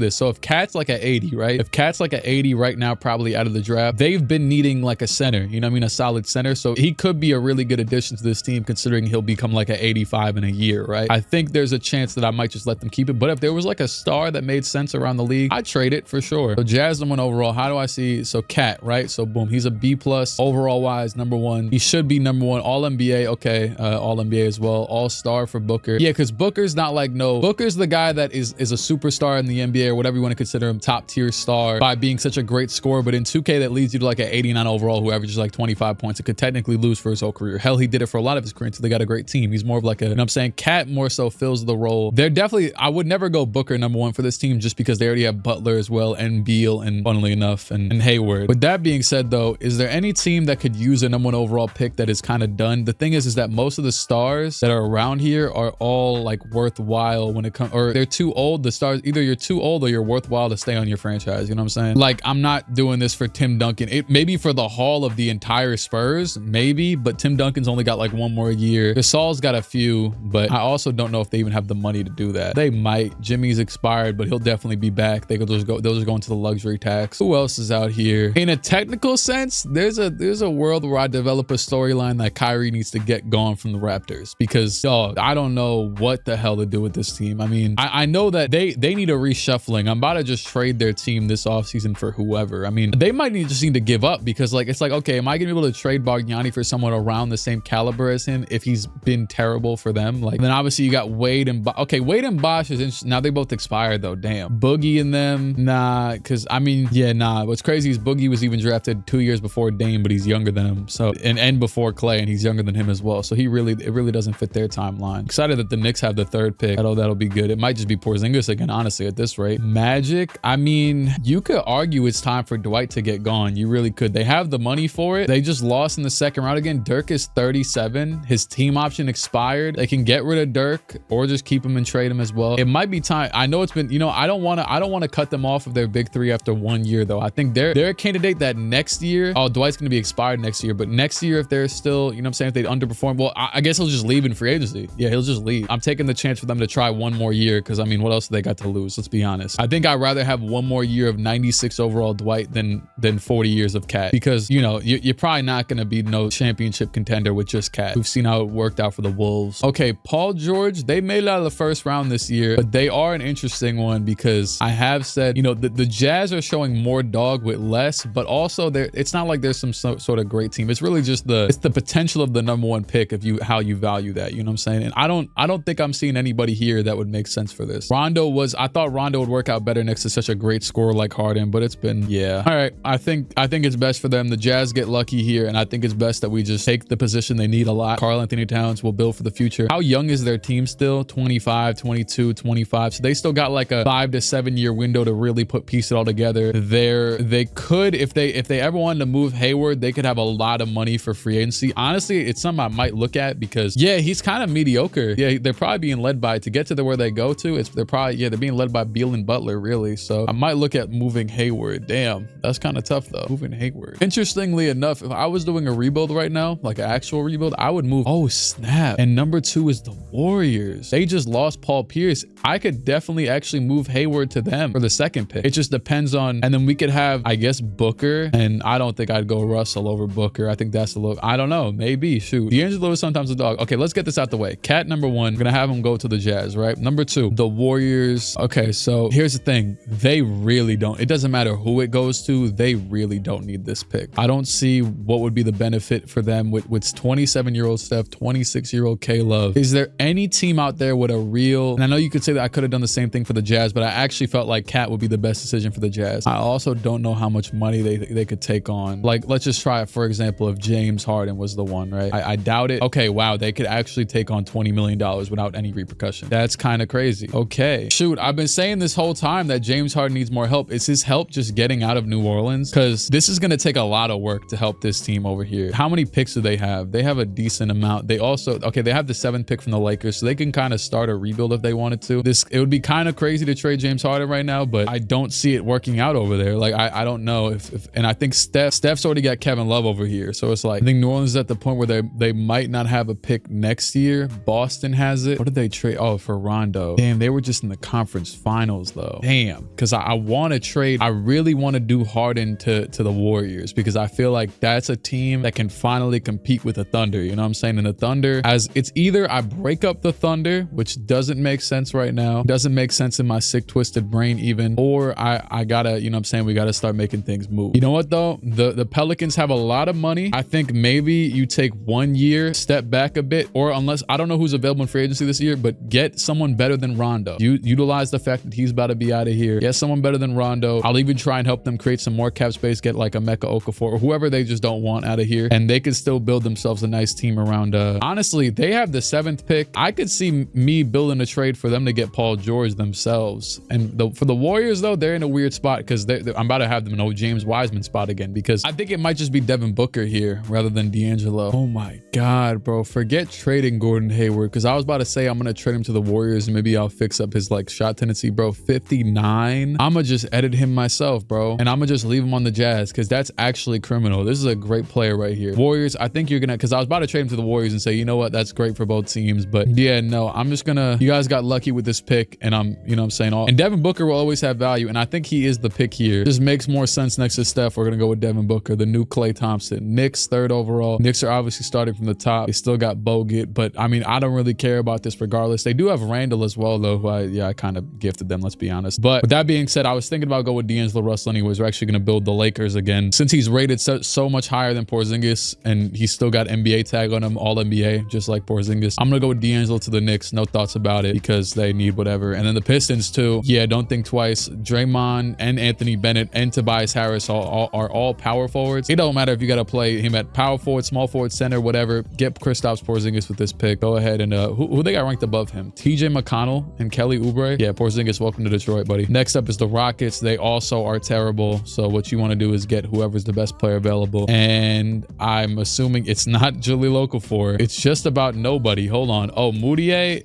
So if Cat's like at 80, right? If Cat's like at 80 right now, probably out of the draft, they've been needing like a center, you know what I mean? A solid center. So he could be a really good addition to this team considering he'll become like an 85 in a year, right? I think there's a chance that I might just let them keep it. But if there was like a star that made sense around the league, I'd trade it for sure. So Jazz #1 overall. How do I see? So Cat, right? So boom, he's a B+ overall wise, #1. He should be #1. All NBA. Okay. All NBA as well. All star for Booker. Yeah, because Booker's not like Booker's the guy that is a superstar in the NBA or whatever you want to consider him, top tier star by being such a great scorer. But in 2K, that leads you to like an 89 overall who averages like 25 points. It could technically lose for his whole career. Hell, he did it for a lot of his career until they got a great team. He's more of like a, you know what I'm saying? Cat more so fills the role. They're definitely, I would never go Booker #1 for this team just because they already have Butler as well and Beal and funnily enough and Hayward. With that being said though, is there any team that could use a #1 overall pick that is kind of done? The thing is that most of the stars that are around here are all like worthwhile when it comes, or they're too old. The stars, either you're too old or you're worthwhile to stay on your franchise. You know what I'm saying? Like, I'm not doing this for Tim Duncan. It maybe for the haul of the entire Spurs, maybe, but Tim Duncan's only got like 1 more year. Gasol's got a few, but I also don't know if they even have the money to do that. They might. Jimmy's expired, but he'll definitely be back. Those are going to the luxury tax. Who else is out here? In a technical sense, there's a world where I develop a storyline that Kyrie needs to get gone from the Raptors because, dog, I don't know what the hell to do with this team. I mean, I know that they need a reshuffling. I'm about to just trade their team this offseason for whoever. I mean, they might just need to give up because like, it's like, okay, am I gonna be able to trade Bargnani for someone around the same caliber as him if he's been terrible for them? Like, then obviously you got Wade and okay, Wade and Bosh is interesting. Now they both expired though. Damn. Boogie and them, nah, because I mean, yeah, nah. What's crazy is Boogie was even drafted 2 years before Dame, but he's younger than him. So and before Clay, and he's younger than him as well. So it really doesn't fit their timeline. Excited that the Knicks have the 3rd pick. That'll be good. It might just be Porzingis again, honestly, at this rate. Magic, I mean, you could argue it's time for Dwight to get gone. You really could. They have the money for it. They just lost in the 2nd round again. Dirk is 37. His team option expired. They can get rid of Dirk or just keep him and trade him as well. It might be time. I know it's been, you know, I don't want to cut them off of their big 3 after 1 year though. I think they're a candidate that next year, oh, Dwight's going to be expired next year, but next year if they're still, you know what I'm saying, if they'd underperform, well, I guess he'll just leave in free agency. Yeah, he'll just leave. I'm taking the chance for them to try one more year because, I mean, what else do they got to lose? Let's be honest. I think I'd rather have one more year of 96 overall Dwight than 40 years of Cat, because, you know, you're probably not going to be no championship contender with just Cat. We've seen how it worked out for the Wolves. Okay, Paul George, they made it out of the first round this year, but they are an interesting one because I have said, you know, the Jazz are showing more dog with less, but also it's not like there's some sort of great team. It's really just it's the potential of the #1 pick of how you value that, you know what I'm saying? And I don't think I'm seeing anybody here that would make sense for this. I thought Rondo would work out better next to such a great scorer like Harden, but it's been, yeah. All right, I think it's best for them. The Jazz get lucky here, and I think it's best that we just take the position they need a lot. Karl Anthony Towns will build for the future. How young is their team still? 25, 22, 25. So they still got like a 5 to 7 year window to really piece it all together. They could, if they ever wanted to move Hayward, they could have a lot of money for free agency. Honestly, it's something I might look at because, yeah, he's kind of mediocre. Yeah, they're probably being led by, to get to where they go to, they're being led by Beal and Butler, really. So I might look at moving Hayward. Damn, that's kind of tough though, moving Hayward. Interestingly enough, if I was doing a rebuild right now, like an actual rebuild, I would move, oh snap. And #2 is the Warriors. They just lost Paul Pierce. I could definitely actually move Hayward to them for the second pick. It just depends on, and then we could have, I guess, Booker, and I don't think I'd go Russell over Booker. I think that's a little, I don't know, maybe, shoot. D'Angelo is sometimes a dog. Okay, let's get this out the way. Cat #1, I'm gonna have him go to the Jazz, right? #2, the Warriors. Okay, so here's the thing. They really don't, it doesn't matter who it goes to, they really don't need this pick. I don't see what would be the benefit for them with 27-year-old Steph, 26-year-old K-Love. Is there any team out there with a real, and I know you could say that I could have done the same thing for the Jazz, but I actually felt like Cat would be the best decision for the Jazz. I also don't know how much money they could take on. Like, let's just try it, for example, if James Harden was the one, right? I doubt it. Okay, wow, they could actually take on $20 million without any repercussion. That's kind of crazy. Okay, shoot, I've been saying this whole time that James Harden needs more help. Is his help just getting out of New Orleans? Because this is going to take a lot of work to help this team over here. How many picks do they have? They have a decent amount. They also, okay, they have the 7th pick from the Lakers, so they can kind of start a rebuild if they wanted to. It would be kind of crazy to trade James Harden right now, but I don't see it working out over there. Like, I don't know if and I think Steph's already got Kevin Love over here, so it's like, I think New Orleans is at the point where they might not have a pick next year. Boston has it. What did they trade? Oh, for Rondo. Damn, they were just in the conference finals though. Damn, because I want to trade. I really want to do Harden to the Warriors because I feel like that's a team that can finally compete with the Thunder. You know what I'm saying? And the Thunder, as it's either I break up the Thunder, which doesn't make sense right now, doesn't make sense in my sick twisted brain even, or I gotta, you know what I'm saying, we gotta start making things move. You know what though? The Pelicans have a lot of money. I think maybe you take 1 year, step back a bit, or unless, I don't know who's available in free agency this year, but get someone better than Rondo. You utilize the fact that he's about to be out of here. Get someone better than Rondo. I'll even try and help them create some more cap space, get like a Mecca Okafor or whoever they just don't want out of here, and they could still build themselves a nice team around. Honestly, they have the 7th pick. I could see me building a trade for them to get Paul George themselves. And for the Warriors though, they're in a weird spot because I'm about to have them in a James Wiseman spot again, because I think it might just be Devin Booker here rather than D'Angelo. Oh my God, bro. Forget trading Gordon Hayward, because I was about to say I'm going to trade him to the Warriors and maybe I'll fix up his like shot tendency, bro. 59. I'm going to just edit him myself, bro. And I'm going to just leave him on the Jazz because that's actually criminal. This is a great player right here. Warriors, I think you're going to, because I was about to trade him to the Warriors and say, you know what, that's great for both teams. But yeah, no, I'm just going to, you guys got lucky with this pick, and I'm, you know what I'm saying, and Devin Booker will always have value, and I think he is the pick here. Just makes more sense next to Steph. We're going to go with Devin Booker, the new Klay Thompson. Knicks 3rd overall. Knicks are obviously starting from the top. They still got Bogut, but I mean, I don't really care about this regardless. They do have Randall as well though, who I kind of gifted them, let's be honest. But with that being said, I was thinking about going with D'Angelo Russell anyways. We're actually going to build the Lakers again. Since he's rated so much higher than Porzingis, and he's still got NBA tag on him, all NBA, just like Porzingis, I'm going to go with D'Angelo to the Knicks. No thoughts about it, because they need whatever. And then the Pistons too. Yeah, don't think twice. Draymond and Anthony Bennett and Tobias Harris are all power forwards. It don't matter if you got to play him at power forward, small forward, center, whatever. Get Kristaps Porzingis with this pick. Go ahead and who they got ranked above him? TJ McConnell and Kelly Oubre. Yeah, Porzingis, welcome to Detroit, buddy. Next up is the Rockets. They also are terrible. So what you want to do is get whoever's the best player available. And I'm assuming it's not Jahlil Okafor. It's just about nobody. Hold on. Oh, Moutier.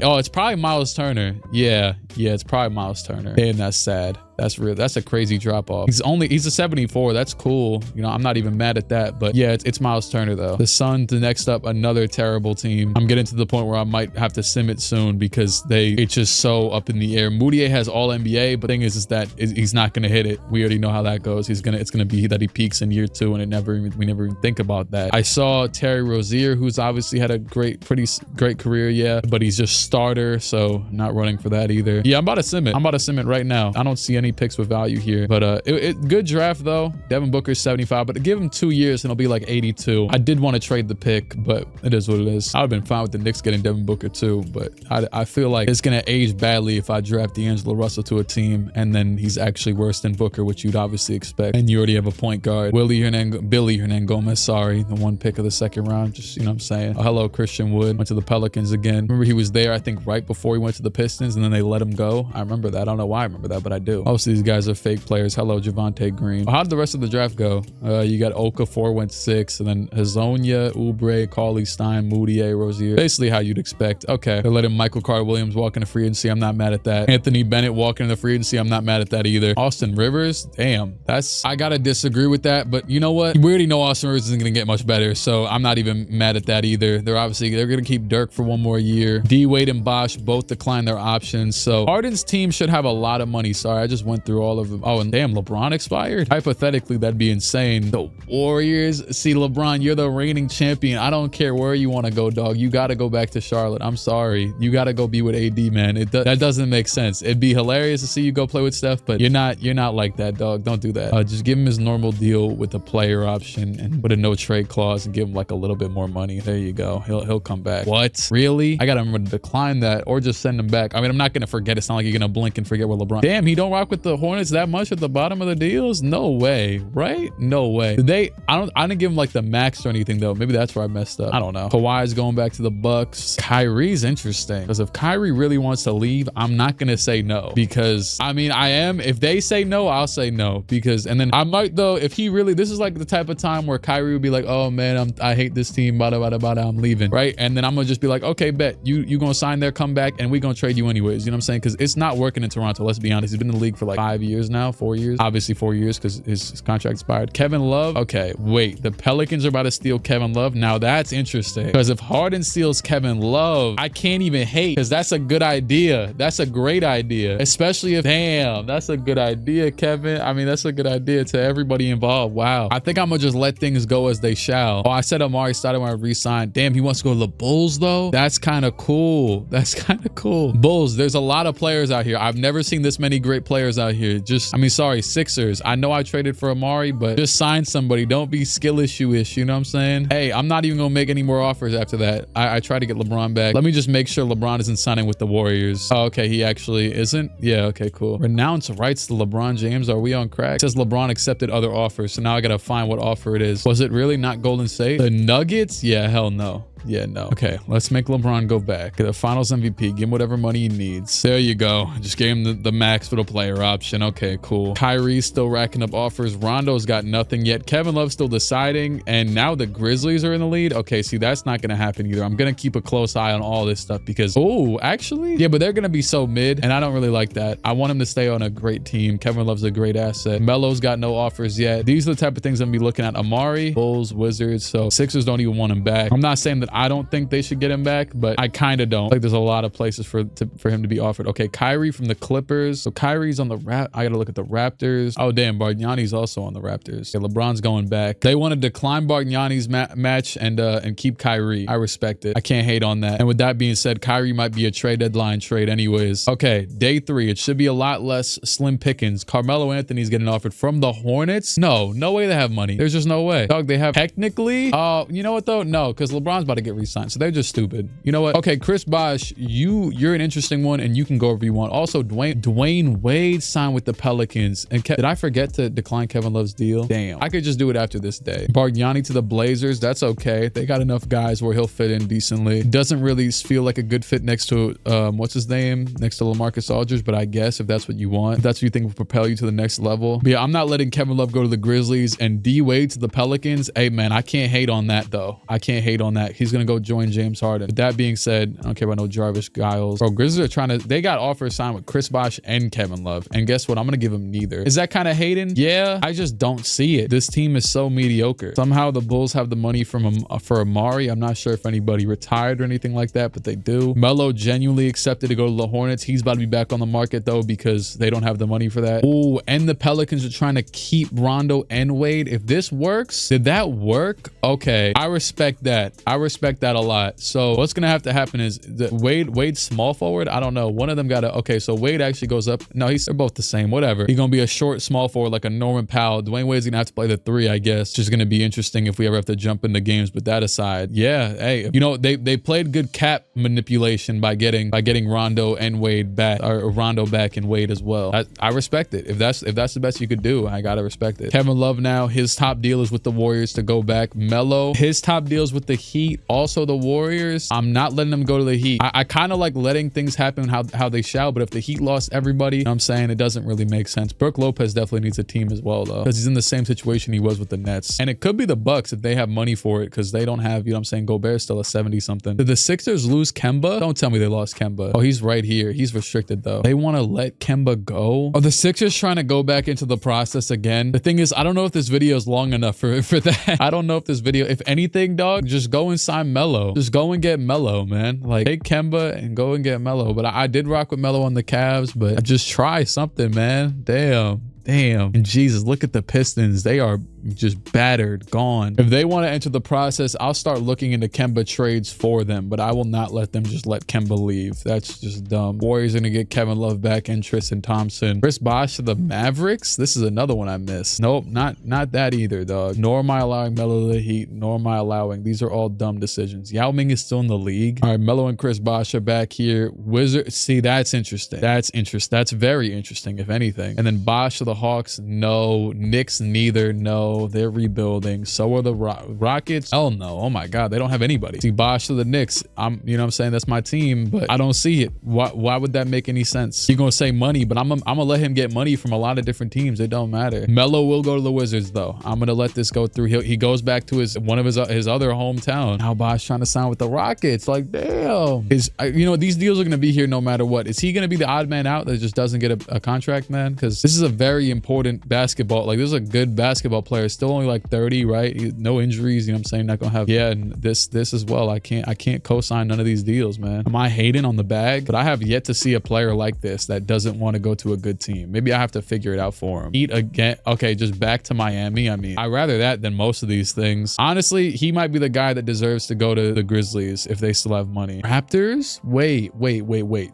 Oh, it's probably Miles Turner. Yeah, it's probably Miles Turner. Damn, that's sad. That's real. That's a crazy drop off. He's a 74. That's cool. You know, I'm not even mad at that. But yeah, it's Miles Turner though. The Suns, the next up, another terrible team. I'm getting to the point where I might have to sim it soon because it's just so up in the air. Moutier has all NBA, but the thing is that he's not going to hit it. We already know how that goes. It's going to be that he peaks in year 2, and we never even think about that. I saw Terry Rozier, who's obviously had a pretty great career, yeah, but he's just starter, so not running for that either. Yeah, I'm about to sim it right now. I don't see any picks with value here, but good draft though. Devin Booker's 75, but give him 2 years and it'll be like 82. I did want to trade the pick, but it is what it is. I've been fine with the Knicks getting Devin Booker too, but I feel like it's gonna age badly if I draft D'Angelo Russell to a team and then he's actually worse than Booker, which you'd obviously expect. And you already have a point guard, Billy Hernangomez, sorry, the 1 pick of the 2nd round. Just, you know what I'm saying? Oh, hello, Christian Wood. Went to the Pelicans again. Remember he was there, I think, right before he went to the Pistons, and then they let him go. I remember that. I don't know why I remember that, but I do. Most of these guys are fake players. Hello, Javonte Green. How did the rest of the draft go? You got Okafor went 6, and then Hazonia, Oubre, Cauley Stein, Moutier, Rozier. Basically how you'd expect. Okay, they're letting Michael Carter Williams walk into free agency. I'm not mad at that. Anthony Bennett walking into free agency. I'm not mad at that either. Austin Rivers, damn, I gotta disagree with that, but you know what? We already know Austin Rivers isn't gonna get much better, so I'm not even mad at that either. They're gonna keep Dirk for 1 more year. D Wade and Bosch both declined their options, so Harden's team should have a lot of money. Sorry, I just went through all of them. Oh, and damn, LeBron expired. Hypothetically, that'd be insane. The Warriors, see, LeBron, you're the reigning champion. I don't care where you want to go, dog. You got to go back to Charlotte. I'm sorry, you got to go be with AD, man. That doesn't make sense. It'd be hilarious to see you go play with Steph, but you're not like that, dog. Don't do that. Just give him his normal deal with a player option and with a no trade clause and give him like a little bit more money. There you go. He'll come back. What? Really? I gotta remember to decline that or just send him back. I mean, I'm not gonna forget. It's not like you're gonna blink and forget what LeBron. Damn, he don't rock with the Hornets that much at the bottom of the deals? No way, right? No way. I didn't give him like the max or anything though. Maybe that's where I messed up. I don't know. Kawhi's going back to the Bucks. Kyrie's interesting because if Kyrie really wants to leave, I'm not gonna say no, because I mean I am. If they say no, I'll say no, because and then I might though if he really, this is like the type of time where Kyrie would be like, oh man, I hate this team, bada bada bada, I'm leaving, right? And then I'm gonna just be like, okay, bet you gonna sign there, come back, and we gonna trade you anyways. You know what I'm saying? Because it's not working in Toronto. Let's be honest. He's been in the league for like 5 years now, 4 years, obviously 4 years because his contract expired. Kevin Love. Okay, wait, the Pelicans are about to steal Kevin Love. Now that's interesting, because if Harden steals Kevin Love, I can't even hate, because that's a good idea. That's a great idea, especially if, damn, that's a good idea, Kevin. I mean, that's a good idea to everybody involved. Wow. I think I'm gonna just let things go as they shall. Oh, I said Amari started when I re-signed. Damn, he wants to go to the Bulls though. That's kind of cool. That's kind of cool. Bulls, there's a lot of players out here. I've never seen this many great players out here. Just, I mean, sorry, Sixers. I know I traded for Amari, but just sign somebody. Don't be skill issue-ish. You know what I'm saying? Hey, I'm not even gonna make any more offers after that. I try to get LeBron back. Let me just make sure LeBron isn't signing with the Warriors. Oh, okay, he actually isn't. Yeah, okay, cool. Renounce rights to LeBron James. Are we on crack? It says LeBron accepted other offers, so now I gotta find what offer it is. Was it really not Golden State? The Nuggets? Yeah, hell no. Yeah, no. Okay, let's make LeBron go back. Get a finals MVP. Give him whatever money he needs. There you go. Just gave him the max for the player option. Okay, cool. Kyrie's still racking up offers. Rondo's got nothing yet. Kevin Love's still deciding. And now the Grizzlies are in the lead. Okay, see, that's not going to happen either. I'm going to keep a close eye on all this stuff because, oh, actually, yeah, but they're going to be so mid. And I don't really like that. I want him to stay on a great team. Kevin Love's a great asset. Melo's got no offers yet. These are the type of things I'm going to be looking at. Amari, Bulls, Wizards. So Sixers don't even want him back. I'm not saying that I don't think they should get him back, but I kind of don't. Like, there's a lot of places for him to be offered. Okay, Kyrie from the Clippers. So Kyrie's on the I gotta look at the Raptors. Oh damn, Bargnani's also on the Raptors. Okay, LeBron's going back. They want to decline Bargnani's match and keep Kyrie. I respect it. I can't hate on that. And with that being said, Kyrie might be a trade deadline trade anyways. Okay, day 3. It should be a lot less slim pickings. Carmelo Anthony's getting offered from the Hornets. No way they have money. There's just no way. Dog, they have technically. You know what though? No, because LeBron's about to get re-signed. So they're just stupid. You know what? Okay, Chris Bosh, you're an interesting one and you can go wherever you want. Also, Dwayne Wade signed with the Pelicans. And did I forget to decline Kevin Love's deal? Damn. I could just do it after this day. Bargnani to the Blazers. That's okay. They got enough guys where he'll fit in decently. Doesn't really feel like a good fit next to, what's his name? Next to LaMarcus Aldridge, but I guess if that's what you want, if that's what you think will propel you to the next level. But yeah, I'm not letting Kevin Love go to the Grizzlies and D Wade to the Pelicans. Hey man, I can't hate on that though. I can't hate on that. He's going to go join James Harden. With that being said, I don't care about no Jarvis Giles. Bro, Grizzlies are trying to, they got offers signed with Chris Bosh and Kevin Love. And guess what? I'm going to give him neither. Is that kind of hating? Yeah, I just don't see it. This team is so mediocre. Somehow the Bulls have the money from for Amari. I'm not sure if anybody retired or anything like that, but they do. Melo genuinely accepted to go to the Hornets. He's about to be back on the market though, because they don't have the money for that. Ooh, and the Pelicans are trying to keep Rondo and Wade. If this works, did that work? Okay, I respect that. I respect that a lot. So what's gonna have to happen is that Wade's small forward. I don't know. One of them got to, okay, so Wade actually goes up. No, they're both the same. Whatever. He's gonna be a short small forward like a Norman Powell. Dwayne Wade's gonna have to play the 3, I guess. It's just gonna be interesting if we ever have to jump into games. But that aside, yeah, hey, you know, they played good cap manipulation by getting Rondo and Wade back, or Rondo back and Wade as well. I respect it. If that's the best you could do, I gotta respect it. Kevin Love now, his top deal is with the Warriors to go back. Melo, his top deals with the Heat, also the Warriors. I'm not letting them go to the Heat. I kind of like letting things happen how they shall, but if the Heat lost everybody, you know what I'm saying, it doesn't really make sense. Brooke Lopez definitely needs a team as well though, because he's in the same situation he was with the Nets. And it could be the Bucks if they have money for it, because they don't have, you know what I'm saying, Gobert's still a 70 something. Did the Sixers lose Kemba? Don't tell me they lost Kemba. Oh, he's right here. He's restricted though. They want to let Kemba go? Are the Sixers trying to go back into the process again? The thing is, I don't know if this video is long enough for that. I don't know if this video, if anything, dog, just go and sign Melo. Just go and get Melo, man. Like, take Kemba and go and get Melo. But I did rock with Melo on the Cavs, but just try something, man. Damn. And Jesus, look at the Pistons. They are just battered, gone. If they want to enter the process, I'll start looking into Kemba trades for them, but I will not let them just let Kemba leave. That's just dumb. Warriors are going to get Kevin Love back and Tristan Thompson. Chris Bosh to the Mavericks. This is another one I missed. Nope, not that either, dog. Nor am I allowing Melo to the Heat, nor am I allowing. These are all dumb decisions. Yao Ming is still in the league. All right, Melo and Chris Bosh are back here. Wizards, see, that's interesting. That's very interesting, if anything. And then Bosh to the Hawks, no. Knicks, neither, no. They're rebuilding. So are the Rockets. Hell no. Oh my God, they don't have anybody. See, Bosh to the Knicks. You know what I'm saying, that's my team, but I don't see it. Why would that make any sense? You're gonna say money, but I'm gonna let him get money from a lot of different teams. It don't matter. Melo will go to the Wizards though. I'm gonna let this go through. He goes back to one of his other hometown. Now Bosh trying to sign with the Rockets. Like, damn. You know, these deals are gonna be here no matter what. Is he gonna be the odd man out that just doesn't get a contract, man? Because this is a very important basketball. Like, this is a good basketball player. Still only like 30, right? No injuries. You know what I'm saying? Not gonna have. Yeah, and this as well. I can't co-sign none of these deals, man. Am I hating on the bag? But I have yet to see a player like this that doesn't want to go to a good team. Maybe I have to figure it out for him. Heat again. Okay, just back to Miami. I mean, I'd rather that than most of these things. Honestly, he might be the guy that deserves to go to the Grizzlies if they still have money. Raptors? Wait.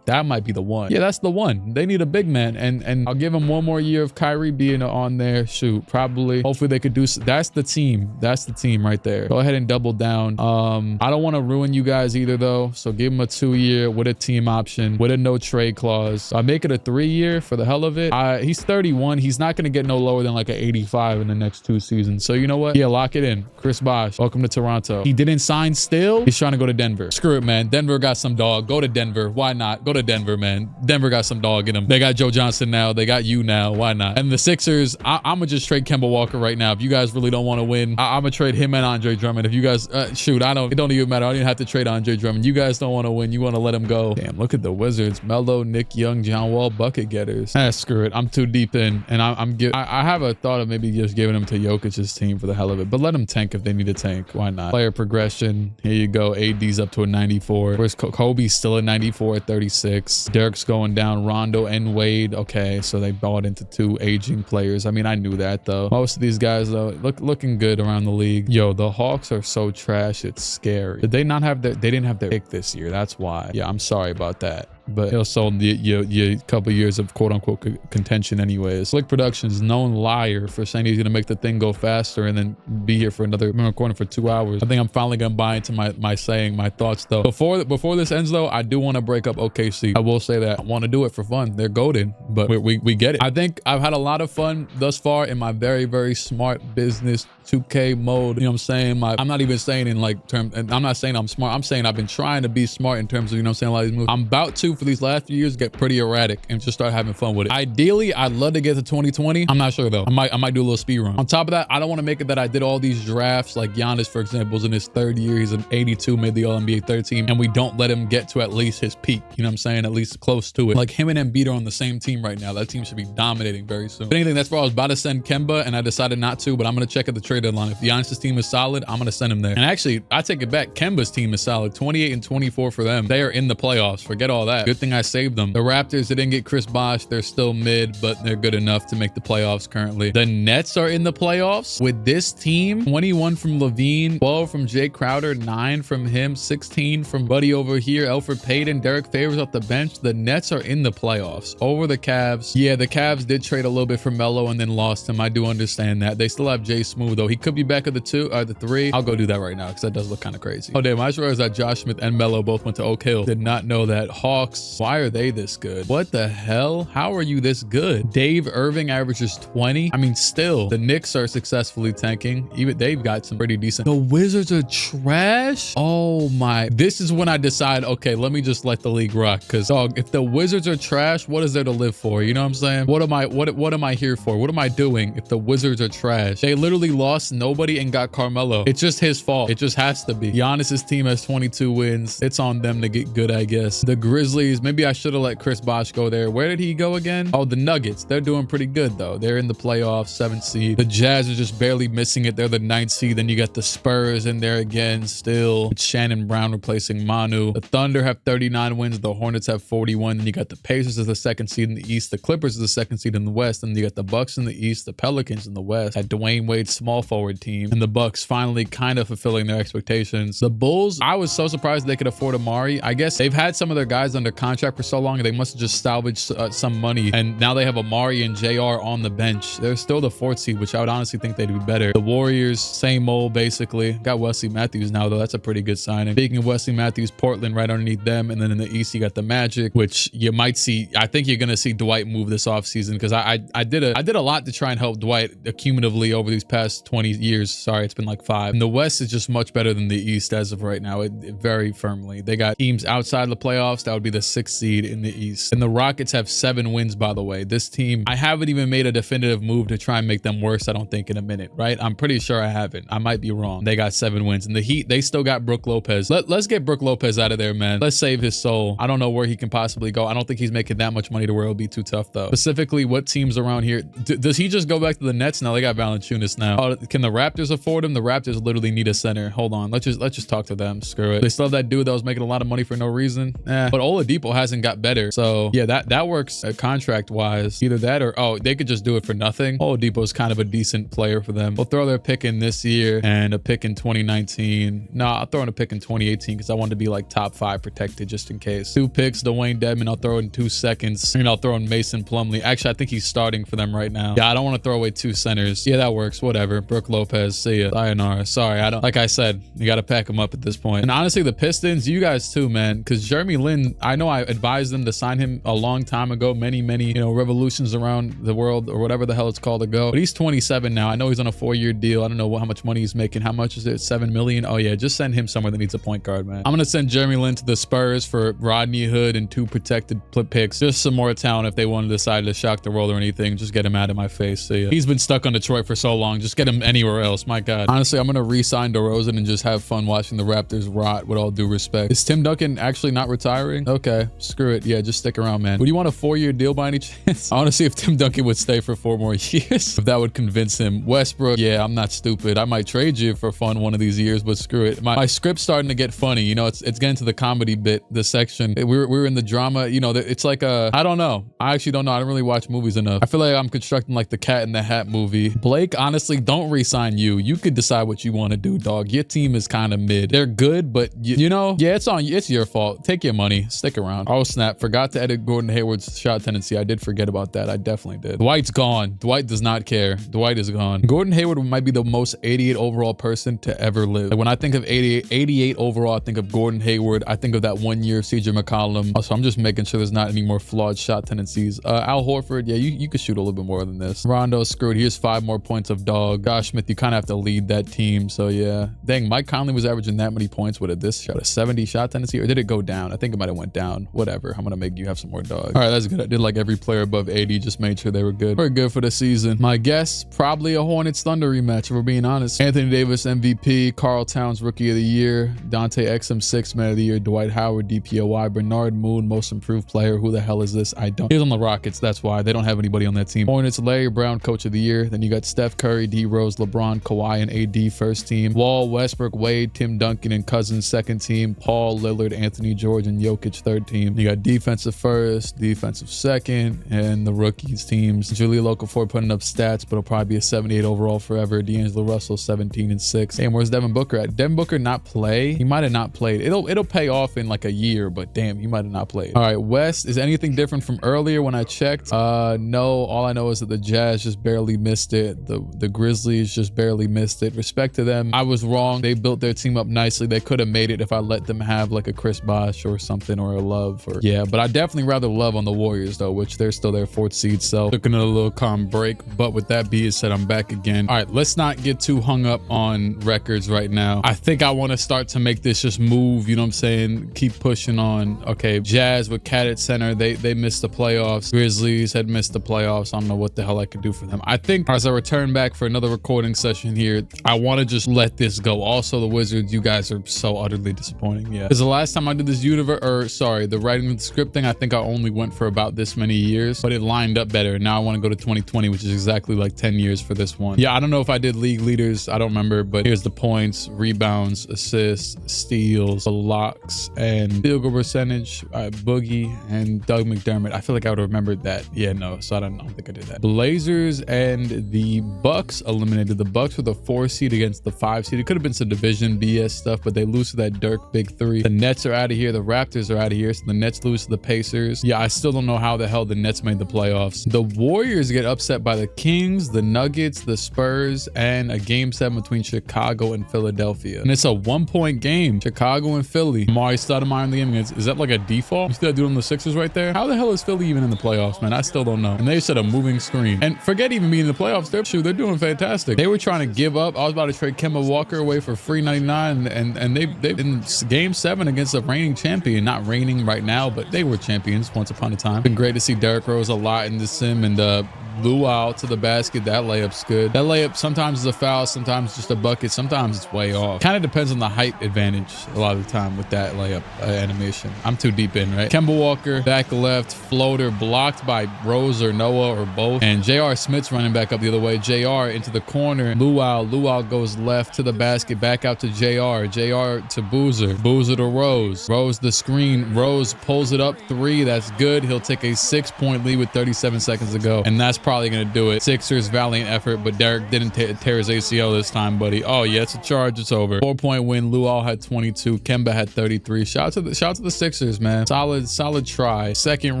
That might be the one. Yeah, that's the one. They need a big man, and I'll give him one more year of Kyrie being on there. Shoot, probably. Hopefully they could do. That's the team. That's the team right there. Go ahead and double down. I don't want to ruin you guys either though, so give him a 2-year with a team option with a no trade clause. I make it a 3-year for the hell of it. He's 31. He's not going to get no lower than like an 85 in the next 2 seasons. So you know what? Yeah, lock it in. Chris Bosh, welcome to Toronto. He didn't sign still. He's trying to go to Denver. Screw it, man. Denver got some dog. Go to Denver. Why not? Go to Denver, man. Denver got some dog in them. They got Joe Johnson now. They got you now. Why not? And the Sixers, I'm gonna just trade Kemba Walker right now. If you guys really don't want to win, I'm gonna trade him and Andre Drummond. If you guys shoot, it don't even matter. I don't even have to trade Andre Drummond. You guys don't want to win. You want to let him go. Damn, look at the Wizards. Melo, Nick Young, John Wall, bucket getters. Screw it. I'm too deep in, and I have a thought of maybe just giving him to Jokic's team for the hell of it. But let him tank if they need a tank. Why not? Player progression. Here you go. AD's up to a 94. Where's Kobe's still a 94 at 36. Dirk's going down. Rondo and Wade. Okay, so they bought into 2 aging players. I mean, I knew that though. Most of these guys though looking good around the league. Yo, the Hawks are so trash. It's scary. Did they not have they didn't have their pick this year? That's why. Yeah, I'm sorry about that. But he'll sold your couple years of quote unquote contention anyways. Clique Productions, known liar for saying he's gonna make the thing go faster and then be here for another recording for 2 hours. I think I'm finally gonna buy into my thoughts though. Before this ends though, I do want to break up OKC. I will say that I want to do it for fun. They're goated, but we get it. I think I've had a lot of fun thus far in my very smart business 2K mode. You know what I'm saying? I'm not even saying in like term, and I'm not saying I'm smart. I'm saying I've been trying to be smart in terms of, you know what I'm saying, a lot of these moves. I'm about to for these last few years get pretty erratic and just start having fun with it. Ideally, I'd love to get to 2020. I'm not sure though. I might do a little speed run. On top of that, I don't want to make it that I did all these drafts. Like Giannis, for example, is in his third year. He's an 82, made the All-NBA third team, and we don't let him get to at least his peak. You know what I'm saying? At least close to it. Like him and Embiid are on the same team right now. That team should be dominating very soon. If anything, that's why I was about to send Kemba, and I decided not to, but I'm going to check at the trade deadline. If Giannis' team is solid, I'm going to send him there. And actually, I take it back. Kemba's team is solid. 28 and 24 for them. They are in the playoffs. Forget all that. Good thing I saved them. The Raptors, they didn't get Chris Bosh. They're still mid, but they're good enough to make the playoffs currently. The Nets are in the playoffs with this team. 21 from Levine, 12 from Jay Crowder, 9 from him, 16 from Buddy over here, Elfrid Payton, Derek Favors off the bench. The Nets are in the playoffs over the Cavs. Yeah, the Cavs did trade a little bit for Melo and then lost him. I do understand that. They still have Jay Smooth though. He could be back at the 2 or the 3. I'll go do that right now because that does look kind of crazy. Oh damn, I just realized that Josh Smith and Melo both went to Oak Hill. Did not know that. Hawks, why are they this good? What the hell? How are you this good? Dave Irving averages 20. I mean, still, the Knicks are successfully tanking. Even they've got some pretty decent. The Wizards are trash. Oh my. This is when I decide, okay, let me just let the league rock. Because dog, if the Wizards are trash, what is there to live for? You know what I'm saying? What am I here for? What am I doing if the Wizards are trash? They literally lost nobody and got Carmelo. It's just his fault. It just has to be. Giannis's team has 22 wins. It's on them to get good, I guess. The Grizzlies, maybe I should have let Chris Bosh go there. Where did he go again? Oh, the Nuggets. They're doing pretty good though. They're in the playoffs, 7th seed. The Jazz are just barely missing it. They're the 9th seed. Then you got the Spurs in there again still. It's Shannon Brown replacing Manu. The Thunder have 39 wins. The Hornets have 41. Then you got the Pacers as the 2nd seed in the East. The Clippers is the 2nd seed in the West. And you got the Bucks in the East. The Pelicans in the West. That Dwayne Wade small forward team. And the Bucks finally kind of fulfilling their expectations. The Bulls, I was so surprised they could afford Amari. I guess they've had some of their guys under contract for so long. They must have just salvaged some money. And now they have Amari and JR on the bench. They're still the 4th seed, which I would honestly think they'd be better. The Warriors, same old basically. Got Wesley Matthews now though. That's a pretty good signing. Speaking of Wesley Matthews, Portland right underneath them. And then in the East, you got the Magic, which you might see. I think you're going to see Dwight move this offseason because I did a lot to try and help Dwight accumulatively over these past 20 years. Sorry, it's been like 5. And the West is just much better than the East as of right now. It very firmly. They got teams outside the playoffs. That would be the 6th seed in the East. And the Rockets have 7 wins, by the way. This team, I haven't even made a definitive move to try and make them worse, I don't think, in a minute, right? I'm pretty sure I haven't. I might be wrong. They got 7 wins. And the Heat, they still got Brook Lopez. Let's get Brook Lopez out of there, man. Let's save his soul. I don't know where he can possibly go. I don't think he's making that much money to where it'll be too tough, though. Specifically, what teams around here? Does he just go back to the Nets? No, they got Valanciunas now. Oh, can the Raptors afford him? The Raptors literally need a center. Hold on. Let's just talk to them. Screw it. They still have that dude that was making a lot of money for no reason. But Oladipo hasn't got better. So yeah, that works contract wise. Either that or, oh, they could just do it for nothing. Oladipo's kind of a decent player for them. We'll throw their pick in this year and a pick in 2019. No, I'll throw in a pick in 2018 because I want to be like top 5 protected just in case. 2 picks, Dwayne Dedmon. I'll throw in 2 seconds. And I'll throw in Mason Plumlee. Actually, I think he's starting for them right now. Yeah, I don't want to throw away 2 centers. Yeah, that works. Whatever. Brook Lopez. See ya. Sayonara. Sorry, I don't. Like I said, you got to pack him up at this point. And honestly, the Pistons, you guys too, man. Because Jeremy Lin, I know I advised them to sign him a long time ago. Many, revolutions around the world or whatever the hell it's called ago. But he's 27 now. I know he's on a 4-year deal. I don't know how much money he's making. How much is it? 7 million? Oh yeah, just send him somewhere that needs a point guard, man. I'm gonna send Jeremy Lin to the Spurs for Rodney Hood and 2 protected picks. Just some more talent if they want to decide to shock the world or anything. Just get him out of my face. See ya. He's been stuck on Detroit for so long. Just get him anywhere else. My God. Honestly, I'm gonna re-sign DeRozan and just have fun watching the Raptors rot, with all due respect. Is Tim Duncan actually not retiring? Okay, screw it. Yeah, just stick around, man. Would you want a 4-year deal by any chance? I want to see if Tim Duncan would stay for 4 more years. If that would convince him. Westbrook, yeah, I'm not stupid. I might trade you for fun one of these years, but screw it. My script's starting to get funny. You know, it's getting to the comedy bit, the section. We're in the drama. You know, it's like I don't know. I actually don't know. I don't really watch movies enough. I feel like I'm constructing like the Cat in the Hat movie. Blake, honestly, don't re-sign you. You could decide what you want to do, dog. Your team is kind of mid. They're good, but you know, yeah, it's on you. It's your fault. Take your money. Stick around. Oh, snap. Forgot to edit Gordon Hayward's shot tendency. I did forget about that. I definitely did. Dwight's gone. Dwight does not care. Dwight is gone. Gordon Hayward might be the most 88 overall person to ever live. Like when I think of 88 overall, I think of Gordon Hayward. I think of that 1 year CJ McCollum. Also, I'm just making sure there's not any more flawed shot tendencies. Al Horford, yeah, you could shoot a little bit more than this. Rondo, screwed. Here's 5 more points of dog. Josh Smith, you kind of have to lead that team. So yeah. Dang, Mike Conley was averaging that many points with this shot. A 70 shot tendency, or did it go down? I think it might have went down. down. Whatever. I'm gonna make you have some more dogs. All right, that's good. I did like every player above 80, just made sure they were good. We're good for the season. My guess, probably a Hornets Thunder rematch, if we're being honest. Anthony Davis MVP, Karl Towns Rookie of the Year, Dante Exum 6th Man of the Year, Dwight Howard DPOY, Bernard Moon Most Improved Player. Who the hell is this? I don't. He's on the Rockets, that's why. They don't have anybody on that team. Hornets, Larry Brown Coach of the Year. Then you got Steph Curry, D Rose, LeBron, Kawhi, and AD first team. Wall, Westbrook, Wade, Tim Duncan, and Cousins second team. Paul, Lillard, Anthony George, and Jokic third team. You got defensive first, defensive second, and the rookies teams. Julia Okafor putting up stats, but it'll probably be a 78 overall forever. D'Angelo Russell 17 and 6. Damn, where's Devin Booker at? Devin Booker not play? He might have not played. It'll pay off in like a year, but damn, he might have not played. All right, West, is anything different from earlier when I checked? No, all I know is that the Jazz just barely missed it. The Grizzlies just barely missed it. Respect to them. I was wrong. They built their team up nicely. They could have made it if I let them have like a Chris Bosh or something, or a Love, or yeah, but I definitely rather Love on the Warriors though, which they're still their 4th seed. So looking at a little calm break. But with that being said, I'm back again. All right, let's not get too hung up on records right now. I think I want to start to make this just move, you know what I'm saying? Keep pushing on. Okay, Jazz with Cat at center, they missed the playoffs. Grizzlies had missed the playoffs. I don't know what the hell I could do for them. I think as I return back for another recording session here, I want to just let this go. Also, the Wizards, you guys are so utterly disappointing. Yeah, because the last time I did this the writing of the script thing, I think I only went for about this many years, but it lined up better. Now I want to go to 2020, which is exactly like 10 years for this one. Yeah, I don't know if I did league leaders, I don't remember, but here's the points, rebounds, assists, steals, blocks, and field goal percentage. Boogie and Doug McDermott. I feel like I would have remembered that. Yeah, no, so I don't think I did that. Blazers and the Bucks eliminated. The Bucks with a 4 seed against the 5 seed. It could have been some division BS stuff, but they lose to that Dirk big 3. The Nets are out of here. The Raptors are out of here. So the Nets lose to the Pacers. Yeah, I still don't know how the hell the Nets made the playoffs. The Warriors get upset by the Kings, the Nuggets, the Spurs, and a game 7 between Chicago and Philadelphia. And it's a 1-point game. Chicago and Philly. Amari Stoudemire in the game. Is that like a default? You see that dude on the Sixers right there? How the hell is Philly even in the playoffs, man? I still don't know. And they said a moving screen. And forget even being in the playoffs. They're doing fantastic. They were trying to give up. I was about to trade Kemba Walker away for free 99, and they in game 7 against a reigning champion. Not reigning right now, but they were champions once upon a time. Been great to see Derrick Rose a lot in this sim, and Luau to the basket. That layup's good. That layup sometimes is a foul, sometimes just a bucket, sometimes it's way off. Kind of depends on the height advantage a lot of the time with that layup animation. I'm too deep in, right? Kemba Walker, back left, floater blocked by Rose or Noah or both. And J.R. Smith's running back up the other way. J.R. into the corner. Luau goes left to the basket, back out to J.R. J.R. to Boozer. Boozer to Rose. Rose the screen. Rose pulls it up 3. That's good. He'll take a 6-point lead with 37 seconds to go. And that's probably going to do it. Sixers valiant effort, but Derek didn't tear his ACL this time, buddy. Oh yeah, it's a charge. It's over. 4-point win. Luau had 22. Kemba had 33. Shout out to the Sixers, man. Solid try. Second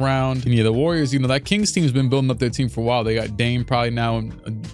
round. And yeah, the Warriors, you know, that Kings team's been building up their team for a while. They got Dame probably now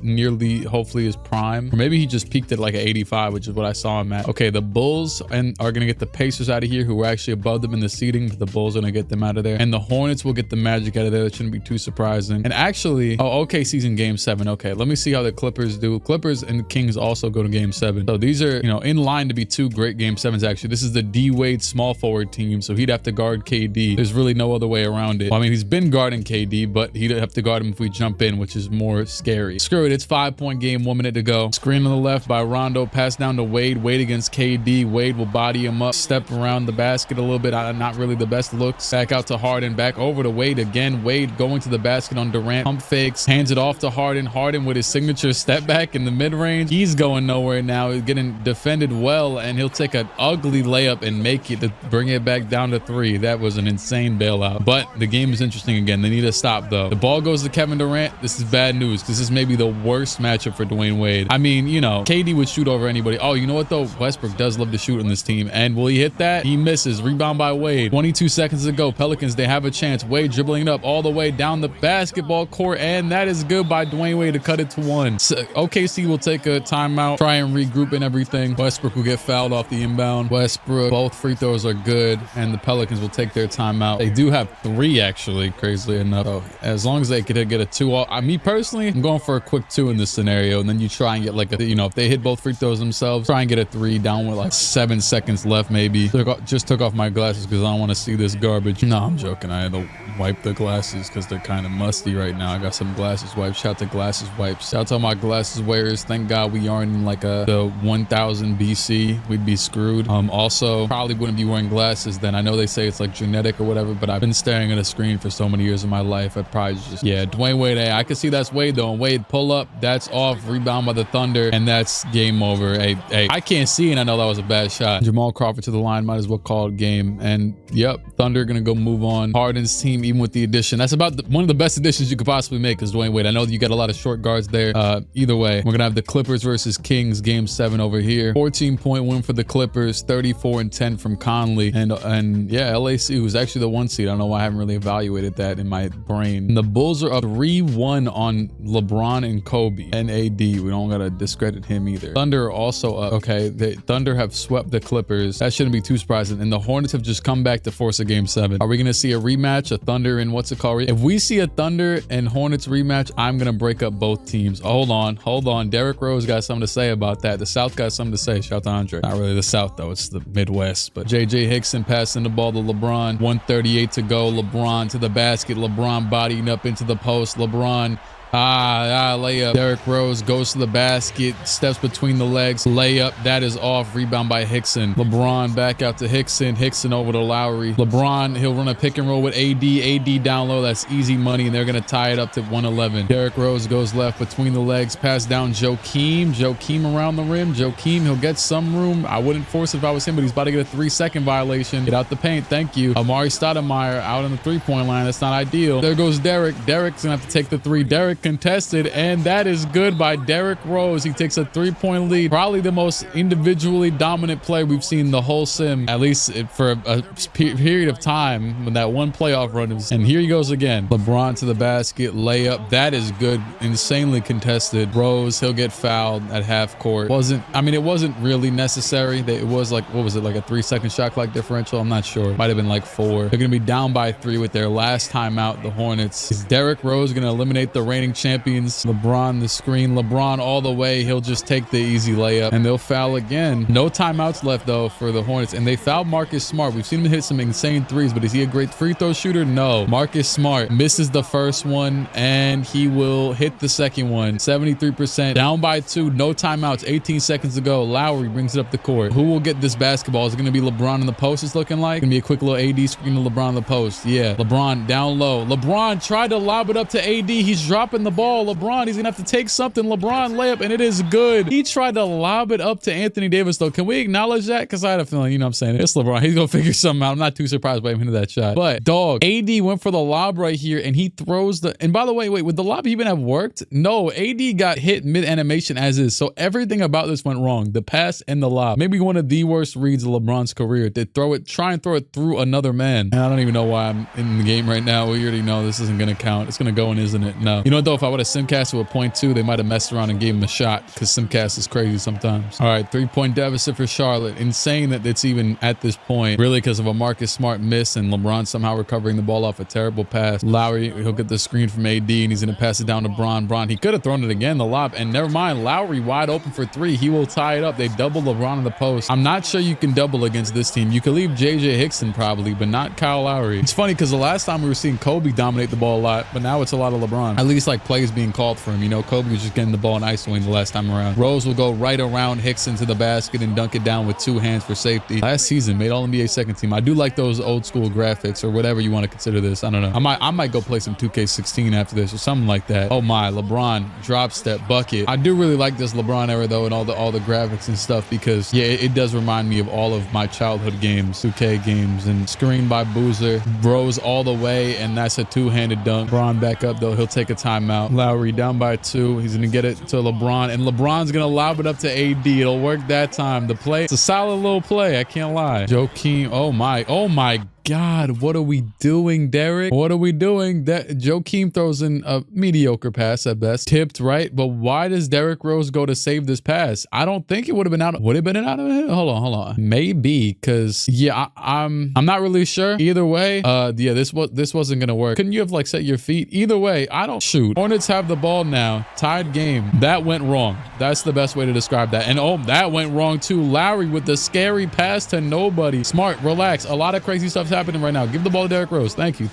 nearly, hopefully, his prime. Or maybe he just peaked at like an 85, which is what I saw him at. Okay, the Bulls are going to get the Pacers out of here, who were actually above them in the seeding, but the Bulls are going to get them out of there. And the Hornets will get the Magic out of there. That shouldn't be too surprising. And actually, OKC's in game 7. Okay, let me see how the Clippers do. Clippers and the Kings also go to game 7. So these are, you know, in line to be 2 great game 7s, actually. This is the D-Wade small forward team, so he'd have to guard KD. There's really no other way around it. Well, I mean, he's been guarding KD, but he'd have to guard him if we jump in, which is more scary. Screw it. It's 5-point game, 1 minute to go. Screen on the left by Rondo. Pass down to Wade. Wade against KD. Wade will body him up. Step around the basket a little bit. Not really the best looks. Back out to Harden. Back over to Wade again. Wade going to the basket on Durant. Pump fakes. Hands it off to Harden. Harden with his signature step back in the mid-range. He's going nowhere now. He's getting defended well, and he'll take an ugly layup and make it to bring it back down to 3. That was an insane bailout. But the game is interesting again. They need to stop, though. The ball goes to Kevin Durant. This is bad news. This is maybe the worst matchup for Dwayne Wade. I mean, you know, KD would shoot over anybody. Oh, you know what, though? Westbrook does love to shoot on this team. And will he hit that? He misses. Rebound by Wade. 22 seconds to go. Pelicans, they have a chance. Wade dribbling it up all the way down the basketball court, and and that is good by Dwayne Wade to cut it to 1. So, OKC will take a timeout, try and regroup and everything. Westbrook will get fouled off the inbound. Westbrook, both free throws are good, and the Pelicans will take their timeout. They do have 3, actually, crazily enough. So as long as they could get a 2, me personally, I'm going for a quick 2 in this scenario, and then you try and get like a, if they hit both free throws themselves, try and get a 3 down with like 7 seconds left, maybe. Just took off my glasses because I don't want to see this garbage. No, I'm joking. I had to wipe the glasses because they're kind of musty right now. I got some glasses wipes. Shout out to glasses wipes. Shout out to all my glasses wearers. Thank God we aren't in like the 1000 BC. We'd be screwed. Also, probably wouldn't be wearing glasses then. I know they say it's like genetic or whatever, but I've been staring at a screen for so many years of my life. I'd probably just, yeah, Dwayne Wade. Hey, I can see that's Wade though. And Wade, pull up. That's off. Rebound by the Thunder. And that's game over. Hey, I can't see, and I know that was a bad shot. Jamal Crawford to the line. Might as well call it game. And yep, Thunder gonna go move on. Harden's team, even with the addition, that's about one of the best additions you could possibly make is Dwayne Wade. I know you got a lot of short guards there. Either way, we're gonna have the Clippers versus Kings game 7 over here. 14-point win for the Clippers, 34-10 from Conley. And yeah, LAC, who's actually the 1 seed. I don't know why I haven't really evaluated that in my brain. And the Bulls are up 3-1 on LeBron and Kobe and AD. We don't gotta discredit him either. Thunder are also up. Okay, the Thunder have swept the Clippers. That shouldn't be too surprising. And the Hornets have just come back to force a game 7. Are we gonna see a rematch, a Thunder and what's it called? If we see a Thunder and Hornets rematch, I'm gonna break up both teams. Hold on. Derrick Rose got something to say about that. The South got something to say. Shout out to Andre. Not really the South though, it's the Midwest. But JJ Hickson passing the ball to LeBron. 1:38 to go. LeBron to the basket. LeBron bodying up into the post. LeBron layup. Derrick Rose goes to the basket, steps between the legs, layup. That is off. Rebound by Hickson. LeBron back out to Hickson. Hickson over to Lowry. LeBron, he'll run a pick and roll with AD. AD down low. That's easy money, and they're going to tie it up to 111. Derrick Rose goes left between the legs. Pass down Joakim. Joakim around the rim. Joakim, he'll get some room. I wouldn't force it if I was him, but he's about to get a 3-second violation. Get out the paint. Thank you. Amari Stoudemire out on the 3-point line. That's not ideal. There goes Derrick. Derrick's going to have to take the 3. Derrick contested, and that is good by Derrick Rose. He takes a 3-point lead. Probably the most individually dominant player we've seen the whole sim, at least for a period of time when that one playoff run is. And here he goes again. LeBron to the basket, layup. That is good. Insanely contested. Rose, he'll get fouled at half court. It wasn't really necessary. It was like, what was it, like a 3-second shot clock differential? I'm not sure. Might have been like 4. They're gonna be down by 3 with their last timeout. The Hornets. Is Derrick Rose gonna eliminate the reigning champions? LeBron the screen. LeBron all the way. He'll just take the easy layup, and they'll foul again. No timeouts left though for the Hornets, and they fouled Marcus Smart. We've seen him hit some insane threes, but is he a great free throw shooter? No. Marcus Smart misses the first one, and he will hit the second one. 73%. Down by 2. No timeouts. 18 seconds to go. Lowry brings it up the court. Who will get this basketball? Is it going to be LeBron in the post? It's looking like. Going to be a quick little AD screen to LeBron in the post. Yeah. LeBron down low. LeBron tried to lob it up to AD. He's dropping the ball. LeBron, he's going to have to take something. LeBron layup, and it is good. He tried to lob it up to Anthony Davis, though. Can we acknowledge that? Because I had a feeling, you know what I'm saying? It's LeBron. He's going to figure something out. I'm not too surprised by him hitting that shot. But, dog, AD went for the lob right here, and he throws the... And by the way, wait, would the lob even have worked? No, AD got hit mid-animation as is. So everything about this went wrong. The pass and the lob. Maybe one of the worst reads of LeBron's career. To try and throw it through another man. And I don't even know why I'm in the game right now. We already know this isn't going to count. It's going to go in, isn't it? No. You know what, though? If I would have simcast to a .2, they might have messed around and gave him a shot, because simcast is crazy sometimes. All right, 3-point deficit for Charlotte. Insane that it's even at this point. Really because of a Marcus Smart miss and LeBron somehow recovering the ball off a terrible pass. Lowry, he'll get the screen from AD, and he's going to pass it down to Bron. He could have thrown it again, the lob, and never mind. Lowry wide open for 3. He will tie it up. They double LeBron in the post. I'm not sure you can double against this team. You could leave JJ Hickson probably, but not Kyle Lowry. It's funny because the last time we were seeing Kobe dominate the ball a lot, but now it's a lot of LeBron. At least like plays being called for him. You know, Kobe was just getting the ball in isoing the last time around. Rose will go right around Hickson to the basket and dunk it down with 2 hands for safety. Last season, made All-NBA second team. I do like those old school graphics or whatever you want to consider this. I don't know. I might go play some 2K16 after this or something like that. Oh my, LeBron drop step bucket. I do really like this LeBron era though, and all the graphics and stuff, because yeah, it does remind me of all of my childhood games, 2K games. And screen by Boozer. Rose all the way, and that's a 2-handed dunk. LeBron back up though. He'll take a timeout. Lowry down by 2. He's gonna get it to LeBron, and LeBron's gonna lob it up to AD. It'll work that time. The play, it's a solid little play. I can't lie. Joakim, oh my God, what are we doing, Derek? What are we doing? Joakim throws in a mediocre pass at best. Tipped, right? But why does Derrick Rose go to save this pass? I don't think it would have been out. Would it have been out of it? Hold on. Maybe, because yeah, I'm not really sure. Either way, yeah, this wasn't gonna work. Couldn't you have like set your feet? Either way, I don't shoot. Hornets have the ball now. Tied game. That went wrong. That's the best way to describe that. And oh, that went wrong too. Lowry with the scary pass to nobody. Smart, relax. A lot of crazy stuff's happening right now. Give the ball to Derrick Rose. Thank you.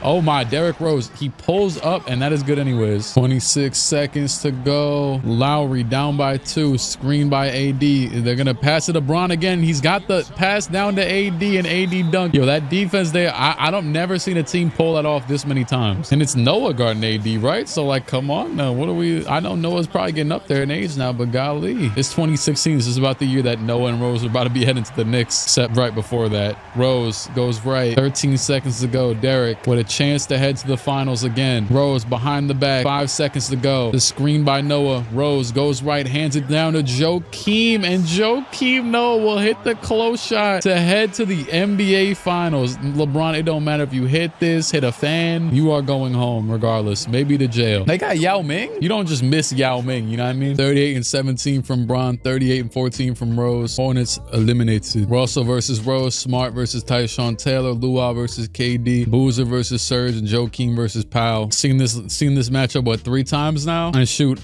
Oh my, Derrick Rose. He pulls up and that is good anyways. 26 seconds to go. Lowry down by 2. Screen by AD. They're gonna pass it to LeBron again. He's got the pass down to AD and AD dunk. Yo, that defense there, I don't never seen a team pull that off this many times. And it's Noah guarding AD, right? So like, come on now. What are we? I know Noah's probably getting up there in age now, but golly, it's 2016. This is about the year that Noah and Rose are about to be heading to the Knicks, except right before that. Rose goes right. 13 seconds to go. Derrick with a chance to head to the finals again. Rose behind the back. 5 seconds to go. The screen by Noah. Rose goes right, hands it down to Joakim, and Joakim Noah will hit the close shot to head to the NBA Finals. LeBron, it don't matter if you hit this, hit a fan, you are going home regardless. Maybe to jail. They got Yao Ming. You don't just miss Yao Ming, you know what I mean? 38 and 17 from Bron, 38 and 14 from Rose. Hornets eliminated. Russell versus Rose, Smart versus Tyshawn Taylor, Luau versus KD, Boozer versus Serge, and Joakim versus Powell. Seen this matchup what 3 times now? And shoot,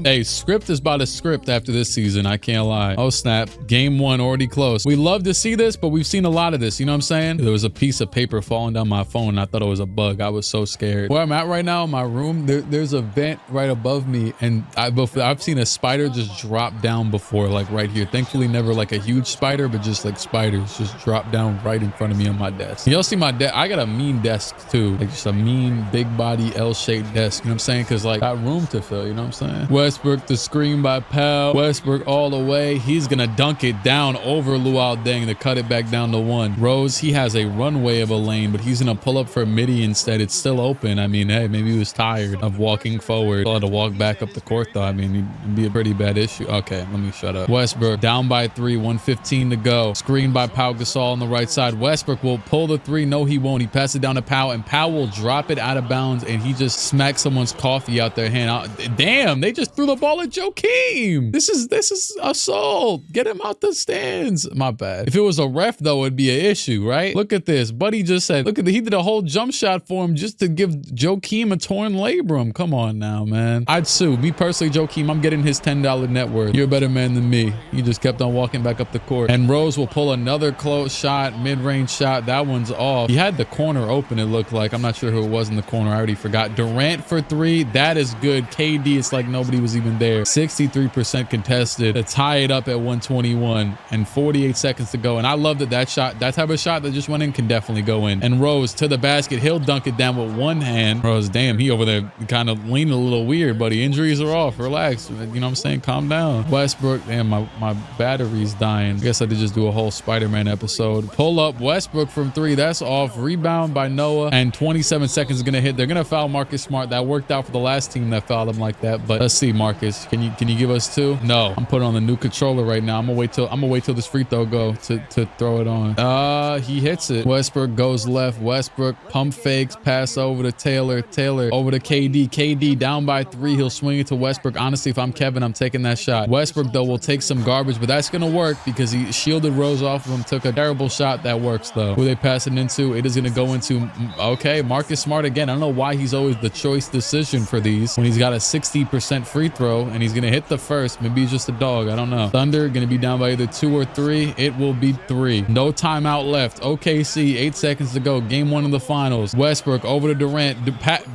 hey, script is about a script after this season. I can't lie. Oh snap, game 1 already close. We love to see this, but we've seen a lot of this. You know what I'm saying? There was a piece of paper falling down my phone. And I thought it was a bug. I was so scared. Where I'm at right now in my room, there's a vent right above me, and I've seen a spider just drop down before, like right here. Thankfully, never like a huge spider, but just like spiders just drop down right in front of me on my desk. Y'all see my desk? I got a mean desk too, like just a mean big body L-shaped desk. You know what I'm saying? Because like got room to fill. You know what I'm saying? Westbrook, the screen by Powell. Westbrook all the way. He's gonna dunk it down over Luau Deng to cut it back down to 1. Rose, he has a runway of a lane, but he's gonna pull up for midi instead. It's still open. I mean, hey, maybe he was tired of walking forward. He'll have to walk back up the court though. I mean, it'd be a pretty bad issue. Okay, let me shut up. Westbrook down by 3, 1:15 to go. Screen by Pau Gasol on the right side. Westbrook will pull the 3. No, he won't. He passes it down to Powell, and Powell will drop it out of bounds, and he just smacks someone's coffee out their hand. Damn, they just threw the ball at Joakim. This is assault. Get him out the stands. My bad. If it was a ref though, it'd be an issue, right? Look at this. Buddy just said, look at he did a whole jump shot for him just to give Joakim a torn labrum. Come on now, man. I'd sue. Me personally, Joakim, I'm getting his $10 net worth. You're a better man than me. He just kept on walking back up the court. And Rose will pull another close shot, mid-range shot. That one's off. He had the corner open, it looked like. I'm not sure who it was in the corner. I already forgot. Durant for 3. That is good. KD, it's like nobody was even there. 63% contested to tie it up at 121 and 48 seconds to go. And I love that shot, that type of shot that just went in, can definitely go in. And Rose to the basket. He'll dunk it down with one hand. Rose, damn, he over there kind of leaning a little weird, buddy. Injuries are off. Relax. You know what I'm saying? Calm down. Westbrook, damn, my battery's dying. I guess I did just do a whole Spider-Man episode. Pull up Westbrook from 3. That's off. Rebound by Noah. And 27 seconds is going to hit. They're going to foul Marcus Smart. That worked out for the last team that fouled him like that. But let's see, Marcus. Can you give us 2? No. I'm putting on the new controller right now. I'm gonna wait till this free throw go to throw it on. He hits it. Westbrook goes left. Westbrook pump fakes, pass over to Taylor. Taylor over to KD. KD down by 3. He'll swing it to Westbrook. Honestly, if I'm Kevin, I'm taking that shot. Westbrook though will take some garbage, but that's gonna work because he shielded Rose off of him. Took a terrible shot. That works though. Who they pass it into? It is gonna go into, okay, Marcus Smart again. I don't know why he's always the choice decision for these when he's got a 60% free throw and he's gonna hit the first. Maybe he's just a dog. I don't know. Thunder gonna be down by either 2 or 3. It will be 3. No timeout left. OKC, 8 seconds to go. Game 1 of the finals. Westbrook over to Durant.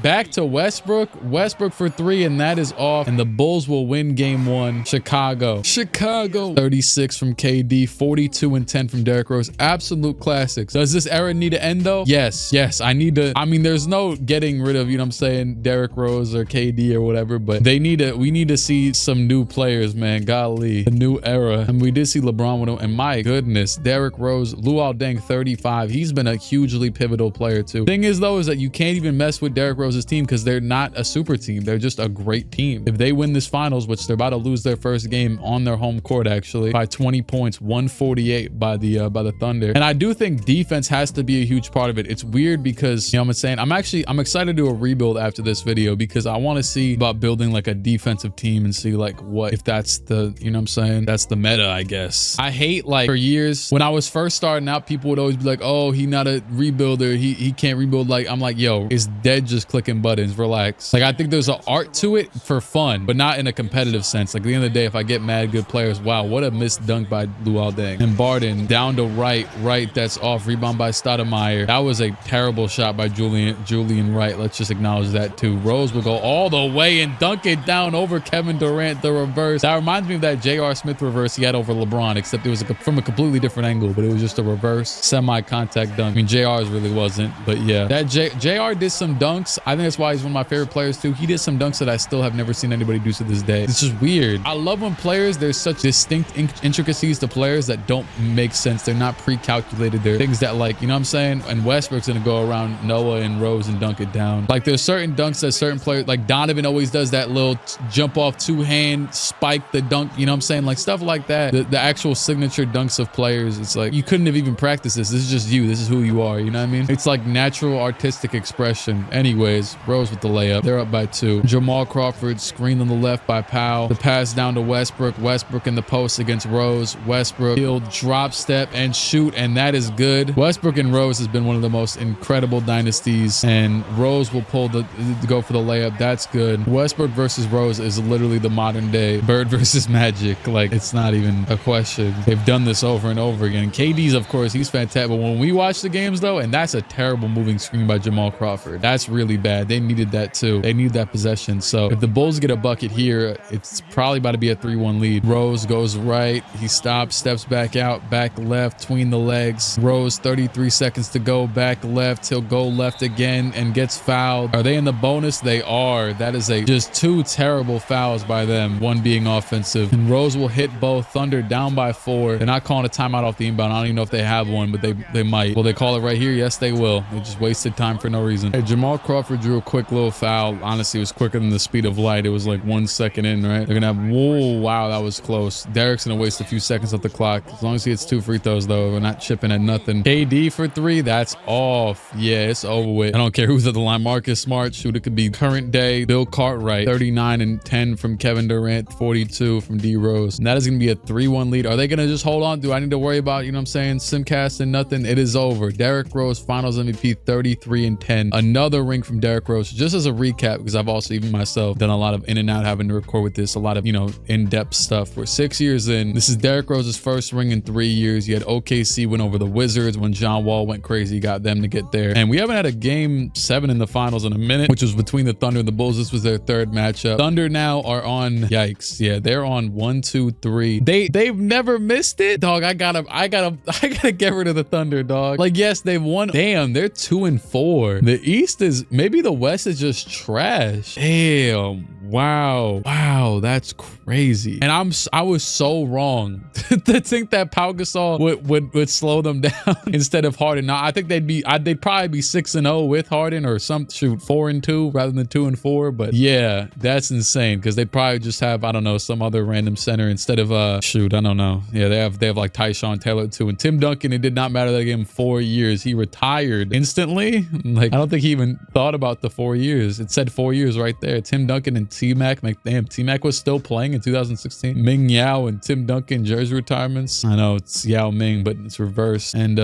Back to Westbrook. Westbrook for 3, and that is off. And the Bulls will win game 1. Chicago. 36 from KD. 42 and 10 from Derrick Rose. Absolute classics. Does this era need to end though? Yes. I need to. I mean, there's no getting rid of, you know what I'm saying, Derrick Rose or KD or whatever, but we need to see some new players, man. Golly, a new era. And we did see LeBron with him, and my goodness, Derrick Rose, Luau Deng 35. He's been a hugely pivotal player too. Thing is though, is that you can't even mess with Derrick Rose's team because they're not a super team. They're just a great team. If they win this finals, which they're about to lose their first game on their home court actually by 20 points, 148 by the Thunder. And I do think think defense has to be a huge part of it. It's weird because, you know what I'm saying? I'm excited to do a rebuild after this video because I want to see about building like a defensive team and see like what if that's the, you know what I'm saying? That's the meta, I guess. I hate, like, for years when I was first starting out, people would always be like, oh, he not a rebuilder. He can't rebuild. Like, I'm like, yo, it's dead just clicking buttons. Relax. Like, I think there's an art to it for fun, but not in a competitive sense. Like, at the end of the day, if I get mad good players, wow, what a missed dunk by Luol Deng. And Barden down to right, that's off. Rebound by Stoudemire. That was a terrible shot by Julian Wright. Let's just acknowledge that too. Rose will go all the way and dunk it down over Kevin Durant, the reverse. That reminds me of that J.R. Smith reverse he had over LeBron, except it was from a completely different angle, but it was just a reverse semi-contact dunk. I mean, JR's really wasn't, but yeah, that JR did some dunks. I think that's why he's one of my favorite players too. He did some dunks that I still have never seen anybody do to this day. It's just weird. I love when players, there's such distinct intricacies to players that don't make sense. They're not pre-calculated. They're things that, like, you know what I'm saying? And Westbrook's gonna go around Noah and Rose and dunk it down. Like, there's certain dunks that certain players, like Donovan always does that little jump off two-hand spike the dunk, you know what I'm saying? Like, stuff like that. The actual signature dunks of players, it's like you couldn't have even practiced this. This is just you. This is who you are, you know what I mean? It's like natural artistic expression. Anyways, Rose with the layup. They're up by 2. Jamal Crawford screened on the left by Powell. The pass down to Westbrook. Westbrook in the post against Rose. Westbrook, he'll drop step and shoot, and that is good. Westbrook and Rose has been one of the most incredible dynasties, and Rose will pull the go for the layup. That's good. Westbrook versus Rose is literally the modern day Bird versus Magic. Like, it's not even a question. They've done this over and over again. KD's, of course, he's fantastic. But when we watch the games, though, and that's a terrible moving screen by Jamal Crawford. That's really bad. They needed that too. They need that possession. So if the Bulls get a bucket here, it's probably about to be a 3-1 lead. Rose goes right. He stops, steps back out, back left, between the legs. Rose, 33 seconds to go, back left. He'll go left again and gets fouled. Are they in the bonus? They are. That is just 2 terrible fouls by them, one being offensive. And Rose will hit both. Thunder down by 4. They're not calling a timeout off the inbound. I don't even know if they have one, but they might. Will they call it right here? Yes, they will. They just wasted time for no reason. Hey, Jamal Crawford drew a quick little foul. Honestly, it was quicker than the speed of light. It was like 1 second in, right? They're gonna have, whoa, wow, that was close. Derek's gonna waste a few seconds off the clock. As long as he hits 2 free throws, though, we're not chipping at nothing. KD for 3, that's off. Yeah, it's over with. I don't care who's at the line. Marcus Smart, shoot, it could be current day. Bill Cartwright, 39 and 10 from Kevin Durant, 42 from D Rose. And that is gonna be a 3-1 lead. Are they gonna just hold on? Do I need to worry about, you know what I'm saying, Simcast and nothing? It is over. Derrick Rose, Finals MVP, 33 and 10. Another ring from Derrick Rose. Just as a recap, because I've also even myself done a lot of in and out having to record with this, a lot of, you know, in-depth stuff. We're 6 years in. This is Derrick Rose's first ring in 3 years. You had OKC win over the Wizards when John Wall went crazy, got them to get there. And we haven't had a game 7 in the finals in a minute, which was between the Thunder and the Bulls. This was their 3rd matchup. Thunder now are on, yikes, yeah, they're on 1, 2, 3. They've never missed it, dog. I gotta get rid of the Thunder, dog. Like, yes, they've won. Damn, they're 2 and 4. The East is, maybe the West is just trash. Damn. Wow, that's crazy. And I was so wrong to think that Pau Gasol would slow them down instead of Harden. Now I think they'd probably be 6 and 0 with Harden, or 4 and 2 rather than 2 and 4. But yeah, that's insane, because they'd probably just have, I don't know, some other random center instead of I don't know. Yeah, they have like Tyshawn Taylor too. And Tim Duncan, it did not matter that they gave him 4 years. He retired instantly. Like, I don't think he even thought about the 4 years. It said 4 years right there. Tim Duncan and T-Mac. Damn, T-Mac was still playing in 2016. Ming Yao and Tim Duncan jersey retirements. I know it's Yao Ming, but it's reversed. And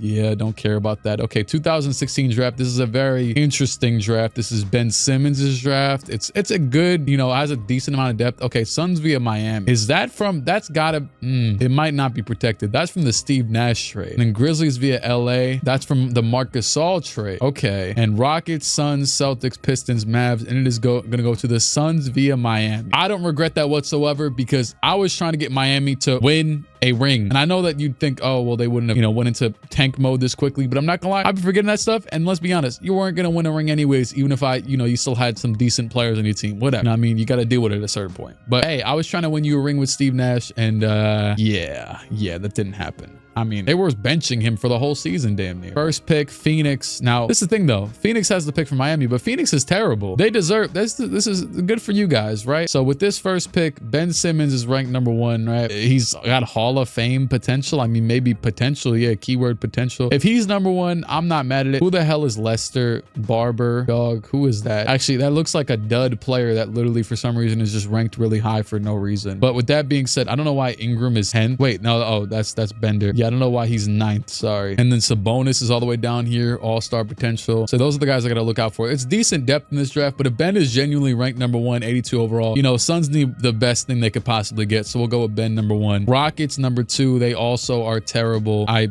yeah, don't care about that. Okay, 2016 draft. This is a very interesting draft. This is Ben Simmons' draft. It's a good, you know, has a decent amount of depth. Okay, Suns via Miami. Is that from, that's gotta, it might not be protected. That's from the Steve Nash trade. And then Grizzlies via LA. That's from the Marc Gasol trade. Okay. And Rockets, Suns, Celtics, Pistons, Mavs. And it is gonna go to the Suns via Miami. I don't regret that whatsoever, because I was trying to get Miami to win a ring. And I know that you'd think, oh, well, they wouldn't have, you know, went into tank mode this quickly, but I'm not gonna lie, I've been forgetting that stuff. And let's be honest, you weren't gonna win a ring anyways, even if you still had some decent players on your team, whatever. You know what I mean? You got to deal with it at a certain point. But hey, I was trying to win you a ring with Steve Nash, and yeah, that didn't happen. I mean, they were benching him for the whole season, damn near. First pick, Phoenix. Now, this is the thing though. Phoenix has the pick from Miami, but Phoenix is terrible. They deserve this. This is good for you guys, right? So with this first pick, Ben Simmons is ranked #1, right? He's got Hall of Fame potential. I mean, maybe potential. Yeah, keyword potential. If he's #1, I'm not mad at it. Who the hell is Lester Barber? Dog, who is that? Actually, that looks like a dud player that literally for some reason is just ranked really high for no reason. But with that being said, I don't know why Ingram is 10th. Wait, no, oh, that's Bender. Yeah, I don't know why he's 9th. Sorry. And then Sabonis is all the way down here, all-star potential. So those are the guys I gotta look out for. It's decent depth in this draft, but if Ben is genuinely ranked #1, 82 overall, you know, Suns need the best thing they could possibly get. So we'll go with Ben #1. Rockets #2. They also are terrible. I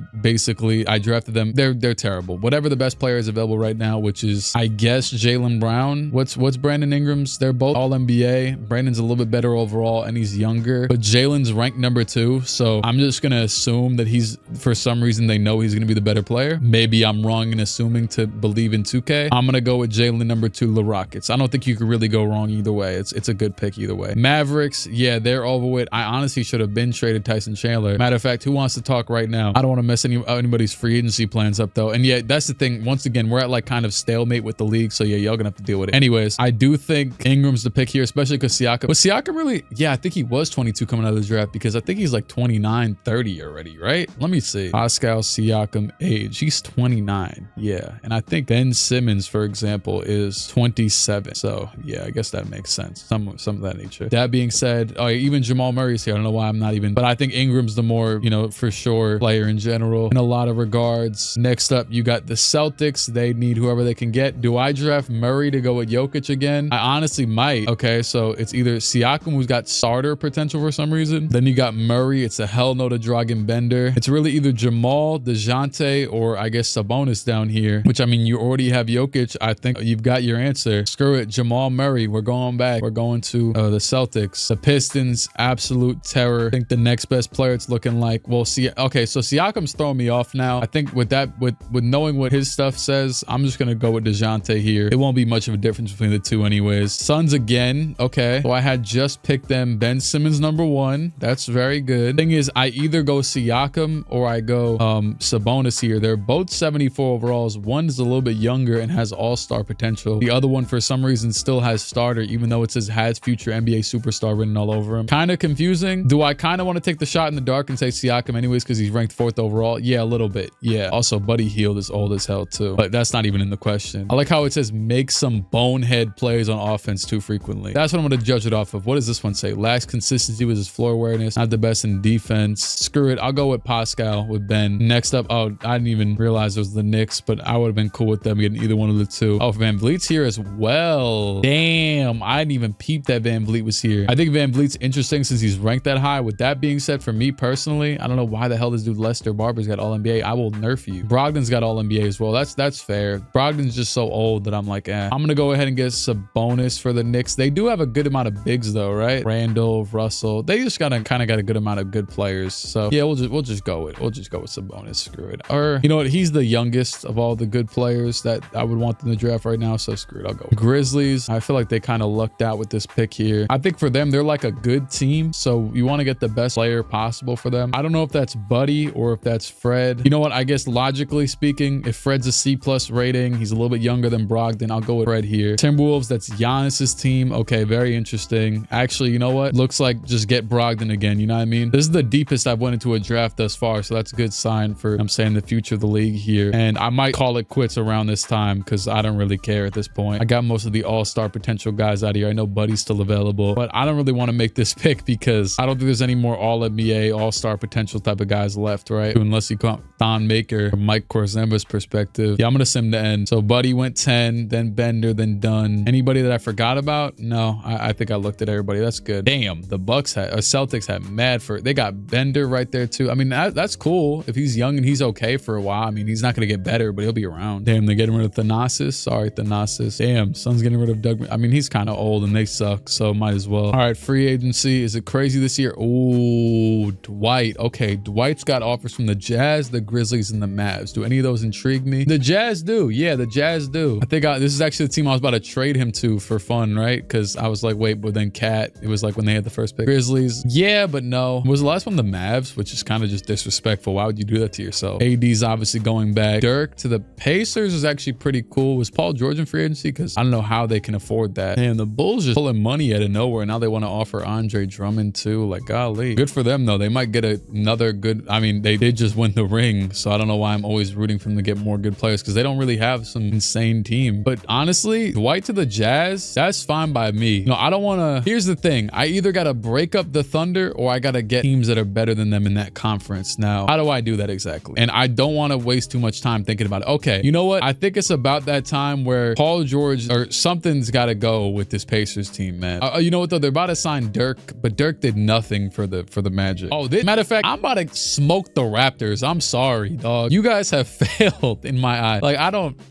drafted them. They're terrible. Whatever the best player is available right now, which is I guess Jaylen Brown. What's Brandon Ingram's? They're both all NBA. Brandon's a little bit better overall and he's younger, but Jaylen's ranked #2. So I'm just gonna assume that he's, for some reason, they know he's gonna be the better player. Maybe I'm wrong in assuming to believe in 2K. I'm gonna go with Jaylen #2, the Rockets. I don't think you could really go wrong either way. It's a good pick either way. Mavericks, yeah, they're overweight. I honestly should have been traded Tyson Chandler. Matter of fact, who wants to talk right now? I don't want to mess anybody's free agency plans up though. And yeah, that's the thing. Once again, we're at like kind of stalemate with the league. So yeah, y'all gonna have to deal with it. Anyways, I do think Ingram's the pick here, especially because Siakam. Was Siakam really? Yeah, I think he was 22 coming out of the draft because I think he's like 29, 30 already, right? Let me see. Pascal Siakam age. He's 29. Yeah. And I think Ben Simmons, for example, is 27. So yeah, I guess that makes sense. Some of that nature. That being said, oh, even Jamal Murray's here. I don't know why I'm not even, but I think Ingram's the more, you know, for sure player in general in a lot of regards. Next up, you got the Celtics. They need whoever they can get. Do I draft Murray to go with Jokic again? I honestly might. Okay, so it's either Siakam, who's got starter potential for some reason. Then you got Murray. It's a hell no to Dragan Bender. It's really either Jamal, DeJounte, or I guess Sabonis down here, which I mean, you already have Jokic. I think you've got your answer. Screw it. Jamal Murray. We're going back. We're going to the Celtics. The Pistons, absolute terror. I think the next best player it's looking like, well, see, okay, so Siakam's throwing me off now. I think with that, with knowing what his stuff says, I'm just going to go with DeJounte here. It won't be much of a difference between the two anyways. Suns again. Okay. So I had just picked them. Ben Simmons #1. That's very good. Thing is, I either go Siakam or I go Sabonis here. They're both 74 overalls. One is a little bit younger and has all-star potential. The other one, for some reason, still has starter, even though it says has future NBA superstar written all over him. Kind of confusing. Do I kind of want to take the shot in the dark and say Siakam anyways because he's ranked 4th overall? Yeah, a little bit. Yeah. Also, Buddy Hield is old as hell too, but that's not even in the question. I like how it says make some bonehead plays on offense too frequently. That's what I'm going to judge it off of. What does this one say? Lacks consistency with his floor awareness. Not the best in defense. Screw it. I'll go with Pascal with Ben. Next up, oh, I didn't even realize it was the Knicks, but I would have been cool with them getting either one of the two. Oh, Van Vliet's here as well. Damn, I didn't even peep that Van Vliet was here. I think Van Vliet's interesting since he's ranked that high. With that being said, for me personally, I don't know why the hell this dude Lester Barber's got all NBA. I will nerf you. Brogdon's got all NBA as well. That's fair. Brogdon's just so old that I'm like, I'm gonna go ahead and get Sabonis for the Knicks. They do have a good amount of bigs though, right? Randall, Russell. They just kind of got a good amount of good players. So yeah, we'll just go with Sabonis. Screw it. Or you know what? He's the youngest of all the good players that I would want in the draft right now. So screw it. I'll go with Grizzlies. I feel like they kind of lucked out with this pick here. I think for them, they're like a good team. So you want to get the best player possible for them. I don't know if that's Buddy or if that's Fred. You know what? I guess logically speaking, if Fred's a C+ rating, he's a little bit younger than Brogdon. I'll go with Fred here. Timberwolves, that's Giannis's team. Okay, very interesting. Actually, you know what? Looks like just get Brogdon again. You know what I mean? This is the deepest I've went into a draft thus far. So that's a good sign for, I'm saying, the future of the league here. And I might call it quits around this time because I don't really care at this point. I got most of the all-star potential guys out of here. I know Buddy's still available, but I don't really want to make this pick because I don't think there's any more all-NBA, all-star potential type of guys left, right? Unless you count Thon Maker from Mike Korzemba's perspective. Yeah, I'm going to sim the end. So Buddy went 10, then Bender, then Dunn. Anybody that I forgot about? No, I think I looked at everybody. That's good. Damn, the Celtics had mad for, they got Bender right there too. I mean, that's cool. If he's young and he's okay for a while, I mean, he's not going to get better, but he'll be around. Damn, they're getting rid of Thanasis. Sorry, Thanasis. Damn, Suns getting rid of Doug. I mean, he's kind of old and they suck, so might as well. All right, free agency. Is it crazy this year? Ooh, Dwight. Okay, Dwight's got offers from the Jazz, the Grizzlies, and the Mavs. Do any of those intrigue me? The Jazz do. Yeah, the Jazz do. I think this is actually the team I was about to trade him to for fun, right? Because I was like, wait, but then Cat, it was like when they had the first pick. Grizzlies. Yeah, but no. Was the last one the Mavs, which is kind of just disrespectful. Why would you do that to yourself? AD's obviously going back. Dirk to the Pacers is actually pretty cool. Was Paul George in free agency? Because I don't know how they can afford that. And the Bulls just pulling money out of nowhere. Now they want to offer Andre Drummond too. Like, golly. Good for them though. They might get another good, I mean, they did just win the ring. So I don't know why I'm always rooting for them to get more good players, because they don't really have some insane team. But honestly, Dwight to the Jazz, that's fine by me. You know, I don't want to, here's the thing. I either got to break up the Thunder or I got to get teams that are better than them in that conference. Now, how do I do that exactly? And I don't want to waste too much time thinking about it. Okay, you know what? I think it's about that time where Paul George or something's got to go with this Pacers team, man. You know what though? They're about to sign Dirk, but Dirk did nothing for the Magic. Oh, matter of fact, I'm about to smoke the Raptors. I'm sorry, dog. You guys have failed in my eyes. Like,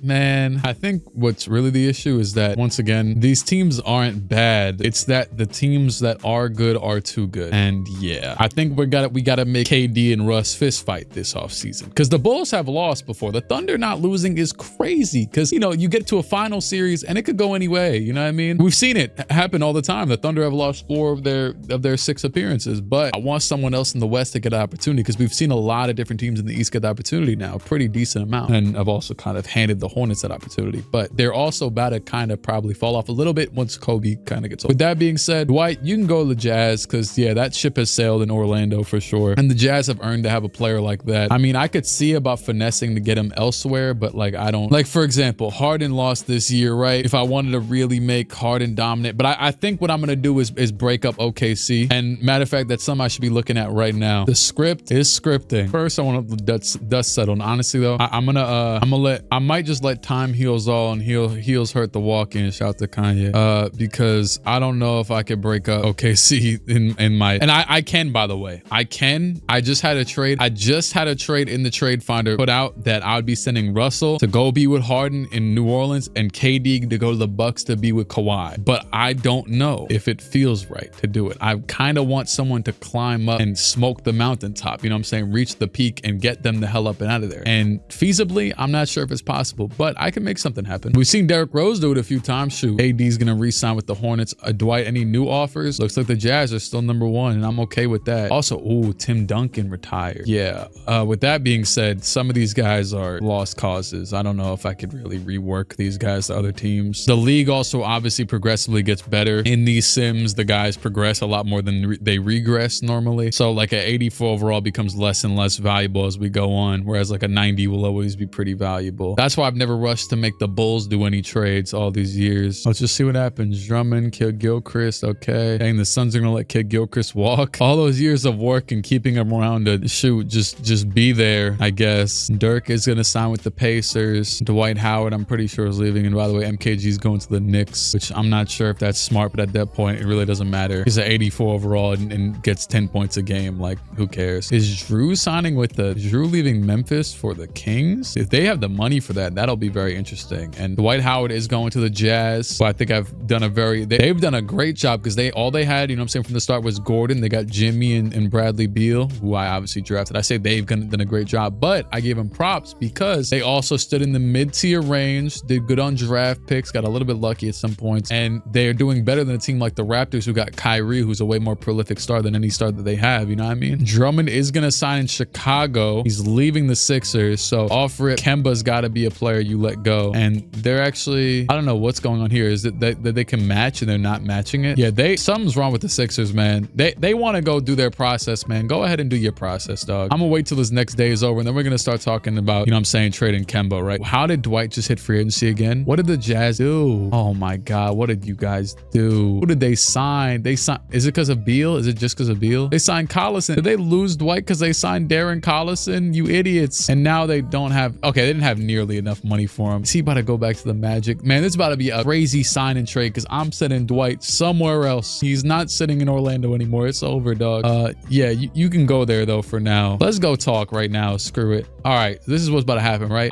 man, I think what's really the issue is that, once again, these teams aren't bad. It's that the teams that are good are too good. And yeah, I think we gotta make KD and Russ fist fight this offseason, because the Bulls have lost before. The Thunder not losing is crazy, because, you know, you get to a final series and it could go any way. You know what I mean? We've seen it happen all the time. The Thunder have lost 4 of their 6 appearances, but I want someone else in the West to get an opportunity, because we've seen a lot of different teams in the East get the opportunity now, a pretty decent amount. And I've also kind of handed the Hornets that opportunity, but they're also about to kind of probably fall off a little bit once Kobe kind of gets old. With that being said, Dwight, you can go to the Jazz, because yeah, that ship has sailed in Orlando for sure. And the Jazz have earned to have a player like that. I mean, I could see about finessing to get him elsewhere, but like, I don't, like, for example, Harden lost this year, right? If I wanted to really make Harden dominant, but I think what I'm gonna do is break up OKC. And matter of fact, that's something I should be looking at right now. The script is scripting. First, I want to dust settle. And honestly though, I might just let time heals all, and heels hurt the walk-in. Shout out to Kanye. Because I don't know if I could break up OKC in my, and I can, by the way, I just had a trade. I just had a trade in the trade finder put out that I would be sending Russell to go be with Harden in New Orleans and KD to go to the Bucks to be with Kawhi. But I don't know if it feels right to do it. I kind of want someone to climb up and smoke the mountaintop, you know what I'm saying? Reach the peak and get them the hell up and out of there. And feasibly, I'm not sure if it's possible, but I can make something happen. We've seen Derrick Rose do it a few times. Shoot, AD's gonna re-sign with the Hornets. Dwight, any new offers? Looks like the Jazz are still #1, and I'm okay with that. Also, ooh, Tim Duncan retired. Yeah. With that being said, some of these guys are lost causes. I don't know if I could really rework these guys to other teams. The league also obviously progressively gets better. In these sims, the guys progress a lot more than they regress normally. So like an 84 overall becomes less and less valuable as we go on, whereas like a 90 will always be pretty valuable. That's why I've never rushed to make the Bulls do any trades all these years. Let's just see what happens. Drummond, Gilchrist, okay. Dang, the Suns are gonna let Kid Gilchrist walk. All those years of work and keeping him around to shoot, just be there, I guess. Dirk is gonna sign with the Pacers. Dwight Howard, I'm pretty sure, is leaving. And by the way, MKG is going to the Knicks, which I'm not sure if that's smart, but at that point, it really doesn't matter. He's an 84 overall and gets 10 points a game. Like, who cares? Is Drew signing with Drew leaving Memphis for the Kings? If they have the money for that, that'll be very interesting. And Dwight Howard is going to the Jazz. So I think they've done a great job, because all they had, you know what I'm saying, from the start was Gordon. They got Jimmy and Bradley Beal, who I obviously drafted. I say they've done a great job, but I gave them props because they also stood in the mid-tier range, did good on draft picks, got a little bit lucky at some points, and they're doing better than a team like the Raptors, who got Kyrie, who's a way more prolific star than any star that they have, you know what I mean? Drummond is going to sign in Chicago. He's leaving the Sixers, so off rip, Kemba's got to be a player you let go. And they're actually, I don't know what's going on here. Is it that they can match and they're not matching it? Yeah, something's wrong with the Sixers, man. They want to go do their process, man. Go ahead and do your process, dog. I'm gonna wait till this next day is over, and then we're gonna start talking about, you know what I'm saying, trading Kemba, right? How did Dwight just hit free agency again? What did the Jazz do? Oh my God, what did you guys do? Who did they sign? Is it because of Beal? Is it just because of Beal? They signed Collison. Did they lose Dwight because they signed Darren Collison? You idiots. And now they don't have, okay, they didn't have nearly enough money for him. Is he about to go back to the Magic? Man, this is about to be a crazy sign and trade, because I'm sending Dwight somewhere else. He's not sitting in Orlando anymore. It's over, dog. Yeah, you can go there though for now. Let's go talk right now. Screw it. All right, this is what's about to happen, right?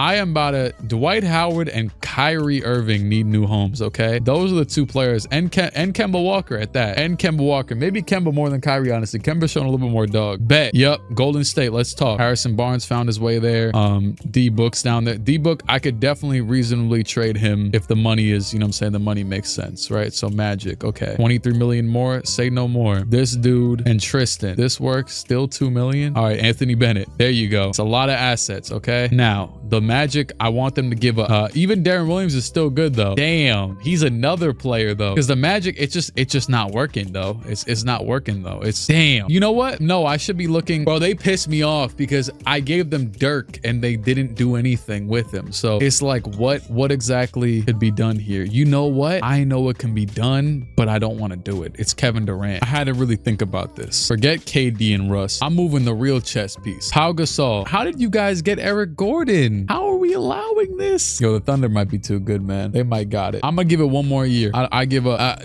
Dwight Howard and Kyrie Irving need new homes, okay? Those are the 2 players, and Kemba Walker at that. And Kemba Walker. Maybe Kemba more than Kyrie, honestly. Kemba's showing a little bit more dog. Bet. Yep. Golden State. Let's talk. Harrison Barnes found his way there. D-Book's down there. D-Book, I could definitely reasonably trade him if the money is, you know what I'm saying, the money makes sense, right? So Magic, okay. 23 million more. Say no more. This dude and Tristan. This works. Still 2 million. million. All right, Anthony Bennett. There you go. It's a lot of assets, okay? Now, the Magic, I want them to give up. Even Darren Williams is still good, though. Damn, he's another player, though. Because the Magic, it's just not working, though. It's not working, though. It's damn. You know what? No, I should be looking. Bro, they pissed me off because I gave them Dirk and they didn't do anything with him. So it's like, what exactly could be done here? You know what? I know what can be done, but I don't want to do it. It's Kevin Durant. I had to really think about this. Forget KD and Russ. I'm moving the real chess piece. Pau Gasol. How did you guys get Eric Gordon? How are we allowing this? Yo, the Thunder might be too good, man. They might got it. I'm gonna give it one more year. I give a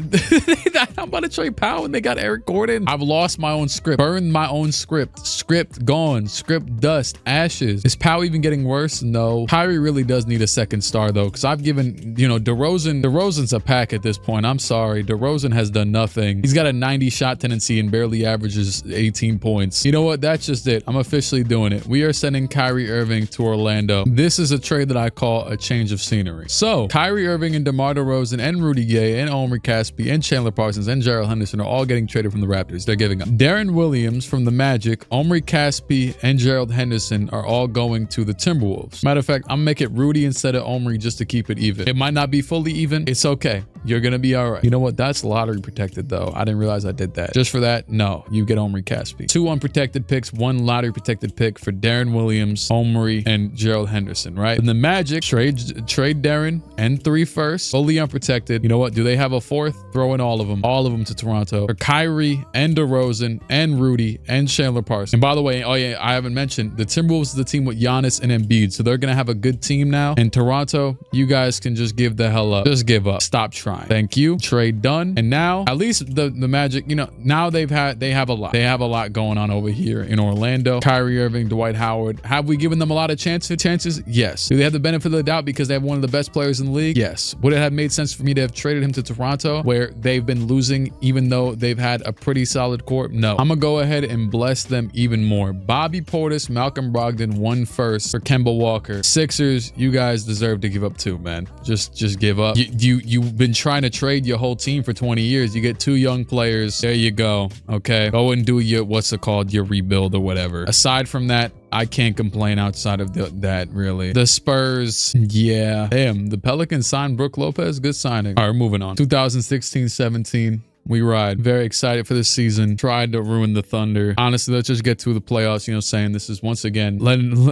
I'm about to trade Pau and they got Eric Gordon. I've lost my own script. Burned my own script. Script gone. Script dust. Ashes. Is Pau even getting worse? No. Kyrie really does need a second star though, because I've given, you know, DeRozan's a pack at this point. I'm sorry. DeRozan has done nothing. He's got a 90 shot tendency and barely averages 18 points. You know what? That's just it. I'm officially doing it. We are sending Kyrie Irving to Orlando. This is a trade that I call a change of scenery. So Kyrie Irving and DeMar DeRozan and Rudy Gay and Omri Caspi and Chandler Parsons and Gerald Henderson are all getting traded from the Raptors. They're giving up. Darren Williams from the Magic, Omri Caspi, and Gerald Henderson are all going to the Timberwolves. Matter of fact, I'm making it Rudy instead of Omri just to keep it even. It might not be fully even. It's okay. You're gonna be all right. You know what? That's lottery protected though. I didn't realize I did that. Just for that, no, you get Omri Caspi. 2 unprotected picks, 1 lottery protected pick for Darren Williams, Omri, and Gerald Henderson, right? And the Magic trade Darren and 3 firsts, fully unprotected. You know what? Do they have a 4th? Throw in all of them to Toronto. For Kyrie and DeRozan and Rudy and Chandler Parsons. And by the way, oh yeah, I haven't mentioned the Timberwolves is the team with Giannis and Embiid, so they're gonna have a good team now. And Toronto, you guys can just give the hell up. Just give up. Stop trying. Thank you. Trade done. And now, at least the Magic, you know, now they have a lot. They have a lot going on over here in Orlando. Kyrie Irving, Dwight Howard. Have we given them a lot of chances? Yes. Do they have the benefit of the doubt because they have one of the best players in the league? Yes. Would it have made sense for me to have traded him to Toronto where they've been losing even though they've had a pretty solid core? No. I'm gonna go ahead and bless them even more. Bobby Portis, Malcolm Brogdon, 1 first for Kemba Walker. Sixers, you guys deserve to give up 2, man. Just give up. You've been trying to trade your whole team for 20 years. You get 2 young players. There you go. Okay. Go and do your, what's it called? Your rebuild or whatever. Aside from that, I can't complain outside of that, really. The Spurs, yeah. Damn, the Pelicans signed Brook Lopez. Good signing. All right, moving on. 2016-17. We ride. Very excited for this season. Tried to ruin the Thunder. Honestly, let's just get to the playoffs. You know, saying this is once again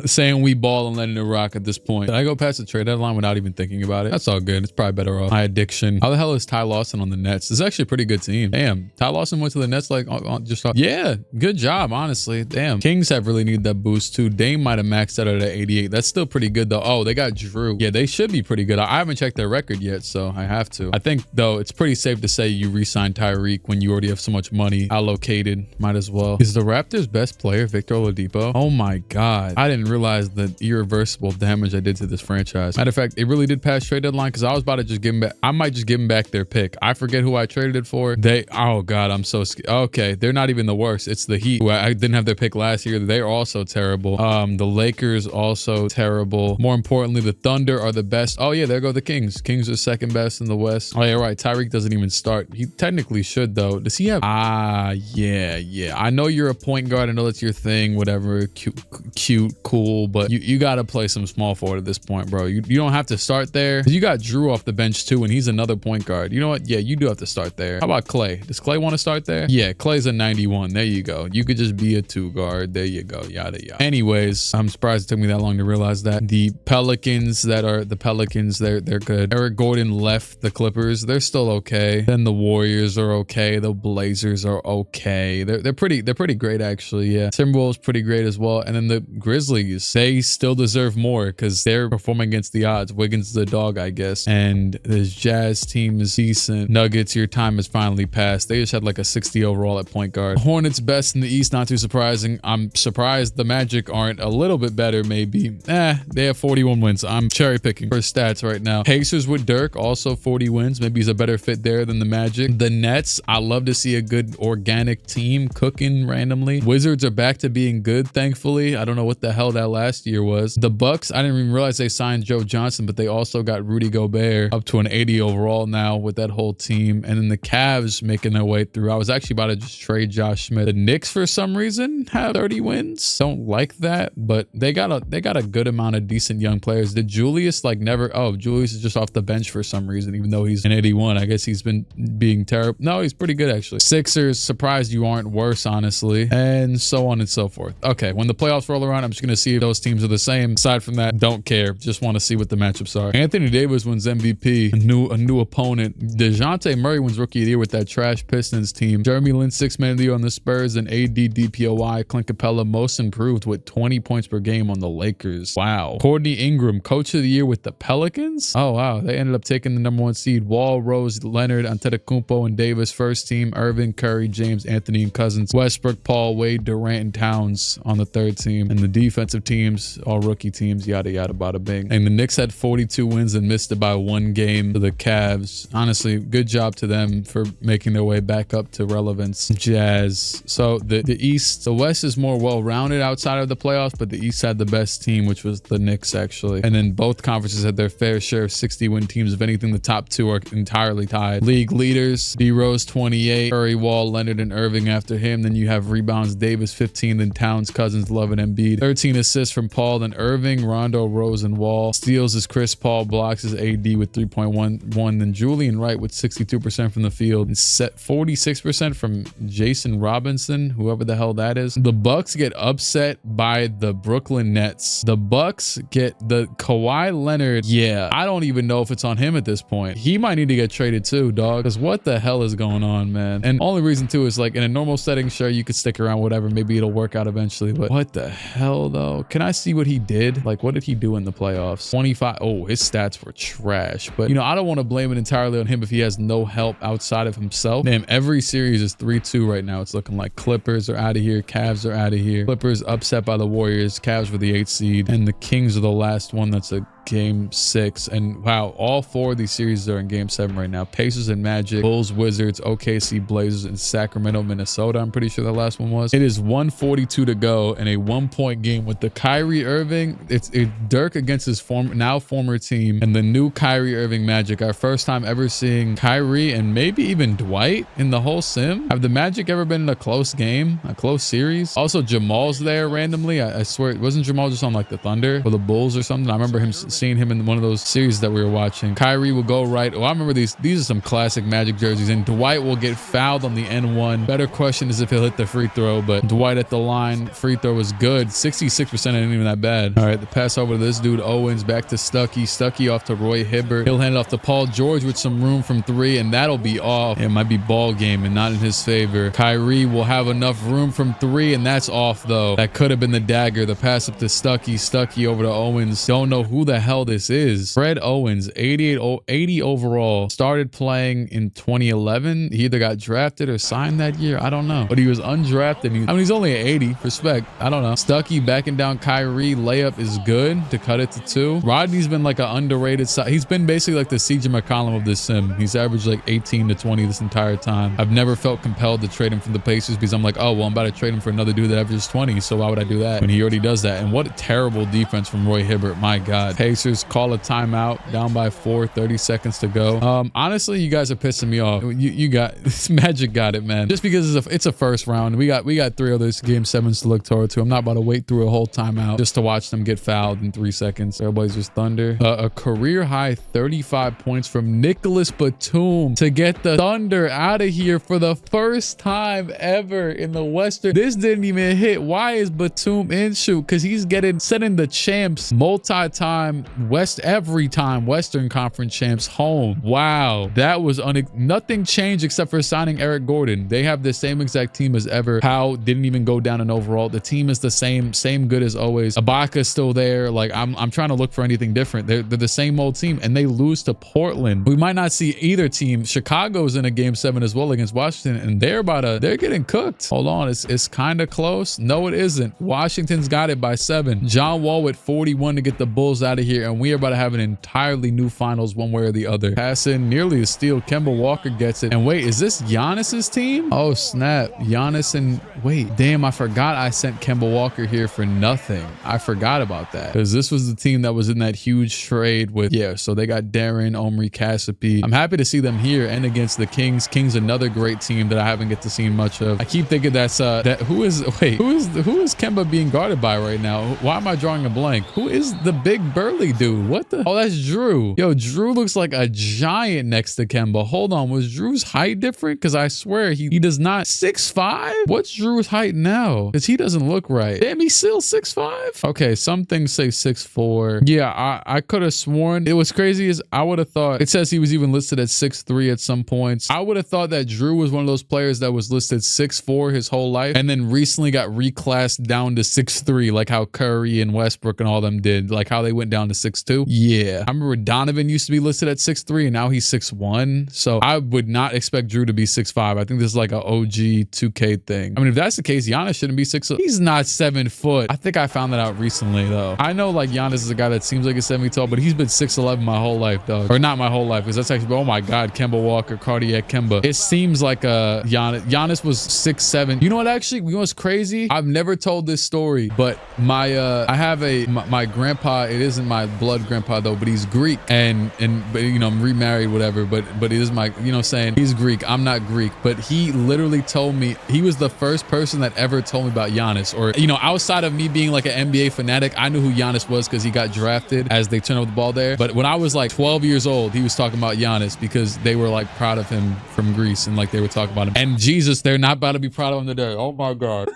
saying we ball and letting it rock at this point. Did I go past the trade deadline without even thinking about it? That's all good. It's probably better off. My addiction. How the hell is Ty Lawson on the Nets? This is actually a pretty good team. Damn. Ty Lawson went to the Nets like yeah. Good job, honestly. Damn. Kings have really needed that boost too. Dame might have maxed out at 88. That's still pretty good though. Oh, they got Drew. Yeah, they should be pretty good. I haven't checked their record yet, so I have to. I think though it's pretty safe to say you re-signed Tyreek when you already have so much money allocated. Might as well. Is the Raptors best player Victor Oladipo? Oh my god, I didn't realize the irreversible damage I did to this franchise. Matter of fact, it really did pass trade deadline because I was about to just give them back. I might just give them back their pick. I forget who I traded it for. Oh god, I'm so scared. Okay, they're not even the worst. It's the Heat, who I didn't have their pick last year. They're also terrible. The Lakers also terrible. More importantly, the Thunder are the best. Oh yeah, there go the Kings. Kings are second best in the West. Oh yeah, right. Tyreek doesn't even start. He technically should though. Does he have? Yeah. I know you're a point guard. I know that's your thing. Whatever. Cute, cool. But you got to play some small forward at this point, bro. You don't have to start there. You got Drew off the bench too, and he's another point guard. You know what? Yeah, you do have to start there. How about Clay? Does Clay want to start there? Yeah, Clay's a 91. There you go. You could just be a 2 guard. There you go. Yada yada. Anyways, I'm surprised it took me that long to realize that. The Pelicans they're good. Eric Gordon left the Clippers. They're still okay. Then the Warriors are okay. The Blazers are okay. They're pretty great actually. Yeah. Timberwolves pretty great as well. And then the Grizzlies, they still deserve more because they're performing against the odds. Wiggins is the dog, I guess. And this Jazz team is decent. Nuggets, your time has finally passed. They just had like a 60 overall at point guard. Hornets best in the East, not too surprising. I'm surprised the Magic aren't a little bit better maybe. They have 41 wins. I'm cherry picking for stats right now. Pacers with Dirk, also 40 wins. Maybe he's a better fit there than the Magic. The Nets Nets, I love to see a good organic team cooking randomly. Wizards are back to being good, thankfully. I don't know what the hell that last year was. The Bucks, I didn't even realize they signed Joe Johnson, but they also got Rudy Gobert up to an 80 overall now with that whole team. And then the Cavs making their way through. I was actually about to just trade Josh Smith. The Knicks, for some reason, have 30 wins. Don't like that, but they got a good amount of decent young players. Did Julius Julius is just off the bench for some reason, even though he's an 81. I guess he's been being terrible. No, he's pretty good actually. Sixers, surprised you aren't worse, honestly, and so on and so forth. Okay, when the playoffs roll around, I'm just gonna see if those teams are the same. Aside from that, don't care. Just want to see what the matchups are. Anthony Davis wins MVP. A new opponent. DeJounte Murray wins Rookie of the Year with that trash Pistons team. Jeremy Lin, 6th man of the year on the Spurs, and AD DPOY. Clint Capella, most improved with 20 points per game on the Lakers. Wow. Courtney Ingram, coach of the year with the Pelicans. Oh wow, they ended up taking the #1 seed. Wall, Rose, Leonard, Antetokounmpo, and Davis first team. Irving, Curry, James, Anthony, and Cousins. Westbrook, Paul, Wade, Durant, and Towns on the 3rd team. And the defensive teams, all rookie teams, yada yada bada bing. And the Knicks had 42 wins and missed it by 1 game to the Cavs. Honestly, good job to them for making their way back up to relevance. Jazz. So the East, the West is more well-rounded outside of the playoffs, but the East had the best team, which was the Knicks actually. And then both conferences had their fair share of 60-win teams. If anything, the top 2 are entirely tied. League leaders, D Rose 28, Curry, Wall, Leonard, and Irving after him. Then you have rebounds, Davis 15, then Towns, Cousins, Love, and Embiid. 13 assists from Paul, then Irving, Rondo, Rose, and Wall. Steals is Chris Paul, blocks is AD with 3.11, then Julian Wright with 62% from the field, and 46% from Jason Robinson, whoever the hell that is. The Bucks get upset by the Brooklyn Nets. The Bucks get the Kawhi Leonard. Yeah, I don't even know if it's on him at this point. He might need to get traded too, dog, because what the hell is going on, man? And only reason too is like in a normal setting, sure, you could stick around, whatever, maybe it'll work out eventually, but what the hell though? Can I see what he did? Like, what did he do in the playoffs? 25. Oh, his stats were trash, but you know, I don't want to blame it entirely on him if he has no help outside of himself. Damn, every series is 3-2 right now. It's looking like Clippers are out of here, Cavs are out of here. Clippers upset by the Warriors, Cavs were the 8th seed, and the Kings are the last one that's a game 6. And wow, all 4 of these series are in game 7 right now. Pacers and Magic, Bulls, Wizards, OKC, Blazers, and Sacramento, Minnesota. I'm pretty sure the last one was. It is 1:42 to go in a 1-point game with the Kyrie Irving. It's Dirk against his former team, and the new Kyrie Irving Magic. Our first time ever seeing Kyrie and maybe even Dwight in the whole sim. Have the Magic ever been in a close game, a close series? Also, Jamal's there randomly. I swear, it wasn't Jamal just on like the Thunder or the Bulls or something? I remember him seeing him in one of those series that we were watching. Kyrie will go right. Oh, I remember these are some classic Magic jerseys, and Dwight will get fouled on the N1. Better question is if he'll hit the free throw, but Dwight at the line, free throw was good. 66% ain't even that bad. All right, the pass over to this dude Owens, back to Stuckey off to Roy Hibbert. He'll hand it off to Paul George with some room from 3, and that'll be off. It might be ball game and not in his favor. Kyrie will have enough room from 3, and that's off though. That could have been the dagger. The pass up to Stuckey over to Owens. Don't know who the hell this is. Fred Owens, 80 overall, started playing in 2011. He either got drafted or signed that year. I don't know, but he was undrafted. He's only at 80. Respect. I don't know. Stuckey backing down Kyrie. Layup is good to cut it to 2. Rodney's been like an underrated side. He's been basically like the CJ McCollum of this sim. He's averaged like 18 to 20 this entire time. I've never felt compelled to trade him from the Pacers because I'm like, oh, well, I'm about to trade him for another dude that averages 20. So why would I do that when he already does that? And what a terrible defense from Roy Hibbert. My God. Pacers call a timeout, down by 4, 30 seconds to go. Honestly, you guys are pissing me off. You got this. Magic got it, man. Just because it's a first round. We got 3 other game 7s to look forward to. I'm not about to wait through a whole timeout just to watch them get fouled in 3 seconds. Trailblazers Thunder. A career high 35 points from Nicholas Batum to get the Thunder out of here for the first time ever in the Western. This didn't even hit. Why is Batum in shoot? Because he's sending the champs multi-time every time Western Conference champs home. Wow, that was nothing changed except for signing Eric Gordon. They have the same exact team as ever. Powell didn't even go down in overall. The team is the same good as always. Ibaka's still there. Like I'm trying to look for anything different. They're the same old team, and they lose to Portland. We might not see either team. Chicago's in a game 7 as well against Washington, and they're getting cooked. Hold on, it's kind of close. No, it isn't. Washington's got it by 7. John Wall with 41 to get the Bulls out of here. here, and we are about to have an entirely new finals one way or the other. Pass in, nearly a steal. Kemba Walker gets it. And wait, is this Giannis's team? Oh, snap. Giannis and... Wait, damn, I forgot I sent Kemba Walker here for nothing. I forgot about that. Because this was the team that was in that huge trade with... Yeah, so they got Darren, Omri, Cassiope. I'm happy to see them here and against the Kings. Kings, another great team that I haven't get to see much of. I keep thinking that's... who is Kemba being guarded by right now? Why am I drawing a blank? Who is the big burly dude? What the... Oh, that's Drew. Yo, Drew looks like a giant next to Kemba. Hold on, was Drew's height different? Because I swear he does not. 6'5"? What's Drew's height now? Because he doesn't look right. Damn, he's still 6'5"? Okay, some things say 6'4". Yeah, I could have sworn. It was crazy is I would have thought, it says he was even listed at 6'3" at some points. I would have thought that Drew was one of those players that was listed 6'4" his whole life and then recently got reclassed down to 6'3", like how Curry and Westbrook and all them did, like how they went down to 6'2". Yeah, I remember Donovan used to be listed at 6'3" and now he's 6'1". So I would not expect Drew to be 6'5". I think this is like an OG 2K thing. I mean, if that's the case, Giannis shouldn't be 6'. He's not 7 foot. I think I found that out recently though. I know like Giannis is a guy that seems like he's 7 feet tall, but he's been 6'11" my whole life, dog. Or not my whole life, because that's actually, oh my God, Kemba Walker, cardiac Kemba. It seems like Giannis was 6'7". You know what, actually, you know what's crazy? I've never told this story, but I have my grandpa, it isn't my blood grandpa though, but he's Greek and you know, I'm remarried, whatever, but it is my, you know, saying he's Greek. I'm not Greek, but he literally told me, he was the first person that ever told me about Giannis, or, you know, outside of me being like an NBA fanatic, I knew who Giannis was because he got drafted as they turned over the ball there. But when I was like 12 years old, he was talking about Giannis because they were like proud of him from Greece and like they were talking about him. And Jesus, they're not about to be proud of him today. Oh my God.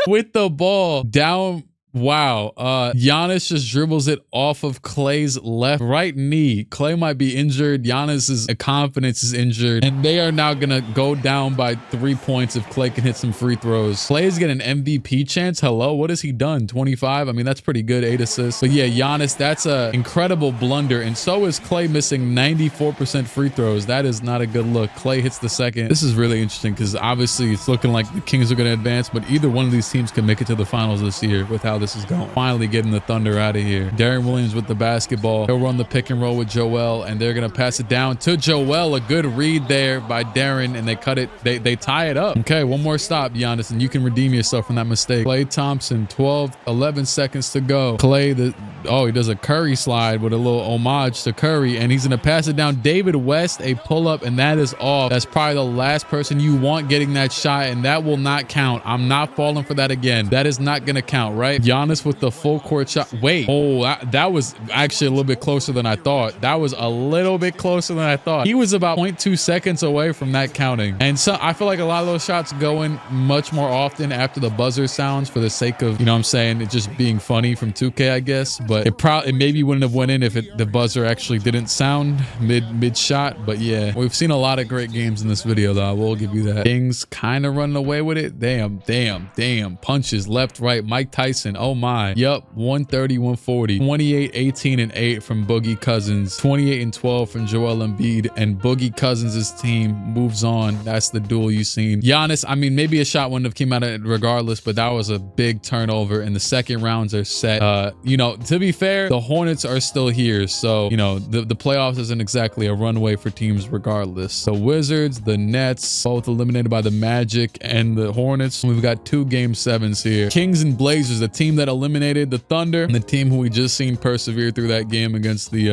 With the ball down. Wow. Giannis just dribbles it off of Clay's right knee. Clay might be injured. Giannis's confidence is injured. And they are now going to go down by 3 points if Clay can hit some free throws. Clay is getting an MVP chance. Hello. What has he done? 25? I mean, that's pretty good. 8 assists. But yeah, Giannis, that's an incredible blunder. And so is Clay missing 94% free throws. That is not a good look. Clay hits the second. This is really interesting because obviously it's looking like the Kings are going to advance, but either one of these teams can make it to the finals this year with how this is going. Finally getting the Thunder out of here. Darren Williams with the basketball. He'll run the pick and roll with Joel, and they're going to pass it down to Joel. A good read there by Darren, and they cut it. They tie it up. Okay, one more stop, Giannis, and you can redeem yourself from that mistake. Klay Thompson, 11 seconds to go. Klay, he does a Curry slide with a little homage to Curry, and he's going to pass it down. David West, a pull-up, and that is off. That's probably the last person you want getting that shot, and that will not count. I'm not falling for that again. That is not going to count, right? Giannis with the full court shot. Wait, that was actually a little bit closer than I thought. That was a little bit closer than I thought. He was about 0.2 seconds away from that counting. And so I feel like a lot of those shots go in much more often after the buzzer sounds for the sake of, you know what I'm saying, it just being funny from 2K, I guess. But it maybe wouldn't have went in if the buzzer actually didn't sound mid shot. But yeah, we've seen a lot of great games in this video though. I will give you that. Kings kind of running away with it. Damn. Punches left, right. Mike Tyson. Oh my. Yep, 130, 140. 28, 18, and 8 from Boogie Cousins. 28 and 12 from Joel Embiid. And Boogie Cousins' team moves on. That's the duel you've seen. Giannis, I mean, maybe a shot wouldn't have came out of it regardless, but that was a big turnover. And the second rounds are set. You know, to be fair, the Hornets are still here. So, you know, the playoffs isn't exactly a runway for teams regardless. The Wizards, the Nets, both eliminated by the Magic and the Hornets. We've got 2 game 7s here. Kings and Blazers, the team that eliminated the Thunder and the team who we just seen persevere through that game against the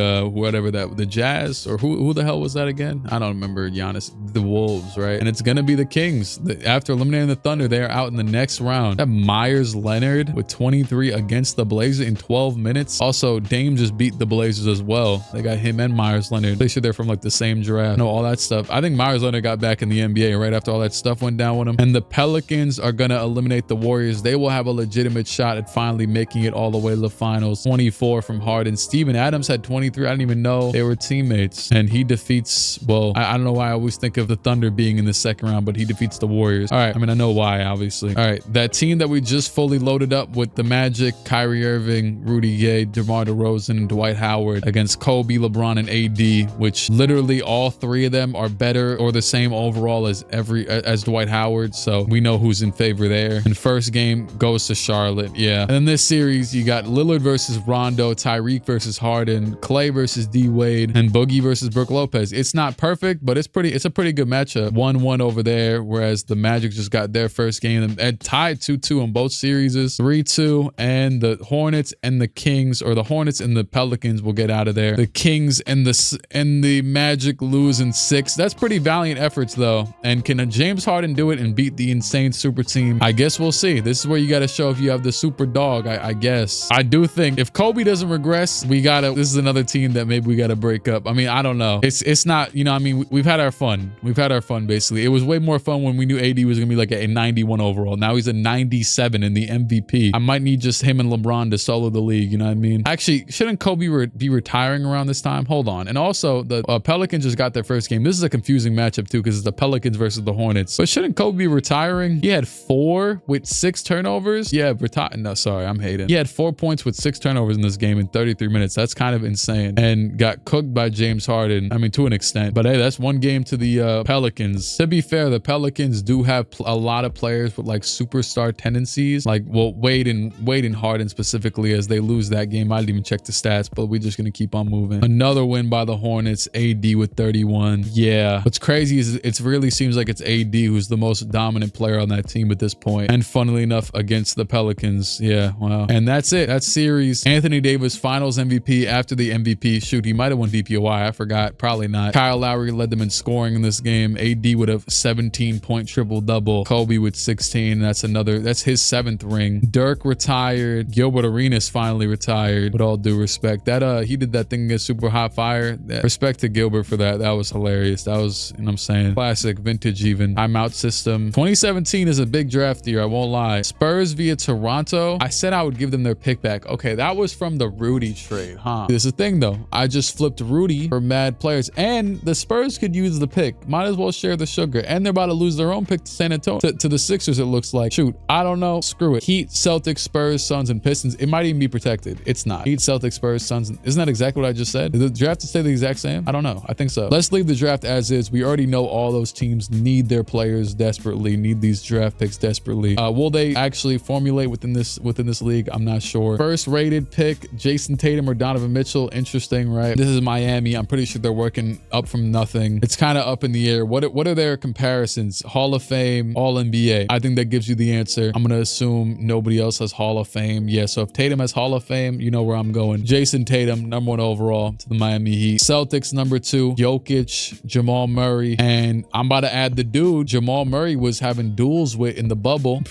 the Jazz, or who the hell was that again? I don't remember. Giannis, the Wolves, right? And it's gonna be the Kings. After eliminating the Thunder, they are out in the next round. That Myers Leonard with 23 against the Blazers in 12 minutes. Also, Dame just beat the Blazers as well. They got him and Myers Leonard. They sure they're from like the same draft. No, all that stuff. I think Myers Leonard got back in the NBA right after all that stuff went down with him. And the Pelicans are gonna eliminate the Warriors. They will have a legitimate shot at finally making it all the way to the finals. 24 from Harden. Steven Adams had 23. I didn't even know they were teammates. And he defeats, well, I don't know why I always think of the Thunder being in the second round, but he defeats the Warriors. All right. I mean, I know why, obviously. All right. That team that we just fully loaded up with the Magic, Kyrie Irving, Rudy NBA, DeMar DeRozan, and Dwight Howard against Kobe, LeBron, and AD, which literally all three of them are better or the same overall as Dwight Howard. So we know who's in favor there. And first game goes to Charlotte. Yeah. And in this series, you got Lillard versus Rondo, Tyreek versus Harden, Clay versus D Wade, and Boogie versus Brook Lopez. It's not perfect, but it's a pretty good matchup. 1-1 over there, whereas the Magic just got their first game and tied 2-2 on both series, 3-2, and the Hornets and the Kings, or the Hornets and the Pelicans, will get out of there. The Kings and the Magic lose in 6. That's pretty valiant efforts though. And can James Harden do it and beat the insane super team? I guess we'll see. This is where you got to show if you have the super dog, I guess. I do think if Kobe doesn't regress, this is another team that maybe we got to break up. I mean, I don't know. It's not, you know, I mean, we've had our fun. We've had our fun, basically. It was way more fun when we knew AD was going to be like a 91 overall. Now he's a 97 in the MVP. I might need just him and LeBron to solo the league, you know what I mean? Actually, shouldn't Kobe be retiring around this time? Hold on. And also, the Pelicans just got their first game. This is a confusing matchup too, because it's the Pelicans versus the Hornets. But shouldn't Kobe be retiring? He had 4 with 6 turnovers. Yeah, no, sorry, I'm hating. He had 4 points with 6 turnovers in this game in 33 minutes. That's kind of insane. And got cooked by James Harden. I mean, to an extent. But hey, that's one game to the Pelicans. To be fair, the Pelicans do have a lot of players with like superstar tendencies. Like, well, Wade and Harden specifically, as they lose that game. I didn't even check the stats, but we're just going to keep on moving. Another win by the Hornets, AD with 31. Yeah. What's crazy is it really seems like it's AD who's the most dominant player on that team at this point. And funnily enough, against the Pelicans. Yeah, wow. And that's it. That series. Anthony Davis, finals MVP after the MVP. Shoot, he might have won DPOY. I forgot. Probably not. Kyle Lowry led them in scoring in this game. AD would have 17-point triple-double. Kobe with 16. That's his 7th ring. Dirk retired. Gilbert Arenas finally retired. With all due respect. He did that thing against Super Hot Fire. Respect to Gilbert for that. That was hilarious. That was, you know what I'm saying, classic, vintage even. Timeout system. 2017 is a big draft year, I won't lie. Spurs via Toronto. I said I would give them their pick back. Okay, that was from the Rudy trade, huh? This is the thing though. I just flipped Rudy for mad players, and the Spurs could use the pick. Might as well share the sugar. And they're about to lose their own pick to San Antonio, to the Sixers, it looks like. Shoot, I don't know. Screw it. Heat, Celtics, Spurs, Suns, and Pistons. It might even be protected. It's not. Heat, Celtics, Spurs, Suns. Isn't that exactly what I just said? Did the draft stay the exact same? I don't know. I think so. Let's leave the draft as is. We already know all those teams need their players desperately, need these draft picks desperately. Will they actually formulate within this league? I'm not sure. First rated pick, Jason Tatum or Donovan Mitchell. Interesting, right? This is Miami. I'm pretty sure they're working up from nothing. It's kind of up in the air. What are their comparisons? Hall of Fame, All NBA. I think that gives you the answer. I'm gonna assume nobody else has Hall of Fame. Yeah, so if Tatum has Hall of Fame, you know where I'm going. Jason Tatum, #1 overall to the Miami Heat. Celtics, #2, Jokic, Jamal Murray, and I'm about to add the dude Jamal Murray was having duels with in the bubble,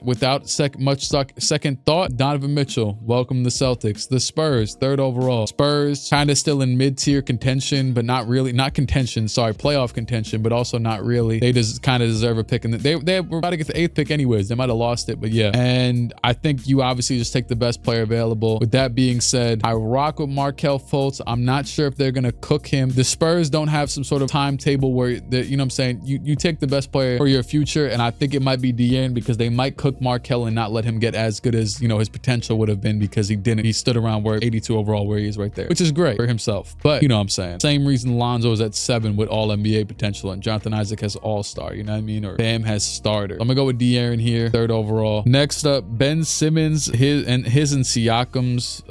without second thought. Donovan Mitchell, welcome to the Celtics. The Spurs, 3rd overall. Spurs kind of still in mid-tier contention, but not really, playoff contention, but also not really. They just kind of deserve a pick, and they were about to get the 8th pick anyways. They might have lost it, but yeah. And I think you obviously just take the best player available. With that being said, I rock with Markelle Fultz. I'm not sure if they're gonna cook him. The Spurs don't have some sort of timetable where you know what I'm saying, you take the best player for your future, and I think it might be De'Aaron, because they might cook Markelle and not let him get as good as, you know, his potential would have been, because he didn't. He stood around where 82 overall, where he is right there, which is great for himself. But you know what I'm saying. Same reason Lonzo is at 7 with all NBA potential, and Jonathan Isaac has all-star, you know what I mean? Or Bam has starter. I'm gonna go with De'Aaron here, 3rd overall. Next up, Ben Simmons, his and Siakam's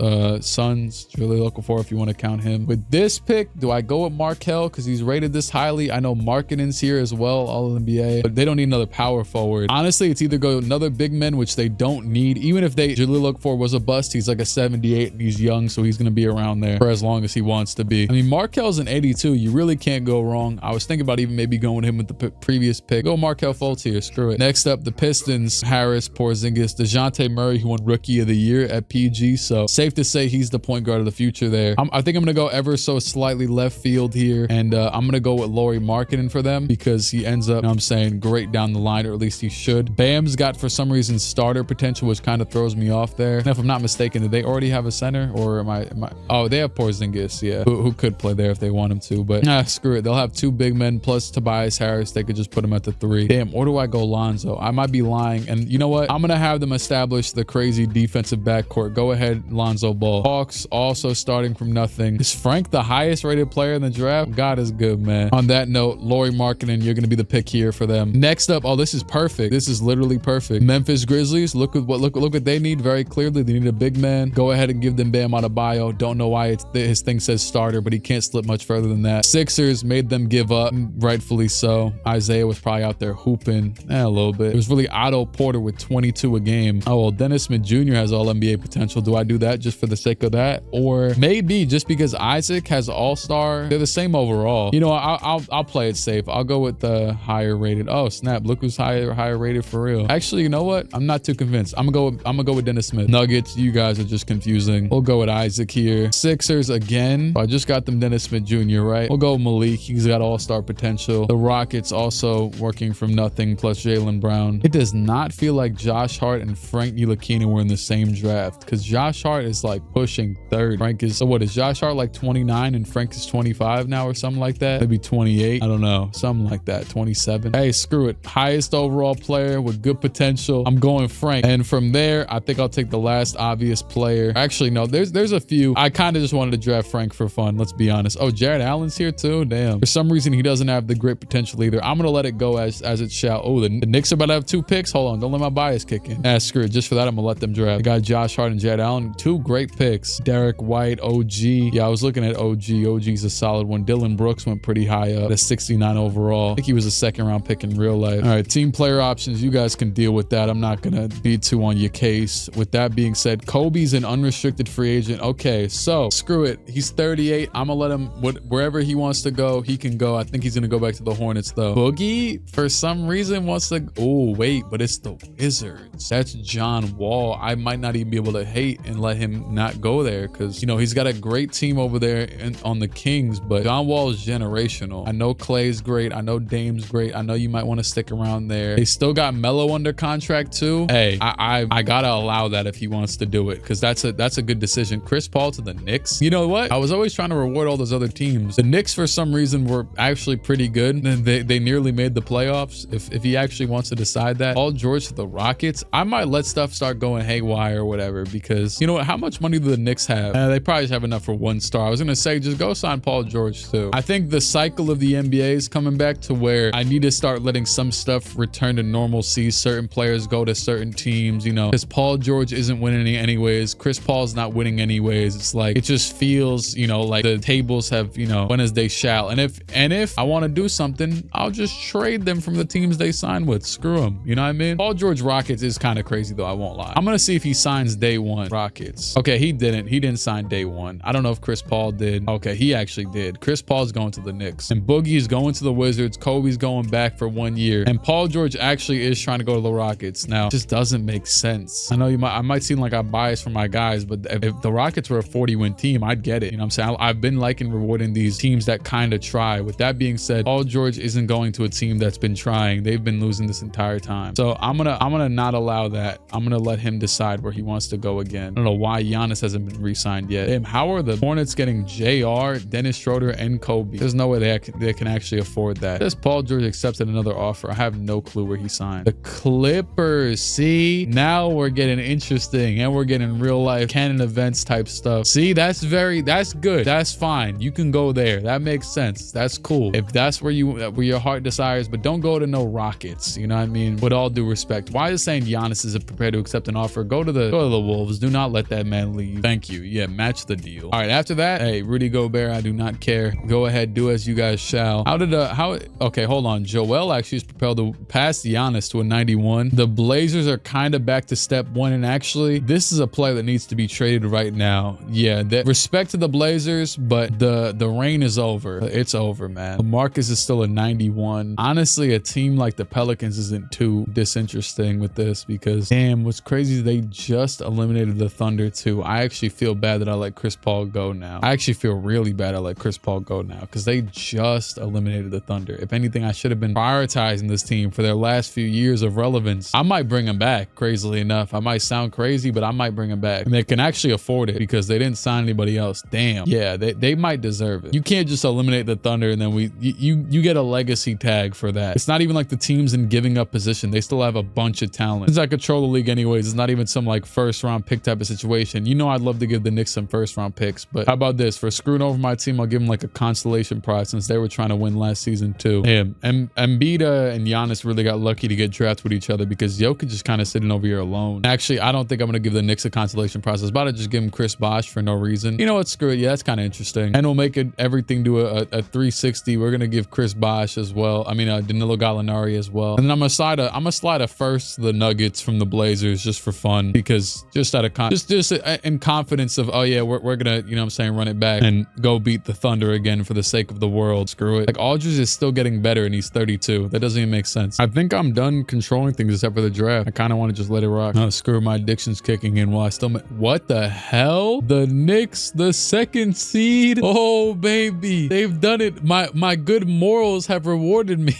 sons. Really looking for, if you want to count him. With this pick, do I go with Markelle because he's rated this highly? I know Markkanen's here as well, all NBA, but they don't need another power forward. Honestly, it's either go another big man, which they don't need. Even if Jaleel Okafor was a bust, he's like a 78 and he's young, so he's gonna be around there for as long as he wants to be. I mean, Markelle's an 82. You really can't go wrong. I was thinking about even maybe going with him with the previous pick. Go Markelle Fultz here. Screw it. Next up, the Pistons. Harris, Porzingis, DeJounte Murray, who won Rookie of the Year at PG. So safe to say he's the point guard of the future there. I think I'm gonna go ever so slightly left field here, and I'm gonna go with Lauri Markkanen for them, because he ends up, you know what I'm saying, great down the line, or at least he should. Bam's got, for some reason, starter potential, which kind of throws me off there. And if I'm not mistaken, did they already have a center, or am I? Oh, they have Porzingis, yeah, who could play there if they want him to, but screw it. They'll have 2 big men plus Tobias Harris. They could just put him at the 3. Damn, or do I go Lonzo? I might be lying, and you know what? I'm gonna have them establish the crazy defensive backcourt Go ahead, Lonzo Ball. Hawks also starting from nothing. Is Frank the highest rated player in the draft? God is good, man. On that note, Lauri Markkanen, you're going to be the pick here for them. Next up, oh, this is perfect. This is literally perfect. Memphis Grizzlies, look what they need very clearly. They need a big man. Go ahead and give them Bam Adebayo. Don't know why his thing says starter, but he can't slip much further than that. Sixers made them give up, rightfully so. Isaiah was probably out there hooping a little bit. It was really Otto Porter with 22 a game. Oh, well, Dennis Smith Jr. has all NBA potential. Do I do that just for the sake of that? Or maybe just because Isaac has all-star, they're the same overall. You know, I'll play it safe. I'll go with the higher rated. Oh, snap. Look who's higher rated for real. Actually, you know what? I'm not too convinced. I'm gonna go with Dennis Smith. Nuggets, you guys are just confusing. We'll go with Isaac here. Sixers again. I just got them Dennis Smith Jr., right? We'll go with Malik. He's got all-star potential. The Rockets also working from nothing plus Jaylen Brown. It does not feel like Josh Hart and Frank Ntilikina were in the same draft because Josh Hart is like pushing third. Frank is, so what is Josh Hart like 29 and Frank is 25 now or something like that? Maybe 28. I don't know. Something like that. 27. Hey, screw it. Highest overall player with good potential. I'm going Frank. And from there, I think I'll take the last obvious player. Actually, no, there's a few. I kind of just wanted to draft Frank for fun. Let's be honest. Oh, Jared Allen's here too. Damn. For some reason, he doesn't have the great potential either. I'm going to let it go as it shall. Oh, the Knicks are about to have 2 picks. Hold on. Don't let my bias kick in. Nah, screw it. Just for that, I'm going to let them draft. I got Josh Hart and Jared Allen. 2 great picks. Derek White, OG. Yeah, I was looking at OG. OG's a solid one. Dylan Brooks went pretty high up at 69 overall. I think he was a 2nd-round pick in real life. All right, team player options. You guys can deal with that. I'm not going to be too on your case. With that being said, Kobe's an unrestricted free agent. Okay, so screw it. He's 38. I'm going to let him, wherever he wants to go, he can go. I think he's going to go back to the Hornets, though. Boogie, for some reason, wants to, oh, wait, but it's the Wizards. That's John Wall. I might not even be able to hate and let him not go there because, you know, he's got a great team over there on the Kings, but John Wall is generational. I know Clay's great. I know Dame's great. I know you might want to stick around there. They still got Melo under contract too. Hey, I gotta allow that if he wants to do it because that's a good decision. Chris Paul to the Knicks. You know what? I was always trying to reward all those other teams. The Knicks, for some reason, were actually pretty good. They nearly made the playoffs. If he actually wants to decide that. Paul George to the Rockets. I might let stuff start going haywire or whatever because, you know what? How much money do the Knicks have? They probably just have enough for 1 star. I was gonna say just go sign Paul George too. I think the cycle of the NBA is coming back to where I need to start letting some stuff return to normalcy. Certain players go to certain teams, you know, because Paul George isn't winning anyways. Chris Paul's not winning anyways. It's like, it just feels, you know, like the tables have, you know, went as they shall. And if I want to do something, I'll just trade them from the teams they sign with. Screw them. You know what I mean? Paul George Rockets is kind of crazy though. I won't lie. I'm going to see if he signs day 1 Rockets. Okay. He didn't sign day 1. I don't know if Chris Paul did. Okay. He actually did. Chris Paul's going to the Knicks and Boogie's going to the Wizards. Kobe's going back for 1 year and Paul George actually is trying to go to the Rockets. Now, it just doesn't make sense. I know I might seem like I'm biased for my guys, but if the Rockets were a 40-win team, I'd get it. You know what I'm saying? I've been liking rewarding these teams that kind of try. With that being said, Paul George isn't going to a team that's been trying. They've been losing this entire time. So I'm gonna not allow that. I'm gonna let him decide where he wants to go again. I don't know why Giannis hasn't been re-signed yet. Damn, how are the Hornets getting JR, Dennis Schroeder, and Kobe? There's no way they can actually afford that. Does Paul George accepted another offer? I have no clue where he signed. The Clippers. See, now we're getting interesting and we're getting real life canon events type stuff. See, that's good. That's fine. You can go there. That makes sense. That's cool. If that's where your heart desires, but don't go to no Rockets. You know what I mean? With all due respect, why is saying Giannis isn't prepared to accept an offer? Go to the Wolves. Do not let that man leave. Thank you. Yeah, match the deal. All right, after that, hey, Rudy Gobert, I do not care. Go ahead, do as you guys shall. Okay, hold on. Joel actually is propelled to pass Giannis to a 91. The Blazers are kind of back to step 1, and actually, this is a player that needs to be traded right now. Yeah, respect to the Blazers, but the reign is over. It's over, man. Marcus is still a 91. Honestly, a team like the Pelicans isn't too disinteresting with this because, damn, what's crazy is they just eliminated the Thunder too. I actually feel bad that I let Chris Paul go now. I actually feel really bad I let Chris Paul go now because they just eliminated the Thunder. If anything, I should have been prioritizing this team for their last few years of relevance. I might bring him back, crazily enough. I might sound crazy, but I might bring him back. And they can actually afford it because they didn't sign anybody else. Damn. Yeah, they might deserve it. You can't just eliminate the Thunder and then you get a legacy tag for that. It's not even like the team's in giving up position. They still have a bunch of talent. Since I control the league anyways, it's not even some like first round pick type of situation. You know, I'd love to give the Knicks some first round picks, but how about this? For screwing over my team, I'll give them like a consolation prize since they were trying to win last season too. Embiid and Giannis really got lucky to get drafted with each other because Jokic is kind of sitting over here alone. Actually, I don't think I'm going to give the Knicks a consolation prize. I was about to just give him Chris Bosh for no reason. You know what? Screw it. Yeah, that's kind of interesting. And we'll make it everything do a 360. We're going to give Chris Bosh as well. I mean, Danilo Gallinari as well. And then I'm going to slide a first to the Nuggets from the Blazers just for fun because just out of just in confidence of, oh yeah, we're going to, you know what I'm saying, run it back and go beat the Thunder again for the sake of the world. Screw it. Like Aldridge is still getting better and he's 32. That doesn't even make sense. I think I'm done controlling things except for the draft. I kind of want to just let it rock. No, screw my addiction's kicking in while I still what the hell? The Knicks, the 2nd seed. Oh baby, they've done it. My good morals have rewarded me.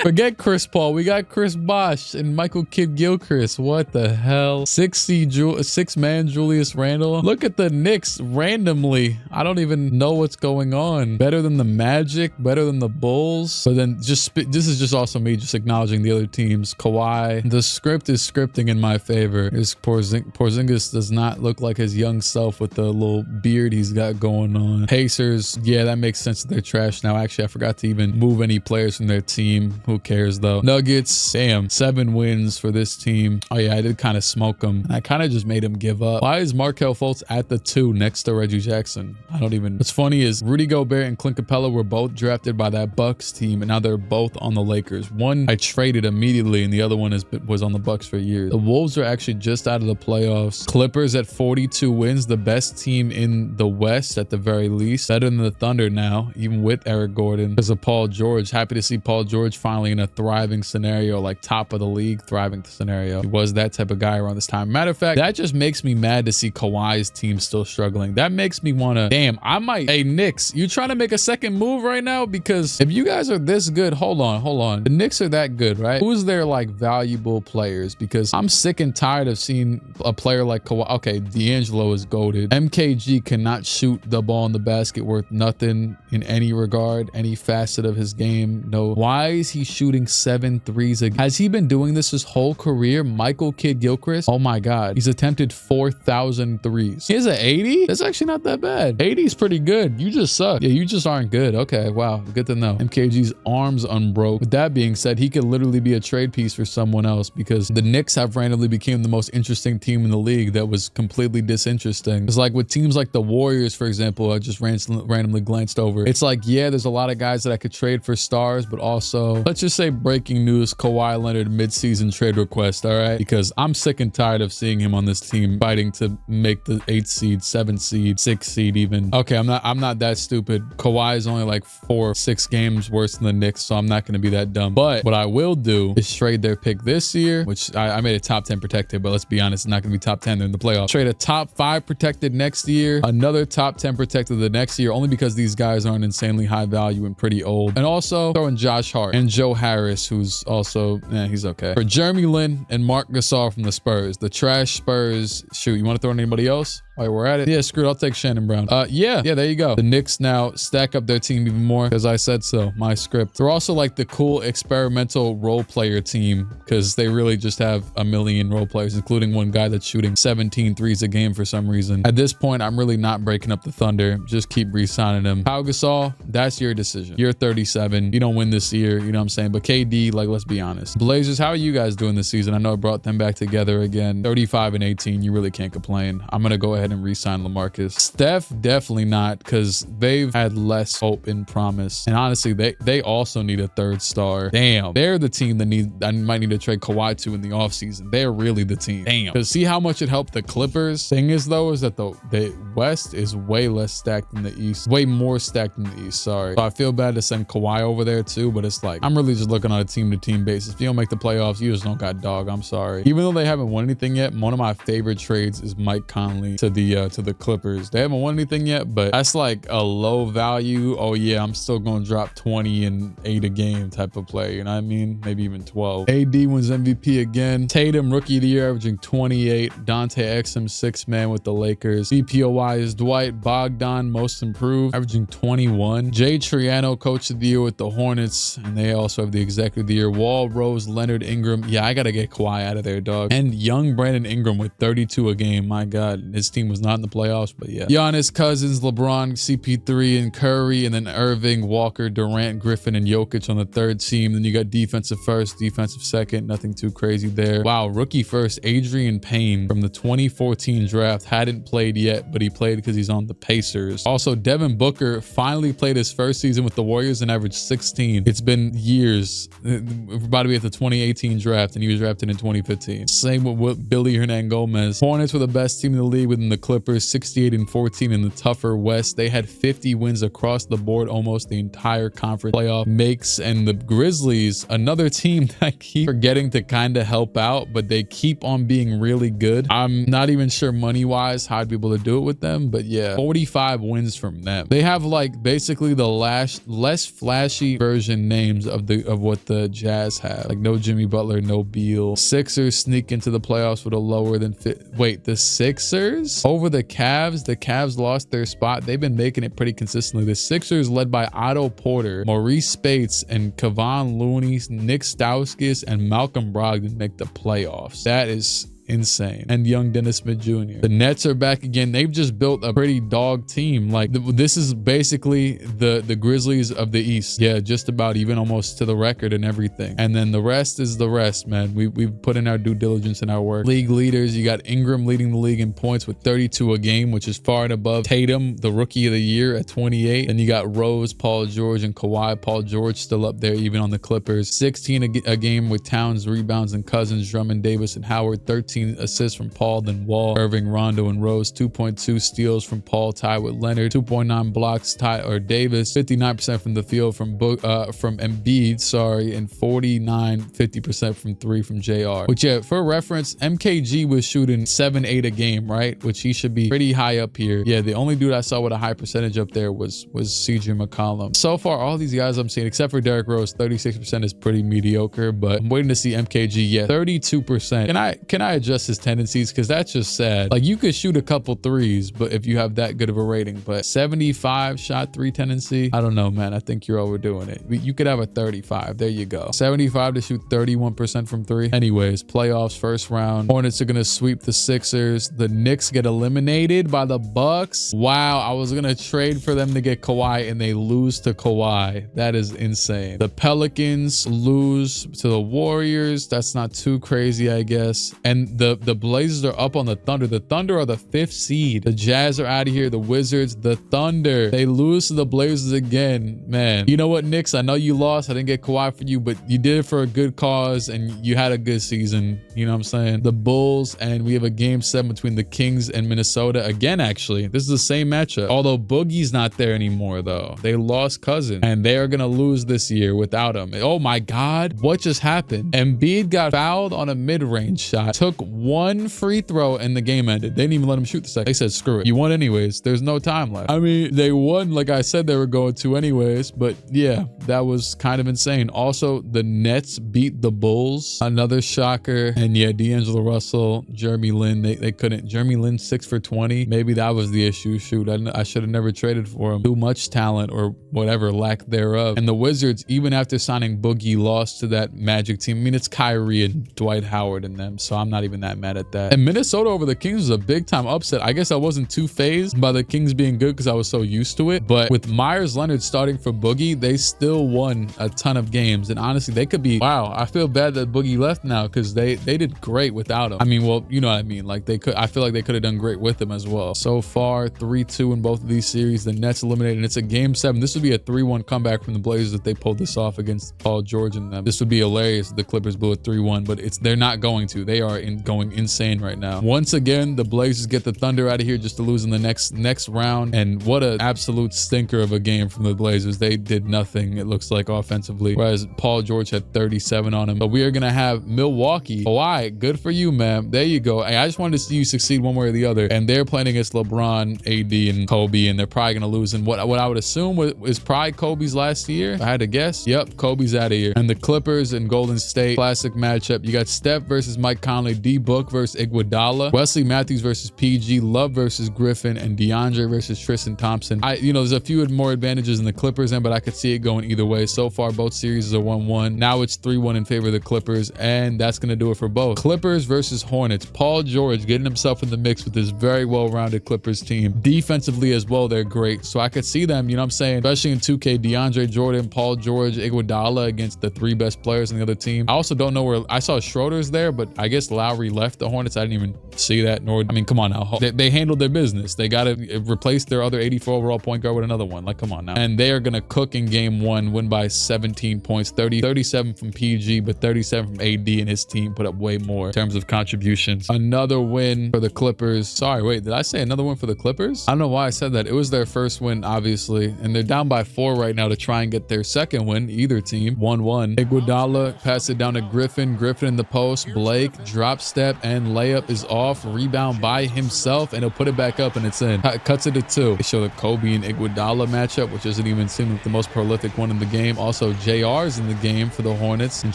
Forget Chris Paul. We got Chris Bosh and Michael Kidd-Gilchrist. What the hell? 6-man Julius Randle. Look at the Knicks randomly. I don't even know what's going on. Better than the Magic, better than the Bulls. But then this is just also me just acknowledging the other teams. Kawhi. The script is scripting in my favor. Porzingis does not look like his young self with the little beard he's got going on. Pacers. Yeah, that makes sense that they're trash now. Actually, I forgot to even move any players from their team. Who cares though? Nuggets. Damn. 7 wins for this team. Oh yeah, I did kind of smoke them. I kind of just made him give up. Why is Markelle Fultz at the 2 next to Reggie Jackson? I don't even. What's funny is Rudy Gobert and Clint Capella were both drafted by that Bucks team, and now they're both on the Lakers. One I traded immediately, and the other one was on the Bucks for years. The Wolves are actually just out of the playoffs. Clippers at 42 wins, the best team in the West at the very least. Better than the Thunder now, even with Eric Gordon. Because of Paul George. Happy to see Paul George finally in a thriving scenario, like top of the league thriving scenario. He was that type of guy around this time. Matter of fact, that just makes me mad to see Kawhi's team still struggling. That makes me want to, damn, I might, hey Knicks, you trying to make a second move right now? Because if you guys are this good, hold on. The Knicks are that good, right? Who's their like valuable players? Because I'm sick and tired of seeing a player like Kawhi. Okay, D'Angelo is goated. MKG cannot shoot the ball in the basket worth nothing in any regard, any facet of his game. No. Why is he shooting 7 threes? Has he been doing this his whole career? Michael Kidd-Gilchrist? Oh my God. He's attempted 4,000 threes. He has an 80? That's actually not that bad. 80 is pretty good. You just suck. Yeah, you just aren't good. Okay, wow. Good to know. MKG's arms unbroke. With that being said, he could literally be a trade piece for someone else because the Knicks have randomly became the most interesting team in the league that was completely disinteresting. It's like with teams like the Warriors, for example, I just randomly glanced over. It's like, yeah, there's a lot of guys that I could trade for stars, but also, let's just say breaking news, Kawhi Leonard mid-season trade request, all right? Because I'm sick and tired of seeing him on this team fighting to make the 8th seed, 7th seed, 6th seed even. Okay, I'm not that stupid. Kawhi is only like 4 or 6 games worse than the Knicks, so I'm not going to be that dumb. But what I will do is trade their pick this year, which I made a top 10 protected, but let's be honest, it's not going to be top 10. They're in the playoffs. Trade a top 5 protected next year, another top 10 protected the next year, only because these guys aren't insanely high value and pretty old. And also throw in Josh Hart and Joe Harris, who's also, he's okay. For Jeremy Lin and Marc Gasol from the Spurs, the trash Spurs. Shoot, you want to throw in anybody else? All right, we're at it. Yeah, screw it. I'll take Shannon Brown. Yeah, there you go. The Knicks now stack up their team even more because I said so. My script. They're also like the cool experimental role player team because they really just have a million role players, including one guy that's shooting 17 threes a game for some reason. At this point, I'm really not breaking up the Thunder. Just keep re-signing him. Pau Gasol, that's your decision. You're 37. You don't win this year. You know what I'm saying? But KD, like, let's be honest. Blazers, how are you guys doing this season? I know I brought them back together again. 35 and 18. You really can't complain. I'm going to go ahead and re-sign LaMarcus. Steph, definitely not, because they've had less hope and promise. And honestly, they also need a 3rd star. Damn. They're the team that I might need to trade Kawhi to in the offseason. They're really the team. Damn. Because see how much it helped the Clippers? Thing is, though, is that the West is way less stacked than the East. Way more stacked than the East, sorry. So I feel bad to send Kawhi over there too, but it's like, I'm really just looking on a team-to-team basis. If you don't make the playoffs, you just don't got dog. I'm sorry. Even though they haven't won anything yet, one of my favorite trades is Mike Conley to the Clippers. They haven't won anything yet, but that's like a low value. Oh yeah, I'm still going to drop 20 and 8 a game type of play. You know what I mean? Maybe even 12. AD wins MVP again. Tatum, rookie of the year, averaging 28. Dante Exum, 6-man with the Lakers. BPOY Kawhi is Dwight. Bogdan, most improved, averaging 21. Jay Triano, coach of the year with the Hornets, and they also have the executive of the year. Wall, Rose, Leonard, Ingram. Yeah, I gotta get Kawhi out of there, dog. And young Brandon Ingram with 32 a game. My God, his team was not in the playoffs, but yeah. Giannis, Cousins, LeBron, CP3, and Curry, and then Irving, Walker, Durant, Griffin, and Jokic on the third team. Then you got defensive first, defensive second. Nothing too crazy there. Wow, rookie first, Adrian Payne from the 2014 draft. Hadn't played yet, but he played because he's on the Pacers. Also, Devin Booker finally played his first season with the Warriors and averaged 16. It's been years. We're about to be at the 2018 draft, and he was drafted in 2015. Same with Billy Hernangomez. Hornets were the best team in the league within the Clippers, 68-14 in the tougher West. They had 50 wins across the board, almost the entire conference playoff makes. And the Grizzlies, another team that I keep forgetting to kind of help out, but they keep on being really good. I'm not even sure money-wise how I'd be able to do it with them, but yeah, 45 wins from them. They have like basically the less flashy version names of what the Jazz have. Like no Jimmy Butler, no Beal. Sixers sneak into the playoffs with a lower than wait, the Sixers over the Cavs. The Cavs lost their spot. They've been making it pretty consistently. The Sixers, led by Otto Porter, Maurice Spates, and Kevon Looney, Nick Stauskas, and Malcolm Brogdon make the playoffs. That is insane. And young Dennis Smith Jr. The Nets are back again. They've just built a pretty dog team. Like this is basically the Grizzlies of the East. Yeah, just about, even almost to the record and everything. And then the rest is the rest, man. We've put in our due diligence and our work. League leaders, you got Ingram leading the league in points with 32 a game, which is far and above Tatum, the rookie of the year, at 28. And you got Rose, Paul George, and Kawhi. Paul George still up there even on the Clippers. 16 a game with Towns, rebounds, and Cousins, Drummond, Davis, and Howard. 13 assists from Paul, then Wall, Irving, Rondo, and Rose. 2.2 steals from Paul, tied with Leonard. 2.9 blocks, Davis. 59% from the field from Embiid, sorry, and 50% from three from JR. Which, yeah, for reference, MKG was shooting 7-8 a game, right? Which he should be pretty high up here. Yeah, the only dude I saw with a high percentage up there was CJ McCollum. So far, all these guys I'm seeing, except for Derrick Rose, 36% is pretty mediocre, but I'm waiting to see MKG. Yeah, 32%. Can I adjust his tendencies? Because that's just sad. Like, you could shoot a couple threes, but if you have that good of a rating, but 75 shot three tendency, I don't know, man. I think you're overdoing it. You could have a 35. There you go. 75 to shoot 31% from three. Anyways, playoffs, first round. Hornets are gonna sweep the Sixers. The Knicks get eliminated by the Bucks. Wow, I was gonna trade for them to get Kawhi, and they lose to Kawhi. That is insane. The Pelicans lose to the Warriors. That's not too crazy, I guess. And the Blazers are up on the Thunder. The Thunder are the 5th seed. The Jazz are out of here. The Wizards, the Thunder, they lose to the Blazers again. Man, you know what, Knicks? I know you lost. I didn't get Kawhi for you, but you did it for a good cause, and you had a good season. You know what I'm saying? The Bulls, and we have a game 7 between the Kings and Minnesota again. Actually, this is the same matchup, although Boogie's not there anymore, though. They lost Cousins, and they are gonna lose this year without him. Oh my God, what just happened? Embiid got fouled on a mid-range shot, took one free throw, and the game ended. They didn't even let him shoot the second. They said, screw it, you won anyways. There's no time left. I mean, they won like I said they were going to anyways, but yeah, that was kind of insane. Also, the Nets beat the Bulls, another shocker. And yeah, D'Angelo Russell, Jeremy Lin, they couldn't. Jeremy Lin 6 for 20. Maybe that was the issue. Shoot, I should have never traded for him. Too much talent, or whatever, lack thereof. And the Wizards, even after signing Boogie, lost to that Magic team. I mean, it's Kyrie and Dwight Howard and them, so I'm not even that mad at that. And Minnesota over the Kings was a big time upset. I guess I wasn't too fazed by the Kings being good because I was so used to it. But with Myers Leonard starting for Boogie, they still won a ton of games. And honestly, they could be, wow, I feel bad that Boogie left now, because they did great without him. I mean, well, you know what I mean? Like, I feel like they could have done great with him as well. So far, 3-2 in both of these series. The Nets eliminated, and it's a game 7. This would be a 3-1 comeback from the Blazers if they pulled this off against Paul George and them. This would be hilarious if the Clippers blew it 3-1, but they're not going to. They are going insane right now. Once again, the Blazers get the Thunder out of here just to lose in the next round. And what an absolute stinker of a game from the Blazers. They did nothing, it looks like, offensively, whereas Paul George had 37 on him. But we are gonna have Milwaukee. Kawhi, good for you, man. There you go. I just wanted to see you succeed one way or the other. And they're playing against LeBron, AD, and Kobe, and they're probably gonna lose. And what I would assume is probably Kobe's last year. If I had to guess, yep, Kobe's out of here. And the Clippers and Golden State, classic matchup. You got Steph versus Mike Conley. D-Book versus Iguodala, Wesley Matthews versus PG, Love versus Griffin, and DeAndre versus Tristan Thompson. There's a few more advantages in the Clippers end, but I could see it going either way. So far, both series are 1-1. Now it's 3-1 in favor of the Clippers, and that's going to do it for both. Clippers versus Hornets. Paul George getting himself in the mix with this very well-rounded Clippers team. Defensively as well, they're great. So I could see them, you know what I'm saying, especially in 2K, DeAndre Jordan, Paul George, Iguodala against the 3 best players in the other team. I also don't know where I saw Schroeder's there, but I guess Lowry left the Hornets. I didn't even see that, nor, I mean, come on now. They handled their business. They got to replace their other 84 overall point guard with another one. Like, come on now. And they are going to cook in game 1, win by 17 points, 37 from PG, but 37 from AD, and his team put up way more in terms of contributions. Another win for the Clippers. Sorry, wait, did I say another win for the Clippers? I don't know why I said that. It was their first win, obviously, and they're down by 4 right now to try and get their second win, either team. 1-1. Iguodala pass it down to Griffin. Griffin in the post. Blake drop step and layup is off. Rebound by himself, and he'll put it back up, and it's in. Cuts it to 2. They show the Kobe and Iguodala matchup, which doesn't even seem like the most prolific one in the game. Also, JR's in the game for the Hornets, and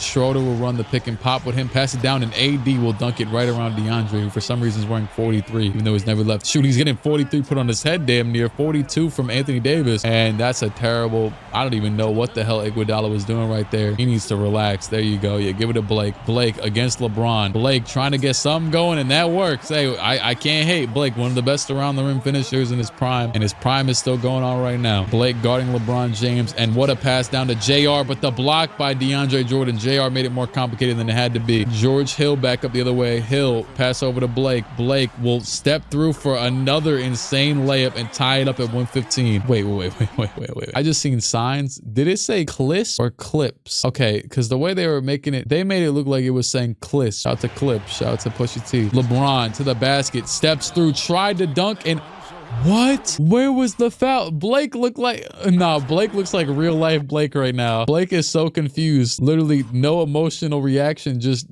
Schroeder will run the pick and pop with him. Pass it down, and AD will dunk it right around DeAndre, who for some reason is wearing 43, even though he's never left. Shoot, he's getting 43 put on his head damn near. 42 from Anthony Davis, and that's a terrible, I don't even know what the hell Iguodala was doing right there. He needs to relax. There you go. Yeah, give it to Blake. Blake against LeBron. Blake trying to get something going, and that works. Hey, I can't hate Blake, one of the best around the rim finishers in his prime, and his prime is still going on right now. Blake guarding LeBron James, and what a pass down to JR, but the block by DeAndre Jordan. JR made it more complicated than it had to be. George Hill back up the other way. Hill pass over to Blake. Blake will step through for another insane layup and tie it up at 115. Wait. I just seen signs. Did it say Clips or Clips? Okay, because the way they were making it, they made it look like it was saying Clips. Shout out to Clips. Shout out to Pusha T. LeBron to the basket, steps through, tried to dunk, and what? Where was the foul? Blake looked like, Blake looks like real life Blake right now. Blake is so confused. Literally no emotional reaction, just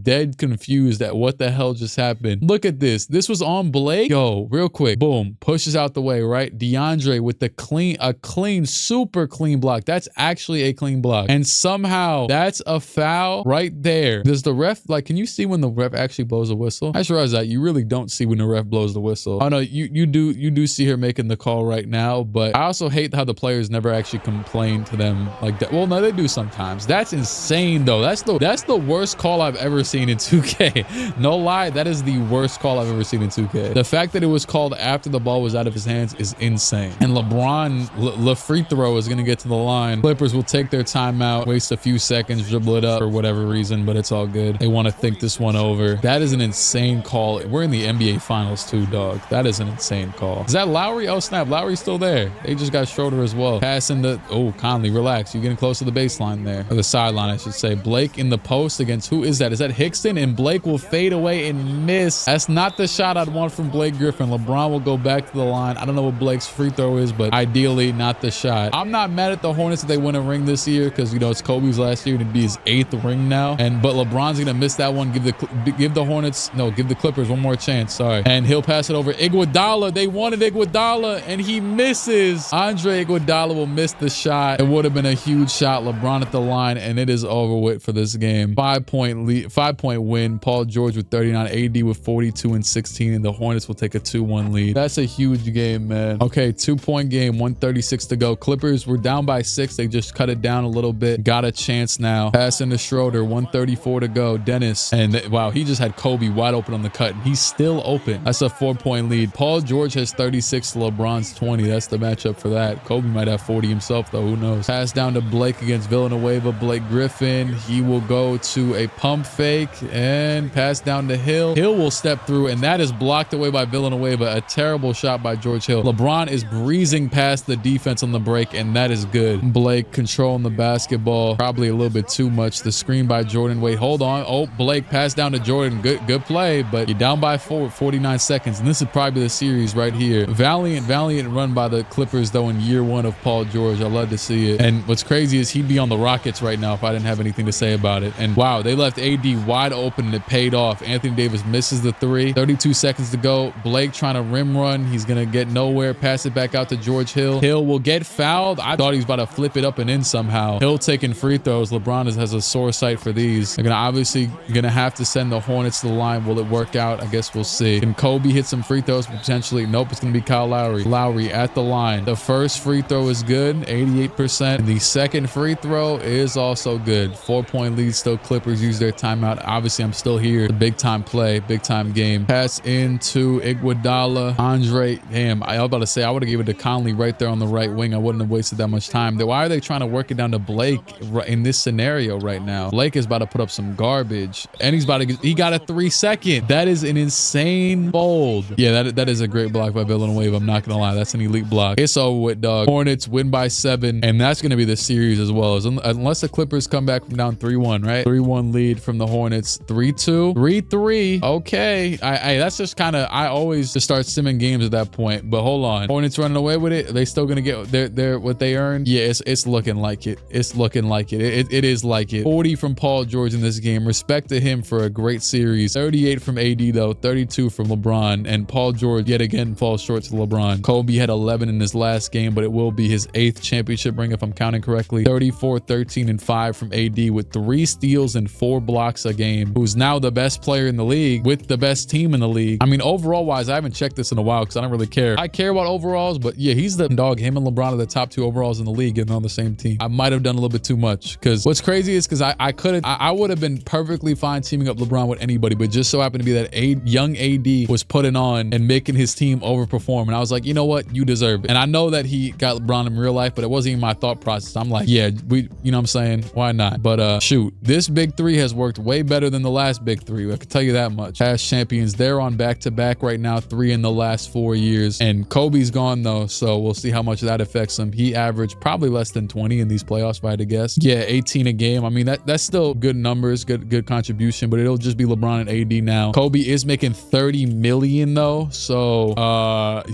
dead confused at what the hell just happened. Look at this. This was on Blake. Yo, real quick. Boom. Pushes out the way, right? DeAndre with the super clean block. That's actually a clean block. And somehow that's a foul right there. Does the ref, like, can you see when the ref actually blows a whistle? I just realized that you really don't see when the ref blows the whistle. Oh no, you do see her making the call right now, but I also hate how the players never actually complain to them like that. Well, no, they do sometimes. That's insane though. That's the worst call I've ever seen in 2K. No lie, that is the worst call I've ever seen in 2K. The fact that it was called after the ball was out of his hands is insane. And LeBron, free throw is going to get to the line. Clippers will take their timeout, waste a few seconds, dribble it up for whatever reason, but it's all good. They want to think this one over. That is an insane call. We're in the NBA Finals too, dog. That is an insane call. Is that Lowry? Oh, snap. Lowry's still there. They just got Schroeder as well. Passing the... Oh, Conley, relax. You're getting close to the baseline there. Or the sideline, I should say. Blake in the post against... Who is that? Is that Hickson? And Blake will fade away and miss. That's not the shot I'd want from Blake Griffin. LeBron will go back to the line. I don't know what Blake's free throw is, but ideally not the shot. I'm not mad at the Hornets if they win a ring this year because, you know, it's Kobe's last year and it'd be his 8th ring now. But LeBron's going to miss that one. Give the Clippers one more chance. Sorry. And he'll pass it over. Iguodala. They wanted Iguodala, and he misses. Andre Iguodala will miss the shot. It would have been a huge shot. LeBron at the line, and it is over with for this game. 5-point win. Paul George with 39, AD with 42 and 16, and the Hornets will take a 2-1 lead. That's a huge game, man. Okay, 2-point game, 136 to go. Clippers were down by 6. They just cut it down a little bit. Got a chance now. Passing to Schroeder, 134 to go. Dennis, and wow, he just had Kobe wide open on the cut, and he's still open. That's a 4-point lead. Paul George has 36 to LeBron's 20. That's the matchup for that. Kobe might have 40 himself, though. Who knows? Pass down to Blake against Villanueva. Blake Griffin. He will go to a pump fake and pass down to Hill. Hill will step through, and that is blocked away by Villanueva. A terrible shot by George Hill. LeBron is breezing past the defense on the break, and that is good. Blake controlling the basketball. Probably a little bit too much. The screen by Jordan. Wait, hold on. Oh, Blake pass down to Jordan. Good play, but you're down by 4 with 49 seconds, and this is probably the series right here. here. Valiant run by the Clippers, though, in year one of Paul George. I love to see it. And what's crazy is he'd be on the Rockets right now if I didn't have anything to say about it. And wow, they left AD wide open and it paid off. Anthony Davis misses the three. 32 seconds to go. Blake trying to rim run. He's going to get nowhere. Pass it back out to George Hill. Hill will get fouled. I thought he was about to flip it up and in somehow. Hill taking free throws. LeBron has a sore sight for these. They're going to obviously have to send the Hornets to the line. Will it work out? I guess we'll see. Can Kobe hit some free throws potentially? Nope. It's going to be Kyle Lowry. Lowry at the line. The first free throw is good, 88%. And the second free throw is also good. 4-point lead still. Clippers use their timeout. Obviously, I'm still here. The big time play, big time game. Pass into Iguodala. Andre, damn, I was about to say I would have given it to Conley right there on the right wing. I wouldn't have wasted that much time. Why are they trying to work it down to Blake in this scenario right now? Blake is about to put up some garbage, and he got a 3-second. That is an insane fold. Yeah, that is a great block by Villanueva. I'm not gonna lie, that's an elite block. It's over with, dog. Hornets win by 7, and that's gonna be the series as well, unless the Clippers come back from down 3-1, right? 3-1 lead from the Hornets. 3-2, 3-3. Okay, that's just kind of, I always just start simming games at that point. But hold on, Hornets running away with it. Are they still gonna get their what they earned? Yeah, it's looking like it. It's looking like it. It is like it. 40 from Paul George in this game. Respect to him for a great series. 38 from AD though. 32 from LeBron, and Paul George yet again falls short to LeBron. Kobe had 11 in his last game, but it will be his 8th championship ring if I'm counting correctly. 34, 13, and 5 from AD with 3 steals and 4 blocks a game. Who's now the best player in the league with the best team in the league. I mean, overall wise, I haven't checked this in a while because I don't really care. I care about overalls, but yeah, he's the dog. Him and LeBron are the top 2 overalls in the league and on the same team. I might have done a little bit too much, because what's crazy is because I would have been perfectly fine teaming up LeBron with anybody, but just so happened to be that young AD was putting on and making his team overperform, and I was like, you know what, you deserve it. And I know that he got LeBron in real life, but it wasn't even my thought process. I'm like, yeah, you know what I'm saying, why not? But shoot, this big 3 has worked way better than the last big 3. I can tell you that much. Past champions, they're on back-to-back right now, 3 in the last 4 years, and Kobe's gone though, so we'll see how much that affects him. He averaged probably less than 20 in these playoffs, if I had to guess. Yeah, 18 a game. I mean, that's still good numbers, good contribution, but it'll just be LeBron and AD now. Kobe is making 30 million though, so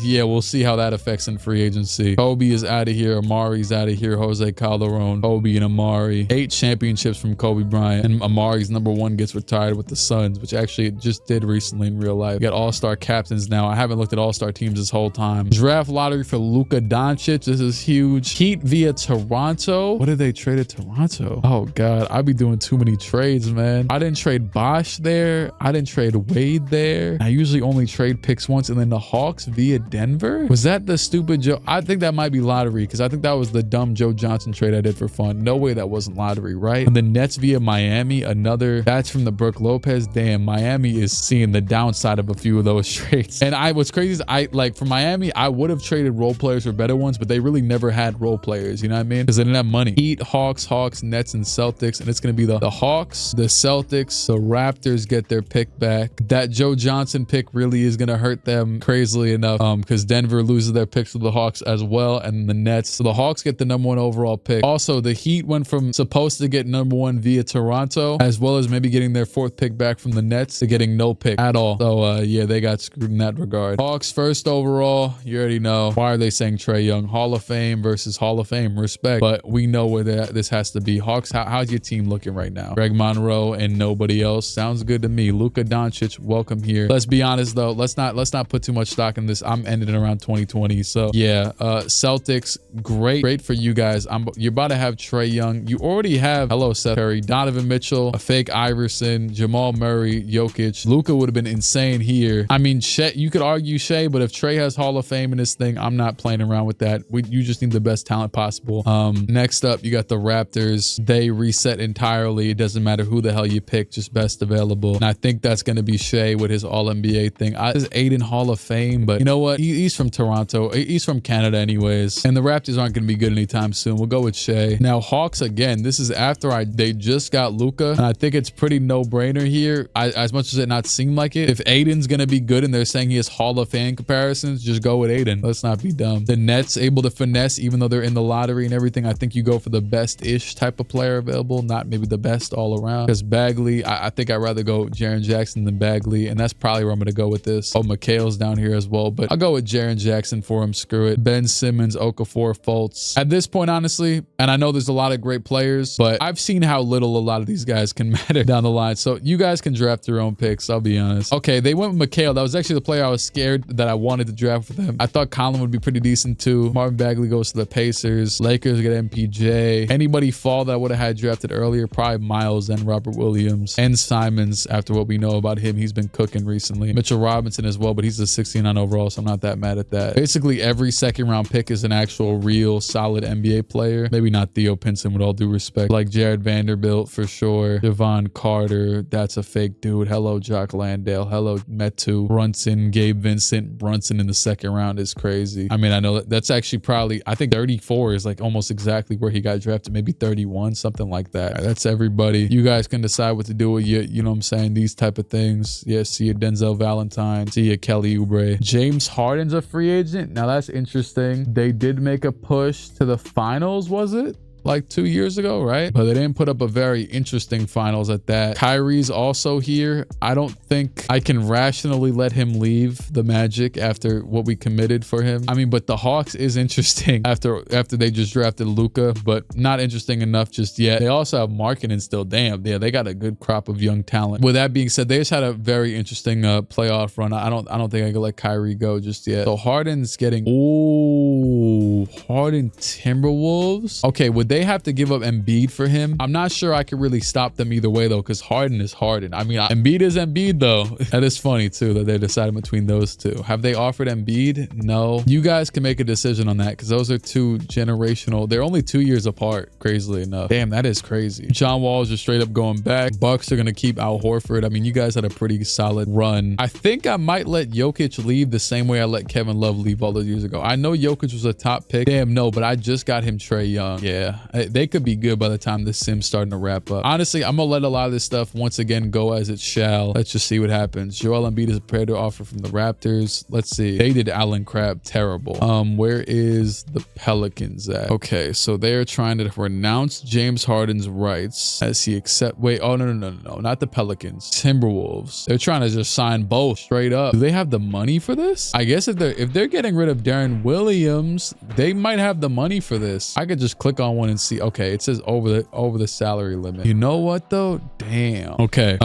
yeah, we'll see how that affects in free agency. Kobe is out of here. Amari's out of here. Jose Calderon, Kobe, and Amari. 8 championships from Kobe Bryant, and Amari's #1 gets retired with the Suns, which actually it just did recently in real life. We got all-star captains now. I haven't looked at all-star teams this whole time. Draft lottery for Luka Doncic. This is huge. Heat via Toronto. What did they trade at Toronto? Oh god, I'd be doing too many trades, man. I didn't trade Bosh there. I didn't trade Wade there. I usually only trade picks once. And then the Hawks via Denver. Was that the stupid Joe? I think that might be lottery, because I think that was the dumb Joe Johnson trade I did for fun. No way that wasn't lottery, right? And the Nets via Miami, that's from the Brooke Lopez. Damn, Miami is seeing the downside of a few of those trades. And what's crazy is for Miami, I would have traded role players for better ones, but they really never had role players, you know what I mean? Because they didn't have money. Heat, Hawks, Nets, and Celtics. And it's going to be the Hawks, the Celtics, the Raptors get their pick back. That Joe Johnson pick really is going to hurt them crazily enough, because Denver loses their picks to the Hawks as well, and the Nets. So the Hawks get the #1 overall pick. Also, the Heat went from supposed to get #1 via Toronto, as well as maybe getting their 4th pick back from the Nets, to getting no pick at all. So yeah, they got screwed in that regard. Hawks 1st overall, you already know. Why are they saying Trae Young? Hall of Fame versus Hall of Fame, respect. But we know where this has to be. Hawks, how's your team looking right now? Greg Monroe and nobody else. Sounds good to me. Luka Doncic, welcome here. Let's be honest though. Let's not put too much stock in this. I'm ending it around 2020. So yeah, Celtics, great for you guys. You're about to have Trae Young. You already have, hello Seth Curry, Donovan Mitchell, a fake Iverson, Jamal Murray, Jokic. Luka would have been insane here. I mean, you could argue Shea, but if Trae has Hall of Fame in this thing, I'm not playing around with that. You just need the best talent possible. Next up, you got the Raptors. They reset entirely. It doesn't matter who the hell you pick, just best available. And I think that's going to be Shea with his All-NBA thing. This is Aiden Hall of Fame, but you know what? He's from Toronto. He's from Canada anyways. And the Raptors aren't going to be good anytime soon. We'll go with Shea. Now, Hawks, again, this is after they just got Luka, and I think it's pretty no-brainer here. As much as it not seem like it, if Aiden's going to be good and they're saying he has Hall of Fame comparisons, just go with Aiden. Let's not be dumb. The Nets able to finesse, even though they're in the lottery and everything. I think you go for the best-ish type of player available, not maybe the best all around. Because Bagley, I think I'd rather go Jaren Jackson than Bagley, and that's probably where I'm going to go with this. Oh, McHale's down here as well, but I'll go with Jaren Jackson for him. Screw it. Ben Simmons, Okafor, Fultz. At this point, honestly, and I know there's a lot of great players, but I've seen how little a lot of these guys can matter down the line. So you guys can draft your own picks. I'll be honest. Okay, they went with Mikhail. That was actually the player I was scared that I wanted to draft with him. I thought Colin would be pretty decent too. Marvin Bagley goes to the Pacers. Lakers get MPJ. Anybody fall that I would have had drafted earlier, probably Miles and Robert Williams and Simons. After what we know about him, he's been cooking recently. Mitchell Robinson as well, but he's a 69 overall, so I'm not that mad at that. Basically, every second round pick is an actual real solid NBA player. Maybe not Theo Pinson with all due respect. Like Jared Vanderbilt for sure. Devon Carter, that's a fake dude. Hello, Jock Landale. Hello, Metu. Brunson, Gabe Vincent. Brunson in the second round is crazy. I mean, I know that's actually probably, I think 34 is like almost exactly where he got drafted. Maybe 31, something like that. That's everybody. You guys can decide what to do with you know what I'm saying? These type of things. Yeah, see you Denzel Valentine. See you Kelly Oubre. James Harden's a free agent. Now that's interesting. They did make a push to the finals, was it? Like 2 years ago, right? But they didn't put up a very interesting finals at that. Kyrie's also here. I don't think I can rationally let him leave the Magic after what we committed for him. I mean, but the Hawks is interesting after they just drafted Luka, but not interesting enough just yet. They also have Markkanen still. Damn, yeah, they got a good crop of young talent. With that being said, they just had a very interesting playoff run. I don't think I could let Kyrie go just yet. So Harden's getting, ooh, Harden Timberwolves. Okay, would they have to give up Embiid for him? I'm not sure I could really stop them either way though, because Harden is Harden. I mean, Embiid is Embiid though. That is funny too that they decided between those two. Have they offered Embiid? No. You guys can make a decision on that because those are two generational. They're only 2 years apart, crazily enough. Damn, that is crazy. John Wall is just straight up going back. Bucks are going to keep Al Horford. I mean, you guys had a pretty solid run. I think I might let Jokic leave the same way I let Kevin Love leave all those years ago. I know Jokic was a top pick. Damn, no, but I just got him Trae Young. Yeah, they could be good by the time this sim's starting to wrap up. Honestly, I'm gonna let a lot of this stuff once again go as it shall. Let's just see what happens. Joel Embiid is prepared to offer from the Raptors. Let's see. They did Allen Crabbe terrible. Where is the Pelicans at? Okay, so they're trying to renounce James Harden's rights as he wait, oh no, not the Pelicans. Timberwolves. They're trying to just sign both straight up. Do they have the money for this? I guess if they're getting rid of Darren Williams, they might have the money for this. I could just click on one and see. Okay, it says over the salary limit. You know what though? Damn. Okay.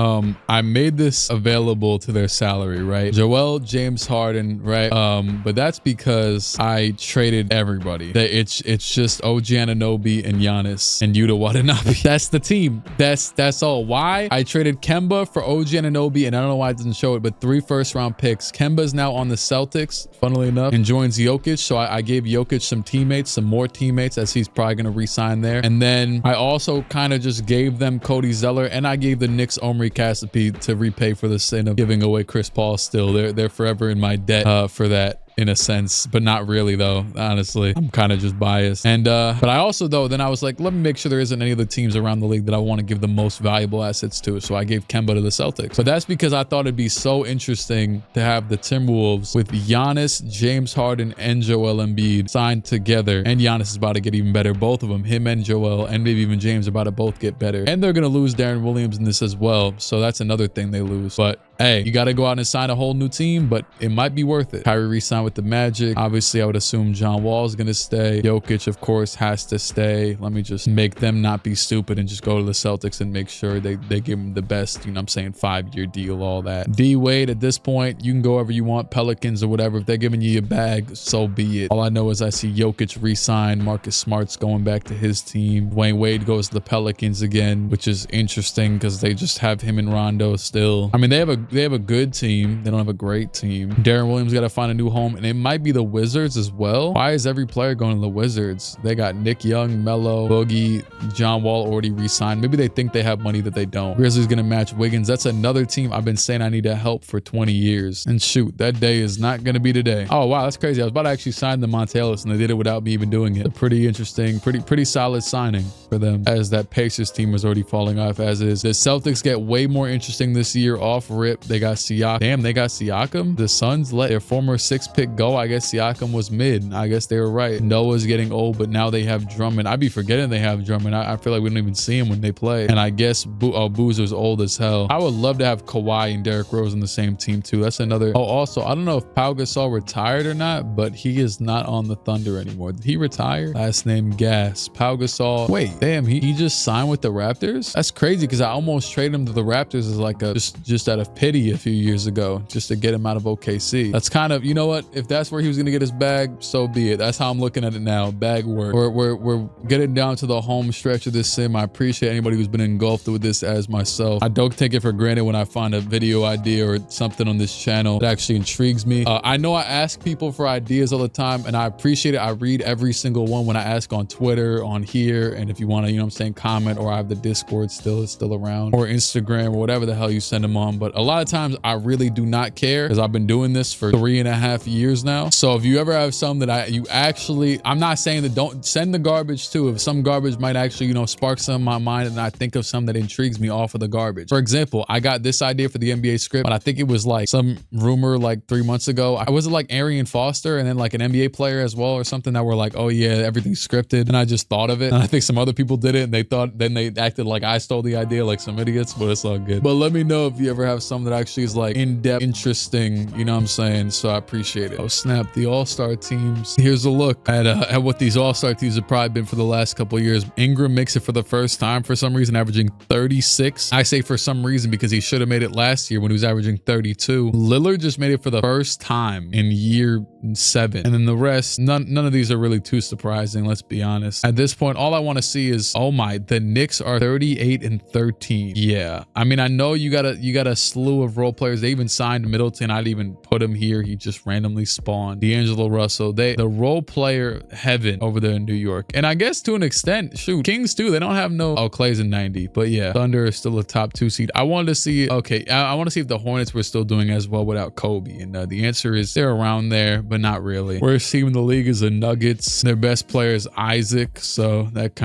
I made this available to their salary, right? Joel, James Harden, right? But that's because I traded everybody. It's just OG Anunoby and Giannis and Yuta Watanabe. That's the team. That's all. Why? I traded Kemba for OG Anunoby, and I don't know why it doesn't show it, but 3 first-round picks. Kemba's now on the Celtics, funnily enough, and joins Jokic. So I gave Jokic some more teammates, as he's probably gonna re-sign there. And then I also kind of just gave them Cody Zeller, and I gave the Knicks Omri Caspi to repay for the sin of giving away Chris Paul. Still, they're forever in my debt for that. In a sense, but not really though. Honestly, I'm kind of just biased. And but I also though, then I was like, let me make sure there isn't any other teams around the league that I want to give the most valuable assets to. So I gave Kemba to the Celtics. But that's because I thought it'd be so interesting to have the Timberwolves with Giannis, James Harden, and Joel Embiid signed together. And Giannis is about to get even better. Both of them, him and Joel, and maybe even James, are about to both get better. And they're gonna lose Darren Williams in this as well. So that's another thing they lose. But hey, you got to go out and sign a whole new team, but it might be worth it. Kyrie re-signed with the Magic. Obviously, I would assume John Wall is going to stay. Jokic, of course, has to stay. Let me just make them not be stupid and just go to the Celtics and make sure they give him the best, you know what I'm saying, 5-year deal, all that. D-Wade, at this point, you can go wherever you want, Pelicans or whatever. If they're giving you a bag, so be it. All I know is I see Jokic re-sign. Marcus Smart's going back to his team. Dwayne Wade goes to the Pelicans again, which is interesting because they just have him and Rondo still. I mean, they have a good team. They don't have a great team. Darren Williams got to find a new home, and it might be the Wizards as well. Why is every player going to the Wizards? They got Nick Young, Melo, Boogie, John Wall already re-signed. Maybe they think they have money that they don't. Grizzlies going to match Wiggins. That's another team I've been saying I need to help for 20 years. And shoot, that day is not going to be today. Oh, wow, that's crazy. I was about to actually sign the Monte Ellis, and they did it without me even doing it. A pretty interesting, pretty solid signing for them, as that Pacers team is already falling off as is. The Celtics get way more interesting this year off rip. rip. They got Siakam. Damn, they got Siakam. The Suns let their former 6th pick go. I guess Siakam was mid. I guess they were right. Noah's getting old, but now they have Drummond. I'd be forgetting they have Drummond. I feel like we don't even see him when they play. And I guess Boozer's old as hell. I would love to have Kawhi and Derrick Rose on the same team too. That's another. Oh, also, I don't know if Pau Gasol retired or not, but he is not on the Thunder anymore. Did he retire? Last name Gas. Pau Gasol. Wait, damn, he just signed with the Raptors? That's crazy because I almost traded him to the Raptors as like a just out of pity a few years ago, just to get him out of OKC. That's kind of, you know what? If that's where he was gonna get his bag, so be it. That's how I'm looking at it now. Bag work. We're getting down to the home stretch of this sim. I appreciate anybody who's been engulfed with this as myself. I don't take it for granted when I find a video idea or something on this channel that actually intrigues me. I know I ask people for ideas all the time, and I appreciate it. I read every single one when I ask on Twitter, on here, and if you want to, you know what I'm saying, comment, or I have the Discord still around, or Instagram, or whatever the hell you send them on. But a lot of times I really do not care because I've been doing this for 3.5 years now. So if you ever have some that you actually, I'm not saying that don't send the garbage too. If some garbage might actually, you know, spark some in my mind and I think of some that intrigues me off of the garbage. For example, I got this idea for the NBA script, but I think it was like some rumor like 3 months ago. I was like Arian Foster and then like an NBA player as well or something that were like, oh yeah, everything's scripted. And I just thought of it. And I think some other people did it and they thought, then they acted like I stole the idea like some idiots, but it's all good. But let me know if you ever have some that actually is like in-depth, interesting, you know what I'm saying? So I appreciate it. Oh snap, the All-Star teams. Here's a look at what these All-Star teams have probably been for the last couple of years. Ingram makes it for the first time for some reason, averaging 36. I say for some reason because he should have made it last year when he was averaging 32. Lillard just made it for the first time in year 7. And then the rest, none of these are really too surprising, let's be honest. At this point, all I want to see is, oh my, the Knicks are 38 and 13. Yeah. I mean, I know you got a slew of role players. They even signed Middleton. I'd even put him here. He just randomly spawned. D'Angelo Russell. The role player heaven over there in New York. And I guess to an extent, shoot, Kings too. They don't have no, oh, Clay's in 90. But yeah, Thunder is still a top 2 seed. I wanted to see, okay, I want to see if the Hornets were still doing as well without Kobe. And the answer is they're around there, but not really. Worst team in the league is the Nuggets. Their best player is Isaac. So that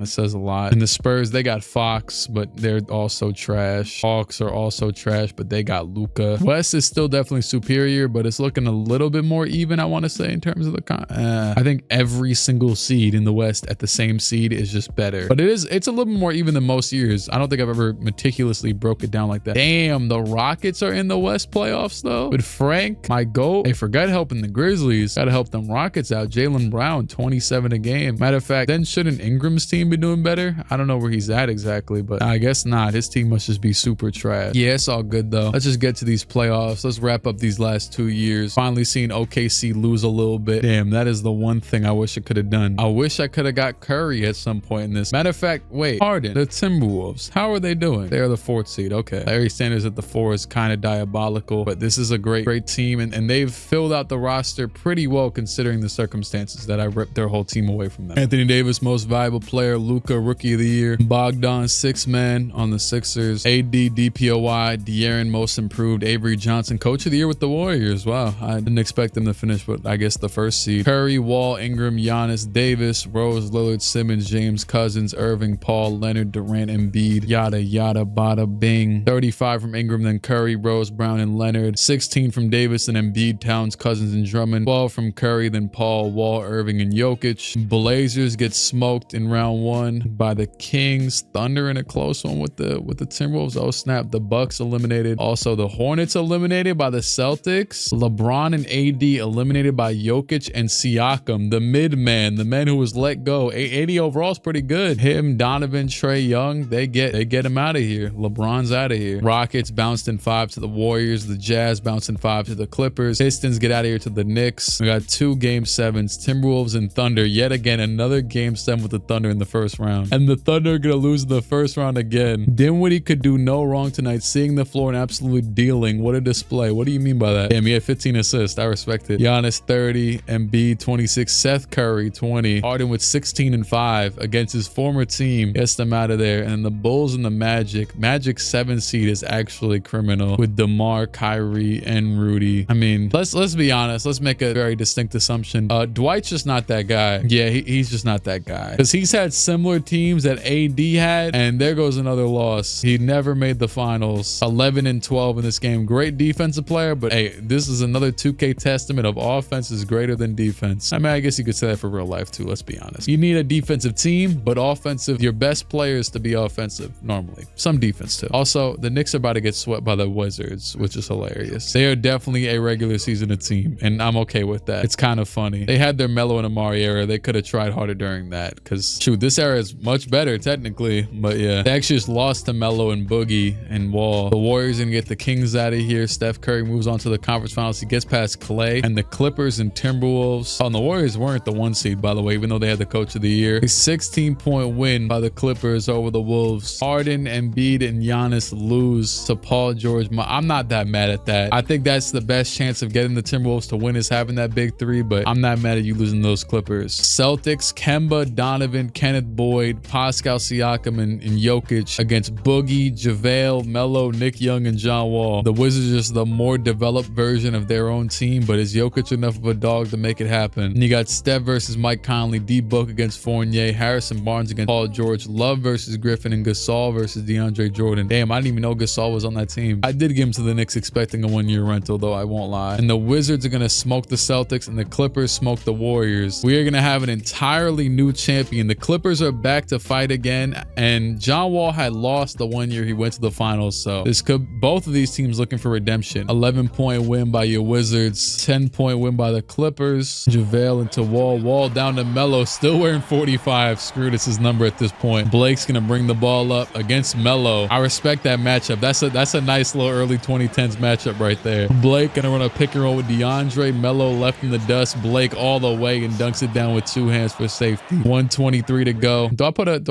says a lot. And the Spurs, they got Fox, but they're also trash. Hawks are also trash, but they got Luka. West is still definitely superior, but it's looking a little bit more even, I want to say, in terms of the I think every single seed in the West at the same seed is just better. But it's a little bit more even than most years. I don't think I've ever meticulously broke it down like that. Damn, the Rockets are in the West playoffs though. With Frank, my GOAT. Hey, forgot helping the Grizzlies. Gotta help them Rockets out. Jaylen Brown, 27 a game. Matter of fact, then shouldn't Ingram's team be doing better? I don't know where he's at exactly, but I guess not. His team must just be super trash. Yeah, it's all good though. Let's just get to these playoffs. Let's wrap up these last 2 years. Finally seeing OKC lose a little bit. Damn, that is the one thing I wish I could have done. I wish I could have got Curry at some point in this. Matter of fact, wait, Harden, the Timberwolves, how are they doing? They're the 4th seed. Okay. Larry Sanders at the 4 is kind of diabolical, but this is a great team, and they've filled out the roster pretty well considering the circumstances that I ripped their whole team away from them. Anthony Davis, most valuable player. Luka, rookie of the year. Bogdan, 6th man on the Sixers. AD, DPOY. De'Aaron, most improved. Avery Johnson, coach of the year with the Warriors. Wow, I didn't expect them to finish, but I guess the 1st seed. Curry, Wall, Ingram, Giannis, Davis, Rose, Lillard, Simmons, James, Cousins, Irving, Paul, Leonard, Durant, Embiid, yada yada bada bing. 35 from Ingram, then Curry, Rose, Brown, and Leonard. 16 from Davis and Embiid, Towns, Cousins, and Drummond. 12 from Curry, then Paul, Wall, Irving, and Jokic. Blazers get smoked in round 1 by the Kings. Thunder in a close one with the Timberwolves. Oh snap, the Bucks eliminated. Also the Hornets eliminated by the Celtics. LeBron and AD eliminated by Jokic and Siakam, the mid-man, the man who was let go. AD overall is pretty good. Him, Donovan, Trae Young, they get him out of here. LeBron's out of here. Rockets bounced in 5 to the Warriors. The Jazz bounced in 5 to the Clippers. Pistons get out of here to the Knicks. We got 2 game 7s, Timberwolves and Thunder. Yet again, another game 7 with the Thunder in the first round. And the Thunder are gonna lose in the first round again. Dinwiddie could do no wrong tonight, seeing the floor and absolutely dealing. What a display. What do you mean by that? Damn, he had 15 assists. I respect it. Giannis 30, Embiid 26, Seth Curry 20. Harden with 16 and 5 against his former team. Gets them out of there. And the Bulls and the Magic. Magic 7 seed is actually criminal with DeMar, Kyrie, and Rudy. I mean, let's be honest. Let's make a very distinct assumption. Dwight's just not that guy. Yeah, he's just not that guy. Because he's had similar teams that AD had, and there goes another loss. He never made the finals. 11 11 and 12 in this game. Great defensive player, but hey, this is another 2K testament of offense is greater than defense. I mean, I guess you could say that for real life too, let's be honest. You need a defensive team, but offensive, your best players to be offensive normally. Some defense too. Also, the Knicks are about to get swept by the Wizards, which is hilarious. They are definitely a regular season team, and I'm okay with that. It's kind of funny. They had their Melo and Amari era. They could have tried harder during that, because shoot, this era is much better technically, but yeah, they actually just lost to Melo and Boogie and Wall. The Warriors gonna get the Kings out of here. Steph Curry moves on to the conference finals. He gets past Clay and the Clippers and Timberwolves. Oh, and the Warriors weren't the 1 seed, by the way, even though they had the coach of the year. A 16-point win by the Clippers over the Wolves. Harden, Embiid, and Giannis lose to Paul George. I'm not that mad at that. I think that's the best chance of getting the Timberwolves to win is having that big three, but I'm not mad at you losing those Clippers. Celtics, Kemba, Donovan, Kenneth Boyd, Pascal Siakam, and Jokic against Boogie, JaVale, Melo, Nick Young, and John Wall. The Wizards are just the more developed version of their own team, but is Jokic enough of a dog to make it happen? And you got Steph versus Mike Conley, D-Book against Fournier, Harrison Barnes against Paul George, Love versus Griffin, and Gasol versus DeAndre Jordan. Damn, I didn't even know Gasol was on that team. I did give him to the Knicks expecting a 1-year rental, though, I won't lie. And the Wizards are going to smoke the Celtics, and the Clippers smoke the Warriors. We are going to have an entirely new champion. The Clippers are back to fight again, and John Wall had lost the 1 year he went to the finals, so this could, both of these teams looking for redemption. 11-point win by your Wizards, 10-point win by the Clippers. JaVale into Wall. Wall down to Melo, still wearing 45. Screw this, his number at this point. Blake's gonna bring the ball up against Melo. I respect that matchup. That's a nice little early 2010s matchup right there. Blake gonna run a pick and roll with DeAndre. Melo left in the dust. Blake all the way and dunks it down with 2 hands for safety. 1:23 to go. Do I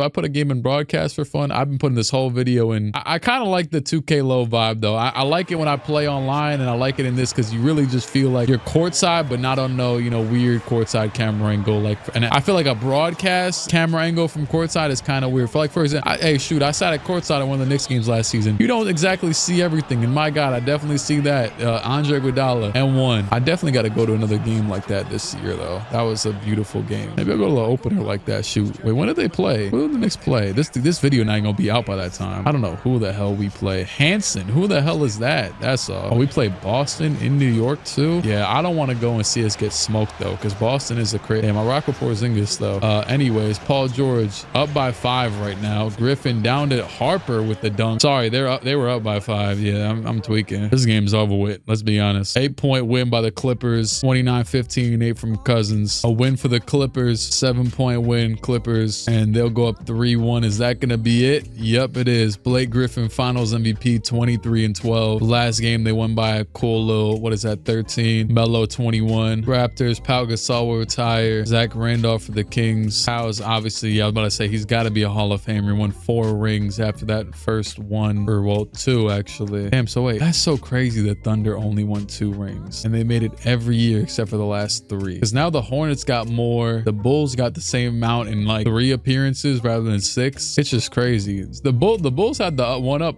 put a game in broadcast for fun? I've been putting this whole video in. I kind of like the 2K low vibe though. I like it when I play online, and I like it in this because you really just feel like you're courtside, but not on no, you know, weird courtside camera angle. Like, and I feel like a broadcast camera angle from courtside is kind of weird. For like, for example, hey, shoot, I sat at courtside at one of the Knicks games last season. You don't exactly see everything, and my God, I definitely see that. Andre Iguodala and one. I definitely got to go to another game like that this year though. That was a beautiful game. Maybe I'll go to the opener like that. Shoot, wait, when did they play? Who did the Knicks play? This video not gonna be out by that time. I don't know who the hell we play. Hanson, who the hell is that? That's all. Oh, we play Boston in New York too. Yeah, I don't want to go and see us get smoked though, because Boston is a crazy. Damn, I rock with Porzingis though. Anyways, Paul George up by 5 right now. Griffin down to Harper with the dunk. Sorry, they were up by 5. Yeah, I'm tweaking. This game's over with. Let's be honest. 8-point win by the Clippers. 29-15, 8 from Cousins. A win for the Clippers. 7-point win Clippers, and they'll go up 3-1. Is that gonna be it? Yep, it is. Blake Griffin Finals MVP, 23-12. Last game they won by a cool little, what is that, 13. Melo 21. Raptors, Pau Gasol will retire. Zach Randolph for the Kings. Pau's obviously, yeah, I was about to say he's got to be a Hall of Famer. He won 4 rings after that first one, or well, 2 actually. Damn, so wait, that's so crazy that Thunder only won 2 rings, and they made it every year except for the last 3. Because now the Hornets got more, the Bulls got the same amount in like 3 appearances rather than 6. It's just crazy. The Bulls had the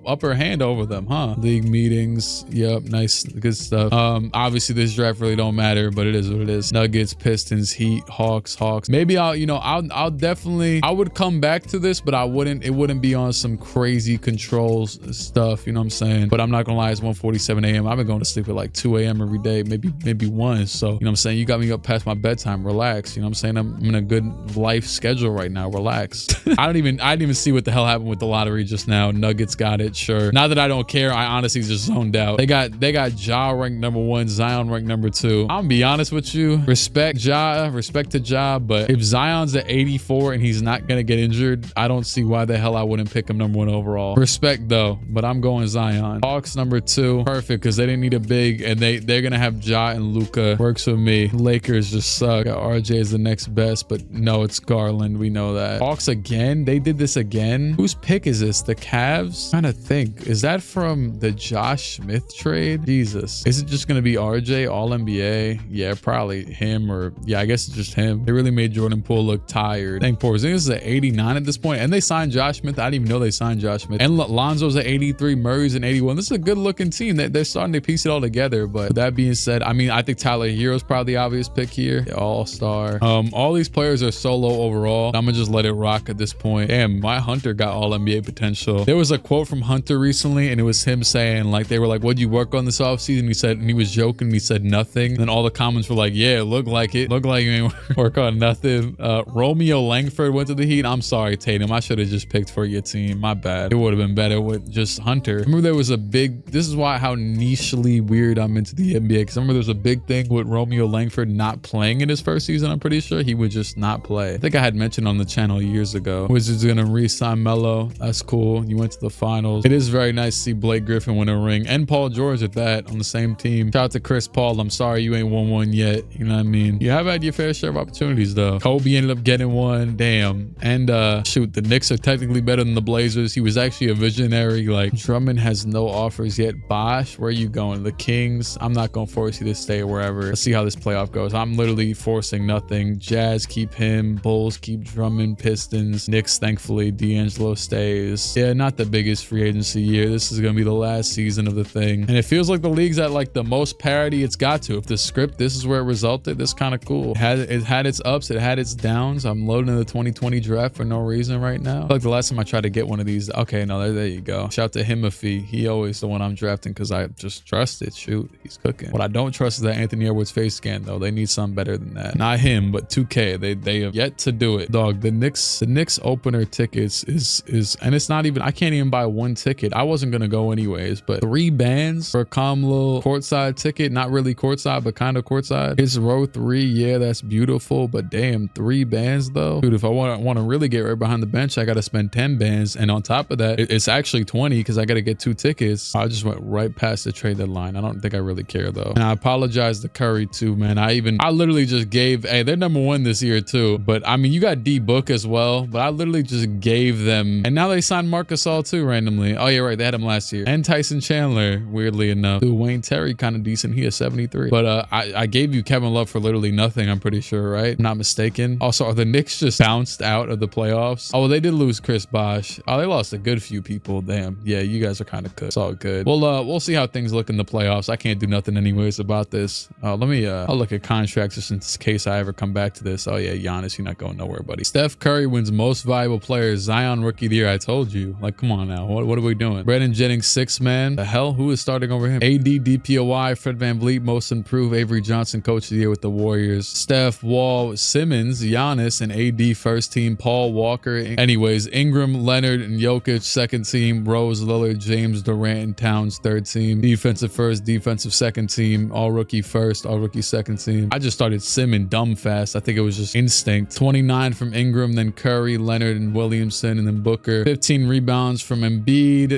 upper hand over them, huh? League meetings, yep, nice, good stuff. Obviously this draft really don't matter, but it is what it is. Nuggets, Pistons, Heat, Hawks. Maybe I'll definitely, I would come back to this, but it wouldn't be on some crazy controls stuff, you know what I'm saying? But I'm not gonna lie, it's 1:47 a.m. I've been going to sleep at like 2 a.m. every day, maybe 1. So, you know what I'm saying? You got me up past my bedtime. Relax. You know what I'm saying? I'm in a good life schedule right now. Relax. I didn't even see what the hell happened with the lottery just now. Nuggets got it, sure. Not that I don't care. I honestly just zoned out. They got Ja ranked number 1, Zion ranked number 2. I'm gonna be honest with you. Respect to Ja, but if Zion's at 84 and he's not gonna get injured, I don't see why the hell I wouldn't pick him number 1 overall. Respect though, but I'm going Zion. Hawks number 2, perfect, because they didn't need a big, and they're gonna have Ja and Luka. Works with me. Lakers just suck. RJ is the next best, but no, it's Garland. We know that. Hawks again. They did this again. Whose pick is this? The Cavs? I'm trying to think. Is that from the Josh Smith trade? Jesus. Is it just gonna be RJ All NBA? Yeah, probably him, or yeah, I guess it's just him. They really made Jordan Poole look tired. Dang, Porzingis is at 89 at this point, and they signed Josh Smith. I didn't even know they signed Josh Smith. And Lonzo's at 83. Murray's at 81. This is a good looking team. They're starting to piece it all together. But that being said, I mean, I think Tyler Hero's probably the obvious pick here. All-star. All these players are so low overall. I'm gonna just let it rock at this point. Damn, my Hunter got All NBA potential. There was a quote from Hunter recently recently, and it was him saying, like, they were like, what'd you work on this offseason? He said, and he was joking, he said nothing. And then all the comments were like, yeah, look like it. Look like you ain't work on nothing. Romeo Langford went to the Heat. I'm sorry, Tatum. I should have just picked for your team. My bad. It would have been better with just Hunter. Remember there was a big, this is why how nichely weird I'm into the NBA, because I remember there was a big thing with Romeo Langford not playing in his first season. I'm pretty sure he would just not play. I think I had mentioned on the channel years ago. Wizards gonna re-sign Melo. That's cool. You went to the finals. It is very nice to see Blake Griffin win a ring and Paul George at that on the same team. Shout out to Chris Paul. I'm sorry you ain't won one yet. You know what I mean? You have had your fair share of opportunities though. Kobe ended up getting one. Damn. And shoot, the Knicks are technically better than the Blazers. He was actually a visionary. Like, Drummond has no offers yet. Bosh, where are you going? The Kings? I'm not gonna force you to stay wherever. Let's see how this playoff goes. I'm literally forcing nothing. Jazz keep him. Bulls keep Drummond. Pistons. Knicks, thankfully, D'Angelo stays. Yeah, not the biggest free agency year. This is gonna be the last season of the thing. And it feels like the league's at like the most parity it's got to. If the script, this is where it resulted, this kind of cool. It had its ups, it had its downs. I'm loading the 2020 draft for no reason right now. I feel like the last time I tried to get one of these, okay, no, there you go. Shout out to Himothy. He always the one I'm drafting because I just trust it. Shoot, he's cooking. What I don't trust is that Anthony Edwards face scan though. They need something better than that. Not him, but 2K. They have yet to do it. Dog, the Knicks opener tickets is and it's not even, I can't even buy one ticket. I wasn't gonna go anyways, but 3 bands for a calm little courtside ticket. Not really courtside, but kind of courtside. It's row 3. Yeah, that's beautiful, but damn, 3 bands though. Dude, if I want to really get right behind the bench, I gotta spend 10 bands, and on top of that, it's actually 20 because I gotta get 2 tickets. I just went right past the trade deadline. I don't think I really care though. And I apologize to Curry too, man. I literally just gave, hey, they're #1 this year too, but I mean, you got D Book as well, but I literally just gave them, and now they signed Marc Gasol too randomly. Oh yeah, right, they had him last year. And Tyson Chandler, weirdly enough. Dude, Wayne Terry kind of decent. He has 73. But I gave you Kevin Love for literally nothing, I'm pretty sure, right? I'm not mistaken. Also, are the Knicks just bounced out of the playoffs? Oh, well, they did lose Chris Bosh. Oh, they lost a good few people. Damn. Yeah, you guys are kind of cooked. It's all good. Well, we'll see how things look in the playoffs. I can't do nothing anyways about this. Let me I'll look at contracts just in case I ever come back to this. Oh yeah, Giannis, you're not going nowhere, buddy. Steph Curry wins most valuable player. Zion rookie of the year. I told you. Like, come on now. What are we doing? Brandon Jennings, 6 man. The hell? Who is starting over him? AD, DPOY, Fred VanVleet, most improved. Avery Johnson, coach of the year with the Warriors. Steph, Wall, Simmons, Giannis, and AD first team. Paul Walker. Anyways, Ingram, Leonard, and Jokic second team. Rose, Lillard, James, Durant, and Towns third team. Defensive first, defensive second team. All rookie first, all rookie second team. I just started simming dumb fast. I think it was just instinct. 29 from Ingram, then Curry, Leonard, and Williamson, and then Booker. 15 rebounds from Embiid.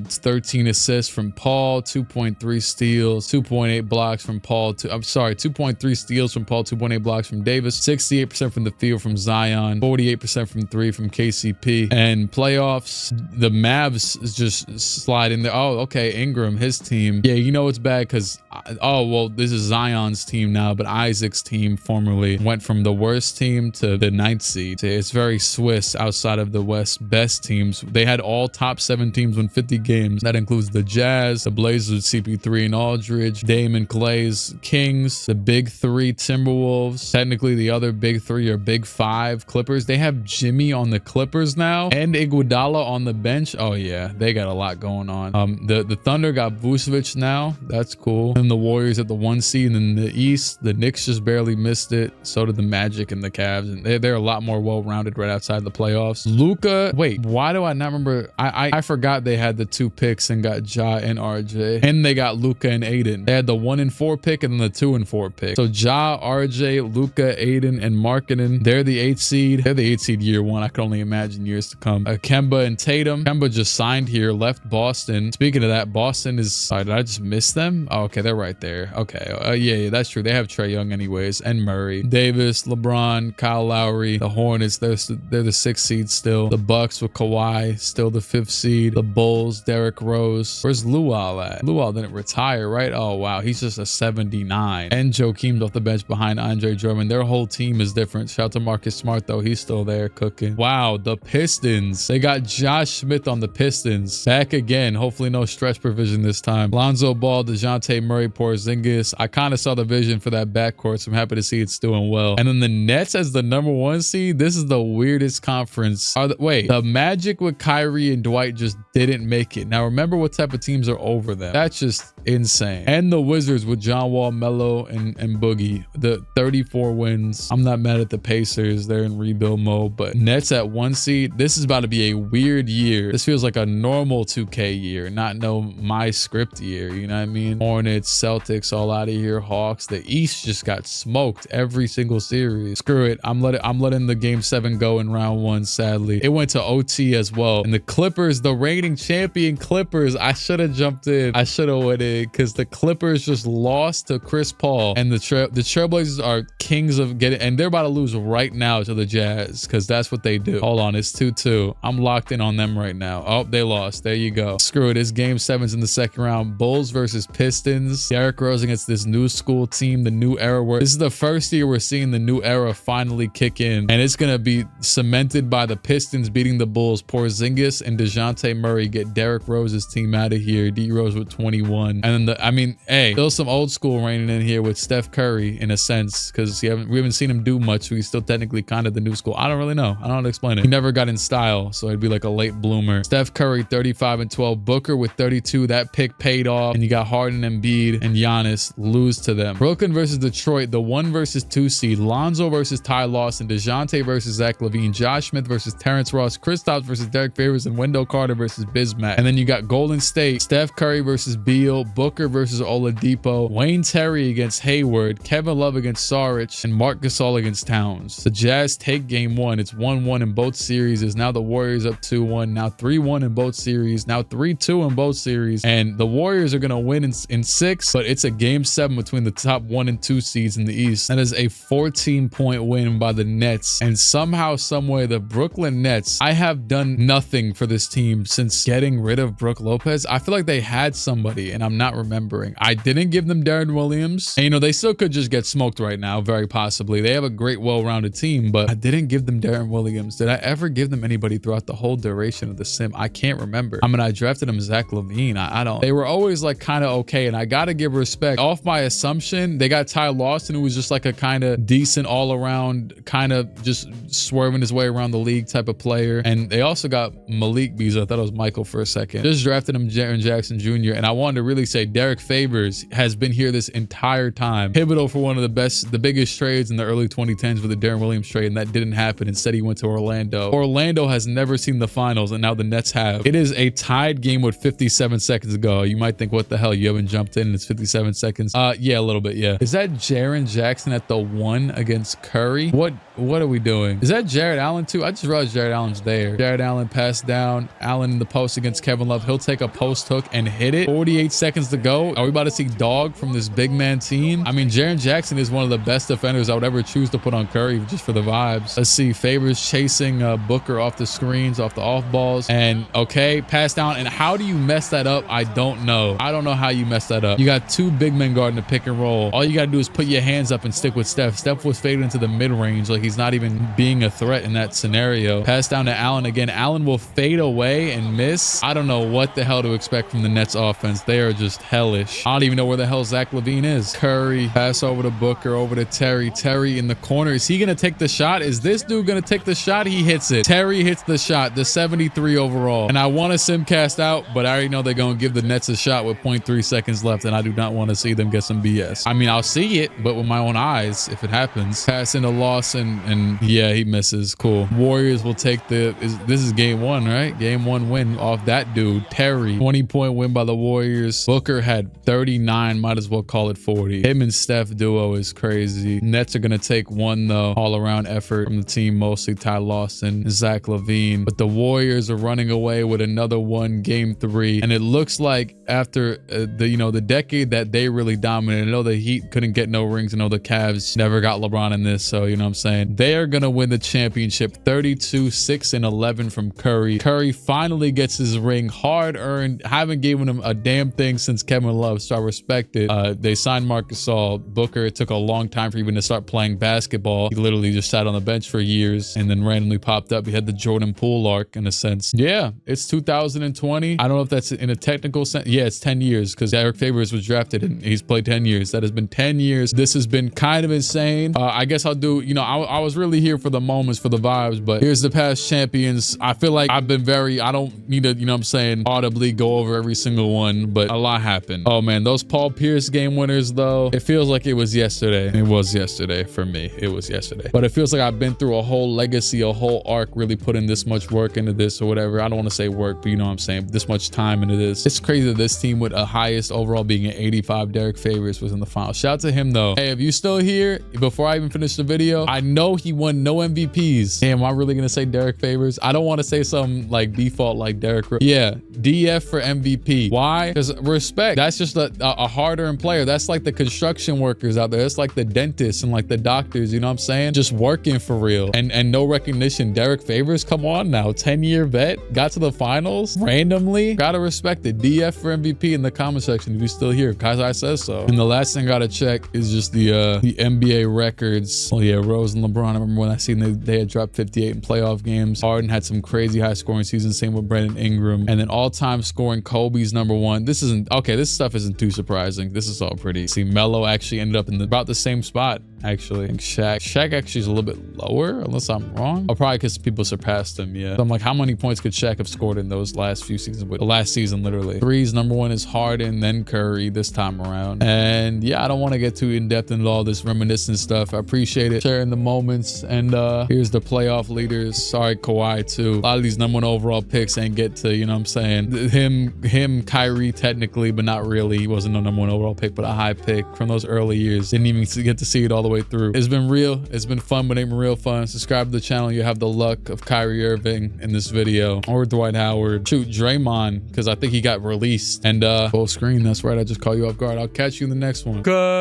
13 assists from Paul. 2.3 steals. 2.8 blocks from Paul. 2.3 steals from Paul. 2.8 blocks from Davis. 68% from the field from Zion. 48% from 3 from KCP. And playoffs, the Mavs just slide in there. Oh, okay, Ingram, his team. Yeah, you know it's bad because, oh, well, this is Zion's team now, but Isaac's team formerly went from the worst team to the 9th seed. It's very Swiss outside of the West best teams. They had all top 7 teams win 50 games. That includes the Jazz, the Blazers, CP3 and Aldridge, Dame and Clay's Kings, the Big 3 Timberwolves. Technically, the other Big 3 or Big 5 Clippers. They have Jimmy on the Clippers now and Iguodala on the bench. Oh yeah, they got a lot going on. The Thunder got Vucevic now. That's cool. And the Warriors at the 1 seed. And in the East, the Knicks just barely missed it. So did the Magic and the Cavs. And they're a lot more well-rounded right outside the playoffs. Luka, wait, why do I not remember? I forgot they had the 2 picks and got Ja and RJ. And they got Luka and Aiden. They had the 1 and 4 pick and then the 2 and 4 pick. So Ja, RJ, Luka, Aiden, and Markkanen, they're the 8th seed. They're the 8th seed year 1. I can only imagine years to come. Kemba and Tatum. Kemba just signed here, left Boston. Speaking of that, Boston is, sorry, did I just miss them? Oh, okay, they're right there. Okay, yeah, that's true. They have Trae Young anyways, and Murray. Davis, LeBron, Kyle Lowry. The Hornets, they're the 6th seed still. The Bucks with Kawhi, still the 5th seed. The Bulls, Derrick Rose. Where's Luol at? Luol didn't retire, right? Oh, wow, he's just a 79. And Joakim's off the bench behind Andre Drummond. Their whole team is different. Shout out to Marcus Smart, though. He's still there cooking. Wow, the Pistons. They got Josh Smith on the Pistons. Back again. Hopefully no stretch provision this time. Lonzo Ball, DeJounte Murray, Porzingis. I kind of saw the vision for that backcourt, so I'm happy to see it's doing well. And then the Nets as the #1 seed. This is the weirdest conference. Wait, the Magic with Kyrie and Dwight just didn't make make it. Now, remember what type of teams are over them. That's just insane. And the Wizards with John Wall, Melo, and Boogie, the 34 wins. I'm not mad at the Pacers. They're in rebuild mode, but Nets at 1 seed. This is about to be a weird year. This feels like a normal 2K year, not no my script year. You know what I mean? Hornets, Celtics, all out of here. Hawks. The East just got smoked every single series. Screw it. I'm letting the game 7 go in round 1. Sadly, it went to OT as well. And the Clippers, the reigning champion Clippers. I should have jumped in. I should have went in because the Clippers just lost to Chris Paul, and the Trailblazers are kings of getting, and they're about to lose right now to the Jazz because that's what they do. Hold on, it's 2-2. I'm locked in on them right now. Oh, they lost. There you go. Screw it. This game 7's in the second round. Bulls versus Pistons. Derrick Rose against this new school team, the new era. Where this is the first year we're seeing the new era finally kick in, and it's gonna be cemented by the Pistons beating the Bulls. Porzingis and DeJounte Murray get Derrick Rose's team out of here. D Rose with 21, and then hey, still some old school reigning in here with Steph Curry in a sense, because we haven't seen him do much, so he's still technically kind of the new school. I don't really know. I don't know how to explain it. He never got in style, so it'd be like a late bloomer. Steph Curry 35 and 12. Booker with 32. That pick paid off, and you got Harden, Embiid, and Giannis lose to them. Brooklyn versus Detroit, the 1 versus 2 seed. Lonzo versus Ty Lawson. DeJounte versus Zach LaVine. Josh Smith versus Terrence Ross. Kristaps versus Derek Favors, and Wendell Carter versus Bismack. And then you got Golden State. Steph Curry versus Beal. Booker versus Oladipo. Wayne Terry against Hayward. Kevin Love against Saric, and Marc Gasol against Towns. The Jazz take game 1. It's 1-1 in both series. Is now the Warriors up 2-1. Now 3-1 in both series. Now 3-2 in both series. And the Warriors are going to win in 6, but it's a game 7 between the top 1 and 2 seeds in the East. That is a 14-point win by the Nets. And somehow, someway, the Brooklyn Nets, I have done nothing for this team since getting rid of Brook Lopez. I feel like they had somebody, and I'm not remembering. I didn't give them Darren Williams. And, they still could just get smoked right now, very possibly. They have a great, well-rounded team, but I didn't give them Darren Williams. Did I ever give them anybody throughout the whole duration of the sim? I can't remember. I mean, I drafted them Zach LaVine. I don't. They were always like kind of okay, and I gotta give respect. Off my assumption, they got Ty Lawson, who was just like a kind of decent all-around, kind of just swerving his way around the league type of player. And they also got Malik Beasley. I thought it was Michael for a second. Just drafted him Jaren Jackson Jr. And I wanted to really say Derek Favors has been here this entire time. Pivotal for one of the biggest trades in the early 2010s with the Darren Williams trade, and that didn't happen. Instead, he went to Orlando. Orlando has never seen the finals, and now the Nets have. It is a tied game with 57 seconds to go. You might think, what the hell? You haven't jumped in and it's 57 seconds. Yeah, a little bit, yeah. Is that Jaren Jackson at the 1 against Curry? What are we doing? Is that Jared Allen too? I just realized Jared Allen's there. Jared Allen passed down. Allen in the post against Kevin Love. He'll take a post hook and hit it. 48 seconds to go. Are we about to see dog from this big man team? I mean, Jaren Jackson is one of the best defenders I would ever choose to put on Curry just for the vibes. Let's see. Favors chasing Booker off the screens, off the off balls. And okay, pass down. And how do you mess that up? I don't know. I don't know how you mess that up. You got 2 big men guarding the pick and roll. All you got to do is put your hands up and stick with Steph. Steph was faded into the mid-range. Like, he's not even being a threat in that scenario. Pass down to Allen again. Allen will fade away and miss. I don't know what the hell to expect from the Nets offense. They are just hellish. I don't even know where the hell Zach LaVine is. Curry, pass over to Booker, over to Terry. Terry in the corner. Is he going to take the shot? Is this dude going to take the shot? He hits it. Terry hits the shot, the 73 overall. And I want to simcast out, but I already know they're going to give the Nets a shot with 0.3 seconds left, and I do not want to see them get some BS. I mean, I'll see it, but with my own eyes, if it happens. Pass into Lawson, and yeah, he misses. Cool. Warriors will take this is game 1, right? Game 1 win off that dude, Terry. 20-point win by the Warriors. Booker had 39, might as well call it 40. Him and Steph duo is crazy. Nets are going to take 1, though. All-around effort from the team, mostly Ty Lawson, Zach LaVine. But the Warriors are running away with another 1, game 3. And it looks like after the decade that they really dominated. I know the Heat couldn't get no rings. I know the Cavs never got LeBron in this, so you know what I'm saying. They are going to win the championship. 32, 6, and 11 from Curry. Curry finally gets his ring, hard earned. Haven't given him a damn thing since Kevin Love, so I respect it. They signed Marc Gasol. Booker, it took a long time for even to start playing basketball. He literally just sat on the bench for years and then randomly popped up. He had the Jordan Poole arc in a sense. Yeah, it's 2020. I don't know if that's in a technical sense. Yeah, it's 10 years because Derek Favors was drafted and he's played 10 years. That has been 10 years. This has been kind of insane. I guess I'll do, I'll I was really here for the moments, for the vibes, but here's the past champions. I feel like I've been I don't need to, you know what I'm saying, audibly go over every single one, but a lot happened. Oh man, those Paul Pierce game winners though, it feels like it was yesterday. It was yesterday for me. It was yesterday. But it feels like I've been through a whole legacy, a whole arc, really putting this much work into this or whatever. I don't want to say work, but you know what I'm saying, this much time into this. It's crazy that this team with a highest overall being an 85, Derek Favors, was in the final. Shout out to him though. Hey, if you still here, before I even finish the video, I know he won no MVPs. Damn, am I really gonna say Derek Favors? I don't want to say something like default like Derek. Yeah, DF for MVP. Why? Because respect. That's just a hard-earned player. That's like the construction workers out there. That's like the dentists and like the doctors, you know what I'm saying? Just working for real and no recognition. Derek Favors, come on now. 10-year vet, got to the finals randomly. Gotta respect it. DF for MVP in the comment section if you're still here, because I says so. And the last thing I gotta check is just the NBA records. Oh yeah, Rose and LeBron. I remember when I seen they had dropped 58 in playoff games. Harden had some crazy high scoring season. Same with Brandon Ingram. And then all-time scoring, Kobe's #1. This isn't okay. This stuff isn't too surprising. This is all pretty. See, Melo actually ended up in about the same spot. Actually, I think Shaq actually is a little bit lower, unless I'm wrong. Oh, probably because people surpassed him. Yeah. So I'm like, how many points could Shaq have scored in those last few seasons? With the last season, literally. Threes, #1 is Harden, then Curry this time around. And yeah, I don't want to get too in depth into all this reminiscent stuff. I appreciate it, sharing the moments. And here's the playoff leaders. Sorry, Kawhi too. A lot of these #1 overall picks ain't get to, you know what I'm saying? Him, Kyrie technically, but not really. He wasn't a #1 overall pick, but a high pick from those early years. Didn't even get to see it all the way through. It's been real. It's been fun, but ain't been real fun. Subscribe to the channel. You have the luck of Kyrie Irving in this video, or Dwight Howard. Shoot, Draymond, because I think he got released. And full screen. That's right. I just call you off guard. I'll catch you in the next one. Good.